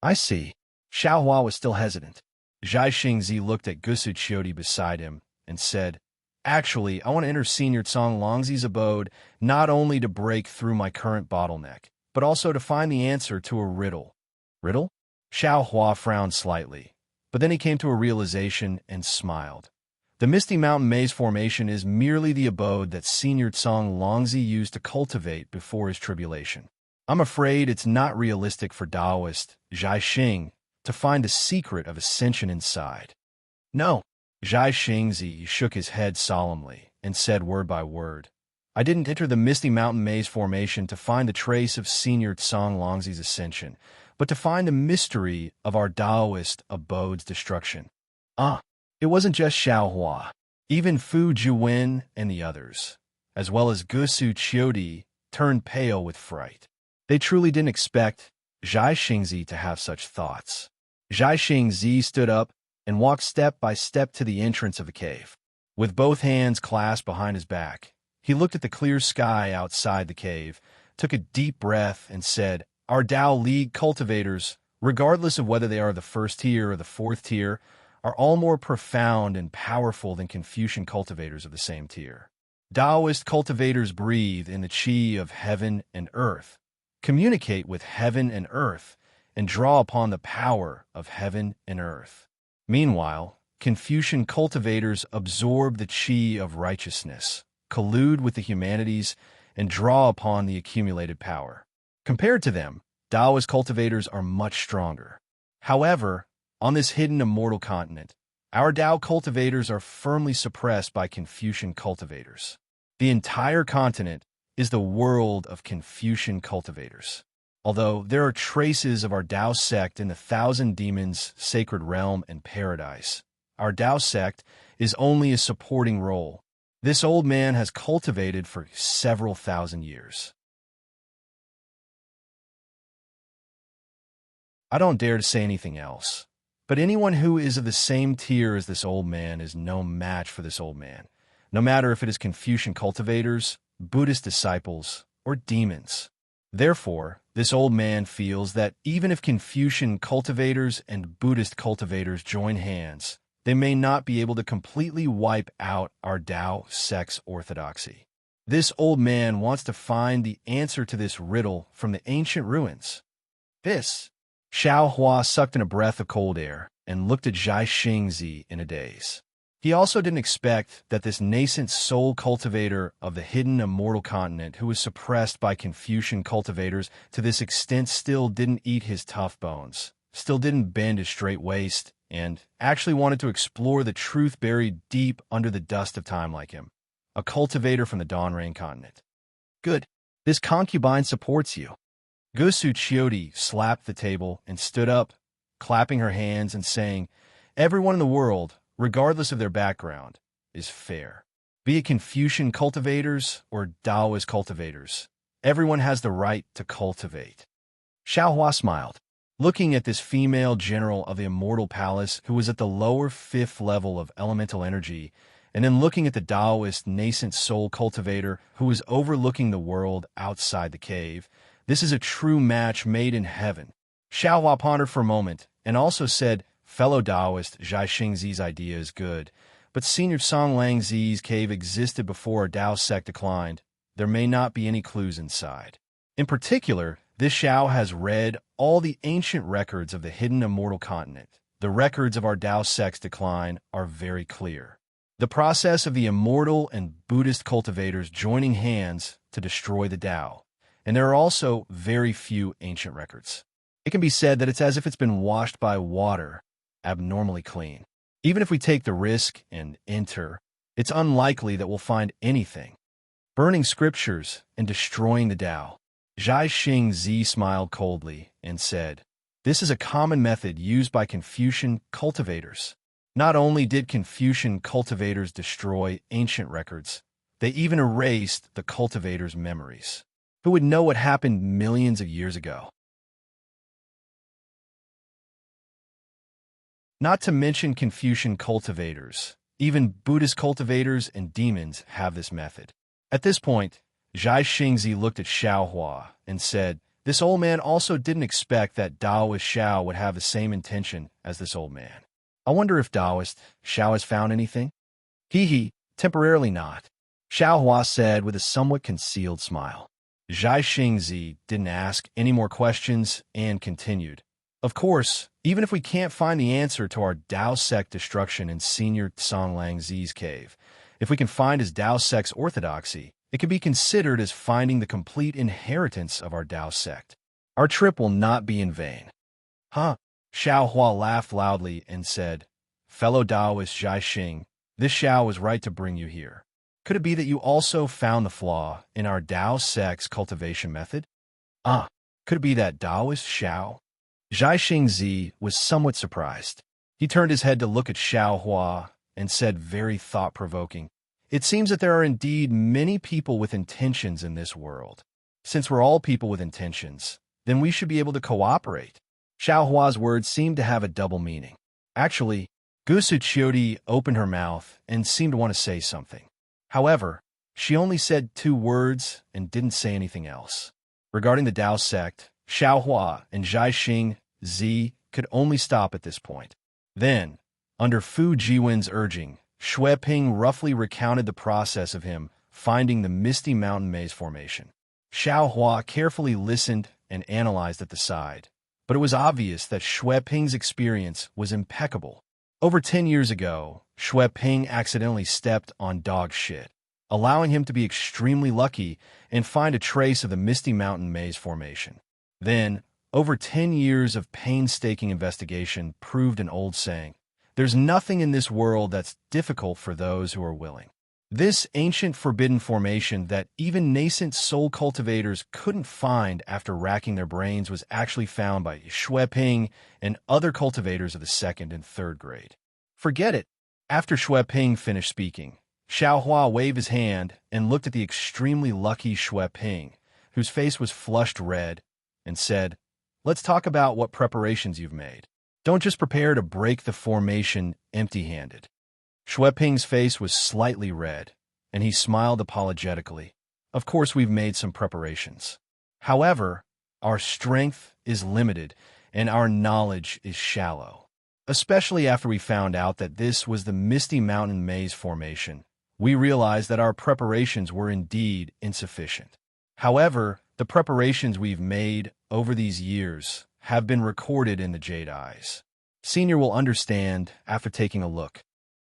[SPEAKER 1] I see. Xiaohua was still hesitant. Zhai Xingzi looked at Gu Siqiudi beside him and said, "Actually, I want to enter Senior Tsang Longzi's abode not only to break through my current bottleneck, but also to find the answer to a riddle." Riddle? Xiaohua frowned slightly, but then he came to a realization and smiled. The Misty Mountain maze formation is merely the abode that Senior Tsang Longzi used to cultivate before his tribulation. I'm afraid it's not realistic for Taoist Zhai Xing to find the secret of ascension inside. No, Zhai Xingzi shook his head solemnly and said word by word, I didn't enter the Misty Mountain Maze formation to find the trace of Senior Tsang Longzi's ascension, but to find the mystery of our Taoist abode's destruction. It wasn't just Xiaohua. Even Fu Jiwen and the others, as well as Gusu Qiudi, turned pale with fright. They truly didn't expect Zhai Xingzi to have such thoughts. Zhai Xingzi stood up and walked step by step to the entrance of the cave. With both hands clasped behind his back, he looked at the clear sky outside the cave, took a deep breath, and said, Our Dao League cultivators, regardless of whether they are the first tier or the fourth tier, are all more profound and powerful than Confucian cultivators of the same tier. Taoist cultivators breathe in the qi of heaven and earth, communicate with heaven and earth, and draw upon the power of heaven and earth. Meanwhile, Confucian cultivators absorb the qi of righteousness, collude with the humanities, and draw upon the accumulated power. Compared to them, Taoist cultivators are much stronger. However, on this hidden immortal continent, our Tao cultivators are firmly suppressed by Confucian cultivators. The entire continent is the world of Confucian cultivators. Although there are traces of our Tao sect in the Thousand Demons, Sacred Realm, and Paradise, our Tao sect is only a supporting role. This old man has cultivated for several thousand years. I don't dare to say anything else. But anyone who is of the same tier as this old man is no match for this old man, no matter if it is Confucian cultivators, Buddhist disciples, or demons. Therefore, this old man feels that even if Confucian cultivators and Buddhist cultivators join hands, they may not be able to completely wipe out our Tao sect's orthodoxy. This old man wants to find the answer to this riddle from the ancient ruins. Xiaohua sucked in a breath of cold air and looked at Zhai Xingzi in a daze. He also didn't expect that this nascent soul cultivator of the hidden immortal continent who was suppressed by Confucian cultivators to this extent still didn't eat his tough bones, still didn't bend his straight waist, and actually wanted to explore the truth buried deep under the dust of time like him, a cultivator from the Dawn Rain continent. Good. This concubine supports you. Gusu Qiudi slapped the table and stood up, clapping her hands and saying, Everyone in the world, regardless of their background, is fair. Be it Confucian cultivators or Taoist cultivators, everyone has the right to cultivate. Xiaohua smiled, looking at this female general of the Immortal Palace who was at the lower fifth level of elemental energy, and then looking at the Taoist nascent soul cultivator who was overlooking the world outside the cave. This is a true match made in heaven. Xiaohua pondered for a moment and also said, Fellow Taoist, Zhai Xingzi's idea is good, but Senior Song Langzi's cave existed before our Tao sect declined. There may not be any clues inside. In particular, this Xiao has read all the ancient records of the hidden immortal continent. The records of our Tao sect's decline are very clear. The process of the immortal and Buddhist cultivators joining hands to destroy the Tao. And there are also very few ancient records. It can be said that it's as if it's been washed by water, abnormally clean. Even if we take the risk and enter, it's unlikely that we'll find anything. Burning scriptures and destroying the Tao. Zhai Xingzi smiled coldly and said, This is a common method used by Confucian cultivators. Not only did Confucian cultivators destroy ancient records, they even erased the cultivators' memories. Who would know what happened millions of years ago? Not to mention Confucian cultivators, even Buddhist cultivators and demons have this method. At this point, Zhai Xingzi looked at Xiaohua and said, This old man also didn't expect that Taoist Xiao would have the same intention as this old man. I wonder if Taoist Xiao has found anything? Temporarily not, Xiaohua said with a somewhat concealed smile. Zhai Xingzi didn't ask any more questions and continued. Of course, even if we can't find the answer to our Tao sect destruction in Senior Tsang Langzi's cave, if we can find his Tao sect's orthodoxy, it can be considered as finding the complete inheritance of our Tao sect. Our trip will not be in vain. Xiaohua laughed loudly and said, fellow Taoist Zhai Xing, this Xiao was right to bring you here. Could it be that you also found the flaw in our Tao sex cultivation method? Ah, could it be that Taoist Xiao? Zhai Xingzi was somewhat surprised. He turned his head to look at Xiao Hua and said very thought-provoking, "It seems that there are indeed many people with intentions in this world. Since we're all people with intentions, then we should be able to cooperate." Xiao Hua's words seemed to have a double meaning. Actually, Gusu Chiodi opened her mouth and seemed to want to say something. However, she only said 2 words and didn't say anything else. Regarding the Tao sect, Xiao Hua and Zhai Xing Zi could only stop at this point. Then, under Fu Jiwen's urging, Xue Ping roughly recounted the process of him finding the Misty Mountain Maze formation. Xiao Hua carefully listened and analyzed at the side, but it was obvious that Xue Ping's experience was impeccable. Over 10 years ago, Xue Ping accidentally stepped on dog shit, allowing him to be extremely lucky and find a trace of the Misty Mountain Maze formation. Then, over 10 years of painstaking investigation proved an old saying, "There's nothing in this world that's difficult for those who are willing." This ancient forbidden formation that even nascent soul cultivators couldn't find after racking their brains was actually found by Xue Ping and other cultivators of the 2nd and 3rd grade. Forget it. After Xue Ping finished speaking, Xiao Hua waved his hand and looked at the extremely lucky Xue Ping, whose face was flushed red, and said, "Let's talk about what preparations you've made. Don't just prepare to break the formation empty-handed." Xue Ping's face was slightly red, and he smiled apologetically. "Of course we've made some preparations. However, our strength is limited, and our knowledge is shallow. Especially after we found out that this was the Misty Mountain Maze formation, we realized that our preparations were indeed insufficient. However, the preparations we've made over these years have been recorded in the Jade Eyes. Senior will understand after taking a look."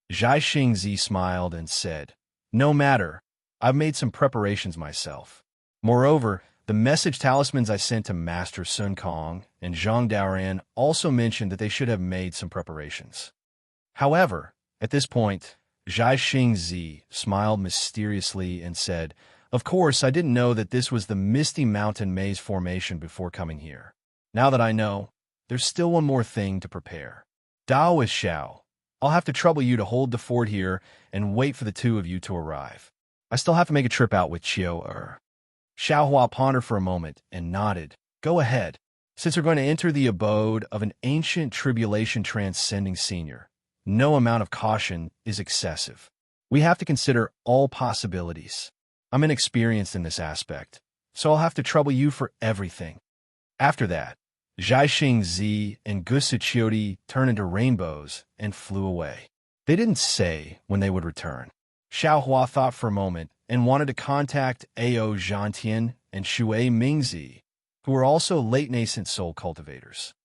[SPEAKER 1] Zhai Xingzi smiled and said, "No matter, I've made some preparations myself. Moreover, the message talismans I sent to Master Sun Kong and Zhang Daoran also mentioned that they should have made some preparations." However, at this point, Zhai Xingzi smiled mysteriously and said, "Of course, I didn't know that this was the Misty Mountain Maze formation before coming here. Now that I know, there's still one more thing to prepare. Taoist Xiao, I'll have to trouble you to hold the fort here and wait for the 2 of you to arrive. I still have to make a trip out with Chiu-er." Xiao Hua pondered for a moment and nodded. "Go ahead. Since we're going to enter the abode of an ancient tribulation transcending senior, no amount of caution is excessive. We have to consider all possibilities. I'm inexperienced in this aspect, so I'll have to trouble you for everything." After that, Zhai Xingzi and Gusu Chiodi turned into rainbows and flew away. They didn't say when they would return. Xiao Hua thought for a moment and wanted to contact Ao Zhantian and Xue Mingzi, who were also late nascent soul cultivators.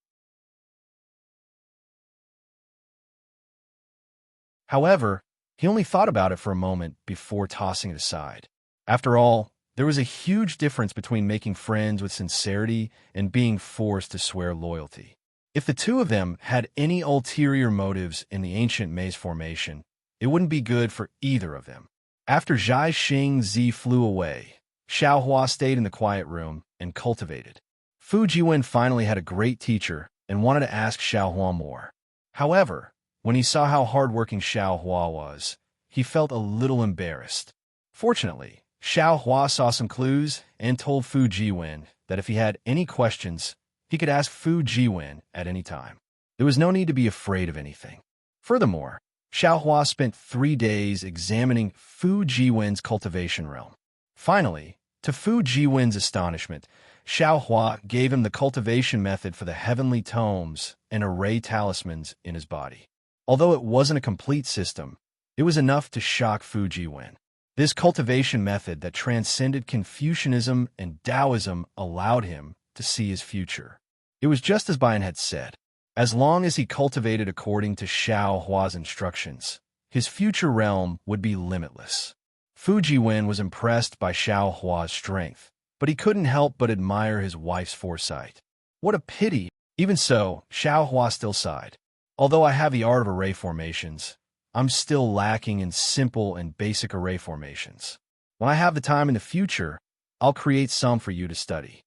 [SPEAKER 1] However, he only thought about it for a moment before tossing it aside. After all, there was a huge difference between making friends with sincerity and being forced to swear loyalty. If the 2 of them had any ulterior motives in the ancient maze formation, it wouldn't be good for either of them. After Zhai Xingzi flew away, Xiao Hua stayed in the quiet room and cultivated. Fu Jiwen finally had a great teacher and wanted to ask Xiao Hua more. However, when he saw how hardworking Xiao Hua was, he felt a little embarrassed. Fortunately, Xiao Hua saw some clues and told Fu Jiwen that if he had any questions, he could ask Fu Jiwen at any time. There was no need to be afraid of anything. Furthermore, Xiao Hua spent 3 days examining Fu Jiwen's cultivation realm. Finally, to Fu Jiwen's astonishment, Xiao Hua gave him the cultivation method for the heavenly tomes and array talismans in his body. Although it wasn't a complete system, it was enough to shock Fu Jiwen. This cultivation method that transcended Confucianism and Taoism allowed him to see his future. It was just as Bian had said. As long as he cultivated according to Xiao Hua's instructions, his future realm would be limitless. Fu Jiwen was impressed by Xiao Hua's strength, but he couldn't help but admire his wife's foresight. What a pity! Even so, Xiao Hua still sighed. Although I have the art of array formations, I'm still lacking in simple and basic array formations. When I have the time in the future, I'll create some for you to study.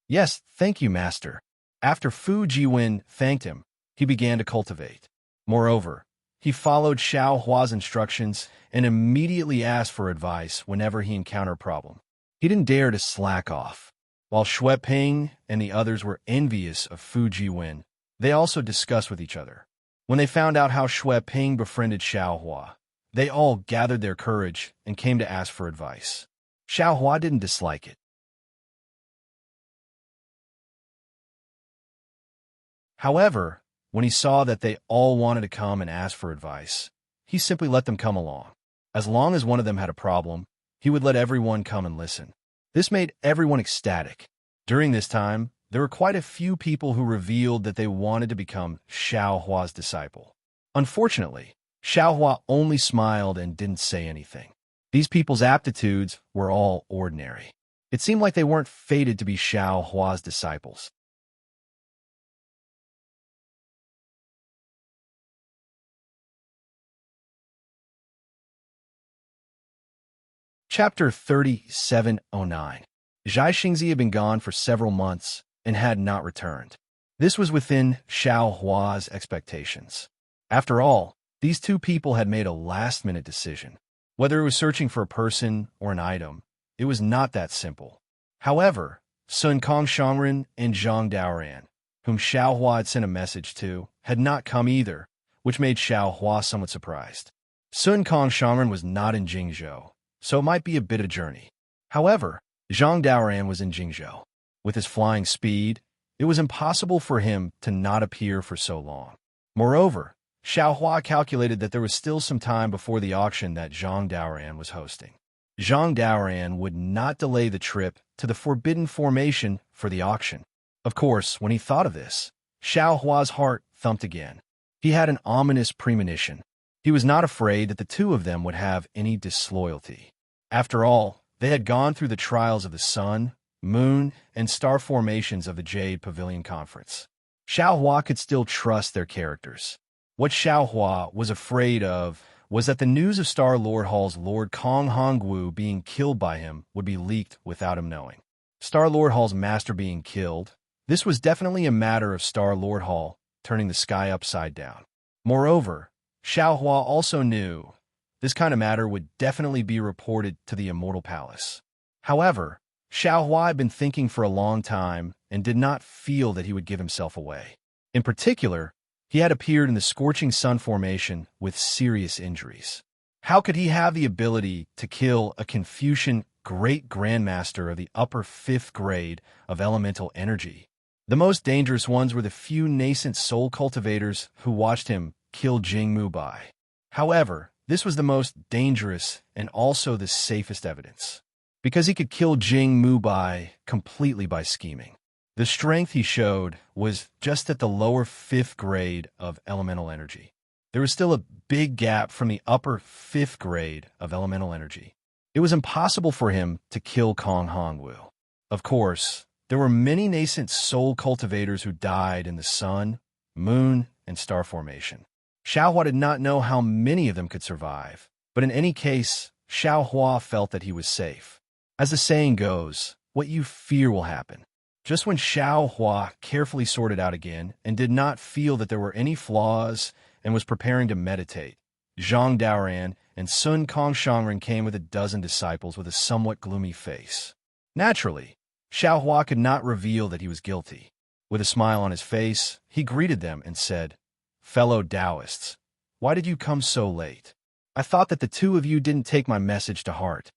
[SPEAKER 1] Yes, thank you, master. After Fu Jiwen thanked him, he began to cultivate. Moreover, he followed Xiao Hua's instructions and immediately asked for advice whenever he encountered a problem. He didn't dare to slack off. While Xue Ping and the others were envious of Fu Jiwen, they also discussed with each other. When they found out how Xue Ping befriended Xiao Hua, they all gathered their courage and came to ask for advice. Xiao Hua didn't dislike it. However, when he saw that they all wanted to come and ask for advice, he simply let them come along. As long as one of them had a problem, he would let everyone come and listen. This made everyone ecstatic. During this time, there were quite a few people who revealed that they wanted to become Xiao Hua's disciple. Unfortunately, Xiao Hua only smiled and didn't say anything. These people's aptitudes were all ordinary. It seemed like they weren't fated to be Xiao Hua's disciples. Chapter 3709. Zhai Xingzi had been gone for several months and had not returned. This was within Xiao Hua's expectations. After all, these two people had made a last-minute decision. Whether it was searching for a person or an item, it was not that simple. However, Sun Kong Shangren and Zhang Daoran, whom Xiao Hua had sent a message to, had not come either, which made Xiao Hua somewhat surprised. Sun Kong Shangren was not in Jingzhou, so it might be a bit of a journey. However, Zhang Daoran was in Jingzhou. With his flying speed, it was impossible for him to not appear for so long. Moreover, Xiao Hua calculated that there was still some time before the auction that Zhang Daoran was hosting. Zhang Daoran would not delay the trip to the Forbidden Formation for the auction. Of course, when he thought of this, Xiao Hua's heart thumped again. He had an ominous premonition. He was not afraid that the two of them would have any disloyalty. After all, they had gone through the trials of the sun, moon, and star formations of the Jade Pavilion Conference. Xiao Hua could still trust their characters. What Xiao Hua was afraid of was that the news of Star Lord Hall's Lord Kong Hongwu being killed by him would be leaked without him knowing. Star Lord Hall's master being killed, this was definitely a matter of Star Lord Hall turning the sky upside down. Moreover, Xiao Hua also knew this kind of matter would definitely be reported to the Immortal Palace. However, Xiao Hua had been thinking for a long time and did not feel that he would give himself away. In particular, he had appeared in the Scorching Sun formation with serious injuries. How could he have the ability to kill a Confucian great grandmaster of the upper 5th grade of elemental energy? The most dangerous ones were the few nascent soul cultivators who watched him kill Jing Mubai. However, this was the most dangerous and also the safest evidence, because he could kill Jing Mubai completely by scheming. The strength he showed was just at the lower 5th grade of elemental energy. There was still a big gap from the upper 5th grade of elemental energy. It was impossible for him to kill Kong Hongwu. Of course, there were many nascent soul cultivators who died in the sun, moon, and star formation. Xiao Hua did not know how many of them could survive, but in any case, Xiao Hua felt that he was safe. As the saying goes, what you fear will happen. Just when Xiao Hua carefully sorted out again and did not feel that there were any flaws and was preparing to meditate, Zhang Daoran and Sun Kong Shangren came with a dozen disciples with a somewhat gloomy face. Naturally, Xiao Hua could not reveal that he was guilty. With a smile on his face, he greeted them and said, "Fellow Taoists, why did you come so late? I thought that the two of you didn't take my message to heart."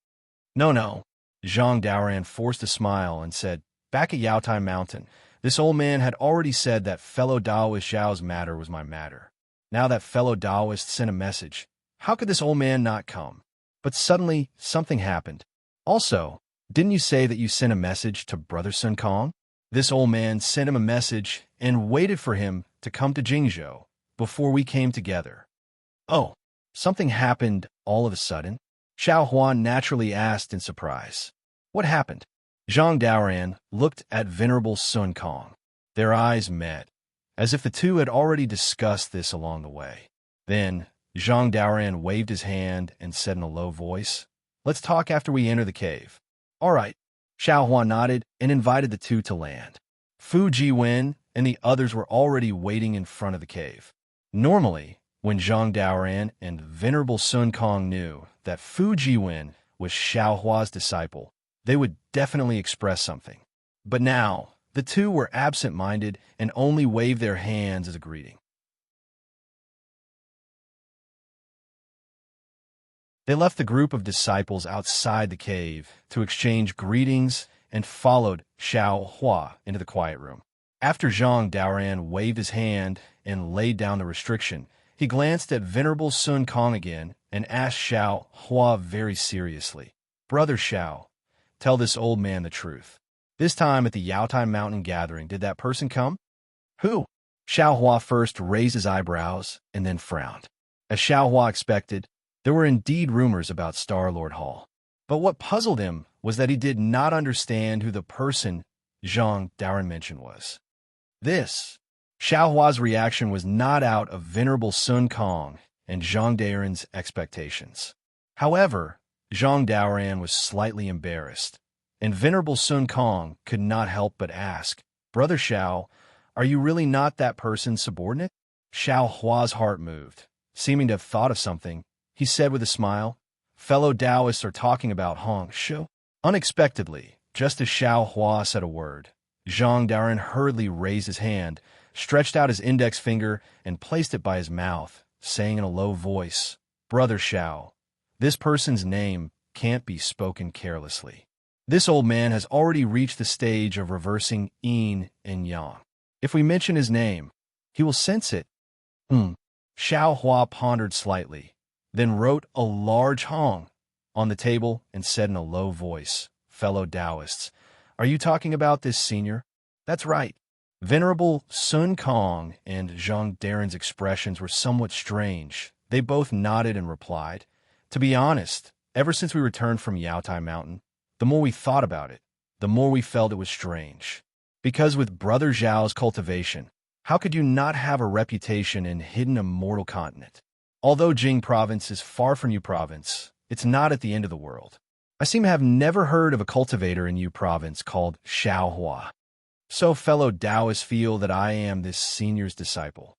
[SPEAKER 1] No. Zhang Daoran forced a smile and said, "Back at Yaotai Mountain, this old man had already said that fellow Taoist Zhao's matter was my matter. Now that fellow Taoist sent a message, how could this old man not come? But suddenly, something happened. Also, didn't you say that you sent a message to Brother Sun Kong? This old man sent him a message and waited for him to come to Jingzhou before we came together." "Oh, something happened all of a sudden?" Xiao Hua naturally asked in surprise. "What happened?" Zhang Daoran looked at Venerable Sun Kong. Their eyes met, as if the two had already discussed this along the way. Then, Zhang Daoran waved his hand and said in a low voice, "Let's talk after we enter the cave." "All right." Xiaohua nodded and invited the two to land. Fu Jiwen and the others were already waiting in front of the cave. Normally, when Zhang Daoran and Venerable Sun Kong knew that Fu Jiwen was Xiaohua's disciple, they would definitely express something. But now, the two were absent-minded and only waved their hands as a greeting. They left the group of disciples outside the cave to exchange greetings and followed Xiaohua into the quiet room. After Zhang Daoran waved his hand and laid down the restriction, he glanced at Venerable Sun Kong again and asked Xiaohua very seriously, "Brother Xiao, tell this old man the truth. This time at the Yaotai Mountain gathering, did that person come?" "Who?" Xiaohua first raised his eyebrows and then frowned. As Xiaohua expected, there were indeed rumors about Star-Lord Hall. But what puzzled him was that he did not understand who the person Zhang Daoran mentioned was. Xiaohua's reaction was not out of Venerable Sun Kong and Zhang Daoran's expectations. However, Zhang Daoran was slightly embarrassed, and Venerable Sun Kong could not help but ask, "Brother Xiao, are you really not that person's subordinate?" Xiaohua's heart moved. Seeming to have thought of something, he said with a smile, "Fellow Taoists are talking about Hong Shu." Unexpectedly, just as Xiaohua said a word, Zhang Daoran hurriedly raised his hand, stretched out his index finger, and placed it by his mouth, saying in a low voice, "Brother Xiao, this person's name can't be spoken carelessly. This old man has already reached the stage of reversing yin and yang. If we mention his name, he will sense it." Xiaohua pondered slightly, then wrote a large Hong on the table and said in a low voice, "Fellow Taoists, are you talking about this senior?" "That's right." Venerable Sun Kong and Zhang Daoran's expressions were somewhat strange. They both nodded and replied, "To be honest, ever since we returned from Yaotai Mountain, the more we thought about it, the more we felt it was strange. Because with Brother Zhao's cultivation, how could you not have a reputation in Hidden Immortal Continent? Although Jing Province is far from Yu Province, it's not at the end of the world. I seem to have never heard of a cultivator in Yu Province called Xiaohua. So fellow Taoists feel that I am this senior's disciple."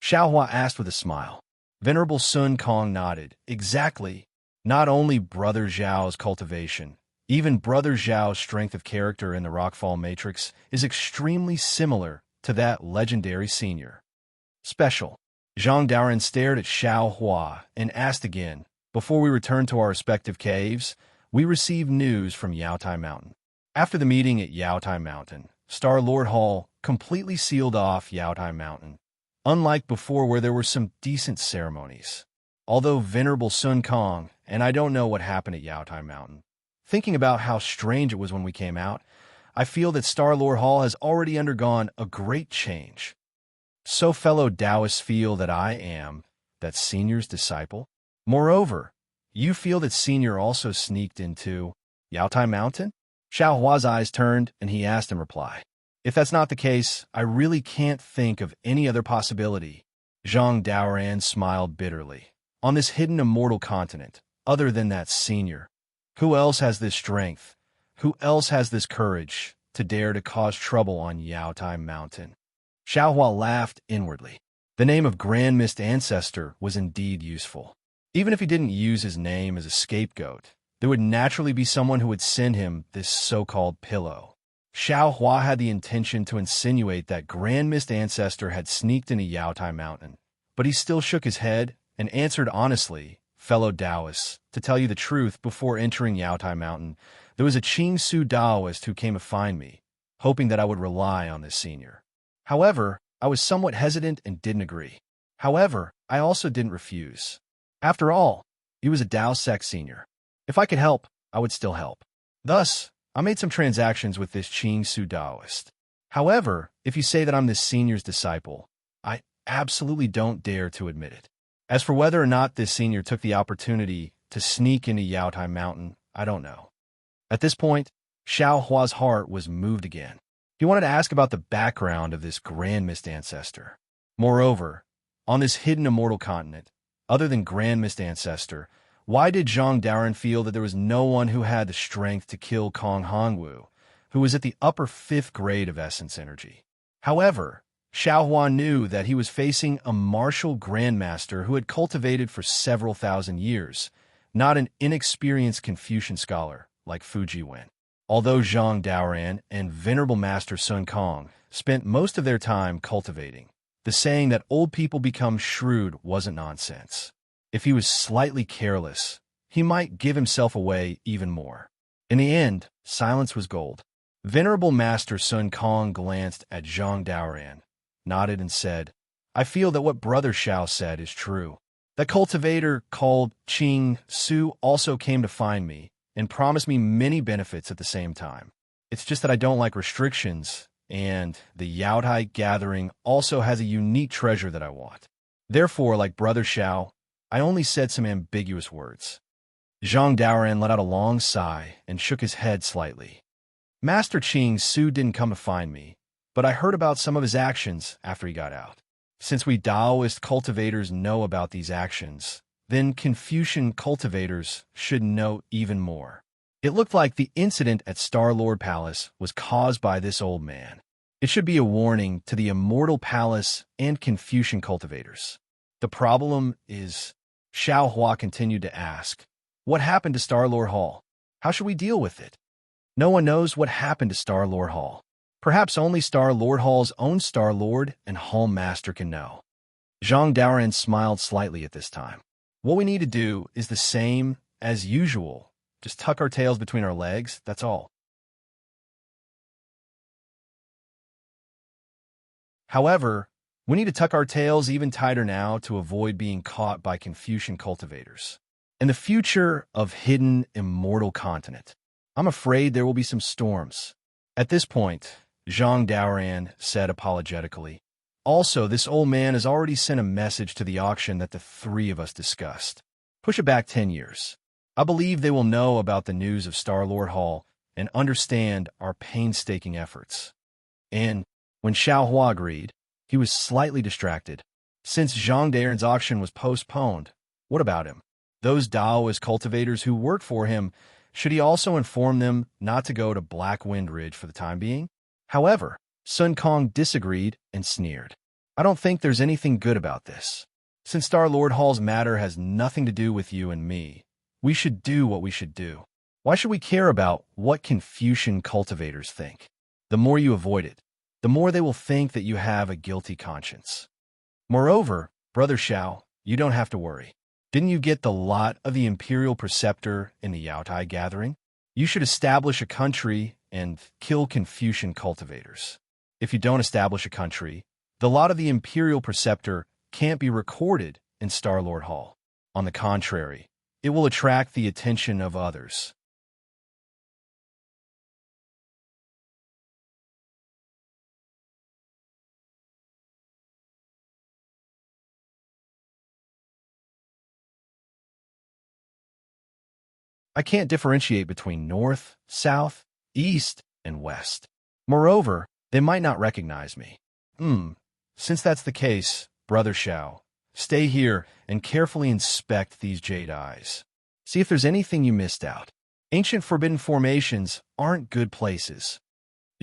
[SPEAKER 1] Xiaohua asked with a smile. Venerable Sun Kong nodded. "Exactly. Not only Brother Zhao's cultivation, even Brother Zhao's strength of character in the Rockfall Matrix is extremely similar to that legendary senior. Special." Zhang Daoran stared at Xiaohua and asked again, "Before we return to our respective caves, we received news from Yaotai Mountain." After the meeting at Yaotai Mountain, Star-Lord Hall completely sealed off Yaotai Mountain, unlike before where there were some decent ceremonies. Although Venerable Sun Kong, and I don't know what happened at Yaotai Mountain, thinking about how strange it was when we came out, I feel that Star-Lord Hall has already undergone a great change. So fellow Taoists feel that I am that senior's disciple. Moreover, you feel that senior also sneaked into Yaotai Mountain? Xiaohua's eyes turned, and he asked in reply, "If that's not the case, I really can't think of any other possibility." Zhang Daoran smiled bitterly. "On this hidden immortal continent, other than that senior, who else has this strength? Who else has this courage to dare to cause trouble on Yaotai Mountain?" Xiaohua laughed inwardly. The name of Grand Mist Ancestor was indeed useful. Even if he didn't use his name as a scapegoat, there would naturally be someone who would send him this so-called pillow. Xiaohua had the intention to insinuate that Grand Mist Ancestor had sneaked into Yaotai Mountain, but he still shook his head and answered honestly, "Fellow Taoists, to tell you the truth, before entering Yaotai Mountain, there was a Qing Su Taoist who came to find me, hoping that I would rely on this senior. However, I was somewhat hesitant and didn't agree. However, I also didn't refuse. After all, he was a Tao sect senior. If I could help, I would still help. Thus, I made some transactions with this Qing Su Taoist. However, if you say that I'm this senior's disciple, I absolutely don't dare to admit it. As for whether or not this senior took the opportunity to sneak into Yaotai Mountain, I don't know." At this point, Xiao Hua's heart was moved again. He wanted to ask about the background of this grand mist ancestor. Moreover, on this hidden immortal continent, other than grand mist ancestor, why did Zhang Daoren feel that there was no one who had the strength to kill Kong Hongwu, who was at the upper 5th grade of essence energy? However, Xiao Hua knew that he was facing a martial grandmaster who had cultivated for several thousand years, not an inexperienced Confucian scholar like Fu Jiwen. Although Zhang Daoren and Venerable Master Sun Kong spent most of their time cultivating, the saying that old people become shrewd wasn't nonsense. If he was slightly careless, he might give himself away even more. In the end, silence was gold. Venerable Master Sun Kong glanced at Zhang Daoren, nodded and said, "I feel that what Brother Xiao said is true. That cultivator called Qing Su also came to find me and promised me many benefits at the same time. It's just that I don't like restrictions, and the Yaotai gathering also has a unique treasure that I want. Therefore, like Brother Xiao, I only said some ambiguous words." Zhang Daoren let out a long sigh and shook his head slightly. "Master Qing Su didn't come to find me, but I heard about some of his actions after he got out. Since we Taoist cultivators know about these actions, then Confucian cultivators should know even more. It looked like the incident at Star-Lord Palace was caused by this old man. It should be a warning to the Immortal Palace and Confucian cultivators. The problem is," Xiao Hua continued to ask, "what happened to Star-Lord Hall? How should we deal with it?" "No one knows what happened to Star-Lord Hall. Perhaps only Star-Lord Hall's own Star-Lord and Hall Master can know." Zhang Daoren smiled slightly at this time. "What we need to do is the same as usual. Just tuck our tails between our legs, that's all." However, we need to tuck our tails even tighter now to avoid being caught by Confucian cultivators. In the future of hidden immortal continent, I'm afraid there will be some storms. At this point, Zhang Daoren said apologetically, "Also, this old man has already sent a message to the auction that the three of us discussed. Push it back 10 years. I believe they will know about the news of Star-Lord Hall and understand our painstaking efforts." And when Xiao Hua agreed, he was slightly distracted. Since Zhang Daoren's auction was postponed, what about him? Those Taoist cultivators who worked for him, should he also inform them not to go to Black Wind Ridge for the time being? However, Sun Kong disagreed and sneered. "I don't think there's anything good about this. Since Star-Lord Hall's matter has nothing to do with you and me, we should do what we should do. Why should we care about what Confucian cultivators think? The more you avoid it, the more they will think that you have a guilty conscience. Moreover, Brother Xiao, you don't have to worry. Didn't you get the lot of the Imperial Preceptor in the Yaotai gathering? You should establish a country and kill Confucian cultivators. If you don't establish a country, the lot of the Imperial Preceptor can't be recorded in Star-Lord Hall. On the contrary, it will attract the attention of others." I can't differentiate between north, south, east, and west. Moreover, they might not recognize me. Since that's the case, Brother Xiao, stay here and carefully inspect these jade eyes. See if there's anything you missed out. Ancient forbidden formations aren't good places."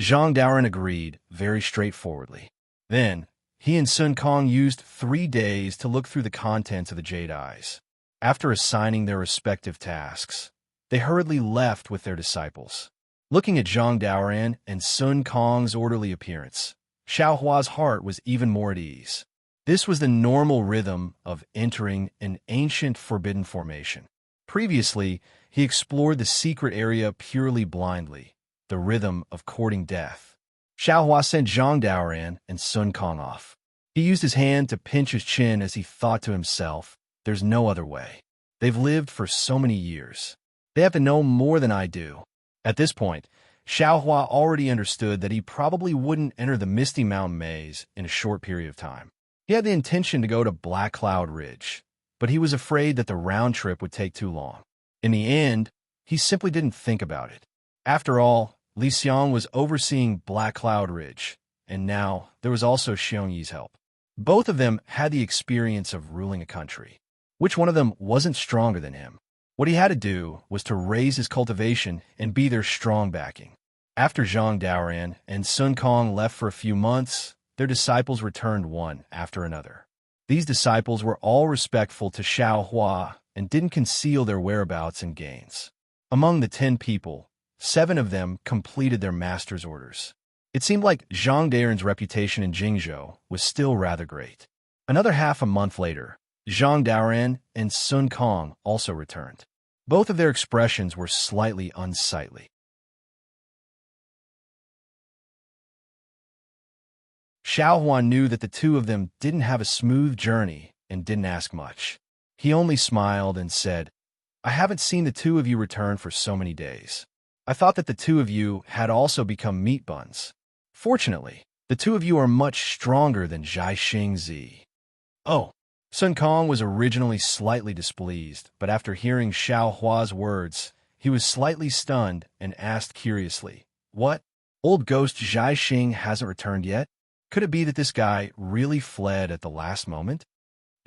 [SPEAKER 1] Zhang Daoren agreed very straightforwardly. Then, he and Sun Kong used 3 days to look through the contents of the jade eyes. After assigning their respective tasks, they hurriedly left with their disciples. Looking at Zhang Daoren and Sun Kong's orderly appearance, Xiao Hua's heart was even more at ease. This was the normal rhythm of entering an ancient forbidden formation. Previously, he explored the secret area purely blindly, the rhythm of courting death. Xiao Hua sent Zhang Daoren and Sun Kong off. He used his hand to pinch his chin as he thought to himself, "There's no other way. They've lived for so many years. They have to know more than I do." At this point, Xiao Hua already understood that he probably wouldn't enter the Misty Mountain maze in a short period of time. He had the intention to go to Black Cloud Ridge, but he was afraid that the round trip would take too long. In the end, he simply didn't think about it. After all, Li Xiang was overseeing Black Cloud Ridge, and now there was also Xiong Yi's help. Both of them had the experience of ruling a country. Which one of them wasn't stronger than him? What he had to do was to raise his cultivation and be their strong backing. After Zhang Daoran and Sun Kong left for a few months, their disciples returned one after another. These disciples were all respectful to Xiao Hua and didn't conceal their whereabouts and gains. Among the 10 people, 7 of them completed their master's orders. It seemed like Zhang Daoran's reputation in Jingzhou was still rather great. Another half a month later, Zhang Daoran and Sun Kong also returned. Both of their expressions were slightly unsightly. Xiao Hua knew that the two of them didn't have a smooth journey and didn't ask much. He only smiled and said, "I haven't seen the two of you return for so many days. I thought that the two of you had also become meat buns. Fortunately, the two of you are much stronger than Zhai Xingzi." Oh, Sun Kong was originally slightly displeased, but after hearing Xiao Hua's words, he was slightly stunned and asked curiously, "What? Old ghost Zhai Xing hasn't returned yet? Could it be that this guy really fled at the last moment?"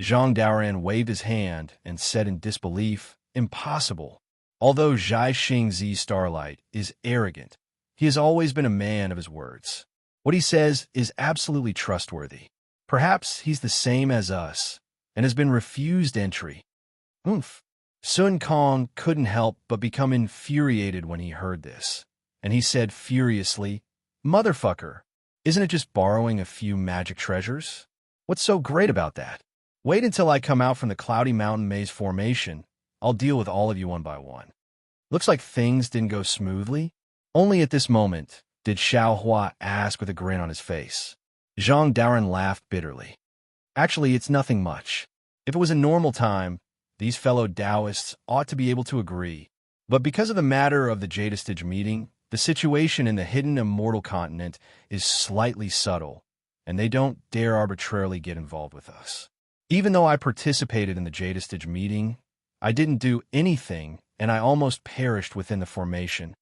[SPEAKER 1] Zhang Daoran waved his hand and said in disbelief, "Impossible. Although Zhai Xingzi Starlight is arrogant, he has always been a man of his words. What he says is absolutely trustworthy. Perhaps he's the same as us and has been refused entry." Oomph. Sun Kong couldn't help but become infuriated when he heard this, and he said furiously, "Motherfucker, isn't it just borrowing a few magic treasures? What's so great about that? Wait until I come out from the Cloudy Mountain Maze formation. I'll deal with all of you one by one." Looks like things didn't go smoothly. Only at this moment did Xiao Hua ask with a grin on his face. Zhang Daoran laughed bitterly. "Actually, it's nothing much. If it was a normal time, these fellow Taoists ought to be able to agree. But because of the matter of the Jadestage meeting, the situation in the hidden immortal continent is slightly subtle, and they don't dare arbitrarily get involved with us. Even though I participated in the Jadestage meeting, I didn't do anything, and I almost perished within the formation."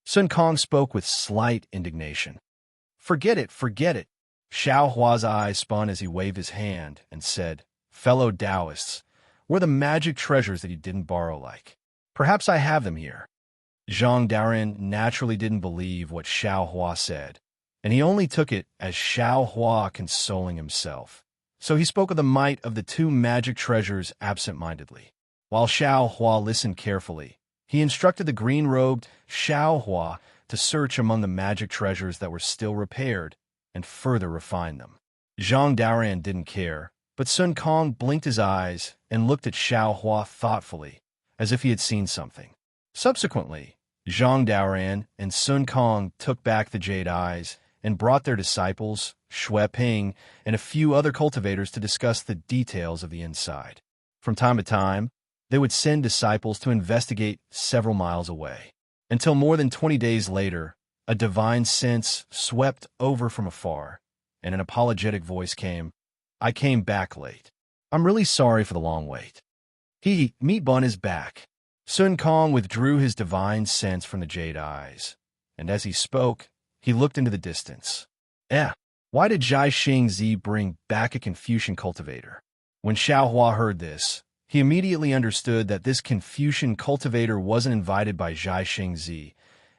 [SPEAKER 1] Sun Kong spoke with slight indignation. Forget it. Xiao Hua's eyes spun as he waved his hand and said, "Fellow Taoists, where are the magic treasures that you didn't borrow like? Perhaps I have them here." Zhang Daoran naturally didn't believe what Xiao Hua said, and he only took it as Xiao Hua consoling himself. So he spoke of the might of the 2 magic treasures absent-mindedly. While Xiao Hua listened carefully, he instructed the green-robed Xiao Hua to search among the magic treasures that were still repaired and further refine them. Zhang Daoran didn't care, but Sun Kong blinked his eyes and looked at Xiao Hua thoughtfully, as if he had seen something. Subsequently, Zhang Daoran and Sun Kong took back the jade eyes and brought their disciples, Xue Ping, and a few other cultivators to discuss the details of the inside. From time to time, they would send disciples to investigate several miles away. Until more than 20 days later, a divine sense swept over from afar, and an apologetic voice came, "I came back late. I'm really sorry for the long wait." Meat Bun is back. Sun Kong withdrew his divine sense from the jade eyes, and as he spoke, he looked into the distance. Why did Zhai Xingzi bring back a Confucian cultivator? When Xiao Hua heard this, he immediately understood that this Confucian cultivator wasn't invited by Zhai Xingzi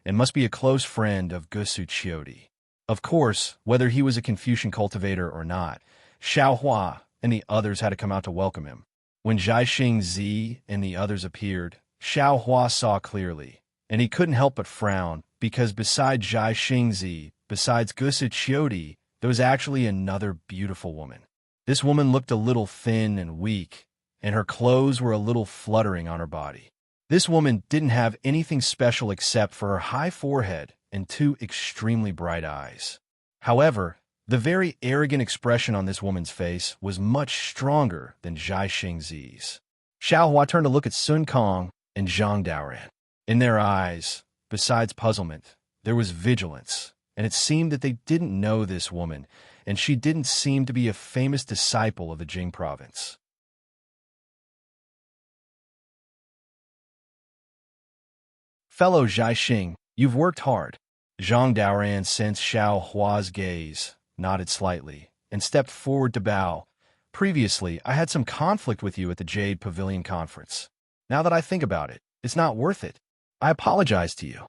[SPEAKER 1] and must be a close friend of Gusu Qiudi. Of course, whether he was a Confucian cultivator or not, Xiao Hua and the others had to come out to welcome him. When Zhai Xingzi and the others appeared, Xiao Hua saw clearly, and he couldn't help but frown, because besides Zhai Xingzi, besides Gusu Qiudi, there was actually another beautiful woman. This woman looked a little thin and weak, and her clothes were a little fluttering on her body. This woman didn't have anything special except for her high forehead and 2 extremely bright eyes. However, the very arrogant expression on this woman's face was much stronger than Zhai Xingzi's. Xiao Hua turned to look at Sun Kong and Zhang Daoran. In their eyes, besides puzzlement, there was vigilance, and it seemed that they didn't know this woman, and she didn't seem to be a famous disciple of the Jing province. "Fellow Zhai Xing, You've worked hard. Zhang Daoran sensed Xiao Hua's gaze, nodded slightly, and stepped forward to bow. Previously, I had some conflict with you at the Jade Pavilion conference. Now that I think about it, it's not worth it. I apologize to you.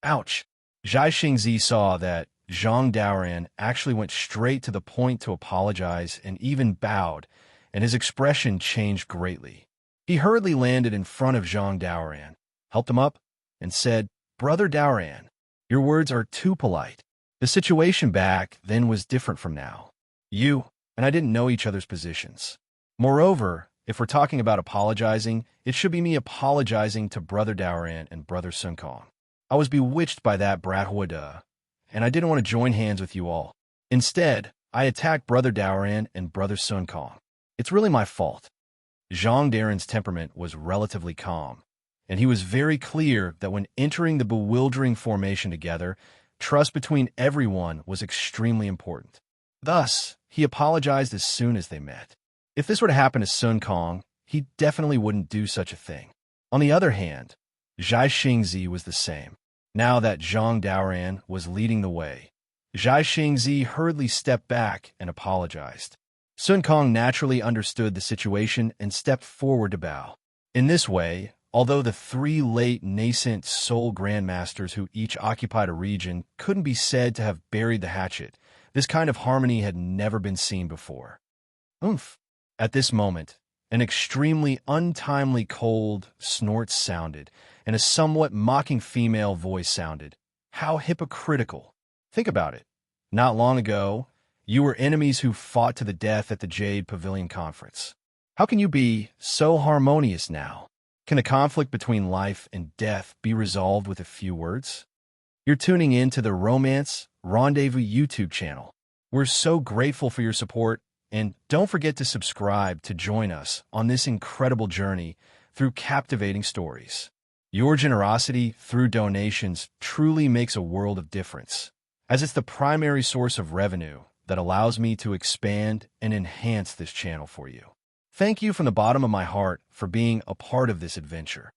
[SPEAKER 1] Ouch. Zhai Xingzi saw that Zhang Daoran actually went straight to the point to apologize and even bowed, and his expression changed greatly. He hurriedly landed in front of Zhang Daoran, helped him up, and said, "Brother Daoran, your words are too polite." The situation back then was different from now. You and I didn't know each other's positions. Moreover, if we're talking about apologizing, it should be me apologizing to Brother Daoran and Brother Sun Kong. I was bewitched by that brat Huada, and I didn't want to join hands with you all. Instead, I attacked Brother Daoran and Brother Sun Kong. It's really my fault. Zhang Daoran's temperament was relatively calm, and he was very clear that when entering the bewildering formation together, trust between everyone was extremely important. Thus, he apologized as soon as they met. If this were to happen to Sun Kong, he definitely wouldn't do such a thing. On the other hand, Zhai Xingzi was the same. Now that Zhang Daoran was leading the way, Zhai Xingzi hurriedly stepped back and apologized. Sun Kong naturally understood the situation and stepped forward to bow. In this way, although the three late nascent soul grandmasters who each occupied a region couldn't be said to have buried the hatchet, this kind of harmony had never been seen before. Oomph! At this moment, an extremely untimely cold snort sounded, and a somewhat mocking female voice sounded. How hypocritical. Think about it. Not long ago, you were enemies who fought to the death at the Jade Pavilion conference. How can you be so harmonious now? Can the conflict between life and death be resolved with a few words? You're tuning in to the Romance Rendezvous YouTube channel. We're so grateful for your support, and don't forget to subscribe to join us on this incredible journey through captivating stories. Your generosity through donations truly makes a world of difference, as it's the primary source of revenue that allows me to expand and enhance this channel for you. Thank you from the bottom of my heart for being a part of this adventure.